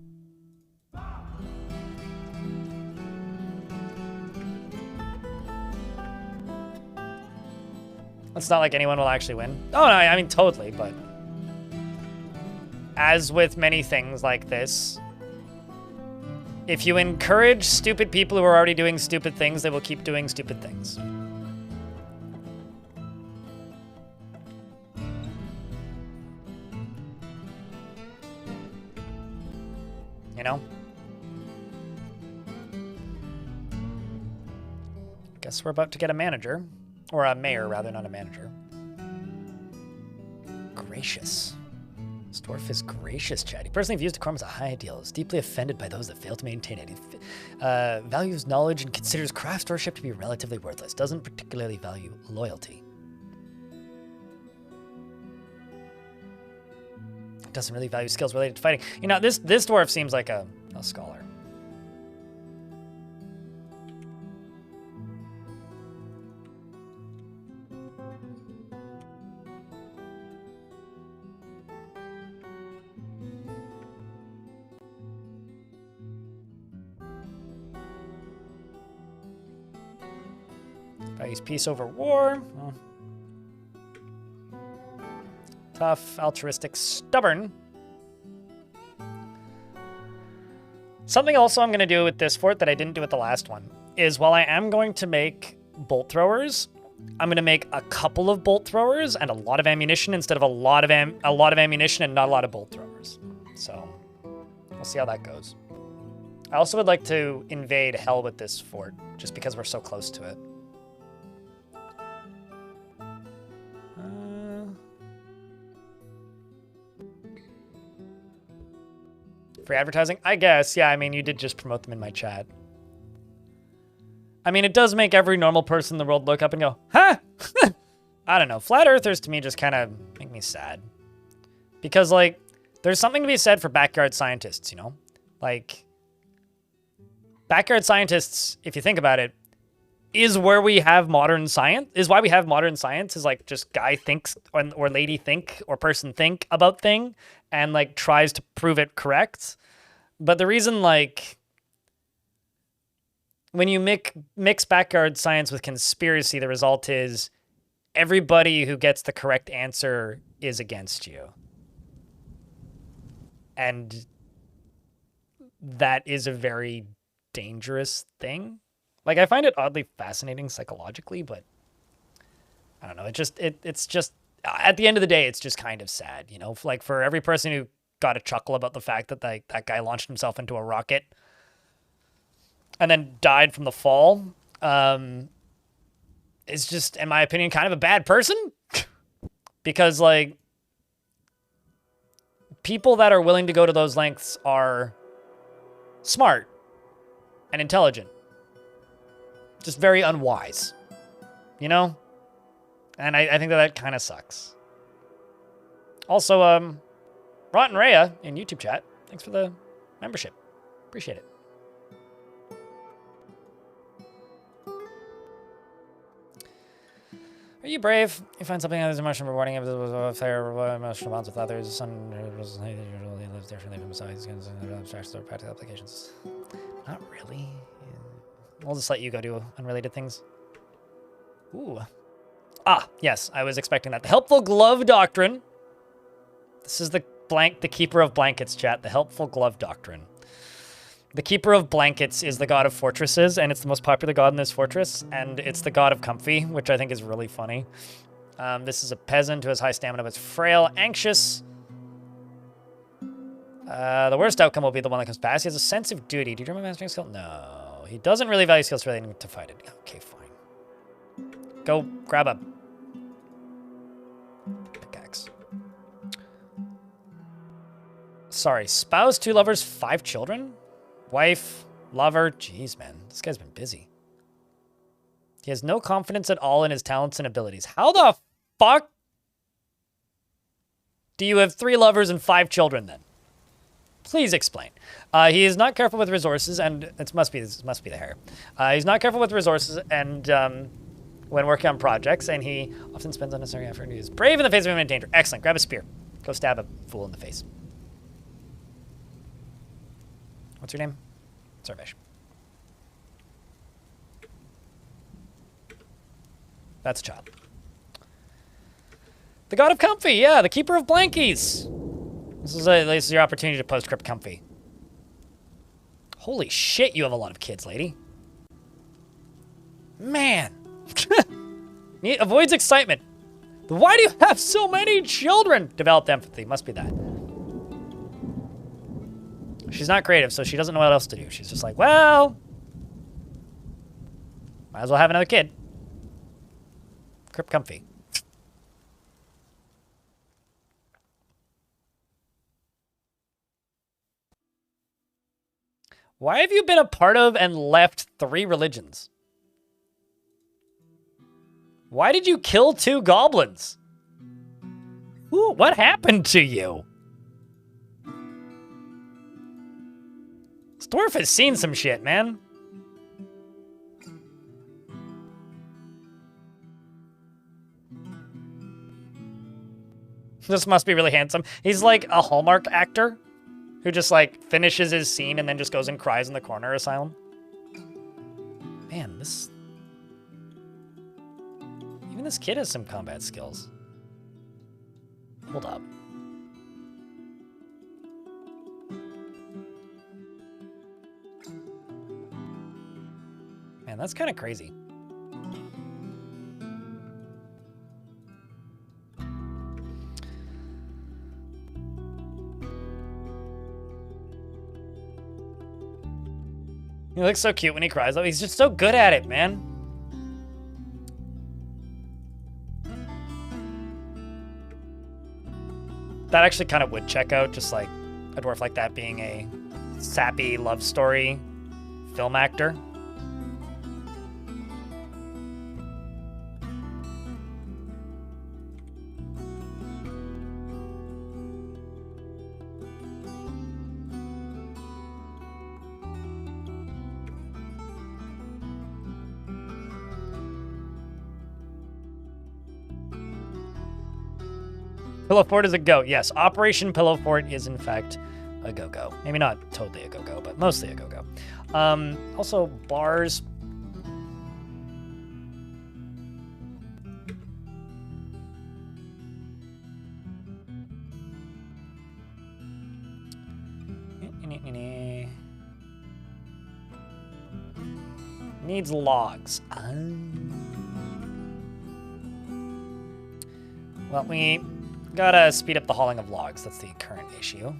It's not like anyone will actually win. Oh, no, I mean, totally, but... As with many things like this, if you encourage stupid people who are already doing stupid things, they will keep doing stupid things. You know? Guess we're about to get a manager. Or a mayor, rather, not a manager. Gracious. This dwarf is gracious, Chad. He personally views decorum as a high ideal. Is deeply offended by those that fail to maintain it. He values knowledge and considers craftsmanship to be relatively worthless. Doesn't particularly value loyalty. Doesn't really value skills related to fighting. You know, this dwarf seems like a scholar. Values peace over war. Oh. Tough, altruistic, stubborn. Something also I'm going to do with this fort that I didn't do with the last one is while I am going to make bolt throwers, I'm going to make a couple of bolt throwers and a lot of ammunition instead of a lot of ammunition and not a lot of bolt throwers. So we'll see how that goes. I also would like to invade hell with this fort just because we're so close to it. Free advertising? I guess, yeah, I mean, you did just promote them in my chat. I mean, it does make every normal person in the world look up and go, huh? I don't know. Flat earthers to me just kind of make me sad. Because, like, there's something to be said for backyard scientists, you know? Like, backyard scientists, if you think about it, is where we have modern science, is why we have modern science, is like just guy thinks or lady think or person think about thing and like tries to prove it correct. But the reason like when you mix backyard science with conspiracy, the result is everybody who gets the correct answer is against you. And that is a very dangerous thing. Like, I find it oddly fascinating psychologically, but I don't know. It's just, at the end of the day, it's just kind of sad, you know? Like, for every person who got a chuckle about the fact that that guy launched himself into a rocket and then died from the fall, is just, in my opinion, kind of a bad person. Because, like, people that are willing to go to those lengths are smart and intelligent. Just very unwise, you know? And I think that kind of sucks. Also, Rotten Rhea in YouTube chat, thanks for the membership. Appreciate it. Are you brave? You find something that is emotionally rewarding, if it was a fair emotional bonds with others. Some usually lives differently from size, abstracts or practical applications. Not really. We'll just let you go do unrelated things. Ooh. Ah, yes, I was expecting that. The helpful glove doctrine. This is the keeper of blankets, chat. The helpful glove doctrine. The keeper of blankets is the god of fortresses, and it's the most popular god in this fortress, and it's the god of comfy, which I think is really funny. This is a peasant who has high stamina, but is frail, anxious. The worst outcome will be the one that comes past. He has a sense of duty. Do you remember mastering skill? No. He doesn't really value skills relating to fight it. Okay, fine. Go grab a pickaxe. Sorry, spouse, 2 lovers, 5 children? Wife, lover. Jeez, man. This guy's been busy. He has no confidence at all in his talents and abilities. How the fuck do you have 3 lovers and 5 children then? Please explain. He is not careful with resources, and this must be the hair. He's not careful with resources and when working on projects, and he often spends unnecessary effort. He's brave in the face of imminent danger. Excellent. Grab a spear. Go stab a fool in the face. What's your name? Sarvesh. That's a child. The god of comfy, yeah, the keeper of blankies. This is your opportunity to post-crypt comfy. Holy shit, you have a lot of kids, lady. Man. Avoids excitement. Why do you have so many children? Developed empathy, must be that. She's not creative, so she doesn't know what else to do. She's just like, well, might as well have another kid. Crypt comfy. Why have you been a part of and left 3 religions? Why did you kill 2 goblins? Ooh, what happened to you? This dwarf has seen some shit, man. This must be really handsome. He's like a Hallmark actor who just like finishes his scene and then just goes and cries in the corner asylum. Man, even this kid has some combat skills. Hold up. Man, that's kind of crazy. He looks so cute when he cries, though. He's just so good at it, man. That actually kind of would check out, just like a dwarf like that being a sappy love story film actor. Pillow Fort is a goat. Yes, Operation Pillow Fort is in fact a go-go. Maybe not totally a go-go, but mostly a go-go. Also, bars. Needs logs. Well, we gotta speed up the hauling of logs. That's the current issue.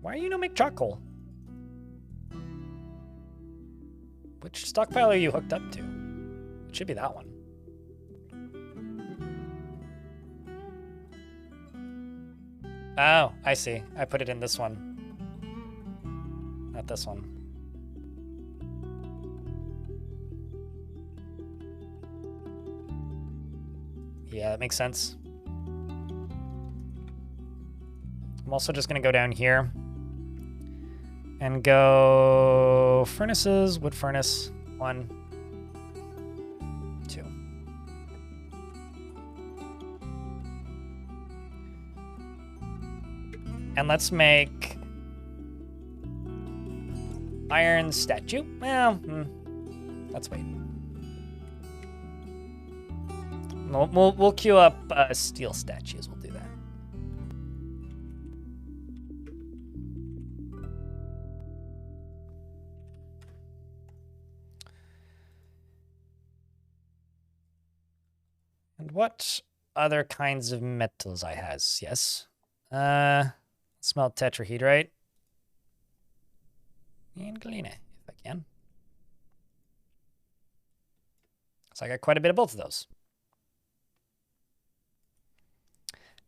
Why are you no make charcoal? Which stockpile are you hooked up to? It should be that one. Oh, I see. I put it in this one. Not this one. Yeah, that makes sense. I'm also just gonna go down here and go furnaces, wood furnace, 1, 2. And let's make iron statue. Well, let's wait. We'll queue up steel statues. We'll do that. And what other kinds of metals I has? Yes. Smelt tetrahedrite. And galena, if I can. So I got quite a bit of both of those.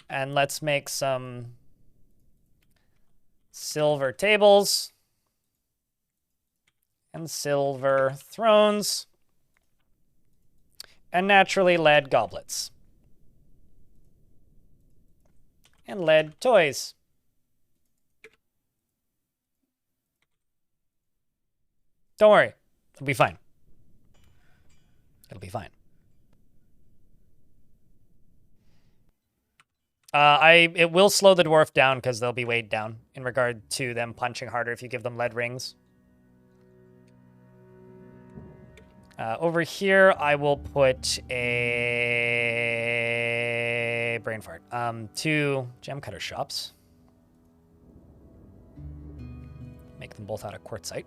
And let's make some silver tables and silver thrones and naturally lead goblets and lead toys. Don't worry, it'll be fine. It'll be fine. It will slow the dwarf down because they'll be weighed down in regard to them punching harder if you give them lead rings. Over here, I will put a brain fart. 2 gem cutter shops. Make them both out of quartzite.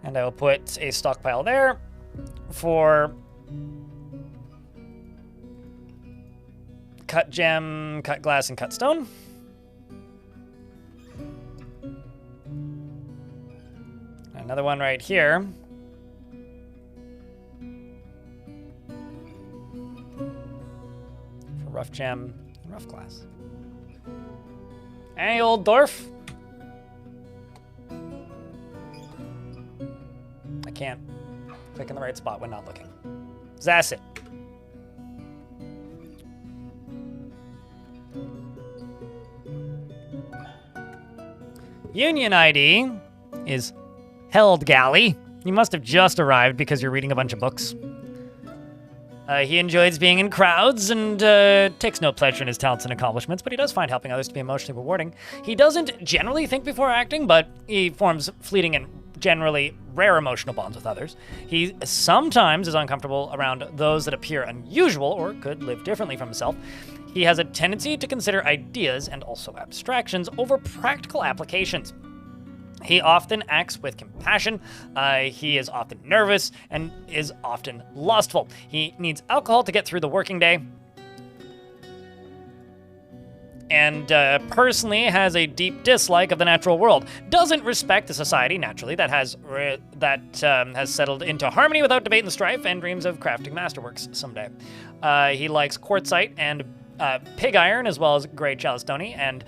And I will put a stockpile there for cut gem, cut glass, and cut stone. Another one right here. For rough gem and rough glass. Hey, old dwarf. I can't click in the right spot when not looking. That's it. Union ID is Held Galley. You must have just arrived because you're reading a bunch of books. He enjoys being in crowds and takes no pleasure in his talents and accomplishments, but he does find helping others to be emotionally rewarding. He doesn't generally think before acting, but he forms fleeting and generally rare emotional bonds with others. He sometimes is uncomfortable around those that appear unusual or could live differently from himself. He has a tendency to consider ideas and also abstractions over practical applications. He often acts with compassion. He is often nervous and is often lustful. He needs alcohol to get through the working day. And personally has a deep dislike of the natural world. Doesn't respect the society, naturally, that has settled into harmony without debate and strife, and dreams of crafting masterworks someday. He likes quartzite and pig iron, as well as gray chalcedony and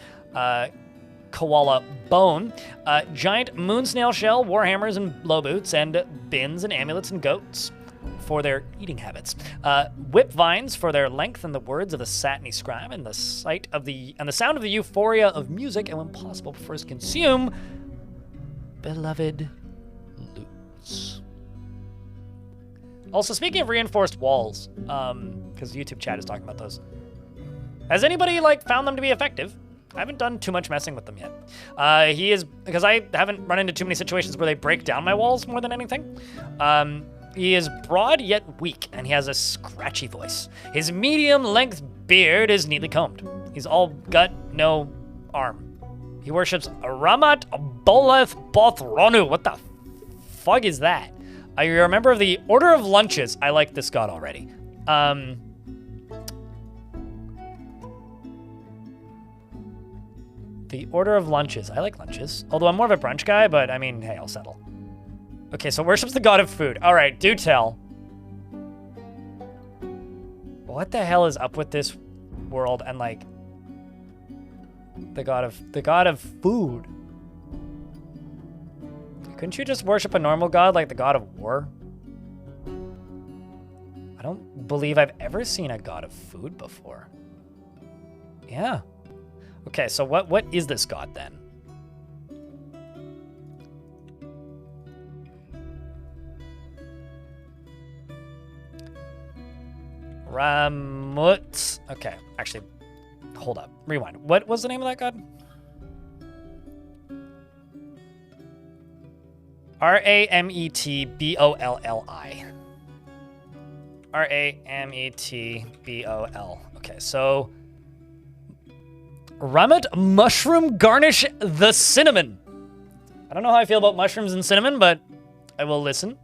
koala bone, giant moon snail shell, warhammers and blow boots, and bins and amulets and goats. for their eating habits. Whip vines for their length and the words of the satiny scribe and the sight of the sound of the euphoria of music, and when possible, first consume beloved loots. Also, speaking of reinforced walls, because YouTube chat is talking about those, has anybody found them to be effective? I haven't done too much messing with them yet. Because I haven't run into too many situations where they break down my walls more than anything. He is broad yet weak, and he has a scratchy voice. His medium-length beard is neatly combed. He's all gut, no arm. He worships Ramat Boleth Bothronu. What the fuck is that? You're a member of the Order of Lunches. I like this god already. The Order of Lunches. I like lunches. Although I'm more of a brunch guy, but I mean, hey, I'll settle. Okay, so worships the god of food. All right, do tell. What the hell is up with this world and the god of food? Couldn't you just worship a normal god like the god of war? I don't believe I've ever seen a god of food before. Yeah. Okay, so what is this god then? Ramut. Okay, actually, hold up. Rewind. What was the name of that god? Rametbolli. Rametbol. Okay, so Ramet Mushroom Garnish the Cinnamon. I don't know how I feel about mushrooms and cinnamon, but I will listen.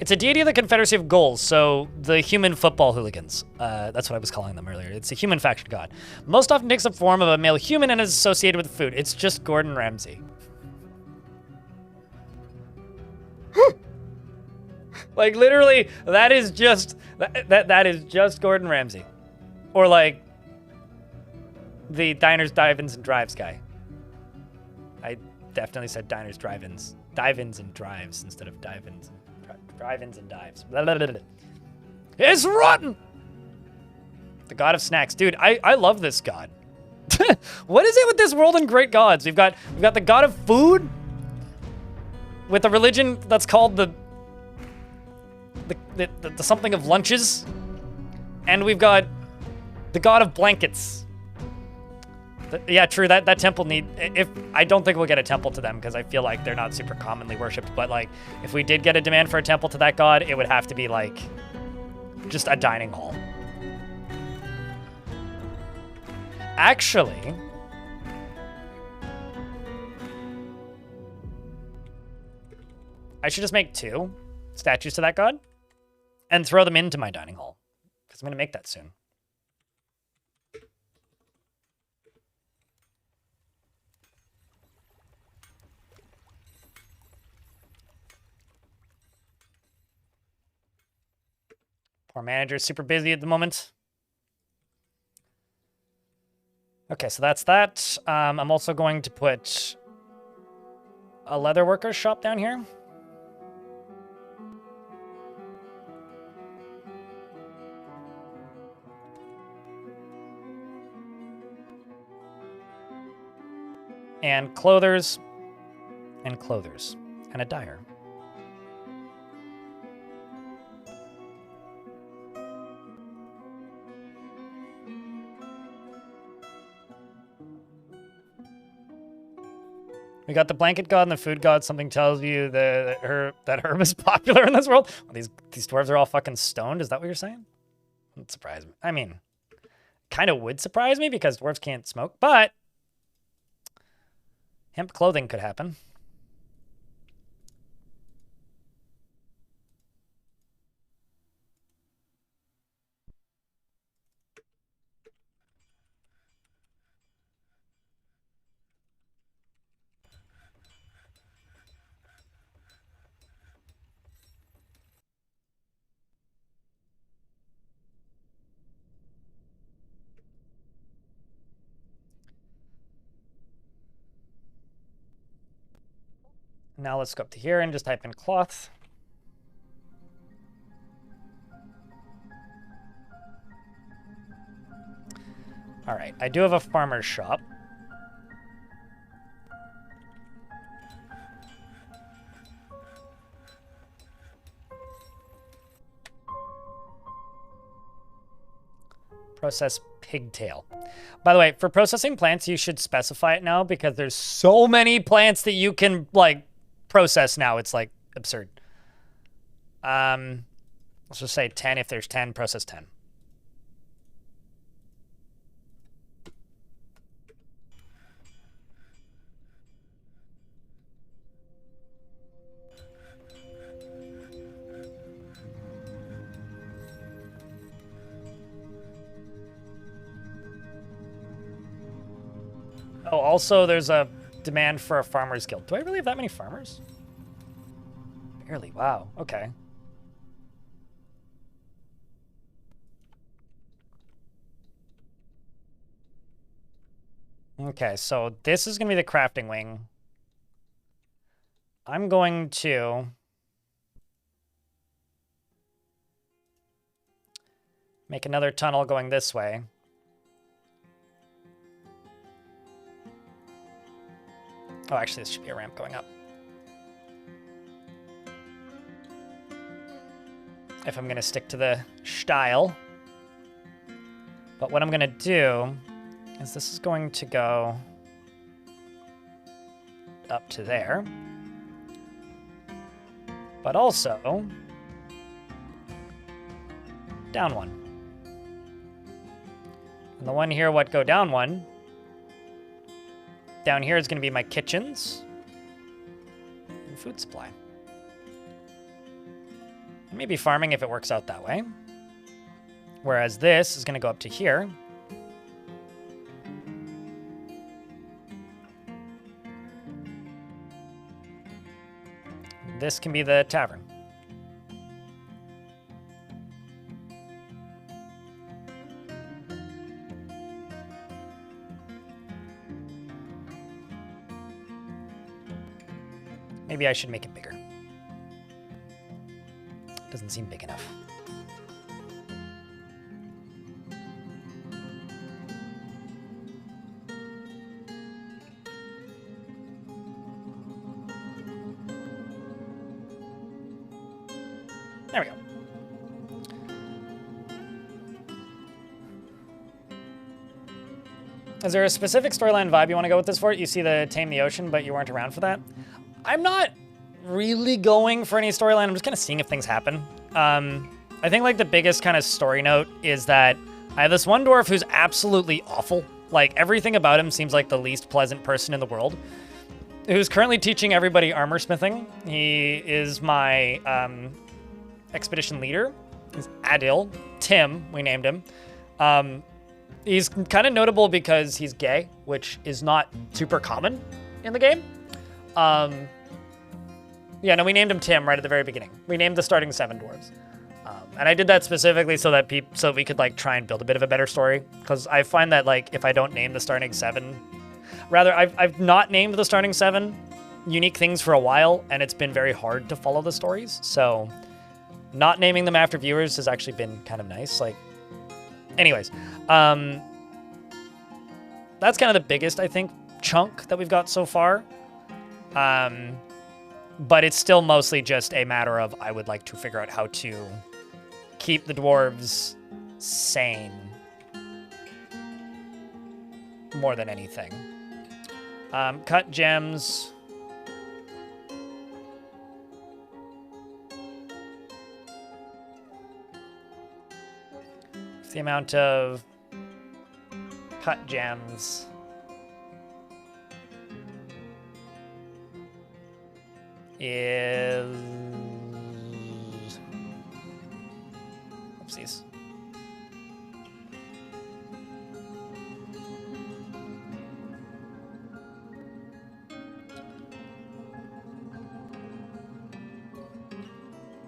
It's a deity of the Confederacy of Ghouls, so the human football hooligans. That's what I was calling them earlier. It's a human faction god. Most often takes the form of a male human and is associated with food. It's just Gordon Ramsay. Literally, that is just that is just Gordon Ramsay, or the diners, dive-ins, and drives guy. I definitely said diners, drive-ins, dive-ins, and drives instead of dive-ins, drive-ins and dives. Blah, blah, blah, blah. It's rotten. The god of snacks, dude. I love this god. What is it with this world and great gods? We've got the god of food with a religion that's called the something of lunches, and we've got the god of blankets. Yeah, true. That temple I don't think we'll get a temple to them because I feel like they're not super commonly worshipped. But if we did get a demand for a temple to that god, it would have to be just a dining hall. Actually, I should just make 2 statues to that god and throw them into my dining hall because I'm going to make that soon. Poor manager's super busy at the moment. Okay, so that's that. I'm also going to put a leather worker's shop down here. And clothers, and a dyer. We got the blanket god and the food god. Something tells you that herb is popular in this world. Well, these dwarves are all fucking stoned. Is that what you're saying? Wouldn't surprise me. I mean, kind of would surprise me because dwarves can't smoke, but hemp clothing could happen. Now let's go up to here and just type in cloth. All right, I do have a farmer's shop. Process pigtail. By the way, for processing plants, you should specify it now because there's so many plants that you can like process now. It's like absurd. Let's just say 10. If there's 10, process 10. Oh, also there's a demand for a farmer's guild. Do I really have that many farmers? Barely. Wow. Okay. Okay, so this is going to be the crafting wing. I'm going to make another tunnel going this way. Oh, actually, this should be a ramp going up. If I'm going to stick to the style. But what I'm going to do is this is going to go up to there. But also down one. And the one here, what go down one. Down here is going to be my kitchens and food supply. Maybe farming if it works out that way. Whereas this is going to go up to here. This can be the tavern. Maybe I should make it bigger. Doesn't seem big enough. There we go. Is there a specific storyline vibe you want to go with this for? You see the Tame the Ocean, but you weren't around for that? I'm not really going for any storyline. I'm just kind of seeing if things happen. I think like the biggest kind of story note is that I have this one dwarf who's absolutely awful. Like everything about him seems like the least pleasant person in the world. Who's currently teaching everybody armor smithing. He is my expedition leader. He's Adil. Tim, we named him. He's kind of notable because he's gay, which is not super common in the game. Yeah, no, we named him Tim right at the very beginning. We named the starting 7 dwarves. And I did that specifically so that so we could like try and build a bit of a better story. Because I find that like if I don't name the starting 7, rather I've not named the starting 7 unique things for a while, and it's been very hard to follow the stories. So not naming them after viewers has actually been kind of nice. Like, anyways, that's kind of the biggest, I think, chunk that we've got so far. But it's still mostly just a matter of I would like to figure out how to keep the dwarves sane more than anything. Cut gems. The amount of cut gems is... Oopsies.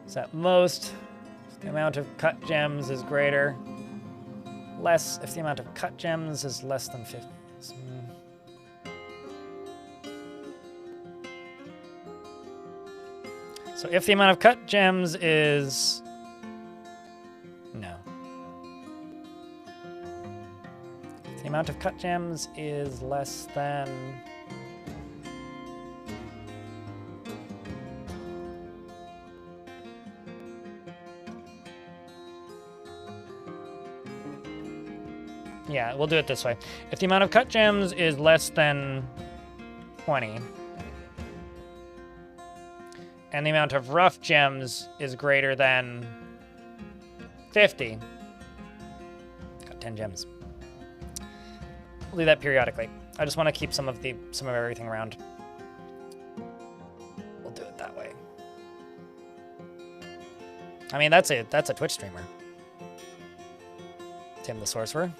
So at most, the amount of cut gems is greater. Less if the amount of cut gems is less than 50. So if the amount of cut gems is... No. If the amount amount of cut gems is less than... Yeah, we'll do it this way. If the amount of cut gems is less than 20, and the amount of rough gems is greater than 50, got 10 gems. We'll do that periodically. I just want to keep some of everything around. We'll do it that way. I mean, that's a Twitch streamer. Tim the Sorcerer.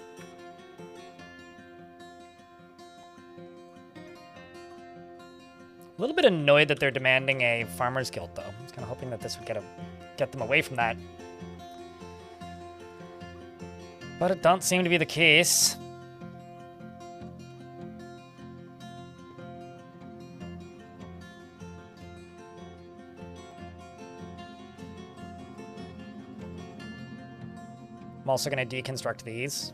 A little bit annoyed that they're demanding a farmer's guild, though. I was kind of hoping that this would get them away from that. But it don't seem to be the case. I'm also going to deconstruct these.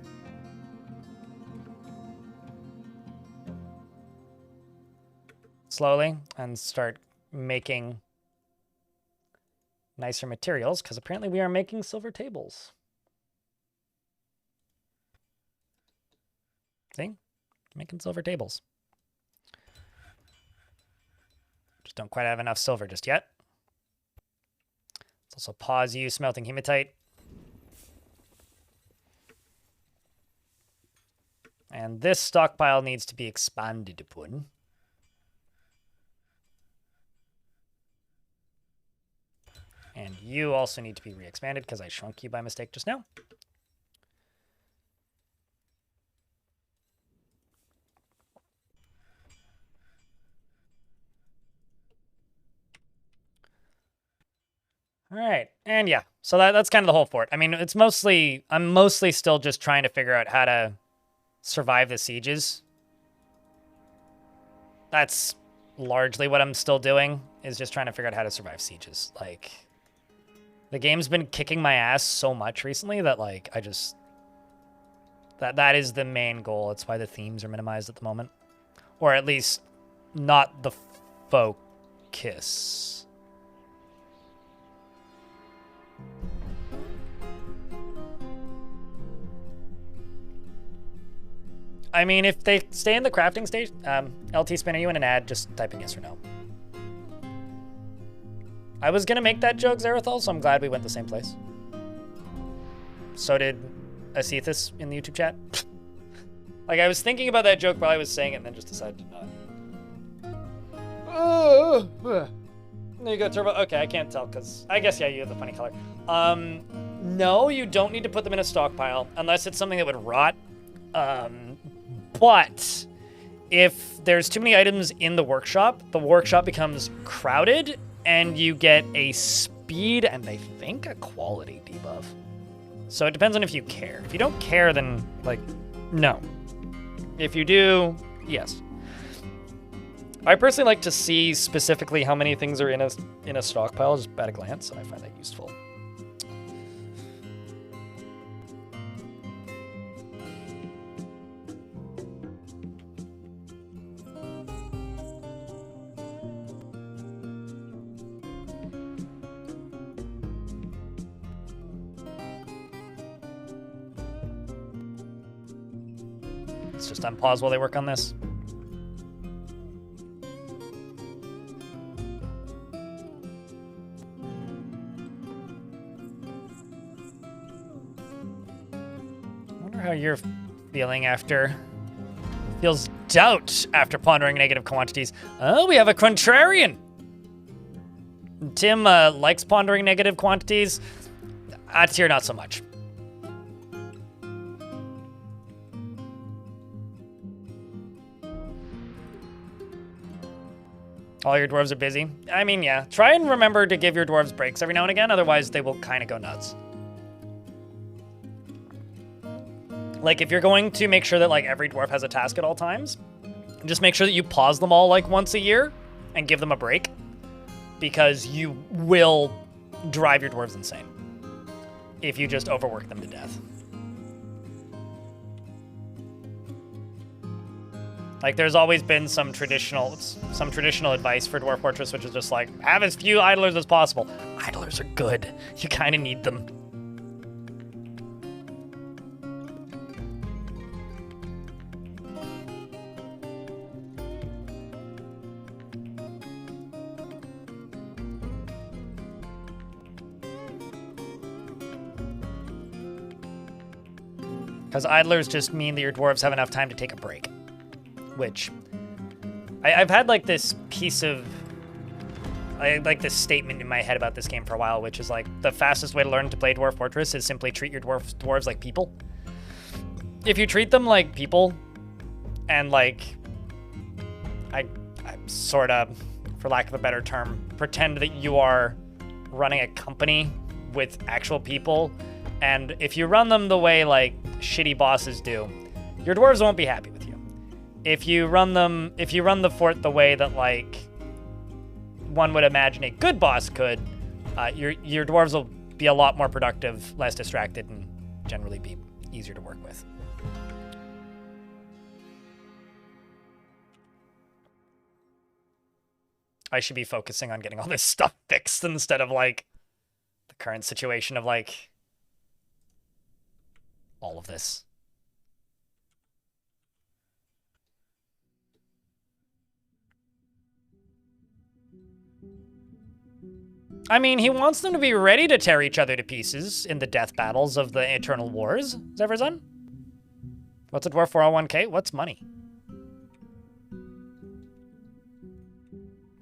Slowly, and start making nicer materials, because apparently we are making silver tables. See? Making silver tables. Just don't quite have enough silver just yet. Let's also pause you smelting hematite. And this stockpile needs to be expanded upon. And you also need to be re-expanded because I shrunk you by mistake just now. All right, and yeah, so that's kind of the whole fort. I mean, I'm mostly still just trying to figure out how to survive the sieges. That's largely what I'm still doing, is just trying to figure out how to survive sieges. Like, the game's been kicking my ass so much recently that, like, that is the main goal. It's why the themes are minimized at the moment. Or at least not the focus. I mean, if they stay in the crafting stage, LT Spin, are you in an ad? Just type in yes or no. I was going to make that joke, Zerathal, so I'm glad we went the same place. So did Asethus in the YouTube chat. Like, I was thinking about that joke while I was saying it and then just decided to not. There you go, Turbo. Okay, I can't tell because I guess, yeah, you have the funny color. No, you don't need to put them in a stockpile unless it's something that would rot. But if there's too many items in the workshop becomes crowded and you get a speed and I think a quality debuff. So it depends on if you care. If you don't care, then, like, no. If you do, yes. I personally like to see specifically how many things are in a stockpile just at a glance, and I find that useful. Let's just unpause while they work on this. I wonder how you're feeling after... Feels doubt after pondering negative quantities. Oh, we have a contrarian! Tim likes pondering negative quantities. Atir, not so much. All your dwarves are busy. I mean, yeah. Try and remember to give your dwarves breaks every now and again, otherwise they will kind of go nuts. Like, if you're going to make sure that, like, every dwarf has a task at all times, just make sure that you pause them all, like, once a year and give them a break, because you will drive your dwarves insane if you just overwork them to death. Like, there's always been some traditional advice for Dwarf Fortress, which is just like, have as few idlers as possible. Idlers are good. You kind of need them. Because idlers just mean that your dwarves have enough time to take a break. Which, I've had like this piece of, like this statement in my head about this game for a while, which is like, the fastest way to learn to play Dwarf Fortress is simply treat your dwarves like people. If you treat them like people, and like, I sort of, for lack of a better term, pretend that you are running a company with actual people, and if you run them the way like shitty bosses do, your dwarves won't be happy with you. If you run the fort the way that like one would imagine a good boss could, your dwarves will be a lot more productive, less distracted, and generally be easier to work with. I should be focusing on getting all this stuff fixed instead of like the current situation of like all of this. I mean, he wants them to be ready to tear each other to pieces in the death battles of the Eternal Wars. Zeverzun? What's a Dwarf 401k? What's money?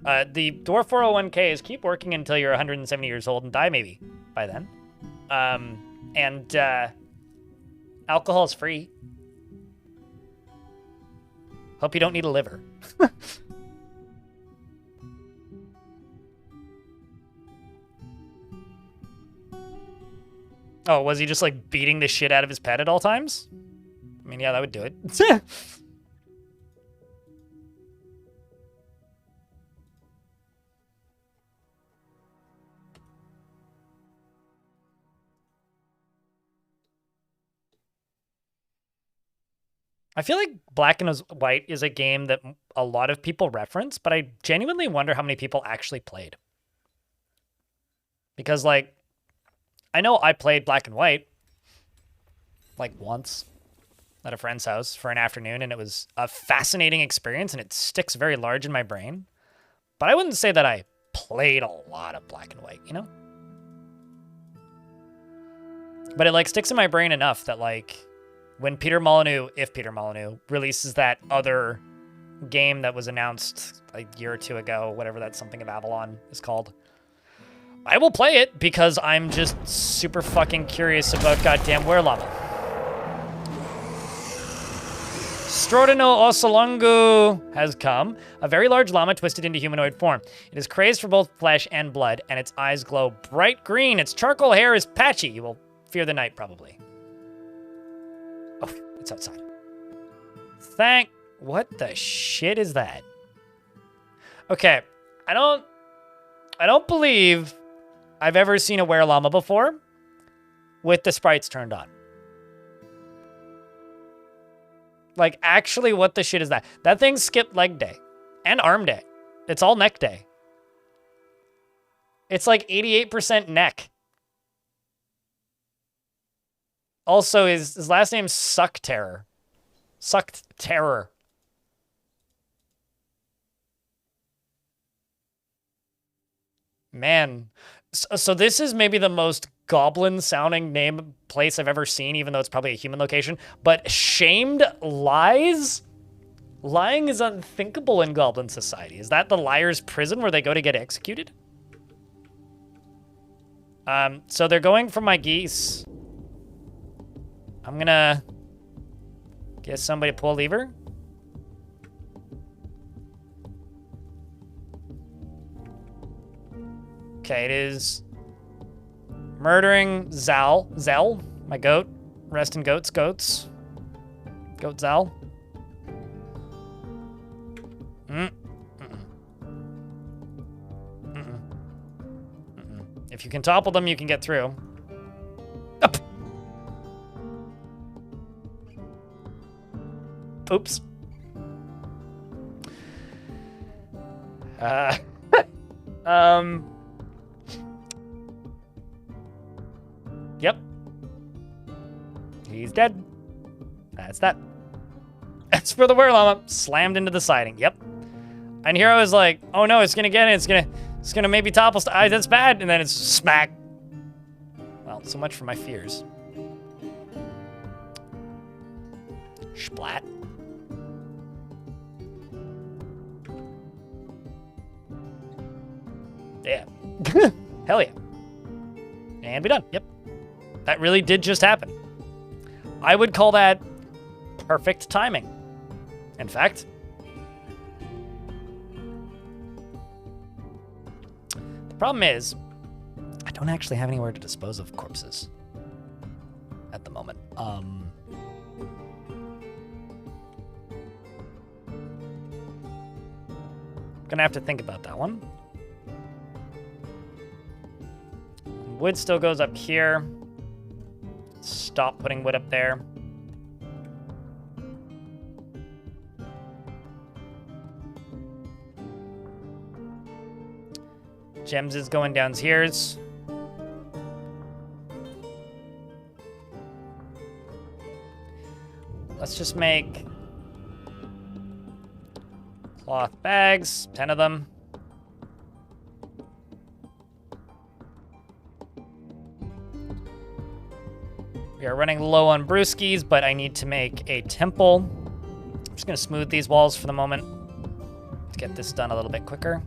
The Dwarf 401k is keep working until you're 170 years old and die maybe by then. Alcohol is free. Hope you don't need a liver. Oh, was he just like beating the shit out of his pet at all times? I mean, yeah, that would do it. I feel like Black and White is a game that a lot of people reference, but I genuinely wonder how many people actually played. Because, like, I know I played Black and White, like, once at a friend's house for an afternoon, and it was a fascinating experience, and it sticks very large in my brain. But I wouldn't say that I played a lot of Black and White, you know? But it, like, sticks in my brain enough that, like, when Peter Molyneux, if Peter Molyneux, releases that other game that was announced a year or two ago, whatever that Something of Avalon is called, I will play it because I'm just super fucking curious about goddamn Werelama. Strodino Osolongu has come. A very large llama twisted into humanoid form. It is crazed for both flesh and blood, and its eyes glow bright green. Its charcoal hair is patchy. You will fear the night, probably. Oh, it's outside. What the shit is that? Okay, I don't believe I've ever seen a Werelama before with the sprites turned on. Like, actually, what the shit is that? That thing skipped leg day and arm day. It's all neck day. It's like 88% neck. Also, his last name's Suck Terror. Sucked Terror. Man. So this is maybe the most goblin-sounding name place I've ever seen, even though it's probably a human location. But Shamed Lies? Lying is unthinkable in Goblin Society. Is that the liar's prison where they go to get executed? So they're going for my geese. I'm gonna get somebody to pull a lever. Okay, it is murdering Zell, my goat. Rest in goats. Goat Zell. If you can topple them, you can get through. Up. Oops. Yep. He's dead. That's that. That's for the Werelama. Slammed into the siding. Yep. And here I was like, oh no, it's gonna get it. It's gonna maybe topple. That's bad. And then it's smack. Well, so much for my fears. Splat. Yeah. Hell yeah. And we done. Yep. That really did just happen. I would call that perfect timing. In fact, the problem is I don't actually have anywhere to dispose of corpses at the moment. Gonna have to think about that one. Wood still goes up here. Stop putting wood up there. Gems is going down here. Let's just make cloth bags, 10 of them. We are running low on brewskis, but I need to make a temple. I'm just gonna smooth these walls for the moment to get this done a little bit quicker.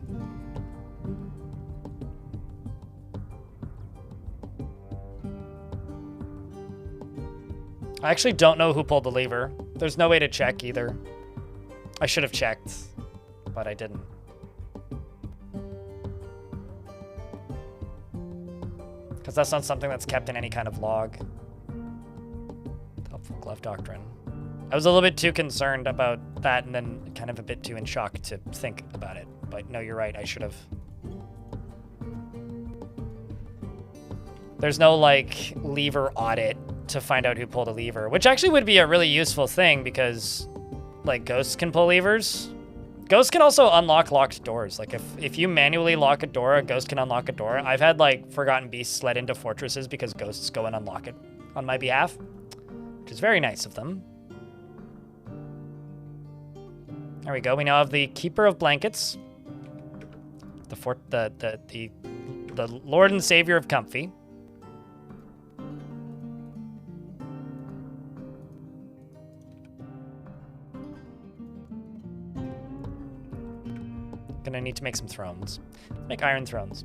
I actually don't know who pulled the lever. There's no way to check either. I should have checked, but I didn't. Because that's not something that's kept in any kind of log. Helpful glove doctrine. I was a little bit too concerned about that and then kind of a bit too in shock to think about it. But no, you're right, I should have. There's no, like, lever audit to find out who pulled a lever, which actually would be a really useful thing because, like, ghosts can pull levers. Ghosts can also unlock locked doors. Like, if you manually lock a door, a ghost can unlock a door. I've had, like, Forgotten Beasts let into fortresses because ghosts go and unlock it on my behalf, which is very nice of them. There we go. We now have the Keeper of Blankets, the Lord and Savior of Comfy. Gonna need to make some thrones. Let's make iron thrones.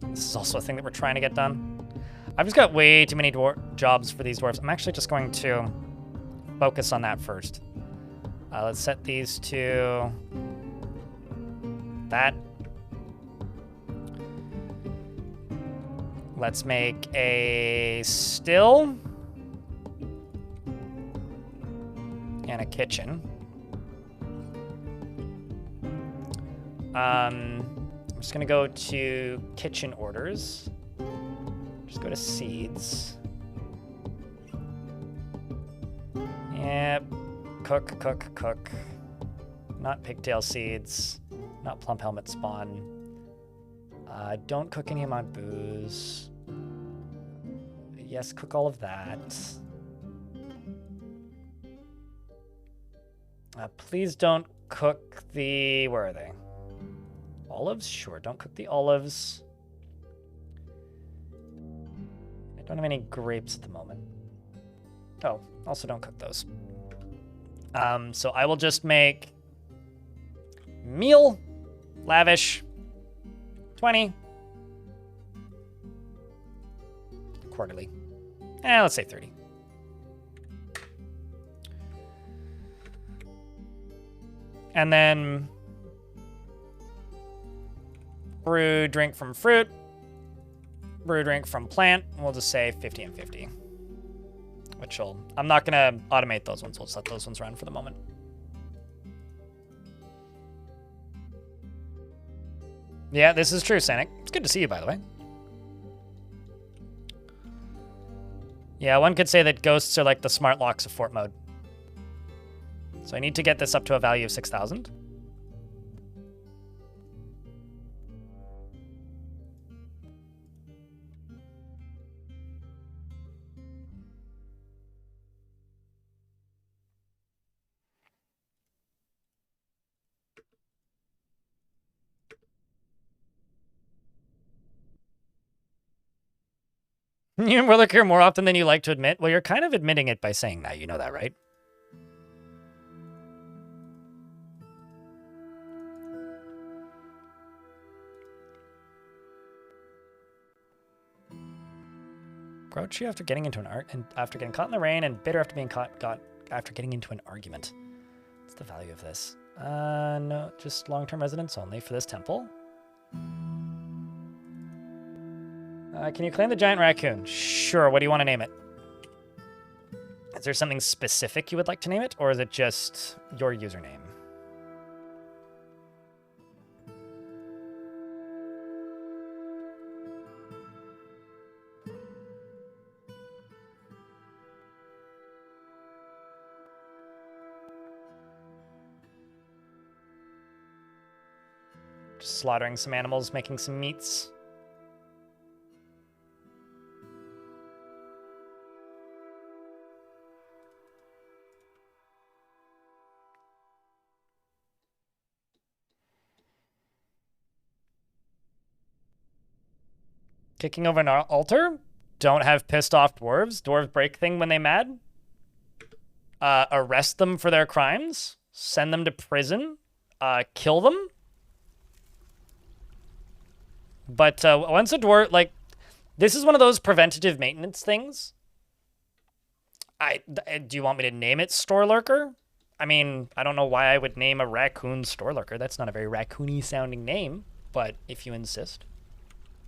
This is also a thing that we're trying to get done. I've just got way too many jobs for these dwarves. I'm actually just going to focus on that first. Let's set these to that. Let's make a still. And a kitchen. I'm just gonna go to kitchen orders. Just go to seeds. Yep. Cook, cook, cook. Not pigtail seeds. Not plump helmet spawn. Don't cook any of my booze. Yes, cook all of that. Please don't cook the... Where are they? Olives? Sure, don't cook the olives. I don't have any grapes at the moment. Oh, also don't cook those. So I will just make meal, lavish, 20. Quarterly. Let's say 30. And then brew drink from fruit, brew drink from plant. We'll just say 50 and 50, which I'm not gonna automate those ones. We'll just let those ones run for the moment. Yeah, this is true, Sanic. It's good to see you, by the way. Yeah, one could say that ghosts are like the smart locks of fort mode. So I need to get this up to a value of 6,000. You will occur more often than you like to admit. Well, you're kind of admitting it by saying that. You know that, right? Grouchy after getting into after getting caught in the rain, and bitter after being after getting into an argument. What's the value of this? No, just long-term residents only for this temple. Can you claim the giant raccoon? Sure. What do you want to name it? Is there something specific you would like to name it, or is it just your username? Just slaughtering some animals, making some meats. Kicking over an altar? Don't have pissed off dwarves. Dwarves break thing when they mad. Arrest them for their crimes. Send them to prison. Kill them. But once a dwarf, like, this is one of those preventative maintenance things. Do you want me to name it Store Lurker? I mean, I don't know why I would name a raccoon Store Lurker. That's not a very raccoony sounding name, but if you insist.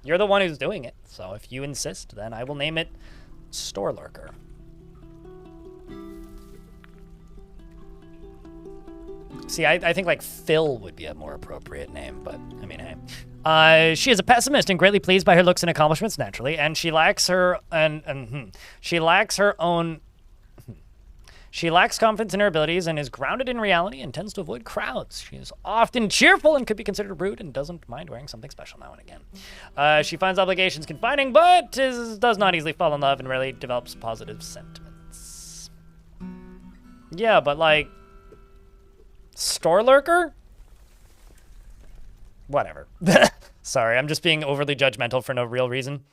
You're the one who's doing it, so if you insist, then I will name it Store Lurker. See, I think like Phil would be a more appropriate name, but I mean, hey. She is a pessimist and greatly pleased by her looks and accomplishments naturally, and she lacks her She lacks confidence in her abilities and is grounded in reality and tends to avoid crowds. She is often cheerful and could be considered rude and doesn't mind wearing something special now and again. She finds obligations confining, but does not easily fall in love and rarely develops positive sentiments. Yeah, but like, Store Lurker? Whatever. Sorry, I'm just being overly judgmental for no real reason.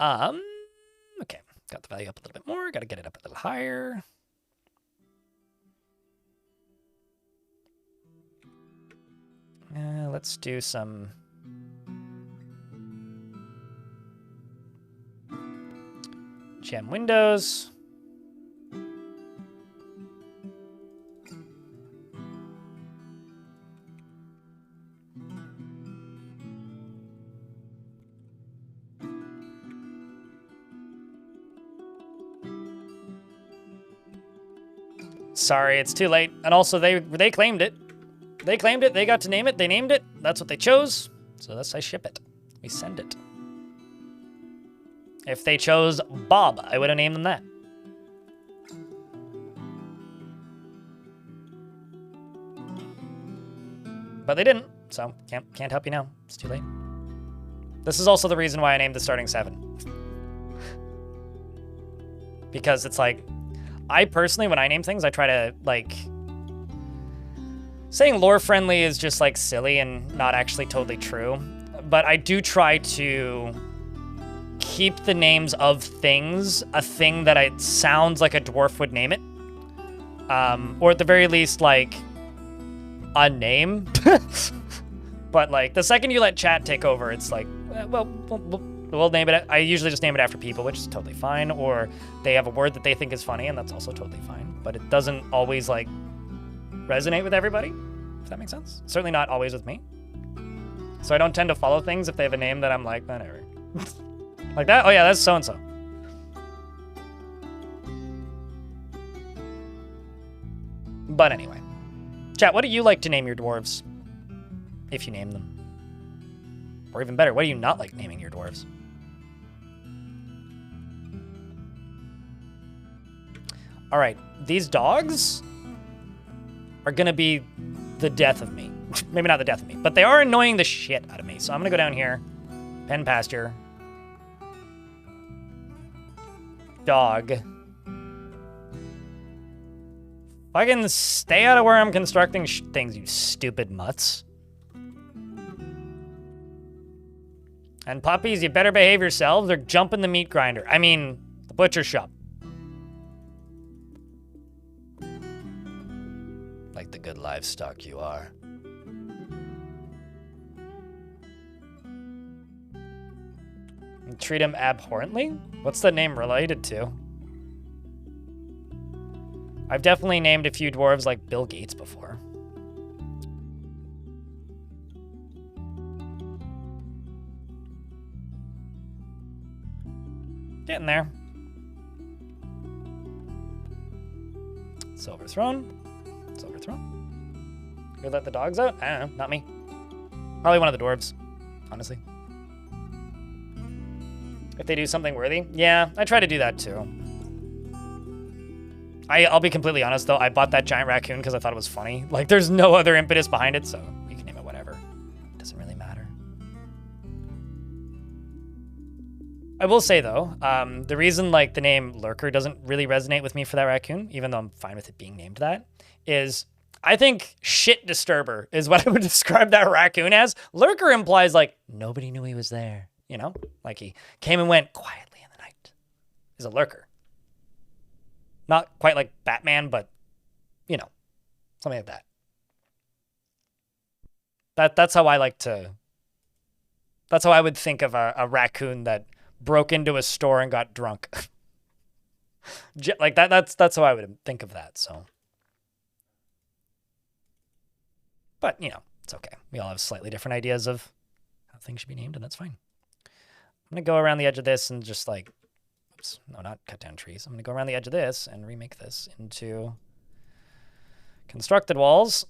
Okay, got the value up a little bit more. Got to get it up a little higher. Let's do some gem windows. Sorry, it's too late. And also, they claimed it. They claimed it. They got to name it. They named it. That's what they chose. So thus I ship it. We send it. If they chose Bob, I would have named them that. But they didn't, so can't help you now. It's too late. This is also the reason why I named the starting 7. Because it's like, I personally, when I name things, I try to, like, saying lore friendly is just like silly and not actually totally true. But I do try to keep the names of things a thing that it sounds like a dwarf would name it. Or at the very least, like, a name. But like, the second you let chat take over, it's like, well, we'll name it. I usually just name it after people, which is totally fine. Or they have a word that they think is funny, and that's also totally fine. But it doesn't always, like, resonate with everybody, if that makes sense. Certainly not always with me. So I don't tend to follow things if they have a name that I'm like, whatever. Like that? Oh yeah, that's so-and-so. But anyway. Chat, what do you like to name your dwarves? If you name them. Or even better, what do you not like naming your dwarves? All right, these dogs are gonna be the death of me. Maybe not the death of me, but they are annoying the shit out of me. So I'm gonna go down here. Pen pasture. Dog. Fucking stay out of where I'm constructing things, you stupid mutts. And puppies, you better behave yourselves or jump in the meat grinder. I mean, the butcher shop. Like the good livestock you are. And treat him abhorrently? What's the name related to? I've definitely named a few dwarves like Bill Gates before. Getting there. Silver throne. Silver throne. You let the dogs out? I don't know, not me. Probably one of the dwarves, honestly. If they do something worthy. Yeah, I try to do that too. I'll be completely honest though, I bought that giant raccoon because I thought it was funny. Like there's no other impetus behind it, so you can name it whatever. It doesn't really matter. I will say though, the reason like the name Lurker doesn't really resonate with me for that raccoon, even though I'm fine with it being named that, is I think shit disturber is what I would describe that raccoon as. Lurker implies like nobody knew he was there, you know? Like he came and went quietly in the night. Is a lurker. Not quite like Batman, but, you know, something like that. That's how I like to... That's how I would think of a raccoon that broke into a store and got drunk. Like, that's how I would think of that, so... But, you know, it's okay. We all have slightly different ideas of how things should be named, and that's fine. I'm going to go around the edge of this and just, like... Oops, no, not cut down trees. I'm going to go around the edge of this and remake this into constructed walls.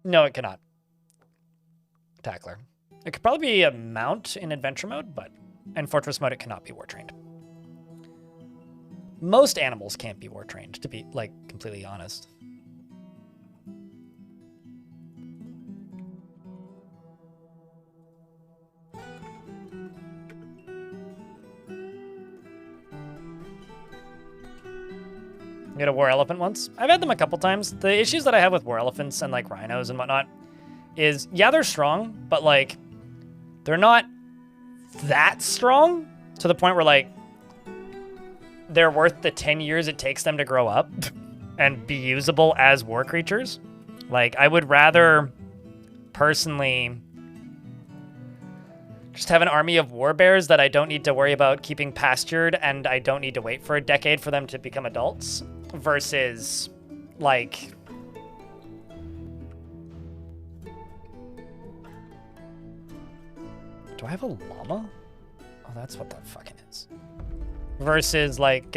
No, it cannot. Tackler. It could probably be a mount in adventure mode, but in fortress mode, it cannot be war trained. Most animals can't be war trained, to be, like, completely honest. I had a war elephant once. I've had them a couple times. The issues that I have with war elephants and like rhinos and whatnot is, yeah, they're strong, but like they're not that strong to the point where like they're worth the 10 years it takes them to grow up and be usable as war creatures. Like I would rather personally just have an army of war bears that I don't need to worry about keeping pastured and I don't need to wait for a decade for them to become adults versus like do I have a llama? Oh, that's what that fucking is. Versus like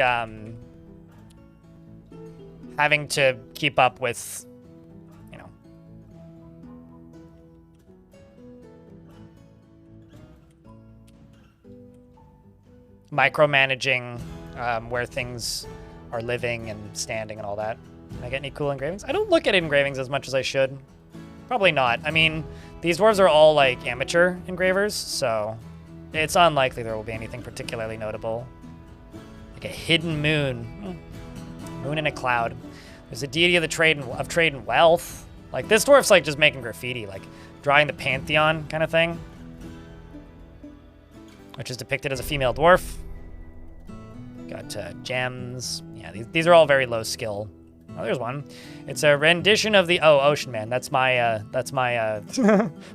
having to keep up with, you know, micromanaging where things are living and standing and all that. Can I get any cool engravings? I don't look at engravings as much as I should. Probably not. I mean, these dwarves are all like amateur engravers, so it's unlikely there will be anything particularly notable. Like a hidden moon. Moon in a cloud. There's a deity of the trade and wealth. Like this dwarf's like just making graffiti, like drawing the pantheon kind of thing, which is depicted as a female dwarf. Got gems. Yeah, these are all very low skill. Oh, there's one. It's a rendition of the Ocean Man. That's my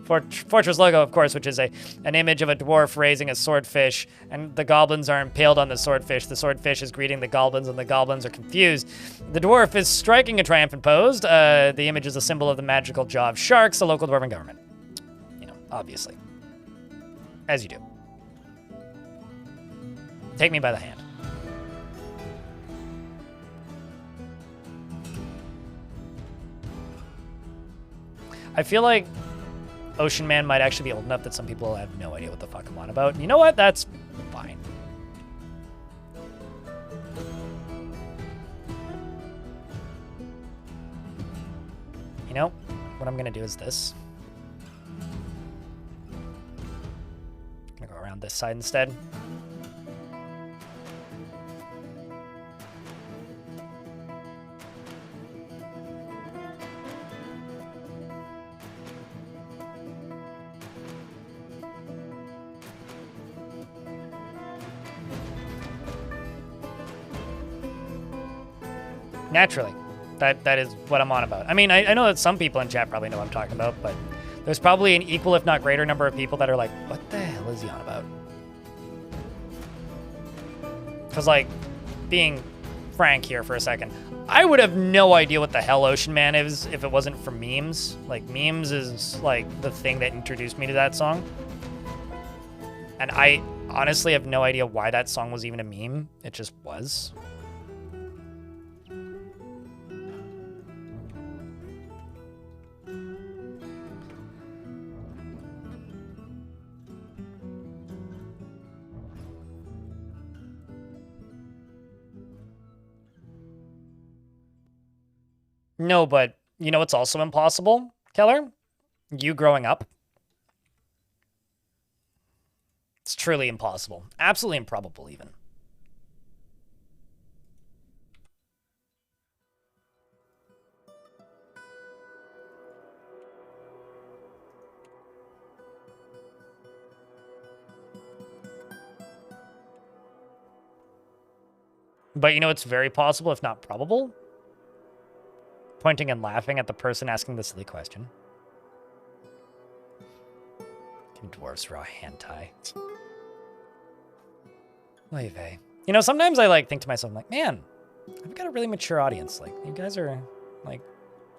fortress logo, of course, which is an image of a dwarf raising a swordfish, and the goblins are impaled on the swordfish. The swordfish is greeting the goblins, and the goblins are confused. The dwarf is striking a triumphant pose. The image is a symbol of the magical jaw of sharks, the local dwarven government. You know, obviously, as you do. Take me by the hand. I feel like Ocean Man might actually be old enough that some people have no idea what the fuck I'm on about. You know what? That's fine. You know, what I'm gonna do is this. I'm gonna go around this side instead. Naturally. That is what I'm on about. I mean, I know that some people in chat probably know what I'm talking about, but there's probably an equal, if not greater, number of people that are like, what the hell is he on about? Because, like, being frank here for a second, I would have no idea what the hell Ocean Man is if it wasn't for memes. Like, memes is, like, the thing that introduced me to that song. And I honestly have no idea why that song was even a meme. It just was. No, but you know what's also impossible, Keller? You growing up. It's truly impossible. Absolutely improbable, even. But you know it's very possible, if not probable? Pointing and laughing at the person asking the silly question. Can dwarves draw hentai? Wave. You know, sometimes I like think to myself, like, man, I've got a really mature audience. Like, you guys are like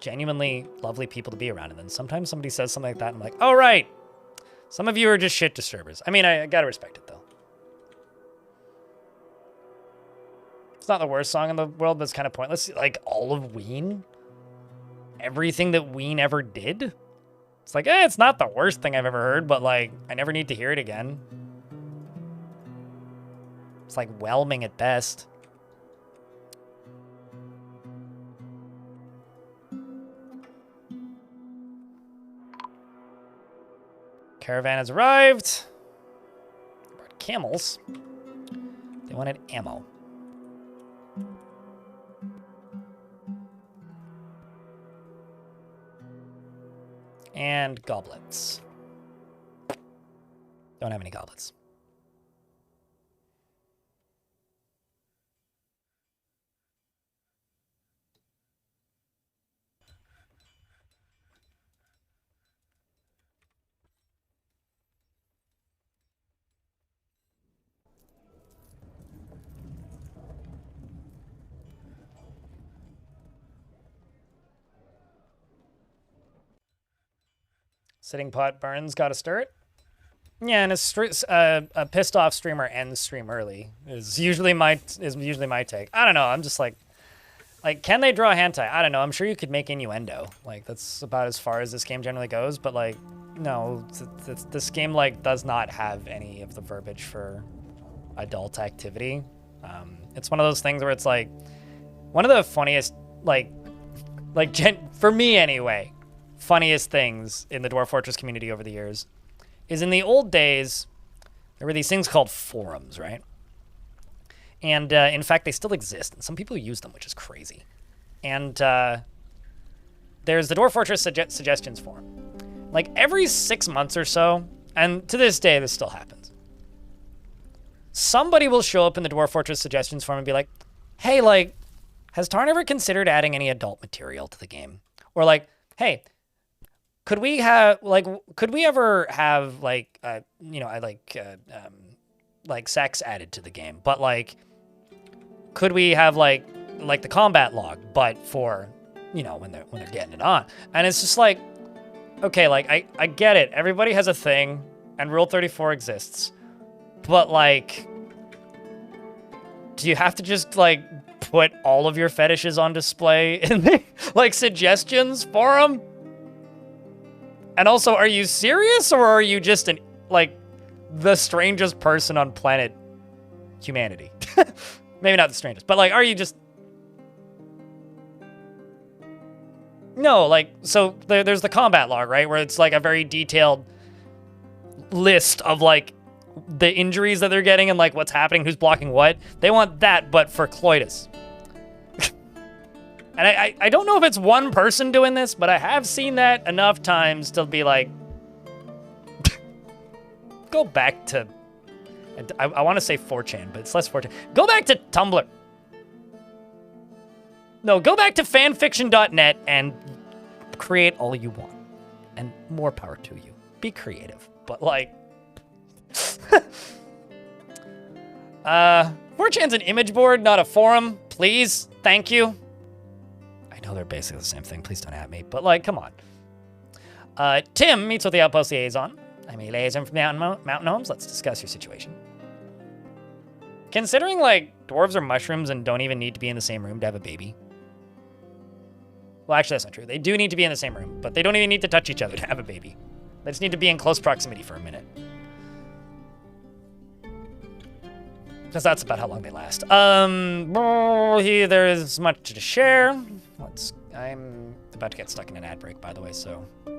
genuinely lovely people to be around. And then sometimes somebody says something like that, and I'm like, oh right, some of you are just shit disturbers. I mean, I gotta respect it though. It's not the worst song in the world, but it's kind of pointless. Like all of Ween. Everything that Ween ever did. It's like, it's not the worst thing I've ever heard, but like, I never need to hear it again. It's like whelming at best. Caravan has arrived. They brought camels. They wanted ammo. And goblets. Don't have any goblets. Sitting pot burns, gotta stir it. Yeah, and a pissed off streamer ends stream early is usually my take. I don't know. I'm just like, can they draw hentai? I don't know. I'm sure you could make innuendo. Like that's about as far as this game generally goes. But like, no, this game like does not have any of the verbiage for adult activity. It's one of those things where it's like one of the funniest for me anyway. Funniest things in the Dwarf Fortress community over the years is in the old days, there were these things called forums, right? And in fact, they still exist, and some people use them, which is crazy. And there's the Dwarf Fortress suggestions forum. Like every 6 months or so, and to this day, this still happens. Somebody will show up in the Dwarf Fortress suggestions forum and be like, hey, like, has Tarn ever considered adding any adult material to the game? Or like, hey, could we ever have like sex added to the game? But like, could we have like the combat log, but for, you know, when they're getting it on? And it's just like, okay, like I get it. Everybody has a thing, and Rule 34 exists, but like, do you have to just like put all of your fetishes on display in the like suggestions forum? And also, are you serious, or are you just like the strangest person on planet humanity? Maybe not the strangest, but like, are you just... No, like, so there's the combat log, right? Where it's like a very detailed list of like the injuries that they're getting and like what's happening, who's blocking what. They want that, but for Cloydus. And I don't know if it's one person doing this, but I have seen that enough times to be like, go back to, I want to say 4chan, but it's less 4chan. Go back to Tumblr. No, go back to fanfiction.net and create all you want. And more power to you. Be creative. But like, 4chan's an image board, not a forum. Please, thank you. I know they're basically the same thing. Please don't at me. But like, come on. Tim meets with the outpost liaison. I'm a liaison from the mountain homes. Let's discuss your situation. Considering like dwarves are mushrooms and don't even need to be in the same room to have a baby. Well, actually, that's not true. They do need to be in the same room, but they don't even need to touch each other to have a baby. They just need to be in close proximity for a minute. Because that's about how long they last. There's much to share. I'm about to get stuck in an ad break, by the way, so. I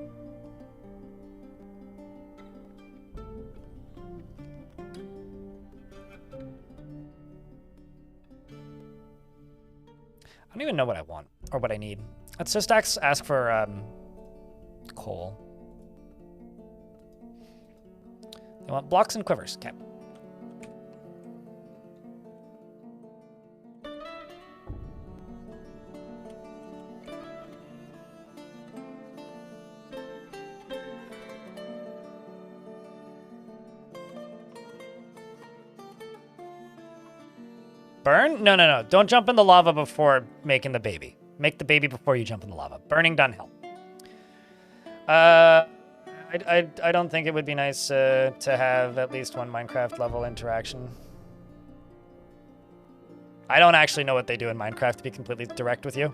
don't even know what I want or what I need. Let's just ask for coal. They want blocks and quivers. Okay. Burn? No, no, no. Don't jump in the lava before making the baby. Make the baby before you jump in the lava. Burning doesn't help. I don't think it would be nice to have at least one Minecraft level interaction. I don't actually know what they do in Minecraft, to be completely direct with you.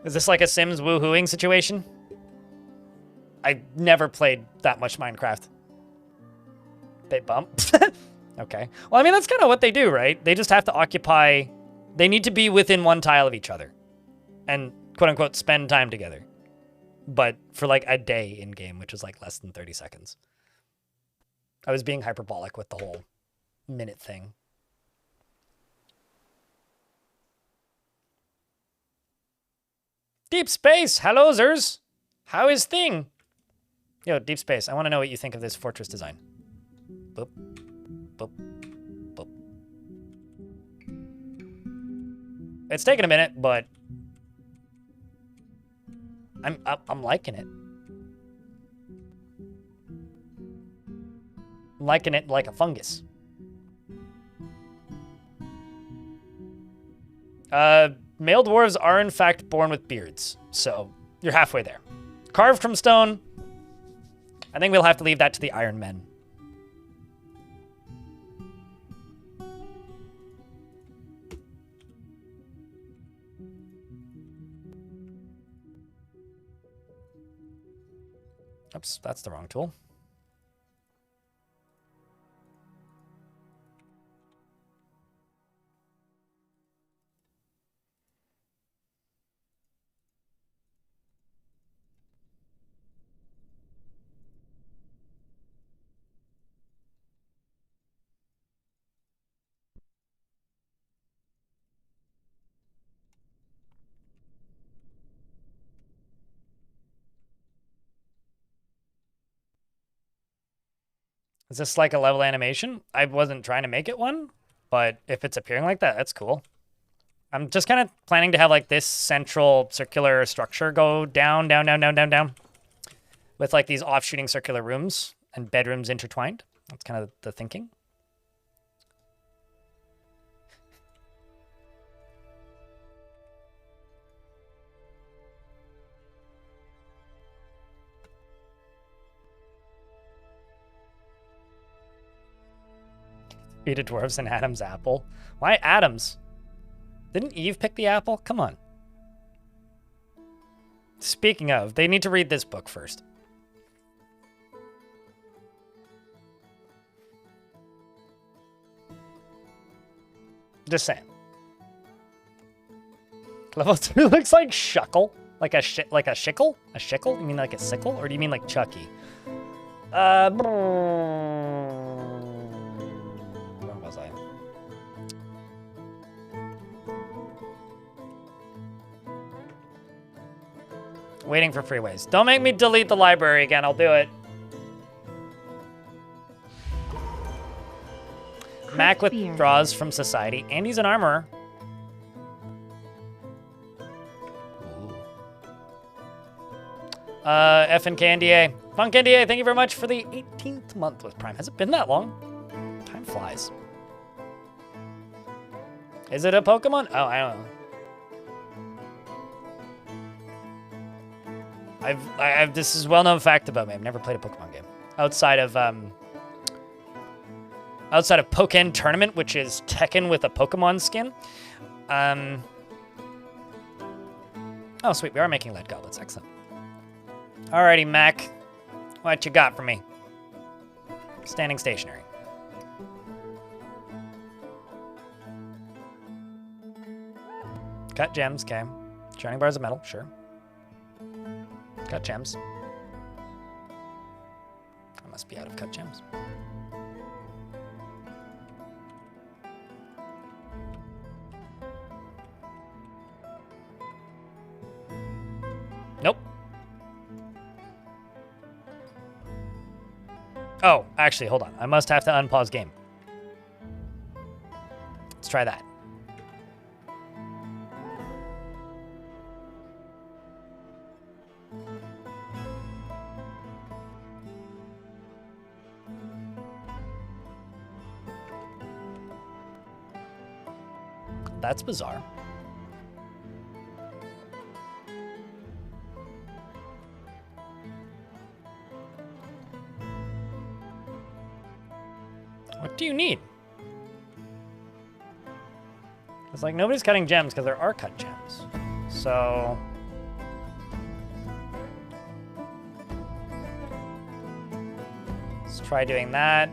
Is this like a Sims woohooing situation? I never played that much Minecraft. They bump? Okay. Well, I mean, that's kind of what they do, right? They just have to occupy... They need to be within one tile of each other. And, quote-unquote, spend time together. But for, like, a day in-game, which is, like, less than 30 seconds. I was being hyperbolic with the whole minute thing. Deep Space! Hello, Zers! How is thing? Yo, Deep Space, I want to know what you think of this fortress design. Boop. Boop. Boop. It's taken a minute, but I'm liking it. I'm liking it like a fungus. Male dwarves are in fact born with beards, so you're halfway there. Carved from stone. I think we'll have to leave that to the Iron Men. Oops, that's the wrong tool. Is this like a level animation? I wasn't trying to make it one, but if it's appearing like that, that's cool. I'm just kind of planning to have like this central circular structure go down, down, down, down, down, down. With like these offshooting circular rooms and bedrooms intertwined. That's kind of the thinking. Feed a dwarves and Adam's apple. Why Adam's? Didn't Eve pick the apple? Come on. Speaking of, they need to read this book first. Just saying. Level 2 looks like Shuckle. Like a shickle? A shickle? You mean like a sickle? Or do you mean like Chucky? Where was I? Waiting for freeways. Don't make me delete the library again. I'll do it. Mac withdraws from society. Andy's an armorer. FNKNDA. FunkNDA, thank you very much for the 18th month with Prime. Has it been that long? Time flies. Is it a Pokemon? Oh, I don't know. This is well-known fact about me. I've never played a Pokemon game. Outside of Pokken Tournament, which is Tekken with a Pokemon skin. Oh, sweet. We are making lead goblets. Excellent. Alrighty, Mac. What you got for me? Standing stationary. Cut gems, okay. Shining bars of metal, sure. Cut gems. I must be out of cut gems. Nope. Oh, actually, hold on. I must have to unpause game. Let's try that. That's bizarre. What do you need? It's like nobody's cutting gems because there are cut gems. So... let's try doing that.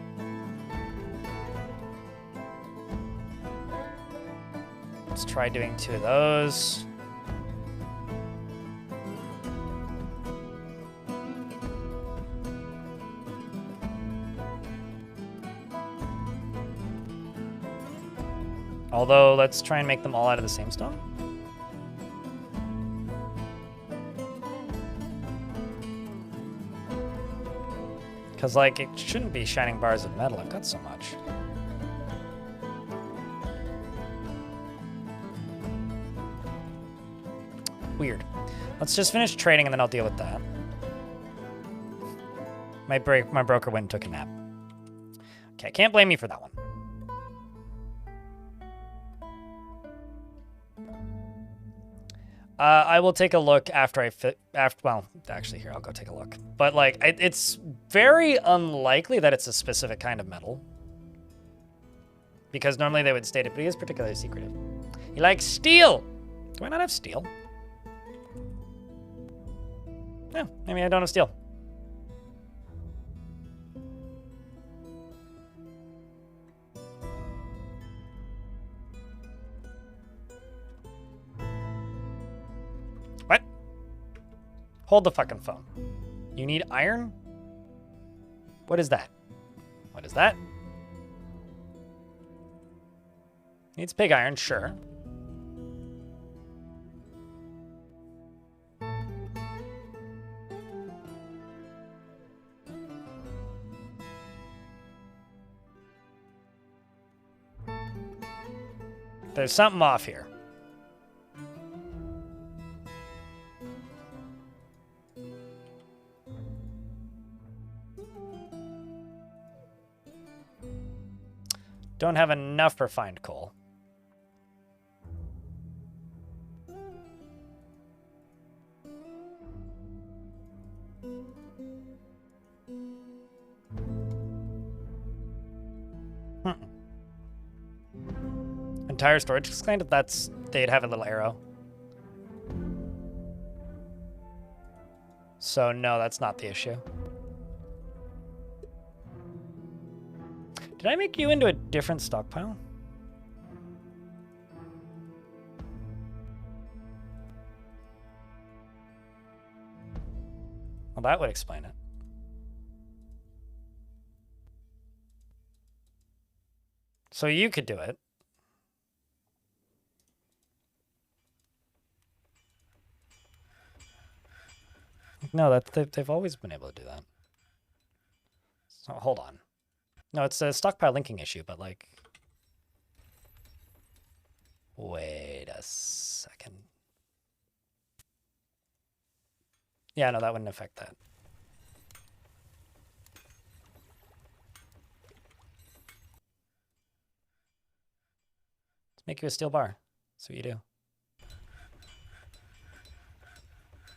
Let's try doing 2 of those. Although, let's try and make them all out of the same stone. Because, like, it shouldn't be shining bars of metal. I've got so much. Weird. Let's just finish trading and then I'll deal with that. My broker went and took a nap. Okay, can't blame me for that one. I will take a look after well, actually here, I'll go take a look. But like, it's very unlikely that it's a specific kind of metal. Because normally they would state it, but he is particularly secretive. He likes steel! Do I not have steel? No, maybe I don't have steel. What? Hold the fucking phone. You need iron? What is that? What is that? Needs pig iron, sure. There's something off here. Don't have enough refined coal. Entire storage explained if they'd have a little arrow. So no, that's not the issue. Did I make you into a different stockpile? Well, that would explain it. So you could do it. No, they've always been able to do that. So hold on. No, it's a stockpile linking issue, but like... Wait a second. Yeah, no, that wouldn't affect that. Let's make you a steel bar. That's what you do.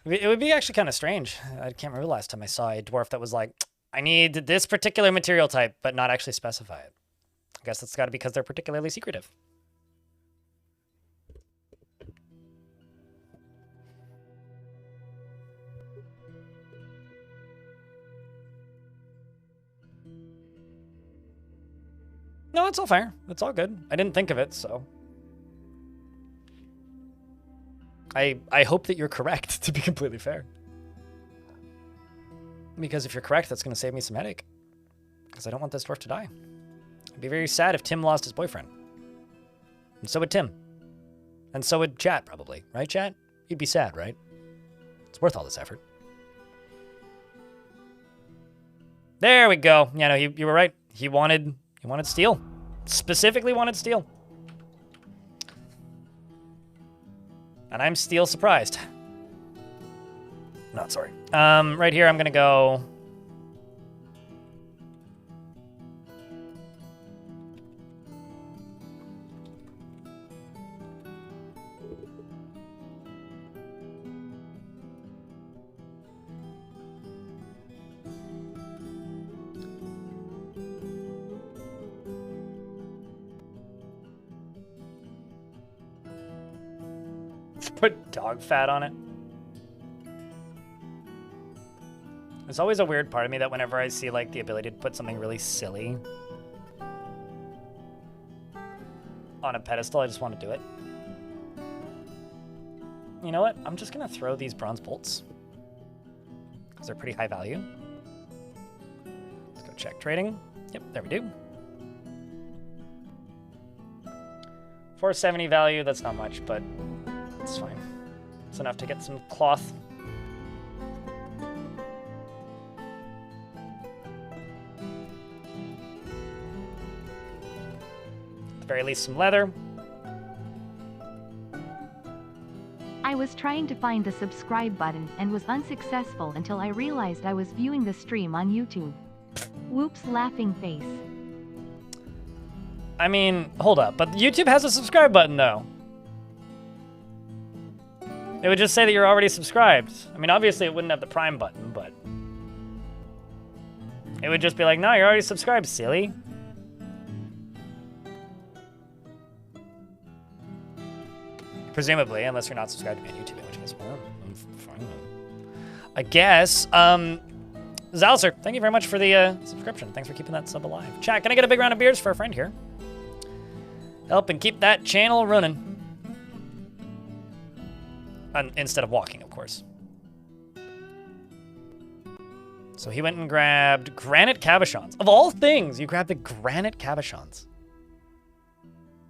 It would be actually kind of strange. I can't remember the last time I saw a dwarf that was like, I need this particular material type, but not actually specify it. I guess that's got to be because they're particularly secretive. No, it's all fair. It's all good. I didn't think of it, so. I hope that you're correct, to be completely fair. Because if you're correct, that's going to save me some headache. Because I don't want this dwarf to die. I'd be very sad if Tim lost his boyfriend. And so would Tim. And so would Chat, probably. Right, Chat? You'd be sad, right? It's worth all this effort. There we go. Yeah, no, you were right. He wanted steel. Specifically wanted steel. And I'm steel surprised. Not sorry. Right here, I'm gonna go. Put dog fat on it. There's always a weird part of me that whenever I see like the ability to put something really silly on a pedestal, I just want to do it. You know what? I'm just gonna throw these bronze bolts because they're pretty high value. Let's go check trading. Yep, there we do. 470 value, that's not much, but it's fine. It's enough to get some cloth. At the very least, some leather. I was trying to find the subscribe button and was unsuccessful until I realized I was viewing the stream on YouTube. Whoops, laughing face. I mean, hold up, but YouTube has a subscribe button though. It would just say that you're already subscribed. I mean, obviously it wouldn't have the Prime button, but it would just be like, no, you're already subscribed, silly. Presumably, unless you're not subscribed to me on YouTube, in which case, well, I'm fine. I guess. Zalser, thank you very much for the subscription. Thanks for keeping that sub alive. Chat, can I get a big round of beers for a friend here? Helping keep that channel running. Instead of walking, of course. So he went and grabbed granite cabochons. Of all things, you grabbed the granite cabochons.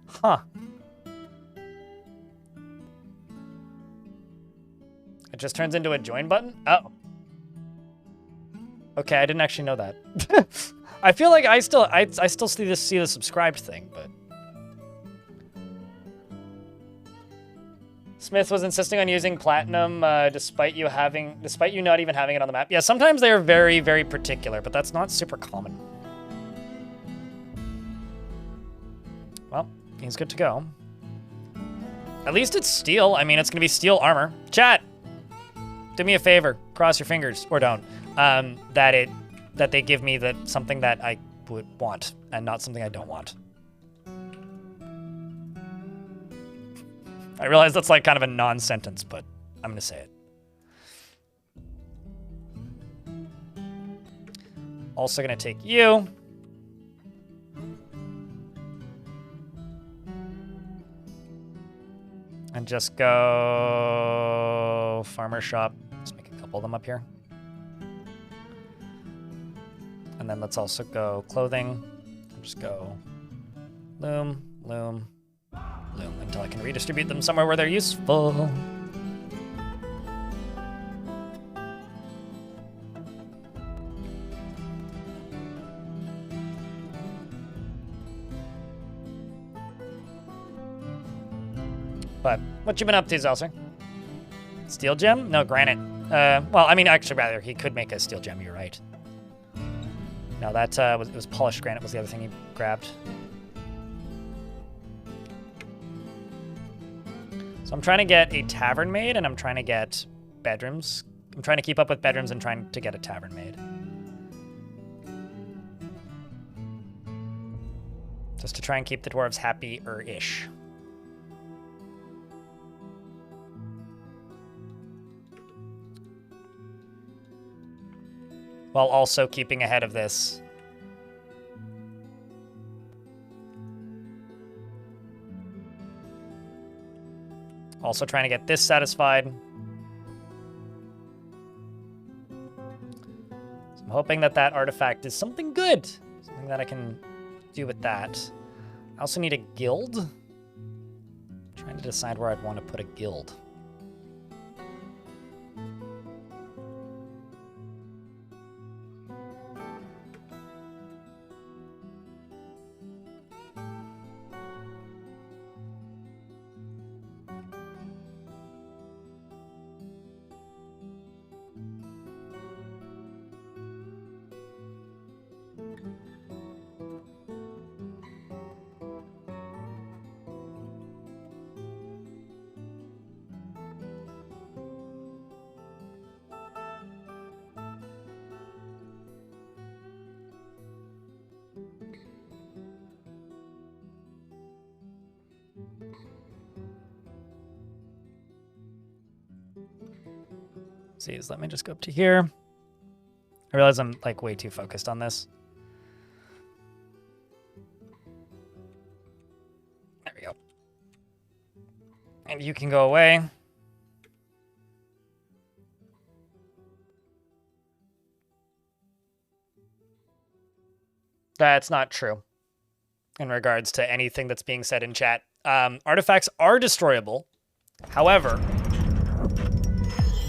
Huh. It just turns into a join button? Oh. Okay, I didn't actually know that. I feel like I still see the subscribed thing, but Smith was insisting on using platinum despite you not even having it on the map. Yeah, sometimes they are very, very particular, but that's not super common. Well, he's good to go. At least it's steel. I mean, it's gonna be steel armor. Chat, do me a favor, cross your fingers, or don't, that they give me something that I would want and not something I don't want. I realize that's like kind of a non-sentence, but I'm gonna say it. Also gonna take you. And just go farmer shop. Let's make a couple of them up here. And then let's also go clothing. Just go loom, loom, loom until I can redistribute them somewhere where they're useful. But what you been up to, Zelser? Steel gem? No, granite. Well, I mean, actually, rather, he could make a steel gem. You're right. No, that it was polished granite was the other thing he grabbed. So I'm trying to get a tavern made, and I'm trying to get bedrooms. I'm trying to keep up with bedrooms and trying to get a tavern made. Just to try and keep the dwarves happy-er-ish. While also keeping ahead of this. Also trying to get this satisfied. So I'm hoping that that artifact is something good. Something that I can do with that. I also need a guild. I'm trying to decide where I'd want to put a guild. See, let me just go up to here. I realize I'm like way too focused on this. There we go. And you can go away. That's not true in regards to anything that's being said in chat. Artifacts are destroyable. However,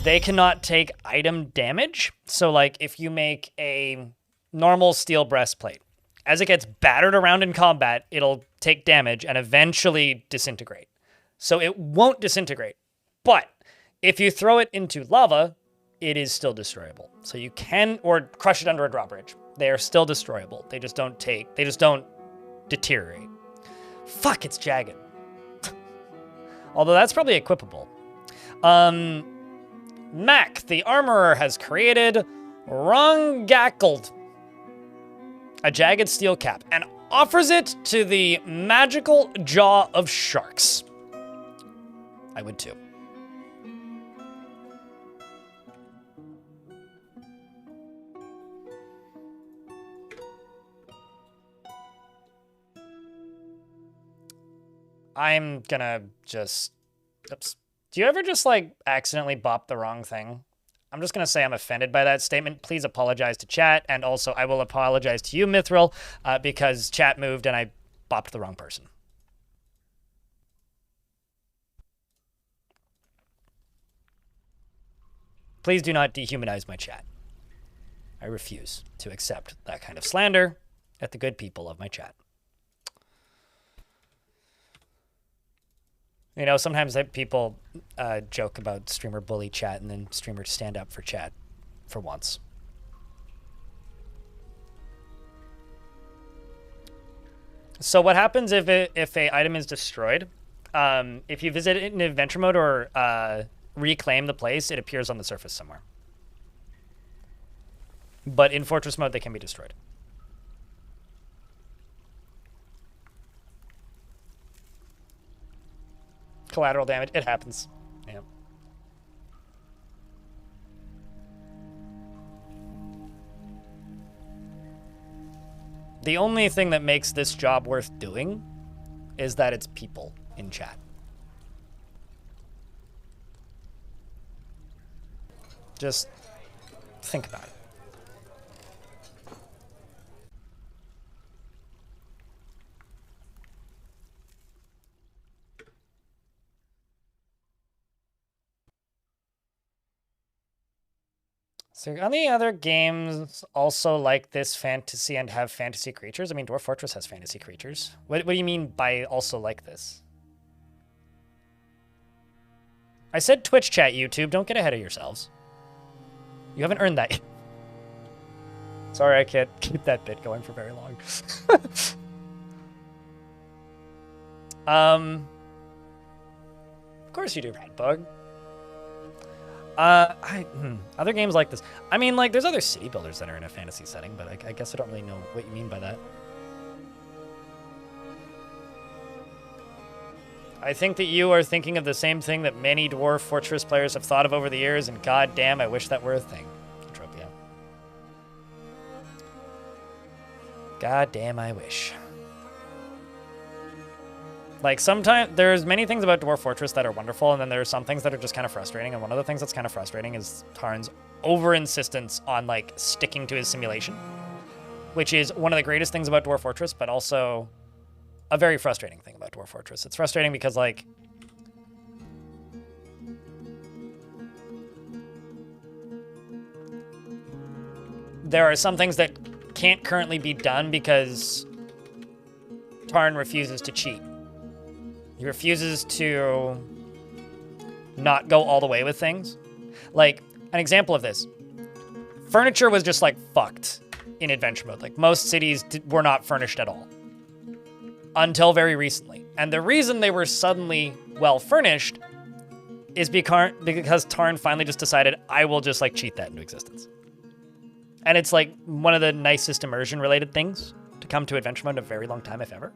they cannot take item damage. So, like, if you make a normal steel breastplate, as it gets battered around in combat, it'll take damage and eventually disintegrate. So it won't disintegrate. But if you throw it into lava, it is still destroyable. So you can, or crush it under a drawbridge. They are still destroyable. They just don't deteriorate. Fuck, it's jagged. Although that's probably equipable. Mac, the armorer, has created Rongackled, a jagged steel cap, and offers it to the magical jaw of sharks. I would too. I'm gonna just... Oops. Do you ever just, like, accidentally bop the wrong thing? I'm just gonna say I'm offended by that statement. Please apologize to chat, and also I will apologize to you, Mithril, because chat moved and I bopped the wrong person. Please do not dehumanize my chat. I refuse to accept that kind of slander at the good people of my chat. You know, sometimes people joke about streamer bully chat and then streamers stand up for chat for once. So what happens if a item is destroyed? If you visit it in adventure mode or reclaim the place, it appears on the surface somewhere. But in fortress mode, they can be destroyed. Collateral damage, it happens. Yeah. The only thing that makes this job worth doing is that it's people in chat. Just think about it. So are the other games also like this fantasy and have fantasy creatures? I mean, Dwarf Fortress has fantasy creatures. What do you mean by also like this? I said Twitch chat, YouTube. Don't get ahead of yourselves. You haven't earned that yet. Sorry, I can't keep that bit going for very long. Of course you do, Redbug. Other games like this. I mean, like, there's other city builders that are in a fantasy setting, but I guess I don't really know what you mean by that. I think that you are thinking of the same thing that many Dwarf Fortress players have thought of over the years, and goddamn, I wish that were a thing. Entropia. Goddamn, I wish. Like, sometimes, there's many things about Dwarf Fortress that are wonderful, and then there's some things that are just kind of frustrating, and one of the things that's kind of frustrating is Tarn's over-insistence on, like, sticking to his simulation, which is one of the greatest things about Dwarf Fortress, but also a very frustrating thing about Dwarf Fortress. It's frustrating because, like, there are some things that can't currently be done because Tarn refuses to cheat. He refuses to not go all the way with things. Like, an example of this. Furniture was just, like, fucked in adventure mode. Like, most cities were not furnished at all. Until very recently. And the reason they were suddenly well furnished is because Tarn finally just decided, I will just, like, cheat that into existence. And it's, like, one of the nicest immersion-related things to come to adventure mode in a very long time, if ever.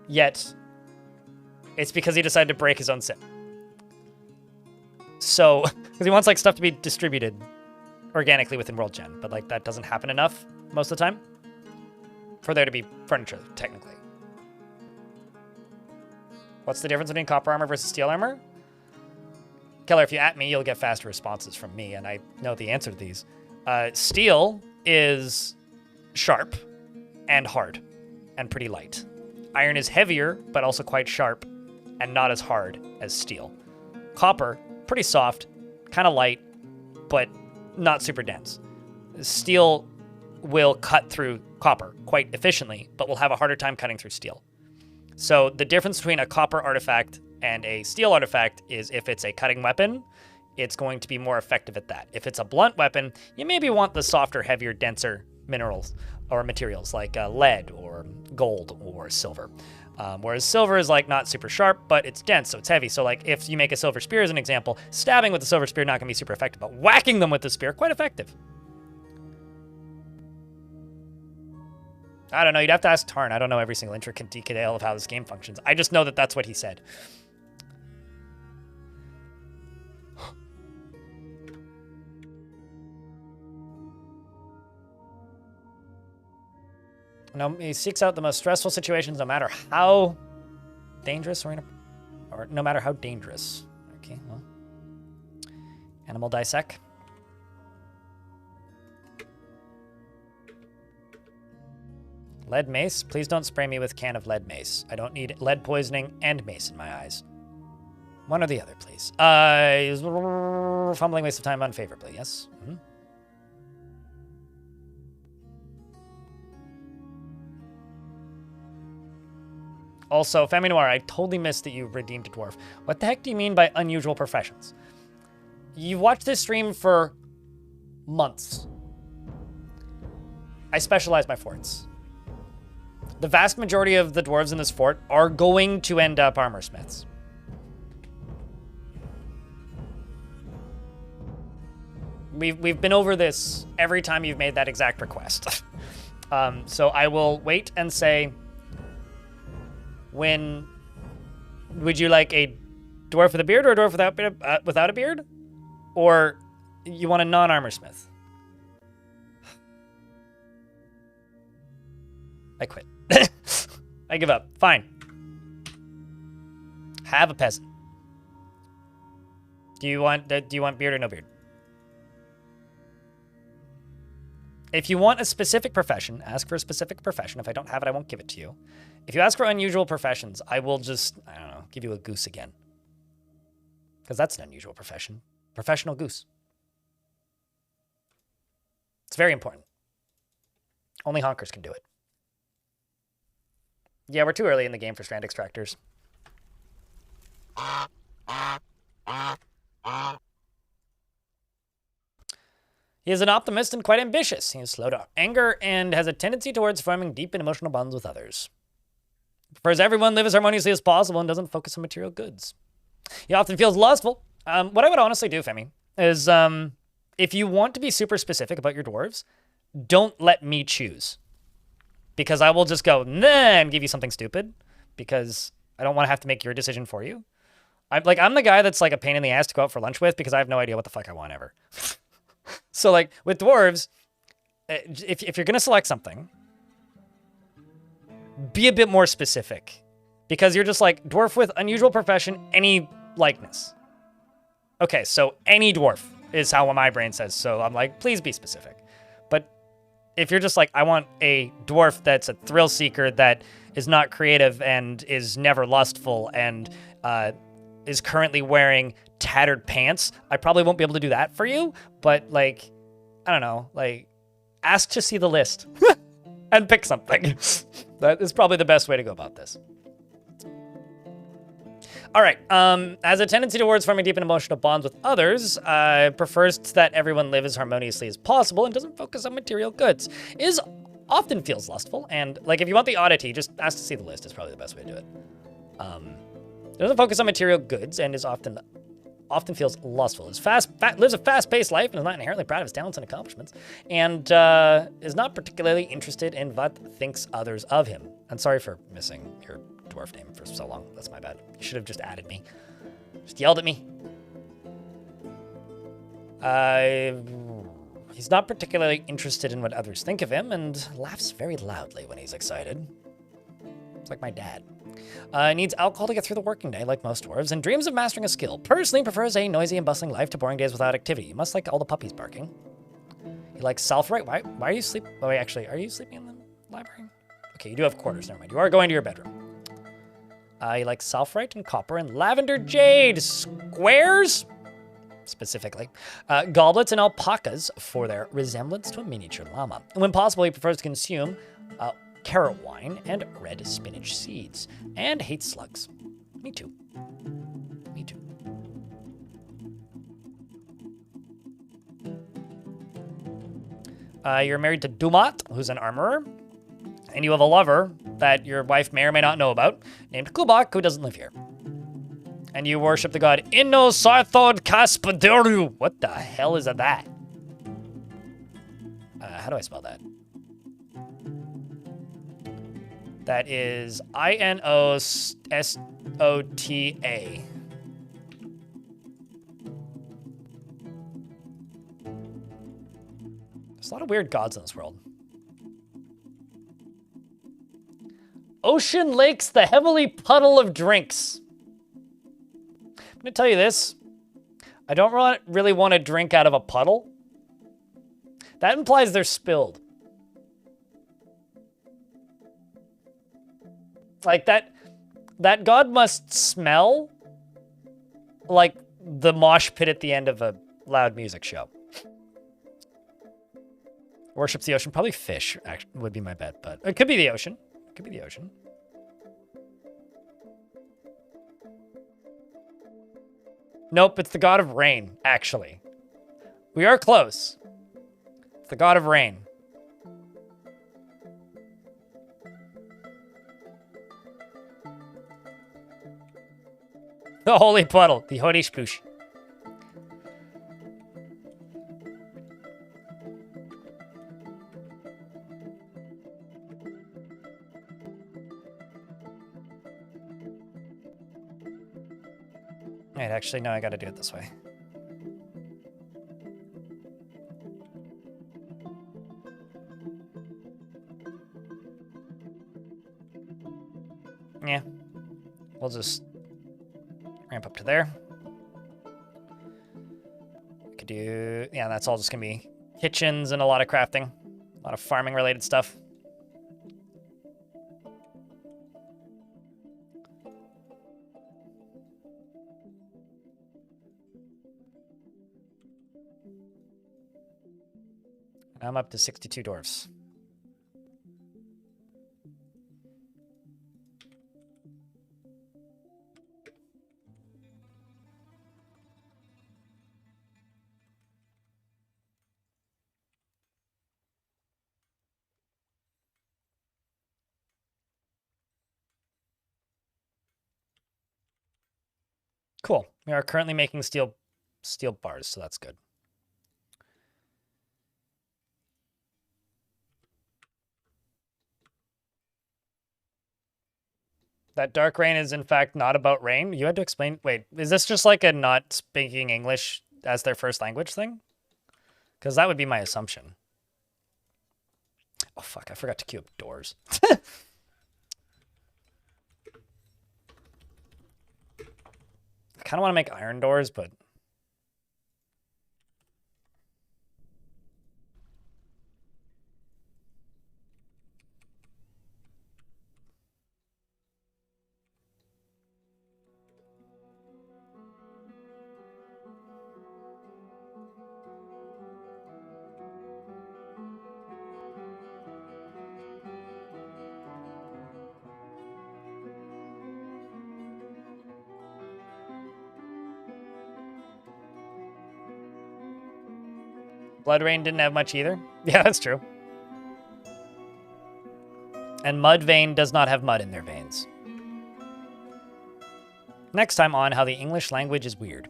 Yet, it's because he decided to break his own sim. So, because he wants, like, stuff to be distributed organically within World Gen, but, like, that doesn't happen enough most of the time for there to be furniture, technically. What's the difference between copper armor versus steel armor? Keller, if you at me, you'll get faster responses from me, and I know the answer to these. Steel is sharp and hard and pretty light. Iron is heavier, but also quite sharp and not as hard as steel. Copper, pretty soft, kind of light, but not super dense. Steel will cut through copper quite efficiently, but will have a harder time cutting through steel. So the difference between a copper artifact and a steel artifact is if it's a cutting weapon, it's going to be more effective at that. If it's a blunt weapon, you maybe want the softer, heavier, denser minerals or materials like lead or gold or silver. Whereas silver is like not super sharp, but it's dense, so it's heavy. So like if you make a silver spear as an example, stabbing with a silver spear not gonna be super effective, but whacking them with the spear, quite effective. I don't know, you'd have to ask Tarn. I don't know every single intricate detail of how this game functions. I just know that that's what he said. No, he seeks out the most stressful situations, no matter how dangerous or no matter how dangerous. Okay, well, animal dissect. Lead mace. Please don't spray me with can of lead mace. I don't need lead poisoning and mace in my eyes. One or the other, please. Fumbling waste of time unfavorably. Yes. Mm-hmm. Also, Femi Noir, I totally missed that you redeemed a dwarf. What the heck do you mean by unusual professions? You've watched this stream for months. I specialize my forts. The vast majority of the dwarves in this fort are going to end up armor smiths. We've been over this every time you've made that exact request. So I will wait and say, would you like a dwarf with a beard or a dwarf without a beard? Or you want a non-armor smith? I quit. I give up. Fine. Have a peasant. Do you want beard or no beard? If you want a specific profession, ask for a specific profession. If I don't have it, I won't give it to you. If you ask for unusual professions, I will just, I don't know, give you a goose again. Because that's an unusual profession. Professional goose. It's very important. Only honkers can do it. Yeah, we're too early in the game for strand extractors. He is an optimist and quite ambitious. He is slow to anger and has a tendency towards forming deep and emotional bonds with others. He prefers everyone live as harmoniously as possible and doesn't focus on material goods. He often feels lustful. What I would honestly do, Femi, is if you want to be super specific about your dwarves, don't let me choose. Because I will just go, nah, and give you something stupid. Because I don't want to have to make your decision for you. I'm the guy that's like a pain in the ass to go out for lunch with because I have no idea what the fuck I want ever. So like with dwarves, if you're going to select something, be a bit more specific. Because you're just like, dwarf with unusual profession, any likeness. Okay, so any dwarf is how my brain says. So I'm like, please be specific. But if you're just like, I want a dwarf that's a thrill seeker that is not creative and is never lustful and is currently wearing tattered pants, I probably won't be able to do that for you. But like, I don't know, like ask to see the list and pick something. That is probably the best way to go about this. All right, has a tendency towards forming deep and emotional bonds with others, prefers that everyone live as harmoniously as possible, and doesn't focus on material goods. Often feels lustful, and like if you want the oddity, just ask to see the list is probably the best way to do it. Doesn't focus on material goods, and is often feels lustful. Lives a fast-paced life, and is not inherently proud of his talents and accomplishments, and is not particularly interested in what thinks others of him. I'm sorry for missing your dwarf name for so long. That's my bad. You should have just added me. Just yelled at me. He's not particularly interested in what others think of him and laughs very loudly when he's excited. It's like my dad. Needs alcohol to get through the working day, like most dwarves, and dreams of mastering a skill. Personally prefers a noisy and bustling life to boring days without activity. You must like all the puppies barking. He likes self-right. Why are you sleeping? Oh, wait, actually, are you sleeping in the library? Okay, you do have quarters. Never mind. You are going to your bedroom. He likes self-right and copper and lavender jade. Squares? Specifically. Goblets and alpacas for their resemblance to a miniature llama. And when possible, he prefers to consume carrot wine and red spinach seeds. And hates slugs. Me too. Me too. You're married to Dumat, who's an armorer. And you have a lover that your wife may or may not know about, named Kubak, who doesn't live here. And you worship the god Inno Sarthod Kaspadaru. What the hell is that? How do I spell that? That is I-N-O-S-O-T-A. There's a lot of weird gods in this world. Ocean Lakes, the heavily puddle of drinks. I'm gonna tell you this. I don't really want to drink out of a puddle. That implies they're spilled. Like that god must smell like the mosh pit at the end of a loud music show. Worships the ocean. Probably fish actually, would be my bet, but it could be the ocean. It could be the ocean. Nope, it's the god of rain, actually. We are close. It's the god of rain. The holy puddle, the holy sploosh. Wait, actually, no, I gotta do it this way. Yeah. We'll just ramp up to there. We could do... Yeah, that's all just gonna be kitchens and a lot of crafting. A lot of farming-related stuff. I'm up to 62 dwarfs. Cool. We are currently making steel bars, so that's good. That dark rain is in fact not about rain. You had to explain. Wait, is this just like a not speaking English as their first language thing? Because that would be my assumption. Oh, fuck. I forgot to queue up doors. I kind of want to make iron doors, but... Blood Rain didn't have much either. Yeah, that's true. And Mud Vein does not have mud in their veins. Next time on How the English Language is Weird.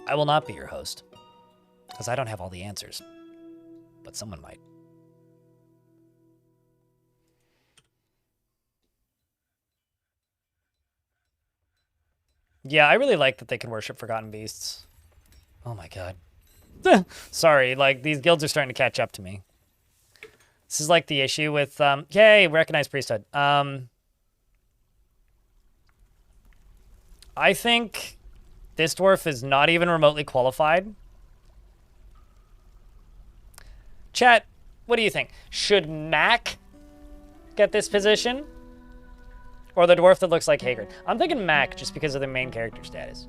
I will not be your host, because I don't have all the answers. But someone might. Yeah, I really like that they can worship forgotten beasts. Oh my god. Sorry, like, these guilds are starting to catch up to me. This is like the issue with, yay, recognized priesthood. I think this dwarf is not even remotely qualified. Chat, what do you think? Should Mac get this position? Or the dwarf that looks like Hagrid? I'm thinking Mac just because of the main character status.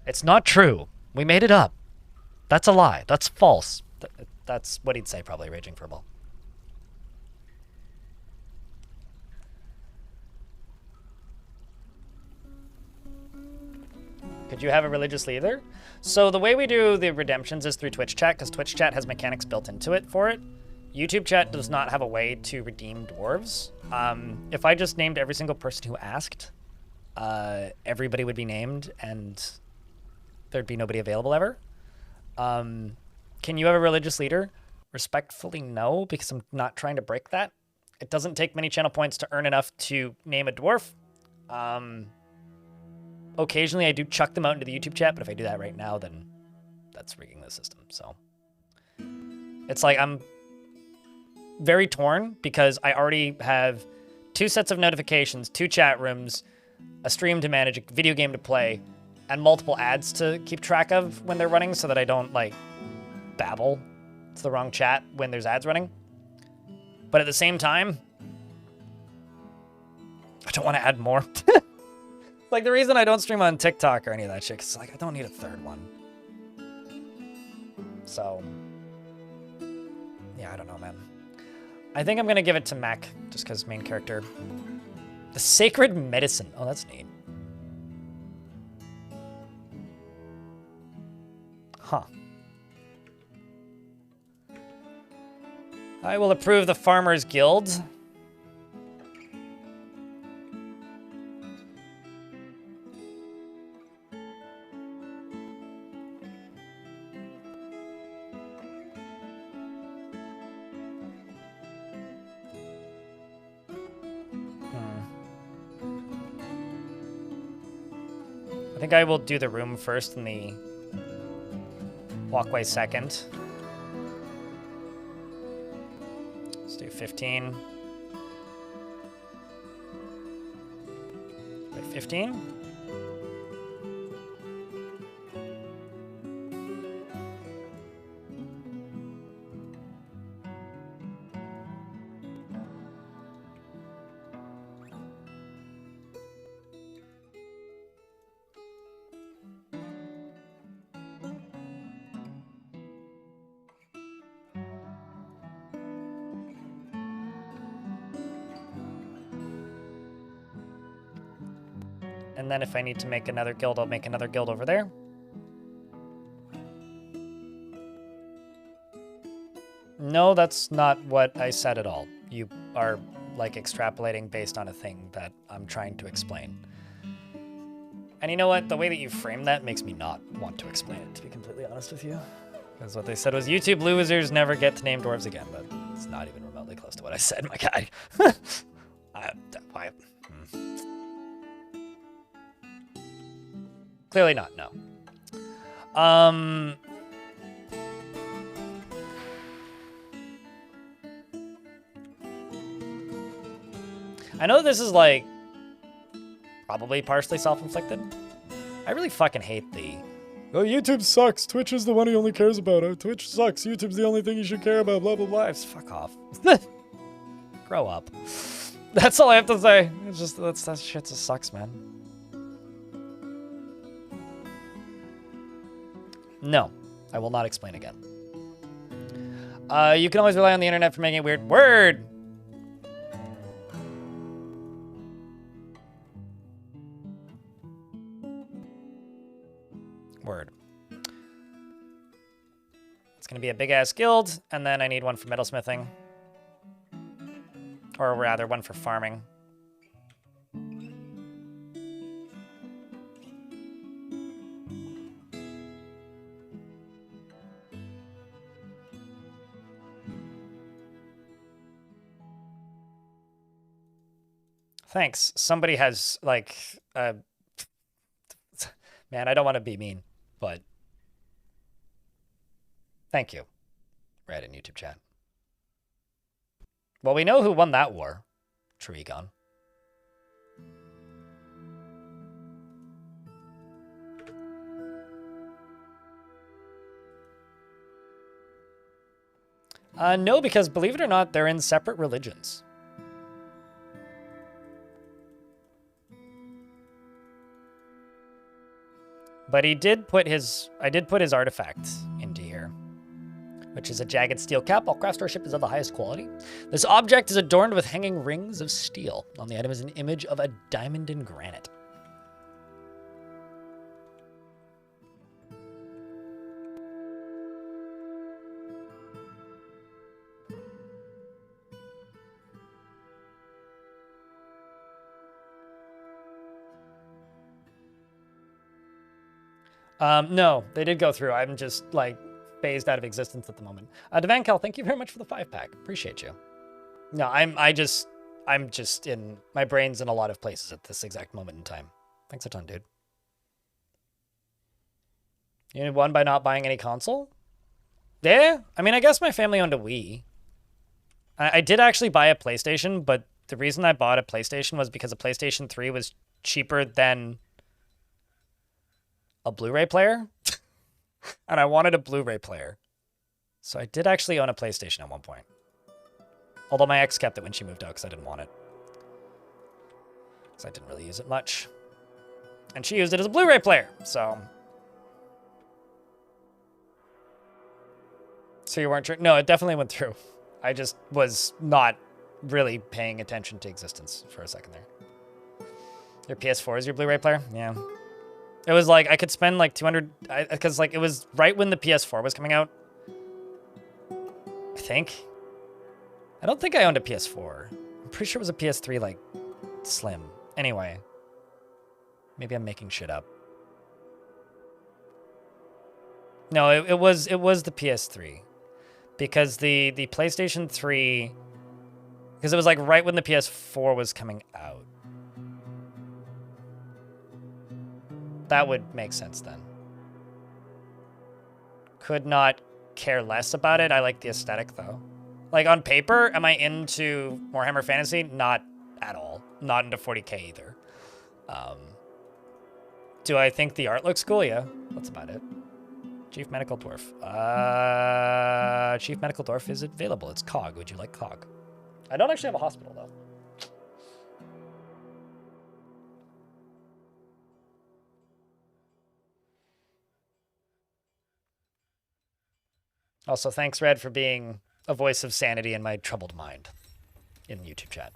It's not true. We made it up. That's a lie. That's false. That's what he'd say, probably, Raging Furball. Could you have a religious leader? So the way we do the redemptions is through Twitch chat, because Twitch chat has mechanics built into it for it. YouTube chat does not have a way to redeem dwarves. If I just named every single person who asked, everybody would be named, and there'd be nobody available ever. Can you have a religious leader? Respectfully, no, because I'm not trying to break that. It doesn't take many channel points to earn enough to name a dwarf. Occasionally, I do chuck them out into the YouTube chat, but if I do that right now, then that's rigging the system. So it's like I'm very torn because I already have 2 sets of notifications, 2 chat rooms, a stream to manage, a video game to play, and multiple ads to keep track of when they're running so that I don't, like, babble to the wrong chat when there's ads running. But at the same time, I don't want to add more. Like, the reason I don't stream on TikTok or any of that shit, is like, I don't need a 3rd one. So, yeah, I don't know, man. I think I'm going to give it to Mac, just because main character. The Sacred Medicine. Oh, that's neat. Huh. I will approve the Farmers Guild. I think I will do the room first and the walkway second. Let's do 15. Wait, 15? And then if I need to make another guild, I'll make another guild over there. No, that's not what I said at all. You are, like, extrapolating based on a thing that I'm trying to explain. And you know what? The way that you frame that makes me not want to explain it, to be completely honest with you. Because what they said was, YouTube losers never get to name dwarves again, but it's not even remotely close to what I said, my guy. Clearly not, no. I know this is, like, probably partially self-inflicted. I really fucking hate the... Oh, YouTube sucks. Twitch is the one he only cares about. Oh, Twitch sucks. YouTube's the only thing you should care about. Blah, blah, blah. Fuck off. Grow up. That's all I have to say. It's just, that shit just sucks, man. No, I will not explain again. You can always rely on the internet for making a weird word. Word. It's going to be a big-ass guild, and then I need one for metalsmithing. Or rather, one for farming. Thanks. Somebody has, like, man, I don't want to be mean, but thank you. Read in YouTube chat. Well, we know who won that war. Trigon. No, because believe it or not, they're in separate religions. But I did put his artifact into here, which is a jagged steel cap. All craftsmanship is of the highest quality. This object is adorned with hanging rings of steel. On the item is an image of a diamond in granite. No, they did go through. I'm just, like, phased out of existence at the moment. Devankel, thank you very much for the 5-pack. Appreciate you. No, I'm just in, my brain's in a lot of places at this exact moment in time. Thanks a ton, dude. You won by not buying any console? Yeah, I mean, I guess my family owned a Wii. I did actually buy a PlayStation, but the reason I bought a PlayStation was because a PlayStation 3 was cheaper than a Blu-ray player. And I wanted a Blu-ray player. So I did actually own a PlayStation at one point. Although my ex kept it when she moved out because I didn't want it. Because I didn't really use it much. And she used it as a Blu-ray player, so... So you weren't sure? No, it definitely went through. I just was not really paying attention to existence for a second there. Your PS4 is your Blu-ray player? Yeah. It was like, I could spend like 200, because like it was right when the PS4 was coming out. I think. I don't think I owned a PS4. I'm pretty sure it was a PS3, like, slim. Anyway. Maybe I'm making shit up. No, it was the PS3. Because the PlayStation 3, because it was like right when the PS4 was coming out. That would make sense then. Could not care less about it. I like the aesthetic though. Like on paper, am I into Warhammer Fantasy? Not at all. Not into 40k either. Do I think the art looks cool? Yeah, that's about it. Chief Medical Dwarf. Chief Medical Dwarf is available. It's COG. Would you like COG? I don't actually have a hospital though. Also, thanks, Red, for being a voice of sanity in my troubled mind in YouTube chat.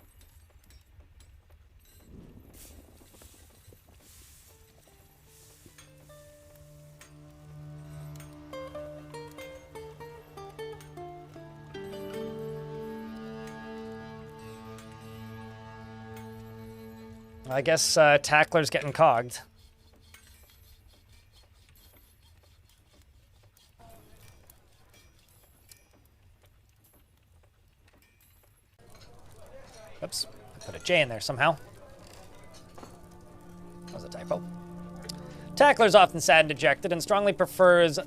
I guess Tackler's getting cogged. Oops, I put a J in there somehow. That was a typo. Tackler's often sad and dejected and strongly prefers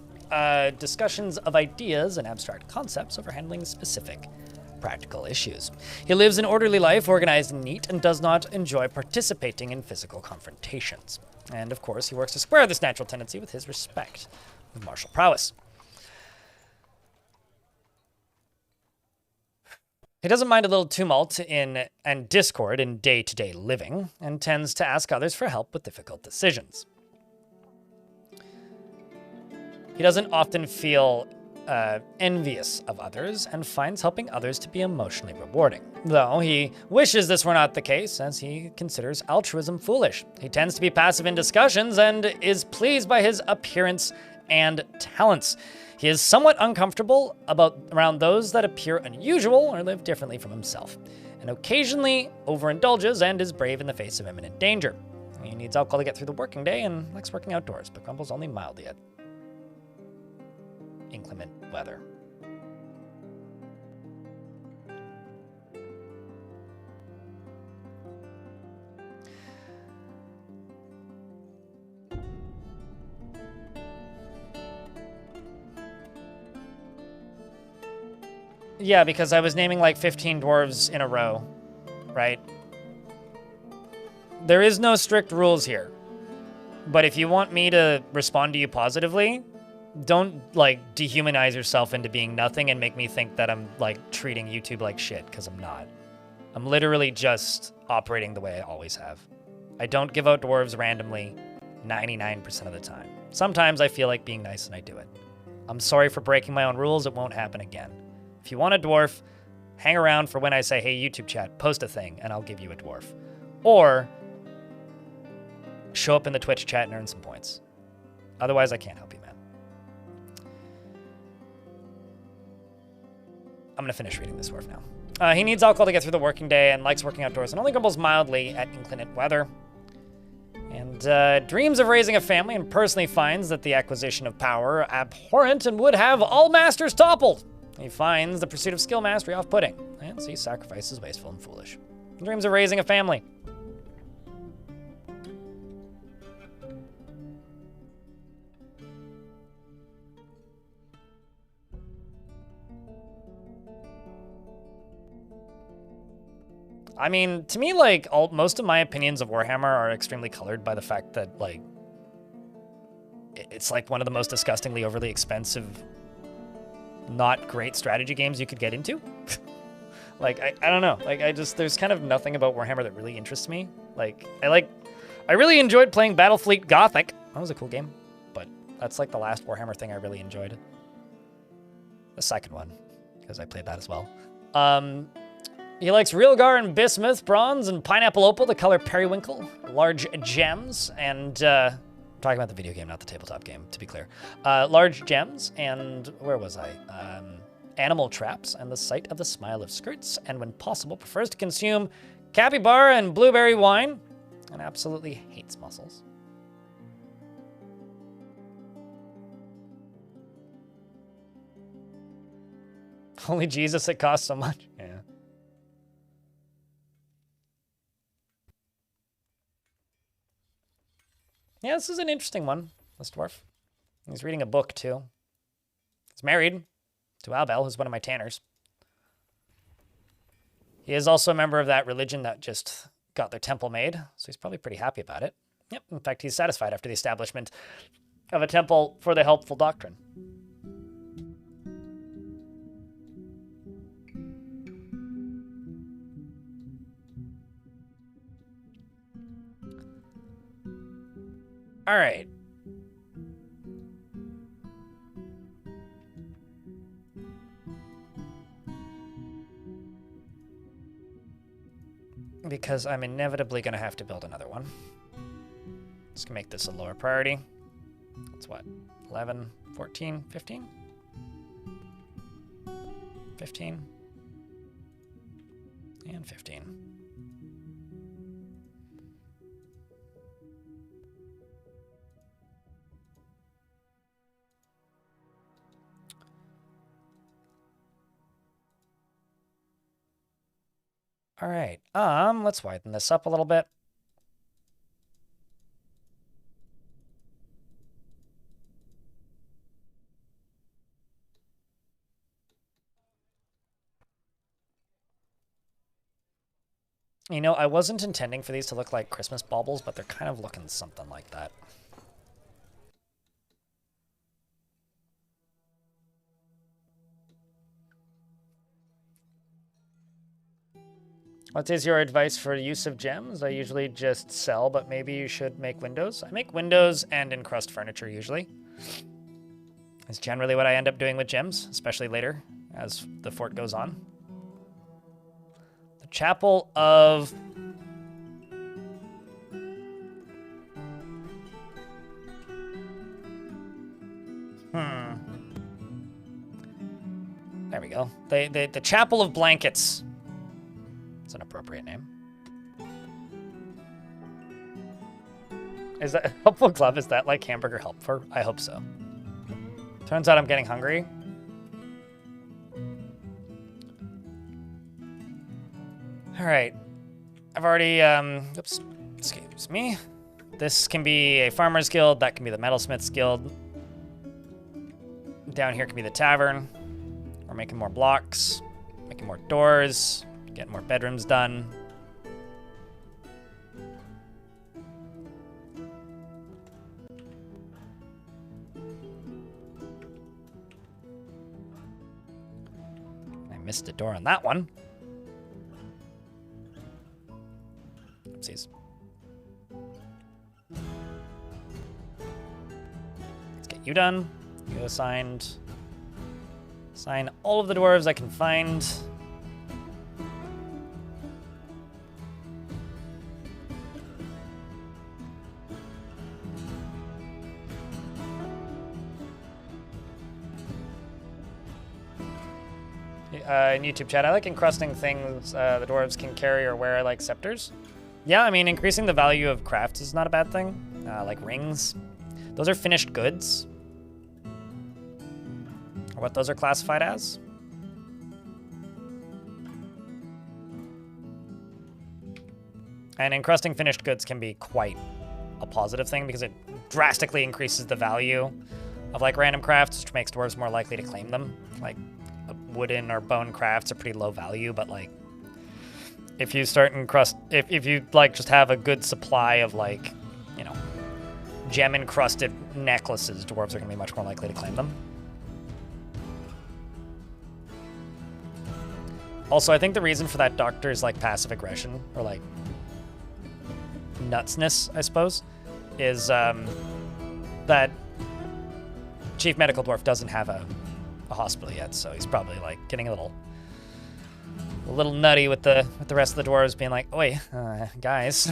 discussions of ideas and abstract concepts over handling specific practical issues. He lives an orderly life, organized and neat, and does not enjoy participating in physical confrontations. And of course, he works to square this natural tendency with his respect of martial prowess. He doesn't mind a little tumult and discord in day-to-day living, and tends to ask others for help with difficult decisions. He doesn't often feel envious of others and finds helping others to be emotionally rewarding. Though he wishes this were not the case, as he considers altruism foolish. He tends to be passive in discussions and is pleased by his appearance and talents. He is somewhat uncomfortable around those that appear unusual or live differently from himself, and occasionally overindulges and is brave in the face of imminent danger. He needs alcohol to get through the working day and likes working outdoors, but grumbles only mildly at inclement weather. Yeah, because I was naming like 15 dwarves in a row, right? There is no strict rules here. But if you want me to respond to you positively, don't like dehumanize yourself into being nothing and make me think that I'm like treating YouTube like shit, because I'm not. I'm literally just operating the way I always have. I don't give out dwarves randomly 99% of the time. Sometimes I feel like being nice and I do it. I'm sorry for breaking my own rules. It won't happen again. If you want a dwarf, hang around for when I say, hey, YouTube chat, post a thing, and I'll give you a dwarf. Or show up in the Twitch chat and earn some points. Otherwise, I can't help you, man. I'm going to finish reading this dwarf now. He needs alcohol to get through the working day and likes working outdoors and only grumbles mildly at inclement weather. And dreams of raising a family and personally finds that the acquisition of power abhorrent and would have all masters toppled. He finds the pursuit of skill mastery off-putting and sees sacrifices wasteful and foolish. He dreams of raising a family. I mean, to me, like, most of my opinions of Warhammer are extremely colored by the fact that, like, it's like one of the most disgustingly overly expensive, not great strategy games you could get into. Like, I don't know. Like, there's kind of nothing about Warhammer that really interests me. Like, I really enjoyed playing Battlefleet Gothic. That was a cool game, but that's like the last Warhammer thing I really enjoyed. The second one, because I played that as well. He likes Realgar and Bismuth, bronze, and pineapple opal, the color periwinkle, large gems, and I'm talking about the video game, not the tabletop game, to be clear. Large gems, and where was I? Animal traps, and the sight of the smile of skirts, and when possible, prefers to consume capybara and blueberry wine, and absolutely hates mussels. Holy Jesus, it costs so much. Yeah. Yeah, this is an interesting one, this dwarf. He's reading a book, too. He's married to Albel, who's one of my tanners. He is also a member of that religion that just got their temple made, so he's probably pretty happy about it. Yep, in fact, he's satisfied after the establishment of a temple for the helpful doctrine. All right. Because I'm inevitably going to have to build another one. Just going to make this a lower priority. That's what? 11, 14, 15? 15. And 15. All right. Let's widen this up a little bit. You know, I wasn't intending for these to look like Christmas baubles, but they're kind of looking something like that. What is your advice for use of gems? I usually just sell, but maybe you should make windows. I make windows and encrust furniture usually. It's generally what I end up doing with gems, especially later as the fort goes on. The Chapel of... There we go. The Chapel of Blankets. It's an appropriate name. Is that Helpful Glove? Is that like hamburger helper? I hope so. Turns out I'm getting hungry. All right. I've already, oops, excuse me. This can be a farmer's guild. That can be the metalsmith's guild. Down here can be the tavern. We're making more blocks, making more doors, getting more bedrooms done. I missed a door on that one. Oopsies. Let's get you done. You assigned. Assign all of the dwarves I can find. In YouTube chat, I like encrusting things the dwarves can carry or wear, like scepters. Yeah, I mean, increasing the value of crafts is not a bad thing. Like rings. Those are finished goods. Or what those are classified as. And encrusting finished goods can be quite a positive thing because it drastically increases the value of like random crafts, which makes dwarves more likely to claim them. Like wooden or bone crafts are pretty low value, but like if you start if you like just have a good supply of like, you know, gem encrusted necklaces, dwarves are gonna be much more likely to claim them. Also, I think the reason for that doctor's like passive aggression or like nutsness, I suppose, is that Chief Medical Dwarf doesn't have a hospital yet, so he's probably like getting a little nutty with the rest of the dwarves, being like, "Oi, guys,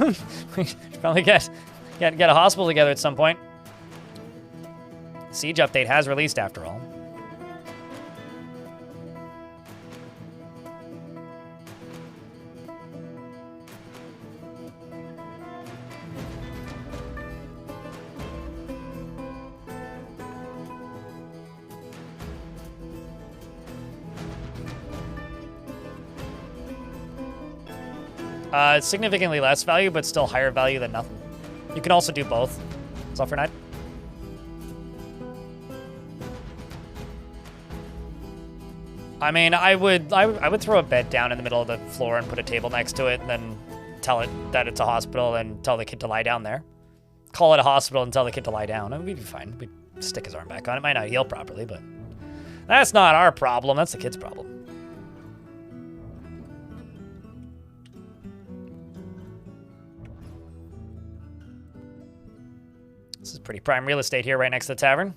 we should probably get a hospital together at some point." Siege update has released after all. It's significantly less value, but still higher value than nothing. You can also do both. Sulfur Knight. I mean, I would throw a bed down in the middle of the floor and put a table next to it, and then tell it that it's a hospital and tell the kid to lie down there. Call it a hospital and tell the kid to lie down. We'd be fine. We'd stick his arm back on. It might not heal properly, but that's not our problem. That's the kid's problem. This is pretty prime real estate here right next to the tavern.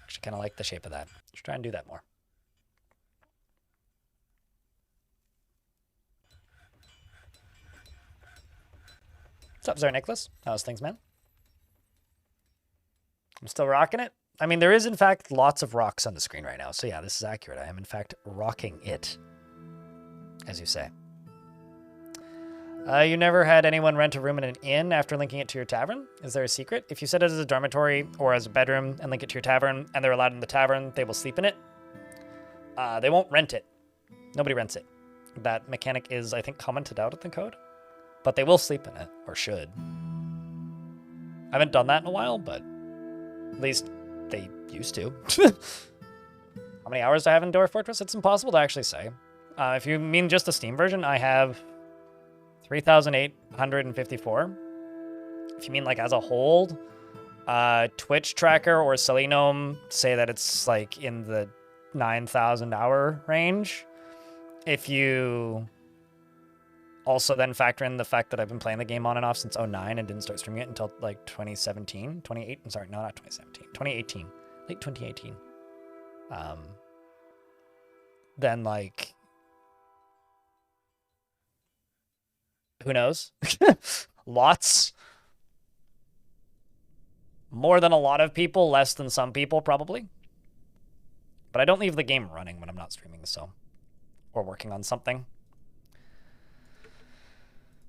Actually kind of like the shape of that. Let's try and do that more. What's up, Czar Nicholas? How's things, man? I'm still rocking it. I mean, there is, in fact, lots of rocks on the screen right now. So yeah, this is accurate. I am, in fact, rocking it, as you say. You never had anyone rent a room in an inn after linking it to your tavern? Is there a secret? If you set it as a dormitory or as a bedroom and link it to your tavern and they're allowed in the tavern, they will sleep in it. They won't rent it. Nobody rents it. That mechanic is, I think, commented out in the code. But they will sleep in it, or should. I haven't done that in a while, but at least they used to. How many hours do I have in Dwarf Fortress? It's impossible to actually say. If you mean just the Steam version, I have 3,854. If you mean like as a whole, Twitch tracker or Silly Gnome say that it's like in the 9,000 hour range. If you also then factor in the fact that I've been playing the game on and off since 09 and didn't start streaming it until like 2017, 28, I'm sorry, no, not 2017, 2018, late 2018. Then like, who knows? Lots. More than a lot of people, less than some people, probably. But I don't leave the game running when I'm not streaming, so. Or working on something.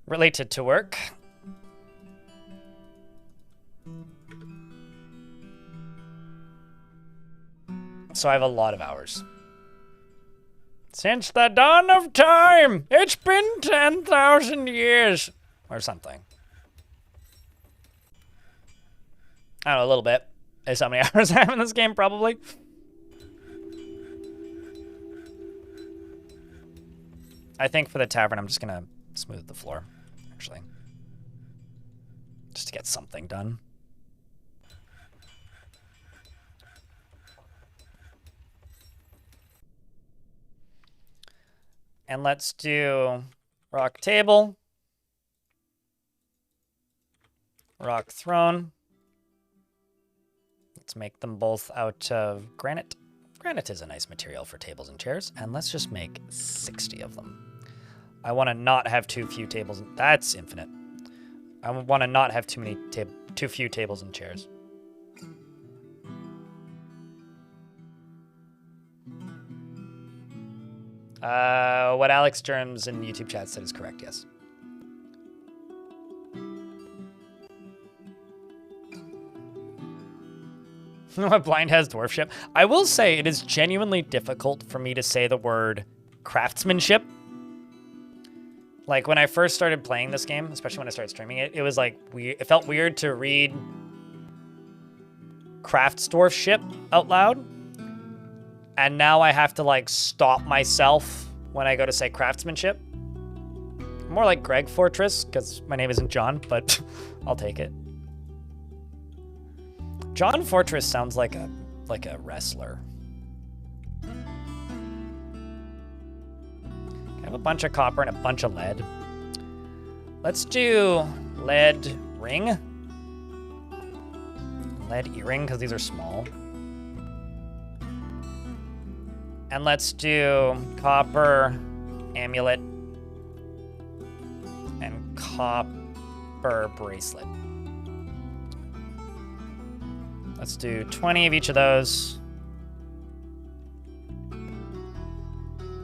Related to work. So I have a lot of hours. Since the dawn of time, it's been 10,000 years. Or something. I don't know, a little bit. Is how many hours I have in this game, probably. I think for the tavern, I'm just gonna smooth the floor, actually. Just to get something done. And let's do rock table. Rock throne. Let's make them both out of granite. Granite is a nice material for tables and chairs, and let's just make 60 of them. I want to not have too few tables. That's infinite. I want to not have too few tables and chairs. What Alex Germs in YouTube chat said is correct, yes. What blind has dwarfship? I will say it is genuinely difficult for me to say the word craftsmanship. Like when I first started playing this game, especially when I started streaming it, it was like weird. It felt weird to read craftsdwarfship out loud. And now I have to like stop myself when I go to say craftsmanship. More like Greg Fortress, because my name isn't John, but I'll take it. John Fortress sounds like a wrestler. I have a bunch of copper and a bunch of lead. Let's do lead ring. Lead earring, because these are small. And let's do copper amulet and copper bracelet. Let's do 20 of each of those.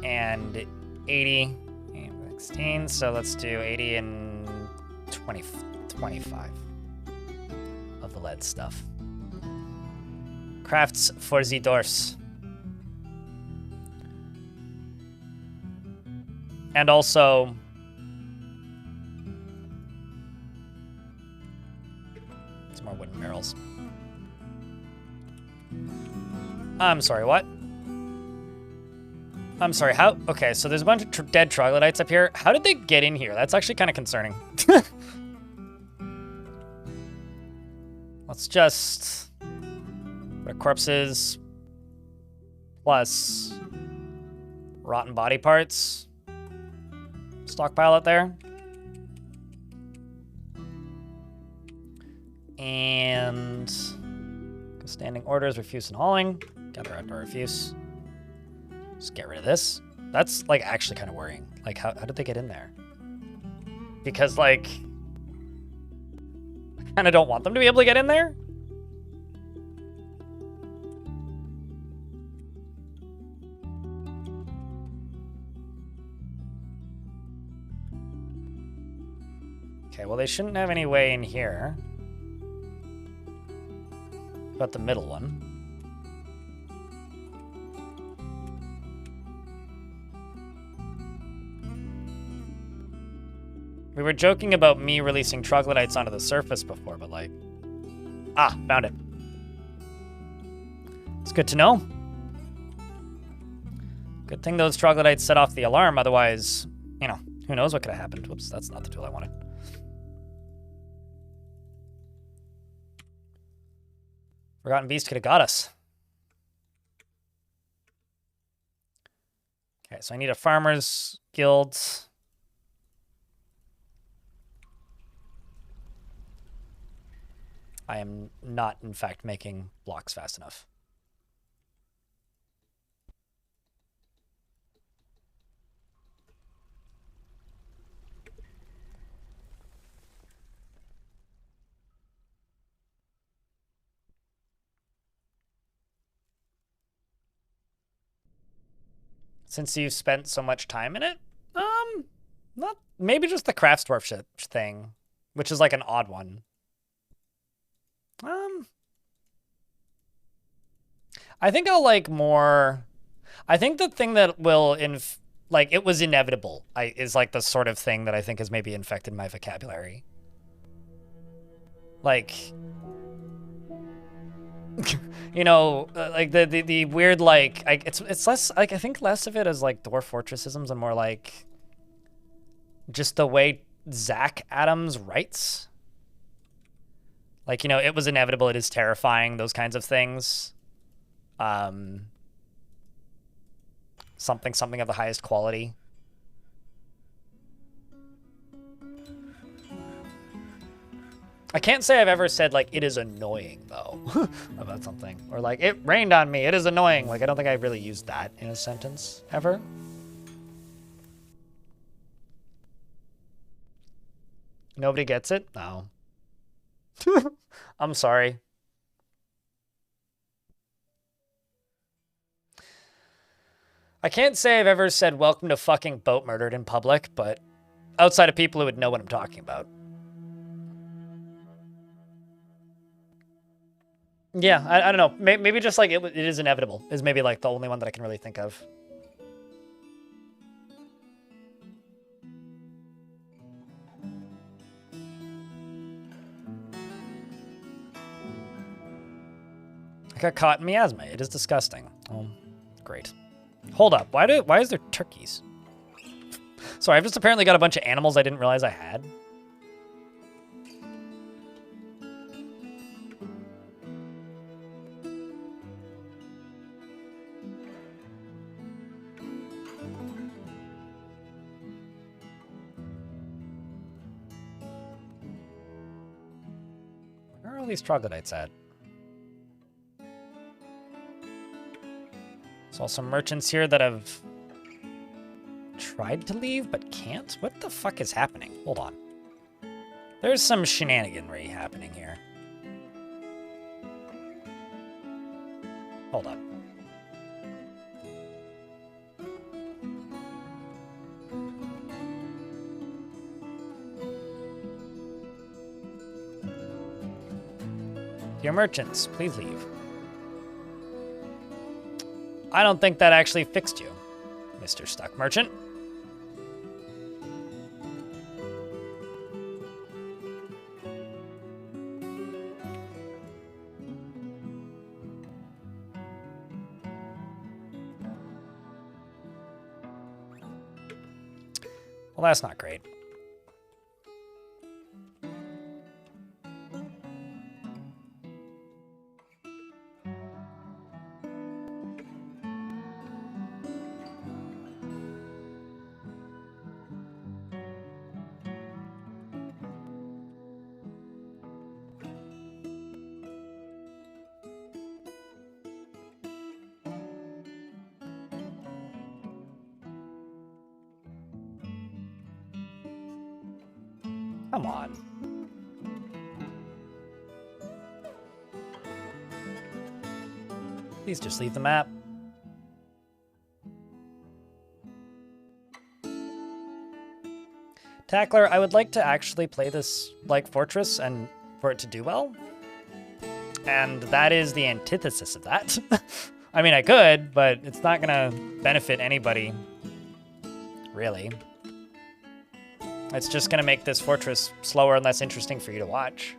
And 80, 16, so let's do 80 and 25 of the lead stuff. Crafts for the dwarfs. And also, some more wooden barrels. I'm sorry, what? I'm sorry, how? Okay, so there's a bunch of dead troglodytes up here. How did they get in here? That's actually kind of concerning. Let's just put corpses plus rotten body parts. Stockpile it there. And standing orders, refuse and hauling. Gather outdoor refuse. Just get rid of this. That's like actually kind of worrying. Like how did they get in there? Because like I kind of don't want them to be able to get in there. Okay, well, they shouldn't have any way in here. About the middle one. We were joking about me releasing troglodytes onto the surface before, but like... Ah, found it. It's good to know. Good thing those troglodytes set off the alarm, otherwise, you know, who knows what could have happened. Whoops, that's not the tool I wanted. Forgotten Beast could have got us. Okay, so I need a farmer's guild. I am not, in fact, making blocks fast enough. Since you've spent so much time in it? Not maybe just the crafts dwarf thing, which is like an odd one. I think I'll like more. I think the thing that will like it was inevitable. Is like the sort of thing that I think has maybe infected my vocabulary. Like, you know, like the weird like it's less like I think less of it as like dwarf fortressisms and more like just the way Zach Adams writes. Like, you know, it was inevitable, it is terrifying, those kinds of things. Something of the highest quality. I can't say I've ever said, like, it is annoying, though, about something. Or, like, it rained on me, it is annoying. Like, I don't think I've really used that in a sentence, ever. Nobody gets it? No. I'm sorry. I can't say I've ever said welcome to fucking boat murdered in public, but outside of people who would know what I'm talking about. Yeah, I don't know. Maybe just like it is inevitable is maybe like the only one that I can really think of. I got caught in miasma. It is disgusting. Oh, great. Hold up. Why is there turkeys? Sorry, I've just apparently got a bunch of animals I didn't realize I had. Where are all these troglodytes at? Saw some merchants here that have tried to leave but can't. What the fuck is happening? Hold on. There's some shenaniganry happening here. Hold up. Dear merchants, please leave. I don't think that actually fixed you, Mr. Stuck Merchant. Well, that's not great. Come on. Please just leave the map. Tackler, I would like to actually play this like Fortress and for it to do well. And that is the antithesis of that. I mean, I could, but it's not gonna benefit anybody, really. It's just gonna make this Fortress slower and less interesting for you to watch.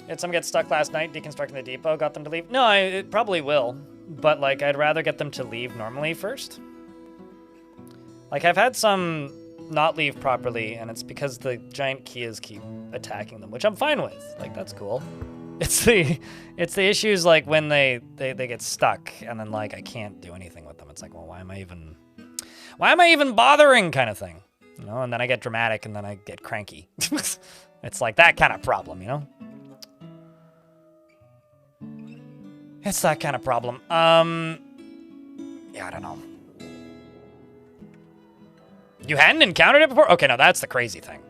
Had some get stuck last night deconstructing the depot, got them to leave. No, it probably will, but like I'd rather get them to leave normally first. Like I've had some not leave properly, and it's because the giant Kias keep attacking them, which I'm fine with. Like that's cool. It's the issues like when they get stuck and then like I can't do anything with them. It's like, well, why am I even bothering kind of thing, you know? And then I get dramatic and then I get cranky. It's like that kind of problem, you know? It's that kind of problem. Yeah, I don't know. You hadn't encountered it before? Okay, no, that's the crazy thing.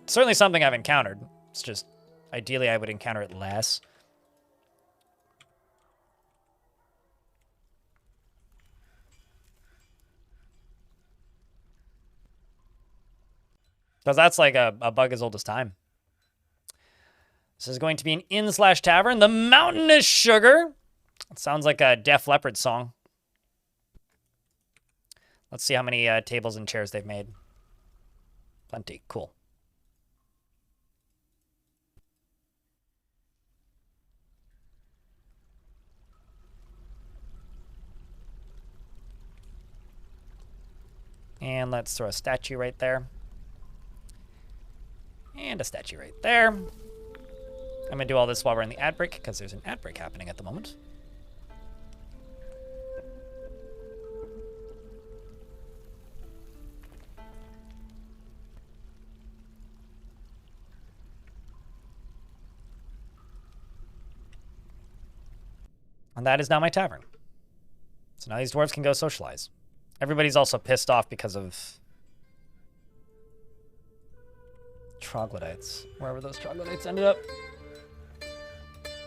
It's certainly something I've encountered. It's just, ideally I would encounter it less. Because that's like a bug as old as time. This is going to be an inn/tavern. The Mountainous Sugar. It sounds like a Def Leppard song. Let's see how many tables and chairs they've made. Plenty. Cool. And let's throw a statue right there. And a statue right there. I'm going to do all this while we're in the ad break, because there's an ad break happening at the moment. And that is now my tavern. So now these dwarves can go socialize. Everybody's also pissed off because of troglodytes. Wherever those troglodytes ended up.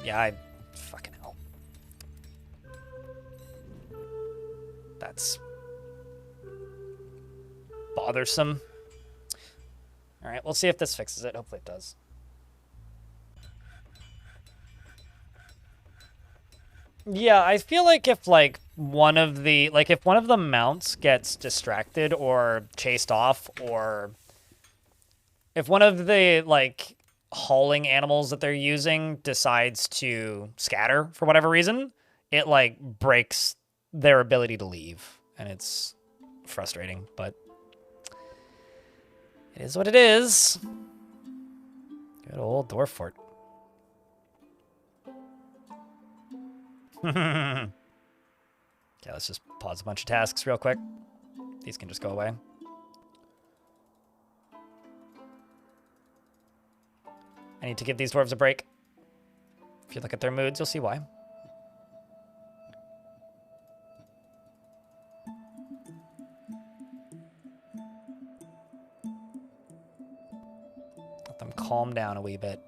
Yeah, fucking hell. That's bothersome. All right, we'll see if this fixes it. Hopefully it does. Yeah, I feel like if like one of the mounts gets distracted or chased off, or if one of the like hauling animals that they're using decides to scatter for whatever reason, it like breaks their ability to leave, and it's frustrating, but it is what it is. Good old Dwarf Fort. Okay, let's just pause a bunch of tasks real quick. These can just go away. I need to give these dwarves a break. If you look at their moods, you'll see why. Let them calm down a wee bit.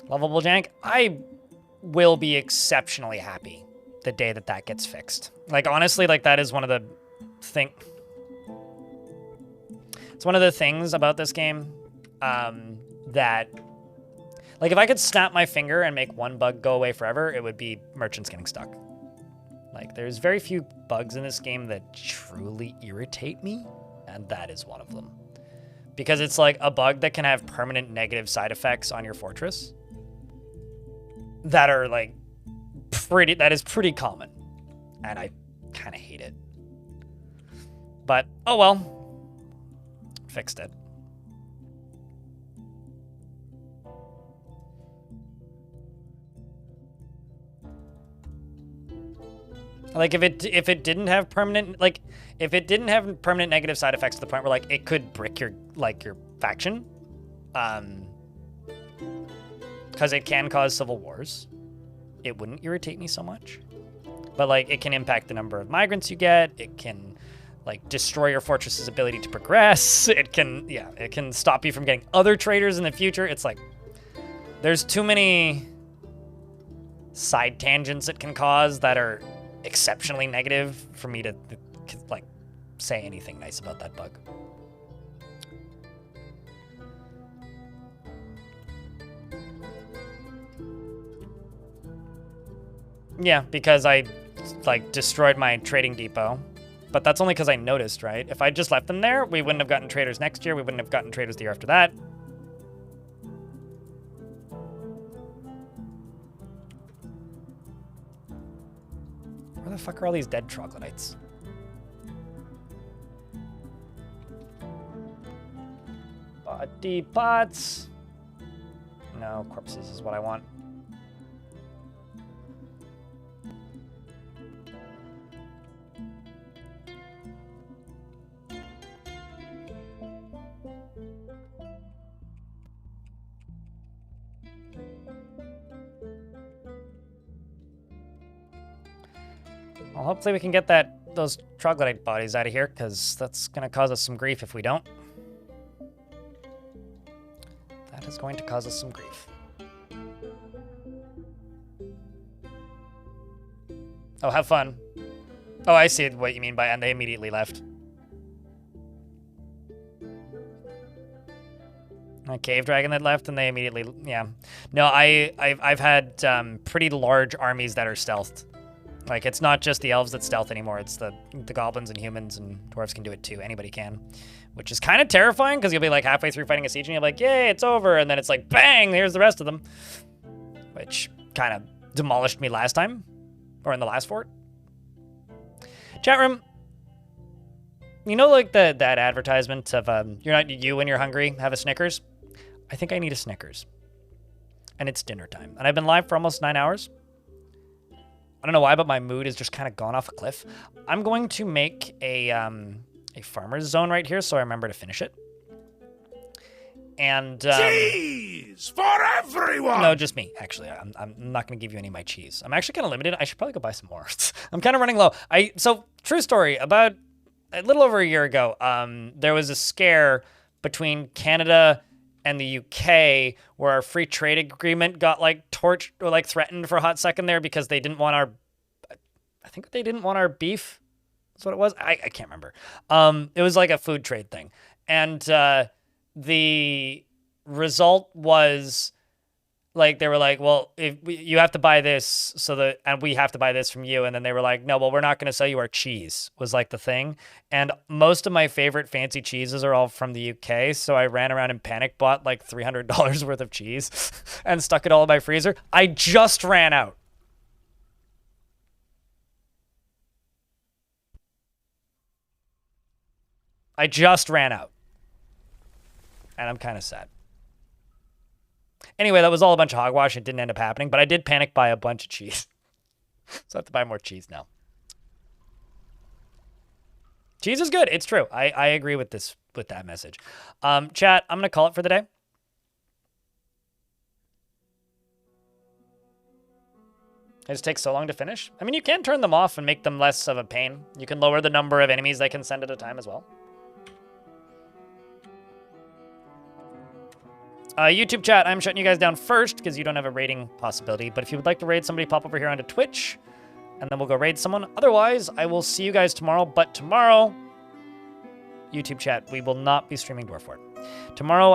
Lovable jank. I will be exceptionally happy the day that that gets fixed. Like, honestly, like, that is one of the It's one of the things about this game that, like, if I could snap my finger and make one bug go away forever, it would be merchants getting stuck. Like, there's very few bugs in this game that truly irritate me, and that is one of them. Because it's like a bug that can have permanent negative side effects on your fortress that are like that is pretty common, and I kind of hate it. But oh well, fixed it. Like if it didn't have permanent negative side effects to the point where like it could brick your faction, because it can cause civil wars, it wouldn't irritate me so much. But like it can impact the number of migrants you get. It can like destroy your fortress's ability to progress. It can stop you from getting other traders in the future. It's like There's too many side tangents it can cause that are exceptionally negative for me to, like, say anything nice about that bug. Yeah, because I, like, destroyed my trading depot. But that's only because I noticed, right? If I just left them there, we wouldn't have gotten traders next year. We wouldn't have gotten traders the year after that. Where the fuck are all these dead troglodytes? Body pots. No, corpses is what I want. Well, hopefully we can get those troglodyte bodies out of here, because that's going to cause us some grief if we don't. That is going to cause us some grief. Oh, have fun. Oh, I see what you mean by, and they immediately left. A cave dragon that left, and they immediately, yeah. No, I've had pretty large armies that are stealthed. Like, it's not just the elves that stealth anymore. It's the goblins and humans, and dwarves can do it too. Anybody can. Which is kind of terrifying, because you'll be like halfway through fighting a siege, and you're like, yay, it's over. And then it's like, bang, here's the rest of them. Which kind of demolished me last time. Or in the last fort. Chat room. You know, like that advertisement of, you're not you when you're hungry, have a Snickers? I think I need a Snickers. And it's dinner time. And I've been live for almost 9 hours. I don't know why, but my mood has just kind of gone off a cliff. I'm going to make a farmer's zone right here, so I remember to finish it. And cheese for everyone. No, just me. Actually, I'm not going to give you any of my cheese. I'm actually kind of limited. I should probably go buy some more. I'm kind of running low. So true story. About a little over a year ago, there was a scare between Canada and the UK where our free trade agreement got like torched or like threatened for a hot second there because they didn't want I think they didn't want our beef. That's what it was. I can't remember. It was like a food trade thing. And the result was like, they were like, well, if you have to buy this and we have to buy this from you. And then they were like, no, well, we're not going to sell you our cheese, was like the thing. And most of my favorite fancy cheeses are all from the UK. So I ran around and panic bought like $300 worth of cheese and stuck it all in my freezer. I just ran out. I just ran out. And I'm kind of sad. Anyway, that was all a bunch of hogwash. It didn't end up happening, but I did panic buy a bunch of cheese. So I have to buy more cheese now. Cheese is good. It's true. I agree with that message. Chat, I'm going to call it for the day. It just takes so long to finish. I mean, you can turn them off and make them less of a pain. You can lower the number of enemies they can send at a time as well. YouTube chat, I'm shutting you guys down first because you don't have a raiding possibility. But if you would like to raid somebody, pop over here onto Twitch, and then we'll go raid someone. Otherwise, I will see you guys tomorrow. But tomorrow, YouTube chat, we will not be streaming Dwarf Fortress. Tomorrow, I will